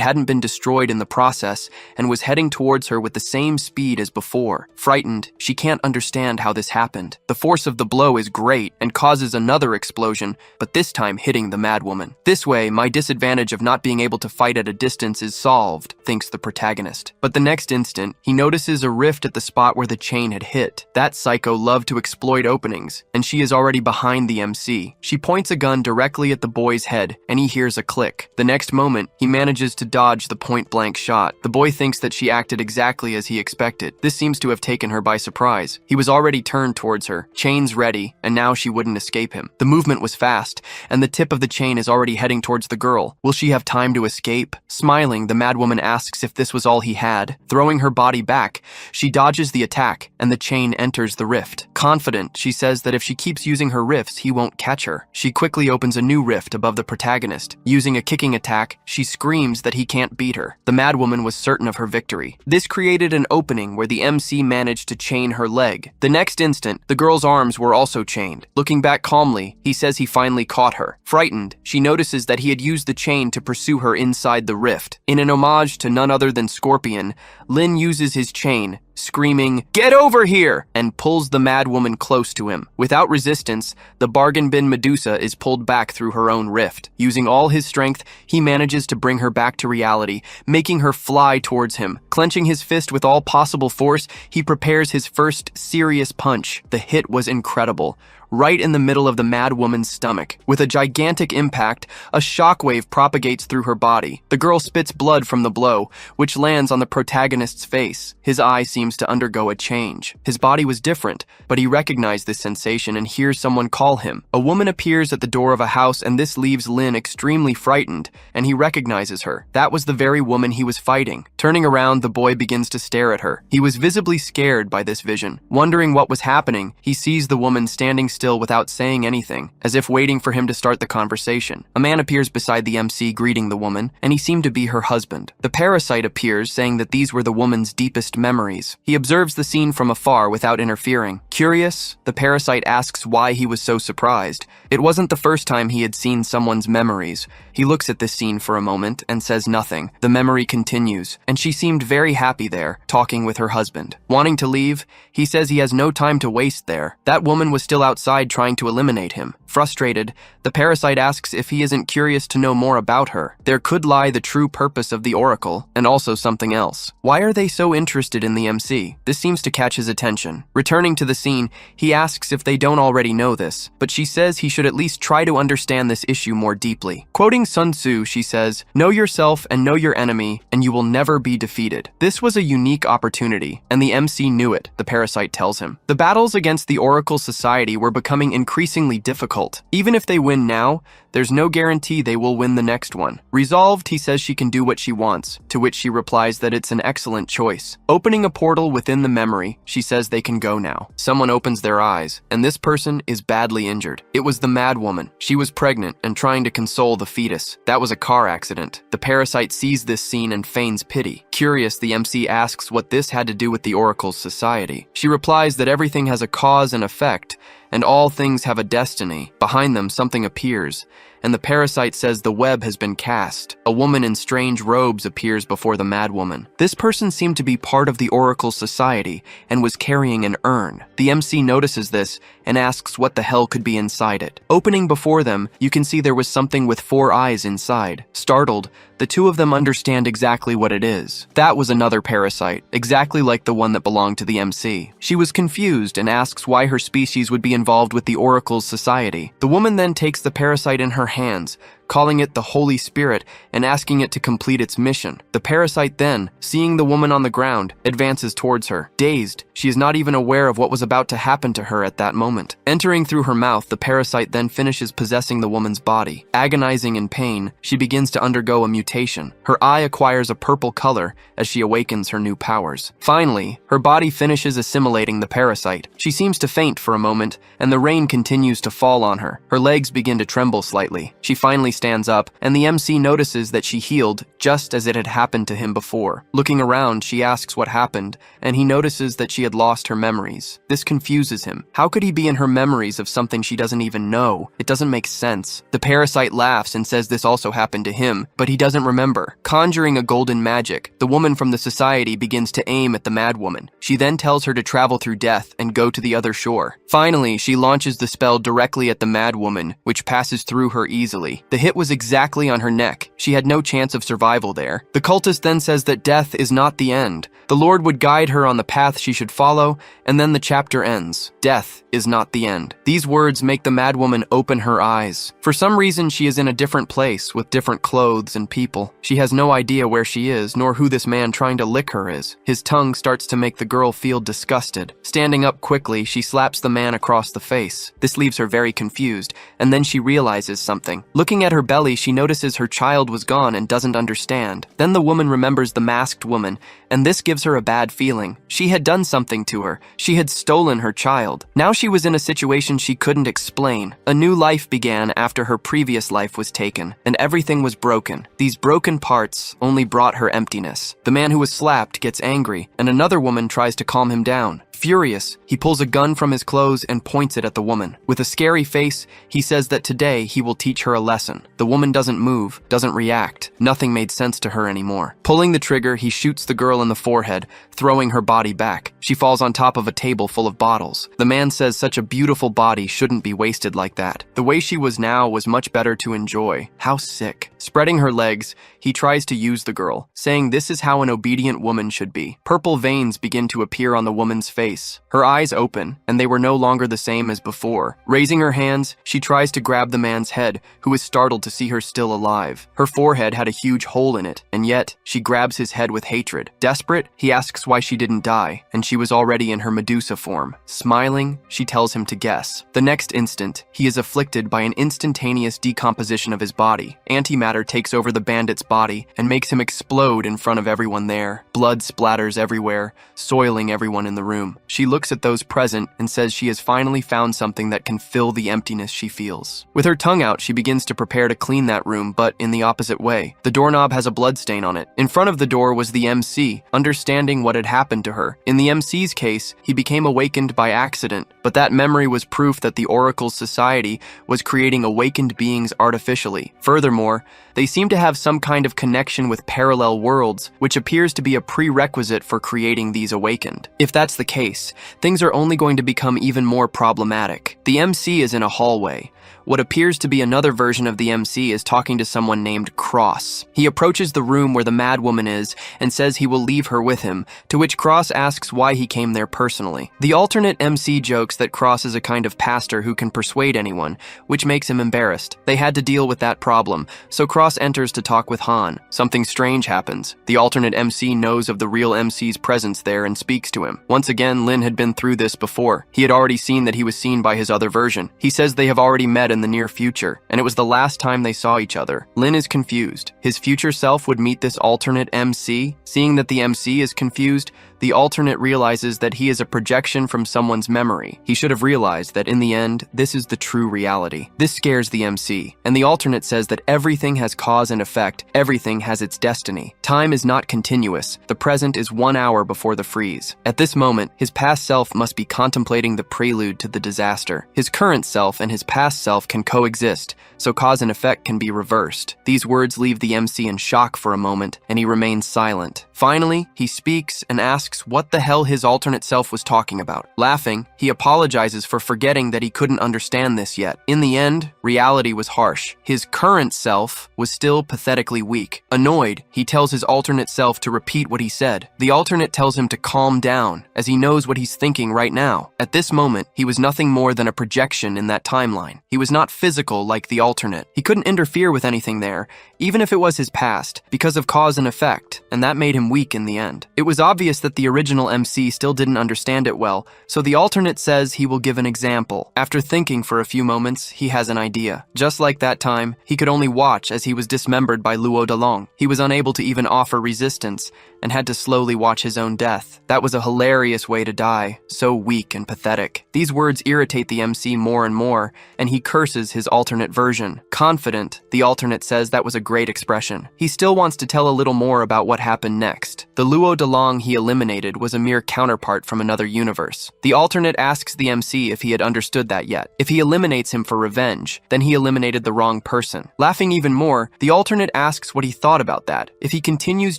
hadn't been destroyed in the process and was heading towards her with the same speed as before. Frightened, she can't understand how this happened. The force of the blow is great and causes another explosion, but this time hitting the madwoman. This way, my disadvantage of not being able to fight at a distance is solved, thinks the protagonist. But the next instant, he notices a rift at the spot where the chain had hit. That psycho loved to exploit openings, and she is already behind the MC. She points a gun directly at the boy's head, and he hears a click. The next moment, he manages to dodge the point-blank shot. The boy thinks that she acted exactly as he expected. This seems to have taken her by surprise. He was already turned towards her, chains ready, and now she wouldn't escape him. The movement was fast, and the tip of the chain is already heading towards the girl. Will she have time to escape? Smiling, the madwoman asks if this was all he had. Throwing her body back, she dodges the attack, and the chain enters the rift. Confident, she says that if she keeps using her rifts, he won't catch her. She quickly opens a new rift above the protagonist. Using a kicking attack, she screams that he can't beat her. The madwoman was certain of her victory. This created an opening where the MC managed to chain her leg. The next instant, the girl's arms were also chained. Looking back calmly, he says he finally caught her. Frightened, she notices that he had used the chain to pursue her inside the rift. In an homage to none other than Scorpion, Lin uses his chain, screaming, "Get over here!" and pulls the madwoman close to him. Without resistance, the bargain bin Medusa is pulled back through her own rift. Using all his strength, he manages to bring her back to reality, making her fly towards him. Clenching his fist with all possible force, he prepares his first serious punch. The hit was incredible. Right in the middle of the madwoman's stomach. With a gigantic impact, a shockwave propagates through her body. The girl spits blood from the blow, which lands on the protagonist's face. His eye seems to undergo a change. His body was different, but he recognized this sensation and hears someone call him. A woman appears at the door of a house, and this leaves Lin extremely frightened, and he recognizes her. That was the very woman he was fighting. Turning around, the boy begins to stare at her. He was visibly scared by this vision. Wondering what was happening, he sees the woman standing still without saying anything, as if waiting for him to start the conversation. A man appears beside the MC greeting the woman, and he seemed to be her husband. The parasite appears, saying that these were the woman's deepest memories. He observes the scene from afar without interfering. Curious, the parasite asks why he was so surprised. It wasn't the first time he had seen someone's memories. He looks at this scene for a moment and says nothing. The memory continues, and she seemed very happy there, talking with her husband. Wanting to leave, he says he has no time to waste there. That woman was still outside outside trying to eliminate him. Frustrated, the parasite asks if he isn't curious to know more about her. There could lie the true purpose of the Oracle, and also something else. Why are they so interested in the MC? This seems to catch his attention. Returning to the scene, he asks if they don't already know this, but she says he should at least try to understand this issue more deeply. Quoting Sun Tzu, she says, "Know yourself and know your enemy, and you will never be defeated." This was a unique opportunity, and the MC knew it, the parasite tells him. The battles against the Oracle Society were becoming increasingly difficult. Even if they win now, there's no guarantee they will win the next one. Resolved, he says she can do what she wants, to which she replies that it's an excellent choice. Opening a portal within the memory, she says they can go now. Someone opens their eyes, and this person is badly injured. It was the mad woman. She was pregnant and trying to console the fetus. That was a car accident. The parasite sees this scene and feigns pity. Curious, the MC asks what this had to do with the Oracle's society. She replies that everything has a cause and effect, and all things have a destiny. Behind them, something appears, and the parasite says the web has been cast. A woman in strange robes appears before the mad woman. This person seemed to be part of the Oracle Society and was carrying an urn. The MC notices this and asks what the hell could be inside it. Opening before them, you can see there was something with 4 eyes inside. Startled, the two of them understand exactly what it is. That was another parasite, exactly like the one that belonged to the MC. She was confused and asks why her species would be involved with the Oracle's society. The woman then takes the parasite in her hands, calling it the Holy Spirit and asking it to complete its mission. The parasite then, seeing the woman on the ground, advances towards her. Dazed, she is not even aware of what was about to happen to her at that moment. Entering through her mouth, the parasite then finishes possessing the woman's body. Agonizing in pain, she begins to undergo a mutation. Her eye acquires a purple color as she awakens her new powers. Finally, her body finishes assimilating the parasite. She seems to faint for a moment, and the rain continues to fall on her. Her legs begin to tremble slightly. She finally stands up, and the MC notices that she healed just as it had happened to him before. Looking around, she asks what happened, and he notices that she had lost her memories. This confuses him. How could he be in her memories of something she doesn't even know? It doesn't make sense. The parasite laughs and says this also happened to him, but he doesn't remember. Conjuring a golden magic, the woman from the society begins to aim at the mad woman. She then tells her to travel through death and go to the other shore. Finally, she launches the spell directly at the mad woman, which passes through her easily. The hit was exactly on her neck. She had no chance of survival there. The cultist then says that death is not the end. The Lord would guide her on the path she should follow, and then the chapter ends. Death is not the end. These words make the mad woman open her eyes. For some reason, she is in a different place with different clothes and people. She has no idea where she is, nor who this man trying to lick her is. His tongue starts to make the girl feel disgusted. Standing up quickly, she slaps the man across the face. This leaves her very confused, and then she realizes something. Looking at her belly, she notices her child was gone and doesn't understand. Then the woman remembers the masked woman, and this gives her a bad feeling. She had done something to her. She had stolen her child. Now she was in a situation she couldn't explain. A new life began after her previous life was taken, and everything was broken. These broken parts only brought her emptiness. The man who was slapped gets angry, and another woman tries to calm him down. Furious, he pulls a gun from his clothes and points it at the woman. With a scary face, he says that today he will teach her a lesson. The woman doesn't move, doesn't react. Nothing made sense to her anymore. Pulling the trigger, he shoots the girl in the forehead, throwing her body back. She falls on top of a table full of bottles. The man says such a beautiful body shouldn't be wasted like that. The way she was now was much better to enjoy. How sick. Spreading her legs, he tries to use the girl, saying this is how an obedient woman should be. Purple veins begin to appear on the woman's face. Her eyes open, and they were no longer the same as before. Raising her hands, she tries to grab the man's head, who is startled to see her still alive. Her forehead had a huge hole in it, and yet she grabs his head with hatred. Desperate, he asks why she didn't die, and she was already in her Medusa form. Smiling, she tells him to guess. The next instant, he is afflicted by an instantaneous decomposition of his body. Antimatter takes over the bandit's body and makes him explode in front of everyone there. Blood splatters everywhere, soiling everyone in the room. She looks at those present and says she has finally found something that can fill the emptiness she feels. With her tongue out, she begins to prepare to clean that room, but in the opposite way. The doorknob has a blood stain on it. In front of the door was the MC, understanding what had happened to her. In the MC's case, he became awakened by accident, but that memory was proof that the Oracle Society was creating awakened beings artificially. Furthermore, they seem to have some kind of connection with parallel worlds, which appears to be a prerequisite for creating these awakened. If that's the case, face. Things are only going to become even more problematic. The MC is in a hallway. What appears to be another version of the MC is talking to someone named Cross. He approaches the room where the madwoman is and says he will leave her with him, to which Cross asks why he came there personally. The alternate MC jokes that Cross is a kind of pastor who can persuade anyone, which makes him embarrassed. They had to deal with that problem, so Cross enters to talk with Han. Something strange happens. The alternate MC knows of the real MC's presence there and speaks to him. Once again, Lin had been through this before. He had already seen that he was seen by his other version. He says they have already met in the near future, and it was the last time they saw each other. Lin is confused. His future self would meet this alternate MC. Seeing that the MC is confused, the alternate realizes that he is a projection from someone's memory. He should have realized that in the end, this is the true reality. This scares the MC, and the alternate says that everything has cause and effect, everything has its destiny. Time is not continuous. The present is 1 hour before the freeze. At this moment, his past self must be contemplating the prelude to the disaster. His current self and his past self can coexist, so cause and effect can be reversed. These words leave the MC in shock for a moment, and he remains silent. Finally, he speaks and asks what the hell his alternate self was talking about. Laughing, he apologizes for forgetting that he couldn't understand this yet. In the end, reality was harsh. His current self was still pathetically weak. Annoyed, he tells his alternate self to repeat what he said. The alternate tells him to calm down, as he knows what he's thinking right now. At this moment, he was nothing more than a projection in that timeline. He was not physical like the alternate. He couldn't interfere with anything there, even if it was his past, because of cause and effect, and that made him weak in the end. It was obvious that the original MC still didn't understand it well, so the alternate says he will give an example. After thinking for a few moments, he has an idea. Just like that time, he could only watch as he was dismembered by Luo Dalong. He was unable to even offer resistance, and had to slowly watch his own death. That was a hilarious way to die, so weak and pathetic. These words irritate the MC more and more, and he curses his alternate version. Confident, the alternate says that was a great expression. He still wants to tell a little more about what happened next. The Luo Dalong he eliminated was a mere counterpart from another universe. The alternate asks the MC if he had understood that yet. If he eliminates him for revenge, then he eliminated the wrong person. Laughing even more, the alternate asks what he thought about that. If he continues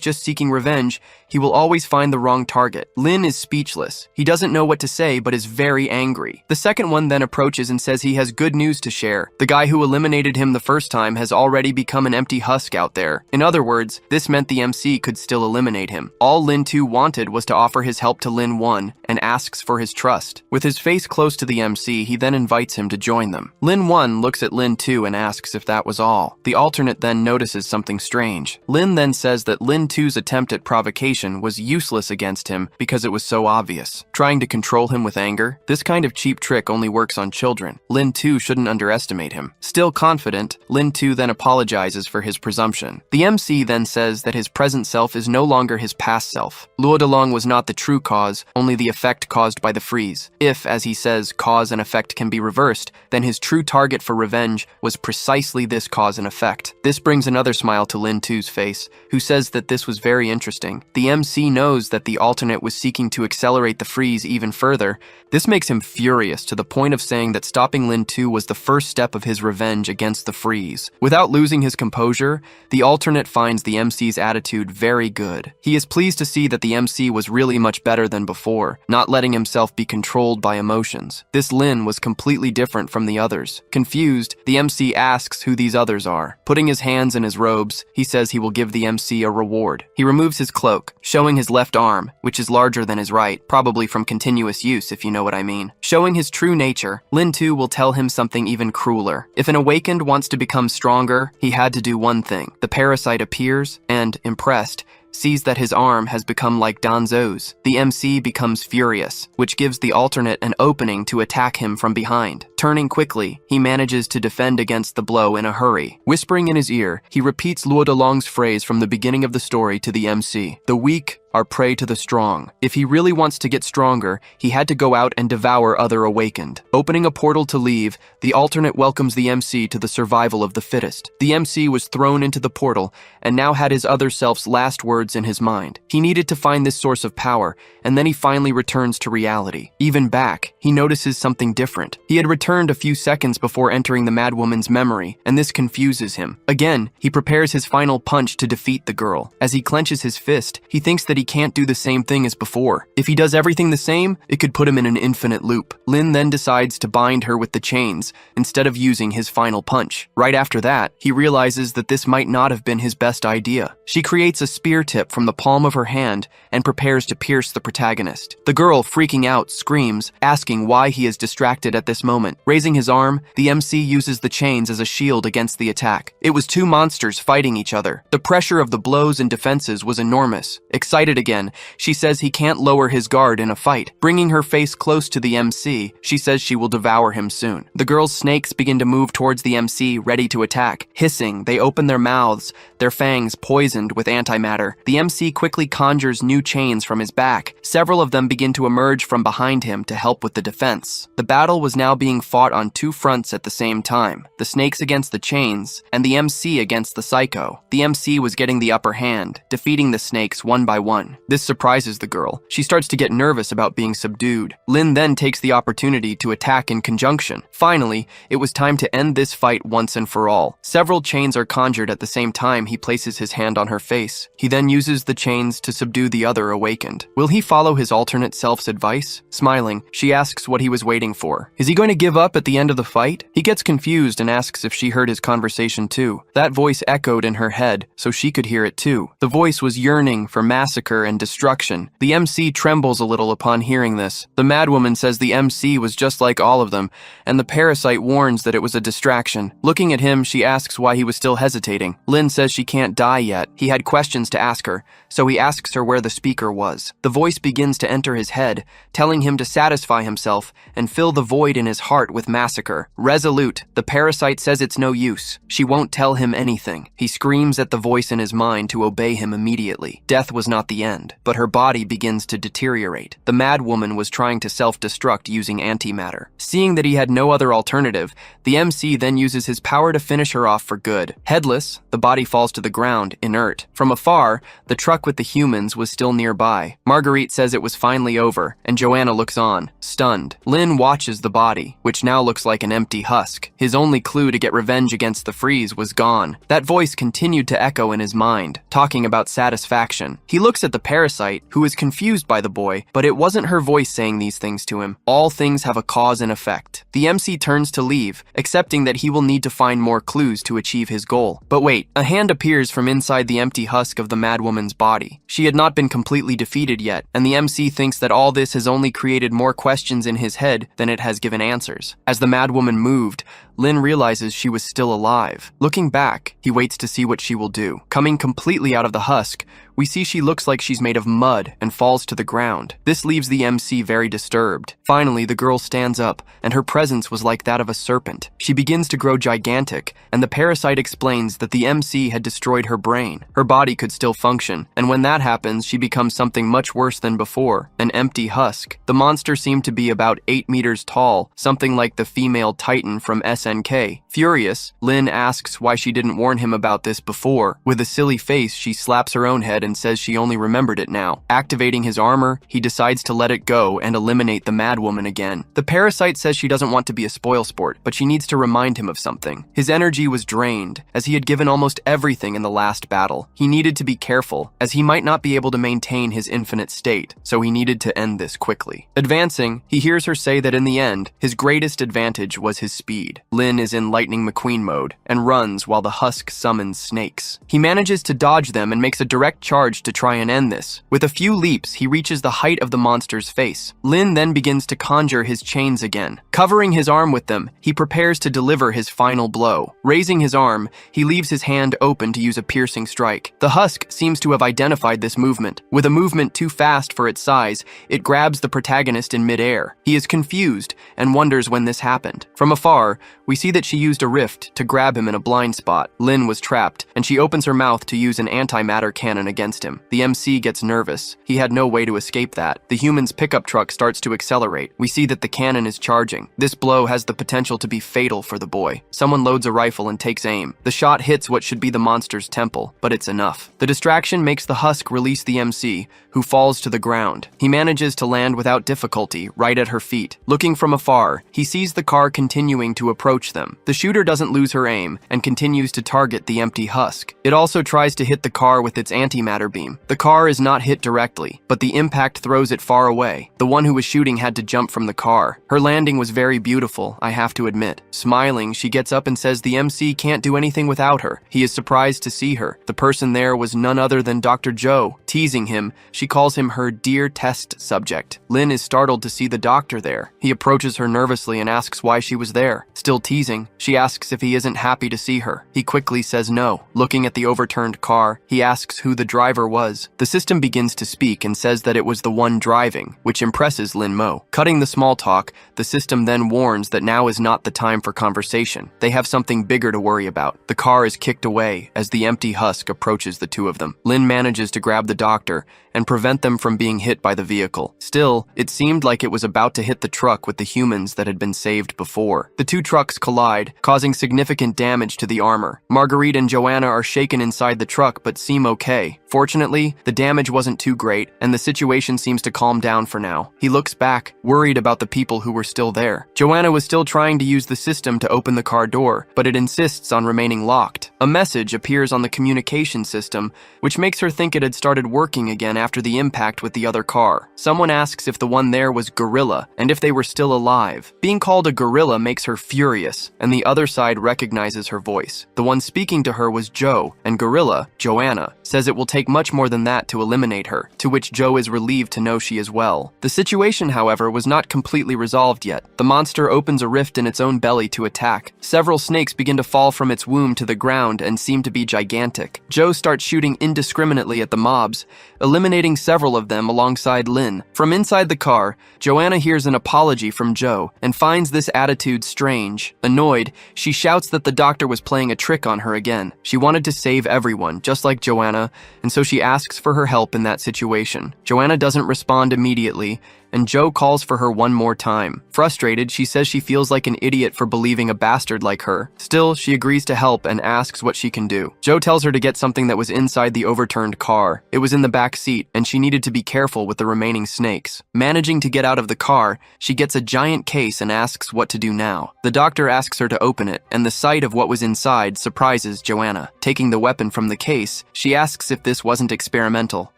just seeking revenge, he will always find the wrong target. Lin is speechless. He doesn't know what to say, but is very angry. The second one then approaches and says he has good news to share. The guy who eliminated him the first time has already become an empty husk out there. In other words, this meant the MC could still eliminate him. All Lin 2 wanted was to offer his help to Lin 1 and asks for his trust. With his face close to the MC, he then invites him to join them. Lin 1 looks at Lin 2 and asks if that was all. The alternate then notices something strange. Lin then says that Lin 2's attempt at provocation was useless against him because it was so obvious. Trying to control him with anger? This kind of cheap trick only works on children. Lin 2 shouldn't underestimate him. Still confident, Lin 2 then apologizes for his presumption. The MC then says that his present self is no longer his past self. Luo Dalong was not the true cause, only the effect caused by the freeze. If, as he says, cause and effect can be reversed, then his true target for revenge was precisely this cause and effect. This brings another smile to Lin 2's face, who says that this was very interesting. The MC knows that the alternate was seeking to accelerate the freeze even further. This makes him furious to the point of saying that stopping Lin 2 was the first step of his revenge against the freeze. Without losing his composure, the alternate finds the MC's attitude very good. He is pleased to see that the MC was really much better than before, not letting himself be controlled by emotions. This Lin was completely different from the others. Confused, the MC asks who these others are. Putting his hands in his robes, he says he will give the MC a reward. He removes his cloak, showing his left arm, which is larger than his right, probably from continuous use if you know what I mean. Showing his true nature, Lin 2 will tell him something even crueler. If an awakened wants to become stronger, he had to do one thing. The parasite appears and, impressed, sees that his arm has become like Danzo's. The MC becomes furious, which gives the alternate an opening to attack him from behind. Turning quickly, he manages to defend against the blow in a hurry. Whispering in his ear, he repeats Luo Dalong's phrase from the beginning of the story to the MC. The weak are prey to the strong. If he really wants to get stronger, he had to go out and devour other awakened. Opening a portal to leave, the alternate welcomes the MC to the survival of the fittest. The MC was thrown into the portal and now had his other self's last words in his mind. He needed to find this source of power, and then he finally returns to reality. Even back, he notices something different. He had returned a few seconds before entering the madwoman's memory, and this confuses him. Again, he prepares his final punch to defeat the girl. As he clenches his fist, he thinks that he can't do the same thing as before. If he does everything the same, it could put him in an infinite loop. Lin then decides to bind her with the chains instead of using his final punch. Right after that, he realizes that this might not have been his best idea. She creates a spear tip from the palm of her hand and prepares to pierce the protagonist. The girl, freaking out, screams, asking why he is distracted at this moment. Raising his arm, the MC uses the chains as a shield against the attack. It was two monsters fighting each other. The pressure of the blows and defenses was enormous. Excited again, she says he can't lower his guard in a fight. Bringing her face close to the MC, she says she will devour him soon. The girl's snakes begin to move towards the MC, ready to attack. Hissing, they open their mouths, their fangs poisoned with antimatter. The MC quickly conjures new chains from his back. Several of them begin to emerge from behind him to help with the defense. The battle was now being fought on two fronts at the same time. The snakes against the chains, and the MC against the psycho. The MC was getting the upper hand, defeating the snakes one by one. This surprises the girl. She starts to get nervous about being subdued. Lin then takes the opportunity to attack in conjunction. Finally, it was time to end this fight once and for all. Several chains are conjured at the same time he places his hand on her face. He then uses the chains to subdue the other awakened. Will he follow his alternate self's advice? Smiling, she asks what he was waiting for. Is he going to give up at the end of the fight? He gets confused and asks if she heard his conversation too. That voice echoed in her head, so she could hear it too. The voice was yearning for massacre and destruction. The MC trembles a little upon hearing this. The madwoman says the MC was just like all of them, and the parasite warns that it was a distraction. Looking at him, she asks why he was still hesitating. Lin says she can't die yet. He had questions to ask her, so he asks her where the speaker was. The voice begins to enter his head, telling him to satisfy himself and fill the void in his heart with massacre. Resolute, the parasite says it's no use. She won't tell him anything. He screams at the voice in his mind to obey him immediately. Death was not the end, but her body begins to deteriorate. The madwoman was trying to self-destruct using antimatter. Seeing that he had no other alternative, the MC then uses his power to finish her off for good. Headless, the body falls to the ground, inert. From afar, the truck with the humans was still nearby. Marguerite says it was finally over, and Joanna looks on, stunned. Lin watches the body, which now looks like an empty husk. His only clue to get revenge against the Freeze was gone. That voice continued to echo in his mind, talking about satisfaction. He looks at the parasite, who is confused by the boy, but it wasn't her voice saying these things to him. All things have a cause and effect. The MC turns to leave, accepting that he will need to find more clues to achieve his goal. But wait, a hand appears from inside the empty husk of the madwoman's body. She had not been completely defeated yet, and the MC thinks that all this has only created more questions in his head than it has given answers. As the madwoman moved, Lin realizes she was still alive. Looking back, he waits to see what she will do. Coming completely out of the husk, we see she looks like she's made of mud and falls to the ground. This leaves the MC very disturbed. Finally, the girl stands up, and her presence was like that of a serpent. She begins to grow gigantic, and the parasite explains that the MC had destroyed her brain. Her body could still function, and when that happens, she becomes something much worse than before, an empty husk. The monster seemed to be about 8 meters tall, something like the female Titan from SNK. Furious, Lin asks why she didn't warn him about this before. With a silly face, she slaps her own head and says she only remembered it now. Activating his armor, he decides to let it go and eliminate the madwoman again. The parasite says she doesn't want to be a spoilsport, but she needs to remind him of something. His energy was drained, as he had given almost everything in the last battle. He needed to be careful, as he might not be able to maintain his infinite state, so he needed to end this quickly. Advancing, he hears her say that in the end, his greatest advantage was his speed. Lin is in Lightning McQueen mode, and runs while the husk summons snakes. He manages to dodge them and makes a direct charge to try and end this. With a few leaps, he reaches the height of the monster's face. Lin then begins to conjure his chains again. Covering his arm with them, he prepares to deliver his final blow. Raising his arm, he leaves his hand open to use a piercing strike. The husk seems to have identified this movement. With a movement too fast for its size, it grabs the protagonist in midair. He is confused and wonders when this happened. From afar, we see that she used a rift to grab him in a blind spot. Lin was trapped, and she opens her mouth to use an antimatter cannon against him. The MC gets nervous. He had no way to escape that. The human's pickup truck starts to accelerate. We see that the cannon is charging. This blow has the potential to be fatal for the boy. Someone loads a rifle and takes aim. The shot hits what should be the monster's temple, but it's enough. The distraction makes the husk release the MC, who falls to the ground. He manages to land without difficulty right at her feet. Looking from afar, he sees the car continuing to approach approach them. The shooter doesn't lose her aim and continues to target the empty husk. It also tries to hit the car with its antimatter beam. The car is not hit directly, but the impact throws it far away. The one who was shooting had to jump from the car. Her landing was very beautiful, I have to admit. Smiling, she gets up and says the MC can't do anything without her. He is surprised to see her. The person there was none other than Dr. Joe. Teasing him, she calls him her dear test subject. Lin is startled to see the doctor there. He approaches her nervously and asks why she was there. Still teasing, she asks if he isn't happy to see her. He quickly says no. Looking at the overturned car, he asks who the driver was. The system begins to speak and says that it was the one driving, which impresses Lin Mo. Cutting the small talk, the system then warns that now is not the time for conversation. They have something bigger to worry about. The car is kicked away as the empty husk approaches the two of them. Lin manages to grab the doctor and prevent them from being hit by the vehicle. Still, it seemed like it was about to hit the truck with the humans that had been saved before. The two trucks collide, causing significant damage to the armor. Marguerite and Joanna are shaken inside the truck but seem okay. Fortunately, the damage wasn't too great, and the situation seems to calm down for now. He looks back, worried about the people who were still there. Joanna was still trying to use the system to open the car door, but it insists on remaining locked. A message appears on the communication system, which makes her think it had started working again after the impact with the other car. Someone asks if the one there was Gorilla, and if they were still alive. Being called a gorilla makes her furious, and the other side recognizes her voice. The one speaking to her was Joe, and Gorilla, Joanna, says it will take much more than that to eliminate her, to which Joe is relieved to know she is well. The situation, however, was not completely resolved yet. The monster opens a rift in its own belly to attack. Several snakes begin to fall from its womb to the ground and seem to be gigantic. Joe starts shooting indiscriminately at the mobs, eliminating several of them alongside Lin. From inside the car, Joanna hears an apology from Joe and finds this attitude strange. Annoyed, she shouts that the doctor was playing a trick on her again. She wanted to save everyone, just like Joanna, and so she asks for her help in that situation. Joanna doesn't respond immediately, and Joe calls for her one more time. Frustrated, she says she feels like an idiot for believing a bastard like her. Still, she agrees to help and asks what she can do. Joe tells her to get something that was inside the overturned car. It was in the back seat, and she needed to be careful with the remaining snakes. Managing to get out of the car, she gets a giant case and asks what to do now. The doctor asks her to open it, and the sight of what was inside surprises Joanna. Taking the weapon from the case, she asks if this wasn't experimental.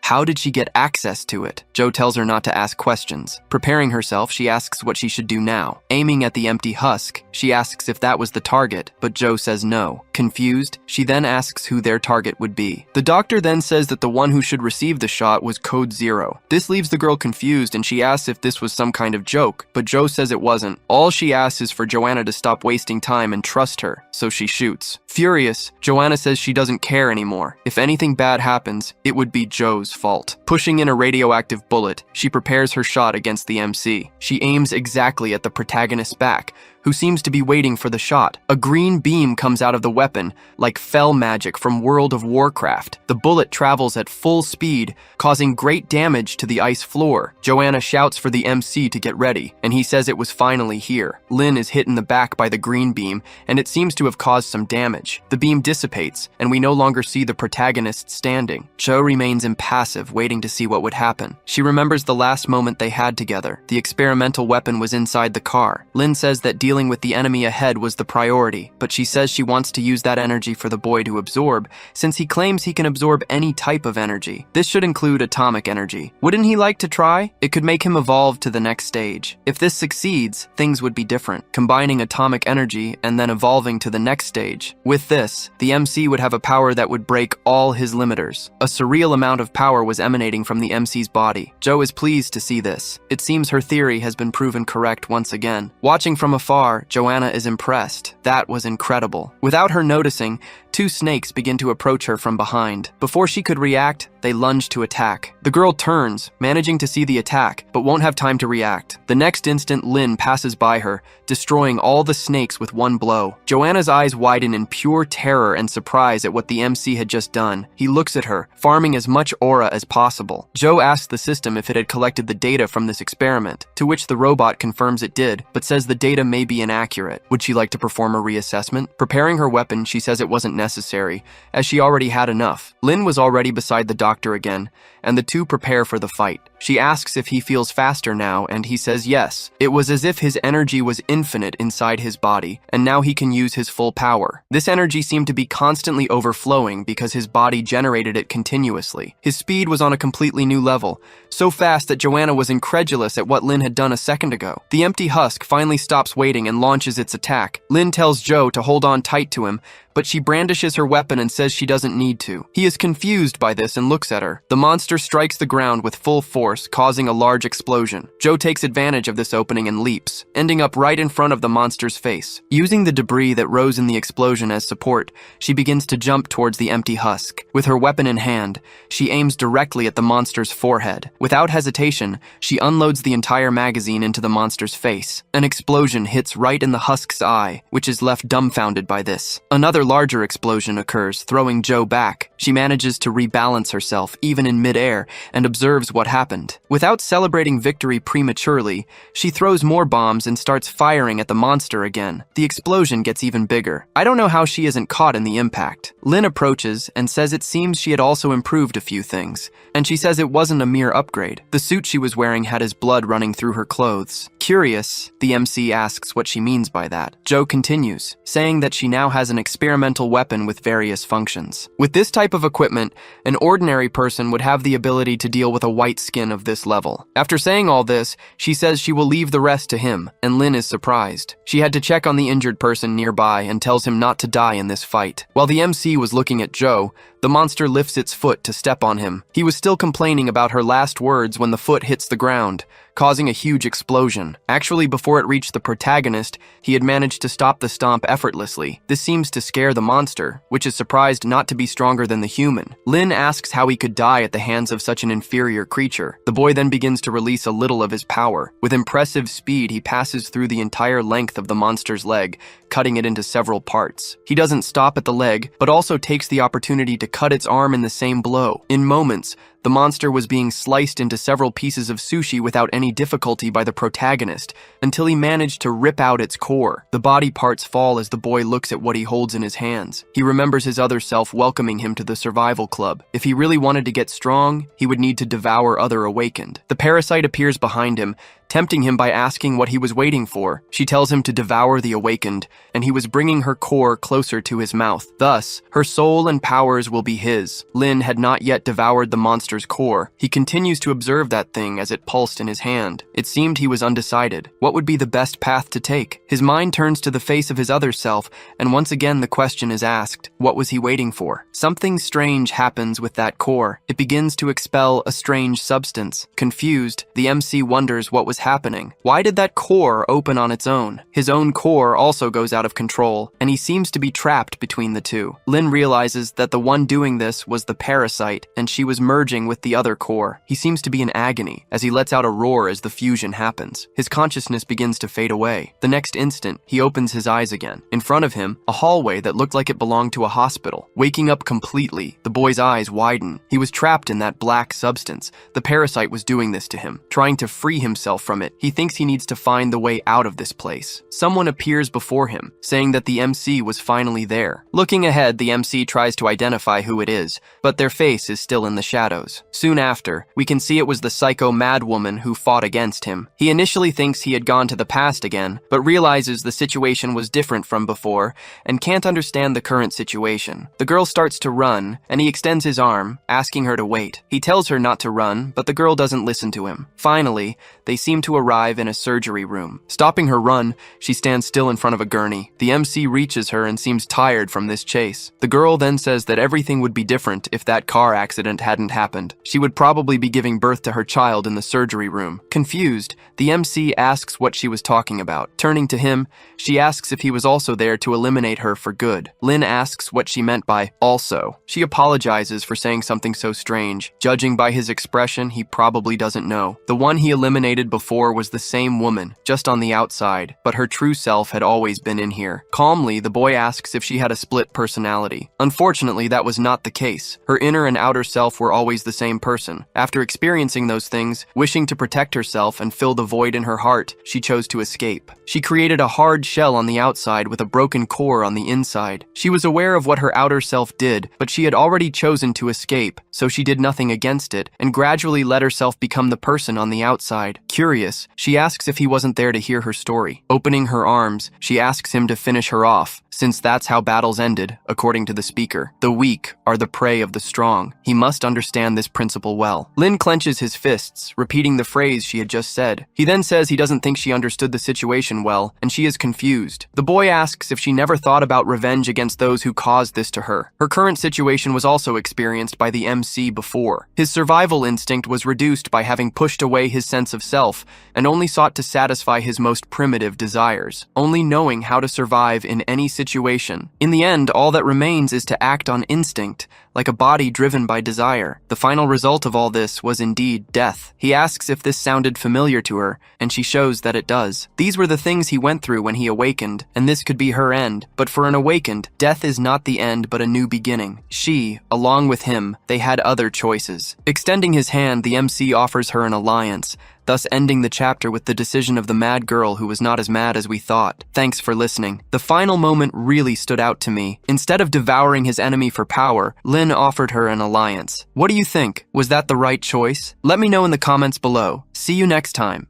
How did she get access to it? Joe tells her not to ask questions. Preparing herself, she asks what she should do now. Aiming at the empty husk, she asks if that was the target, but Joe says no. Confused, she then asks who their target would be. The doctor then says that the one who should receive the shot was Code Zero. This leaves the girl confused, and she asks if this was some kind of joke, but Joe says it wasn't. All she asks is for Joanna to stop wasting time and trust her, so she shoots. Furious, Joanna says she doesn't care anymore. If anything bad happens, it would be Joe's fault. Pushing in a radioactive bullet, she prepares her shot against the MC. She aims exactly at the protagonist's back, who seems to be waiting for the shot. A green beam comes out of the weapon, like fell magic from World of Warcraft. The bullet travels at full speed, causing great damage to the ice floor. Joanna shouts for the MC to get ready, and he says it was finally here. Lin is hit in the back by the green beam, and it seems to have caused some damage. The beam dissipates, and we no longer see the protagonist standing. Joe remains impassive, waiting to see what would happen. She remembers the last moment they had together. The experimental weapon was inside the car. Lin says that dealing with the enemy ahead was the priority, but she says she wants to use that energy for the boy to absorb, since he claims he can absorb any type of energy. This should include atomic energy. Wouldn't he like to try? It could make him evolve to the next stage. If this succeeds, things would be different, combining atomic energy and then evolving to the next stage. With this, the MC would have a power that would break all his limiters. A surreal amount of power was emanating from the MC's body. Joe is pleased to see this. It seems her theory has been proven correct once again. Watching from afar, Joanna is impressed. That was incredible. Without her noticing, two snakes begin to approach her from behind. Before she could react, they lunge to attack. The girl turns, managing to see the attack, but won't have time to react. The next instant, Lin passes by her, destroying all the snakes with one blow. Joanna's eyes widen in pure terror and surprise at what the MC had just done. He looks at her, farming as much aura as possible. Joe asks the system if it had collected the data from this experiment, to which the robot confirms it did, but says the data may be inaccurate. Would she like to perform a reassessment? Preparing her weapon, she says it wasn't necessary, as she already had enough. Lin was already beside the doctor again, and the two prepare for the fight. She asks if he feels faster now, and he says yes. It was as if his energy was infinite inside his body, and now he can use his full power. This energy seemed to be constantly overflowing because his body generated it continuously. His speed was on a completely new level, so fast that Joanna was incredulous at what Lin had done a second ago. The empty husk finally stops waiting and launches its attack. Lin tells Joe to hold on tight to him, but she brandishes her weapon and says she doesn't need to. He is confused by this and looks at her. The monster strikes the ground with full force, causing a large explosion. Joe takes advantage of this opening and leaps, ending up right in front of the monster's face. Using the debris that rose in the explosion as support, she begins to jump towards the empty husk. With her weapon in hand, she aims directly at the monster's forehead. Without hesitation, she unloads the entire magazine into the monster's face. An explosion hits right in the husk's eye, which is left dumbfounded by this. Another larger explosion occurs, throwing Joe back. She manages to rebalance herself, even in midair, and observes what happened. Without celebrating victory prematurely, she throws more bombs and starts firing at the monster again. The explosion gets even bigger. I don't know how she isn't caught in the impact. Lin approaches and says it seems she had also improved a few things, and she says it wasn't a mere upgrade. The suit she was wearing had his blood running through her clothes. Curious, the MC asks what she means by that. Joe continues, saying that she now has an experimental weapon with various functions. With this type of equipment, an ordinary person would have the ability to deal with a white skin of this level. After saying all this, she says she will leave the rest to him, and Lin is surprised. She had to check on the injured person nearby and tells him not to die in this fight. While the MC was looking at Joe, the monster lifts its foot to step on him. He was still complaining about her last words when the foot hits the ground, causing a huge explosion. Actually, before it reached the protagonist, he had managed to stop the stomp effortlessly. This seems to scare the monster, which is surprised not to be stronger than the human. Lin asks how he could die at the hands of such an inferior creature. The boy then begins to release a little of his power. With impressive speed, he passes through the entire length of the monster's leg, cutting it into several parts. He doesn't stop at the leg, but also takes the opportunity to cut its arm in the same blow. In moments, the monster was being sliced into several pieces of sushi without any difficulty by the protagonist, until he managed to rip out its core. The body parts fall as the boy looks at what he holds in his hands. He remembers his other self welcoming him to the survival club. If he really wanted to get strong, he would need to devour other awakened. The parasite appears behind him, tempting him by asking what he was waiting for. She tells him to devour the awakened, and he was bringing her core closer to his mouth. Thus, her soul and powers will be his. Lin had not yet devoured the monster's core. He continues to observe that thing as it pulsed in his hand. It seemed he was undecided. What would be the best path to take? His mind turns to the face of his other self, and once again the question is asked, what was he waiting for? Something strange happens with that core. It begins to expel a strange substance. Confused, the MC wonders what was happening. Why did that core open on its own? His own core also goes out of control, and he seems to be trapped between the two. Lin realizes that the one doing this was the parasite, and she was merging with the other core. He seems to be in agony, as he lets out a roar as the fusion happens. His consciousness begins to fade away. The next instant, he opens his eyes again. In front of him, a hallway that looked like it belonged to a hospital. Waking up completely, the boy's eyes widen. He was trapped in that black substance. The parasite was doing this to him, trying to free himself from it. He thinks he needs to find the way out of this place. Someone appears before him, saying that the MC was finally there. Looking ahead, the MC tries to identify who it is, but their face is still in the shadows. Soon after, we can see it was the psycho mad woman who fought against him. He initially thinks he had gone to the past again, but realizes the situation was different from before and can't understand the current situation. The girl starts to run, and he extends his arm, asking her to wait. He tells her not to run, but the girl doesn't listen to him. Finally, they seem to arrive in a surgery room. Stopping her run, she stands still in front of a gurney. The MC reaches her and seems tired from this chase. The girl then says that everything would be different if that car accident hadn't happened. She would probably be giving birth to her child in the surgery room. Confused, the MC asks what she was talking about. Turning to him, she asks if he was also there to eliminate her for good. Lin asks what she meant by also. She apologizes for saying something so strange. Judging by his expression, he probably doesn't know. The one he eliminated before before was the same woman, just on the outside, but her true self had always been in here. Calmly, the boy asks if she had a split personality. Unfortunately, that was not the case. Her inner and outer self were always the same person. After experiencing those things, wishing to protect herself and fill the void in her heart, she chose to escape. She created a hard shell on the outside with a broken core on the inside. She was aware of what her outer self did, but she had already chosen to escape, so she did nothing against it, and gradually let herself become the person on the outside. Curious, she asks if he wasn't there to hear her story. Opening her arms, she asks him to finish her off, since that's how battles ended, according to the speaker. The weak are the prey of the strong. He must understand this principle well. Lin clenches his fists, repeating the phrase she had just said. He then says he doesn't think she understood the situation well, and she is confused. The boy asks if she never thought about revenge against those who caused this to her. Her current situation was also experienced by the MC before. His survival instinct was reduced by having pushed away his sense of self and only sought to satisfy his most primitive desires, only knowing how to survive in any situation. In the end, all that remains is to act on instinct, like a body driven by desire. The final result of all this was indeed death. He asks if this sounded familiar to her, and she shows that it does. These were the things he went through when he awakened, and this could be her end. But for an awakened, death is not the end but a new beginning. She, along with him, they had other choices. Extending his hand, the MC offers her an alliance, thus ending the chapter with the decision of the mad girl who was not as mad as we thought. Thanks for listening. The final moment really stood out to me. Instead of devouring his enemy for power, Lin offered her an alliance. What do you think? Was that the right choice? Let me know in the comments below. See you next time.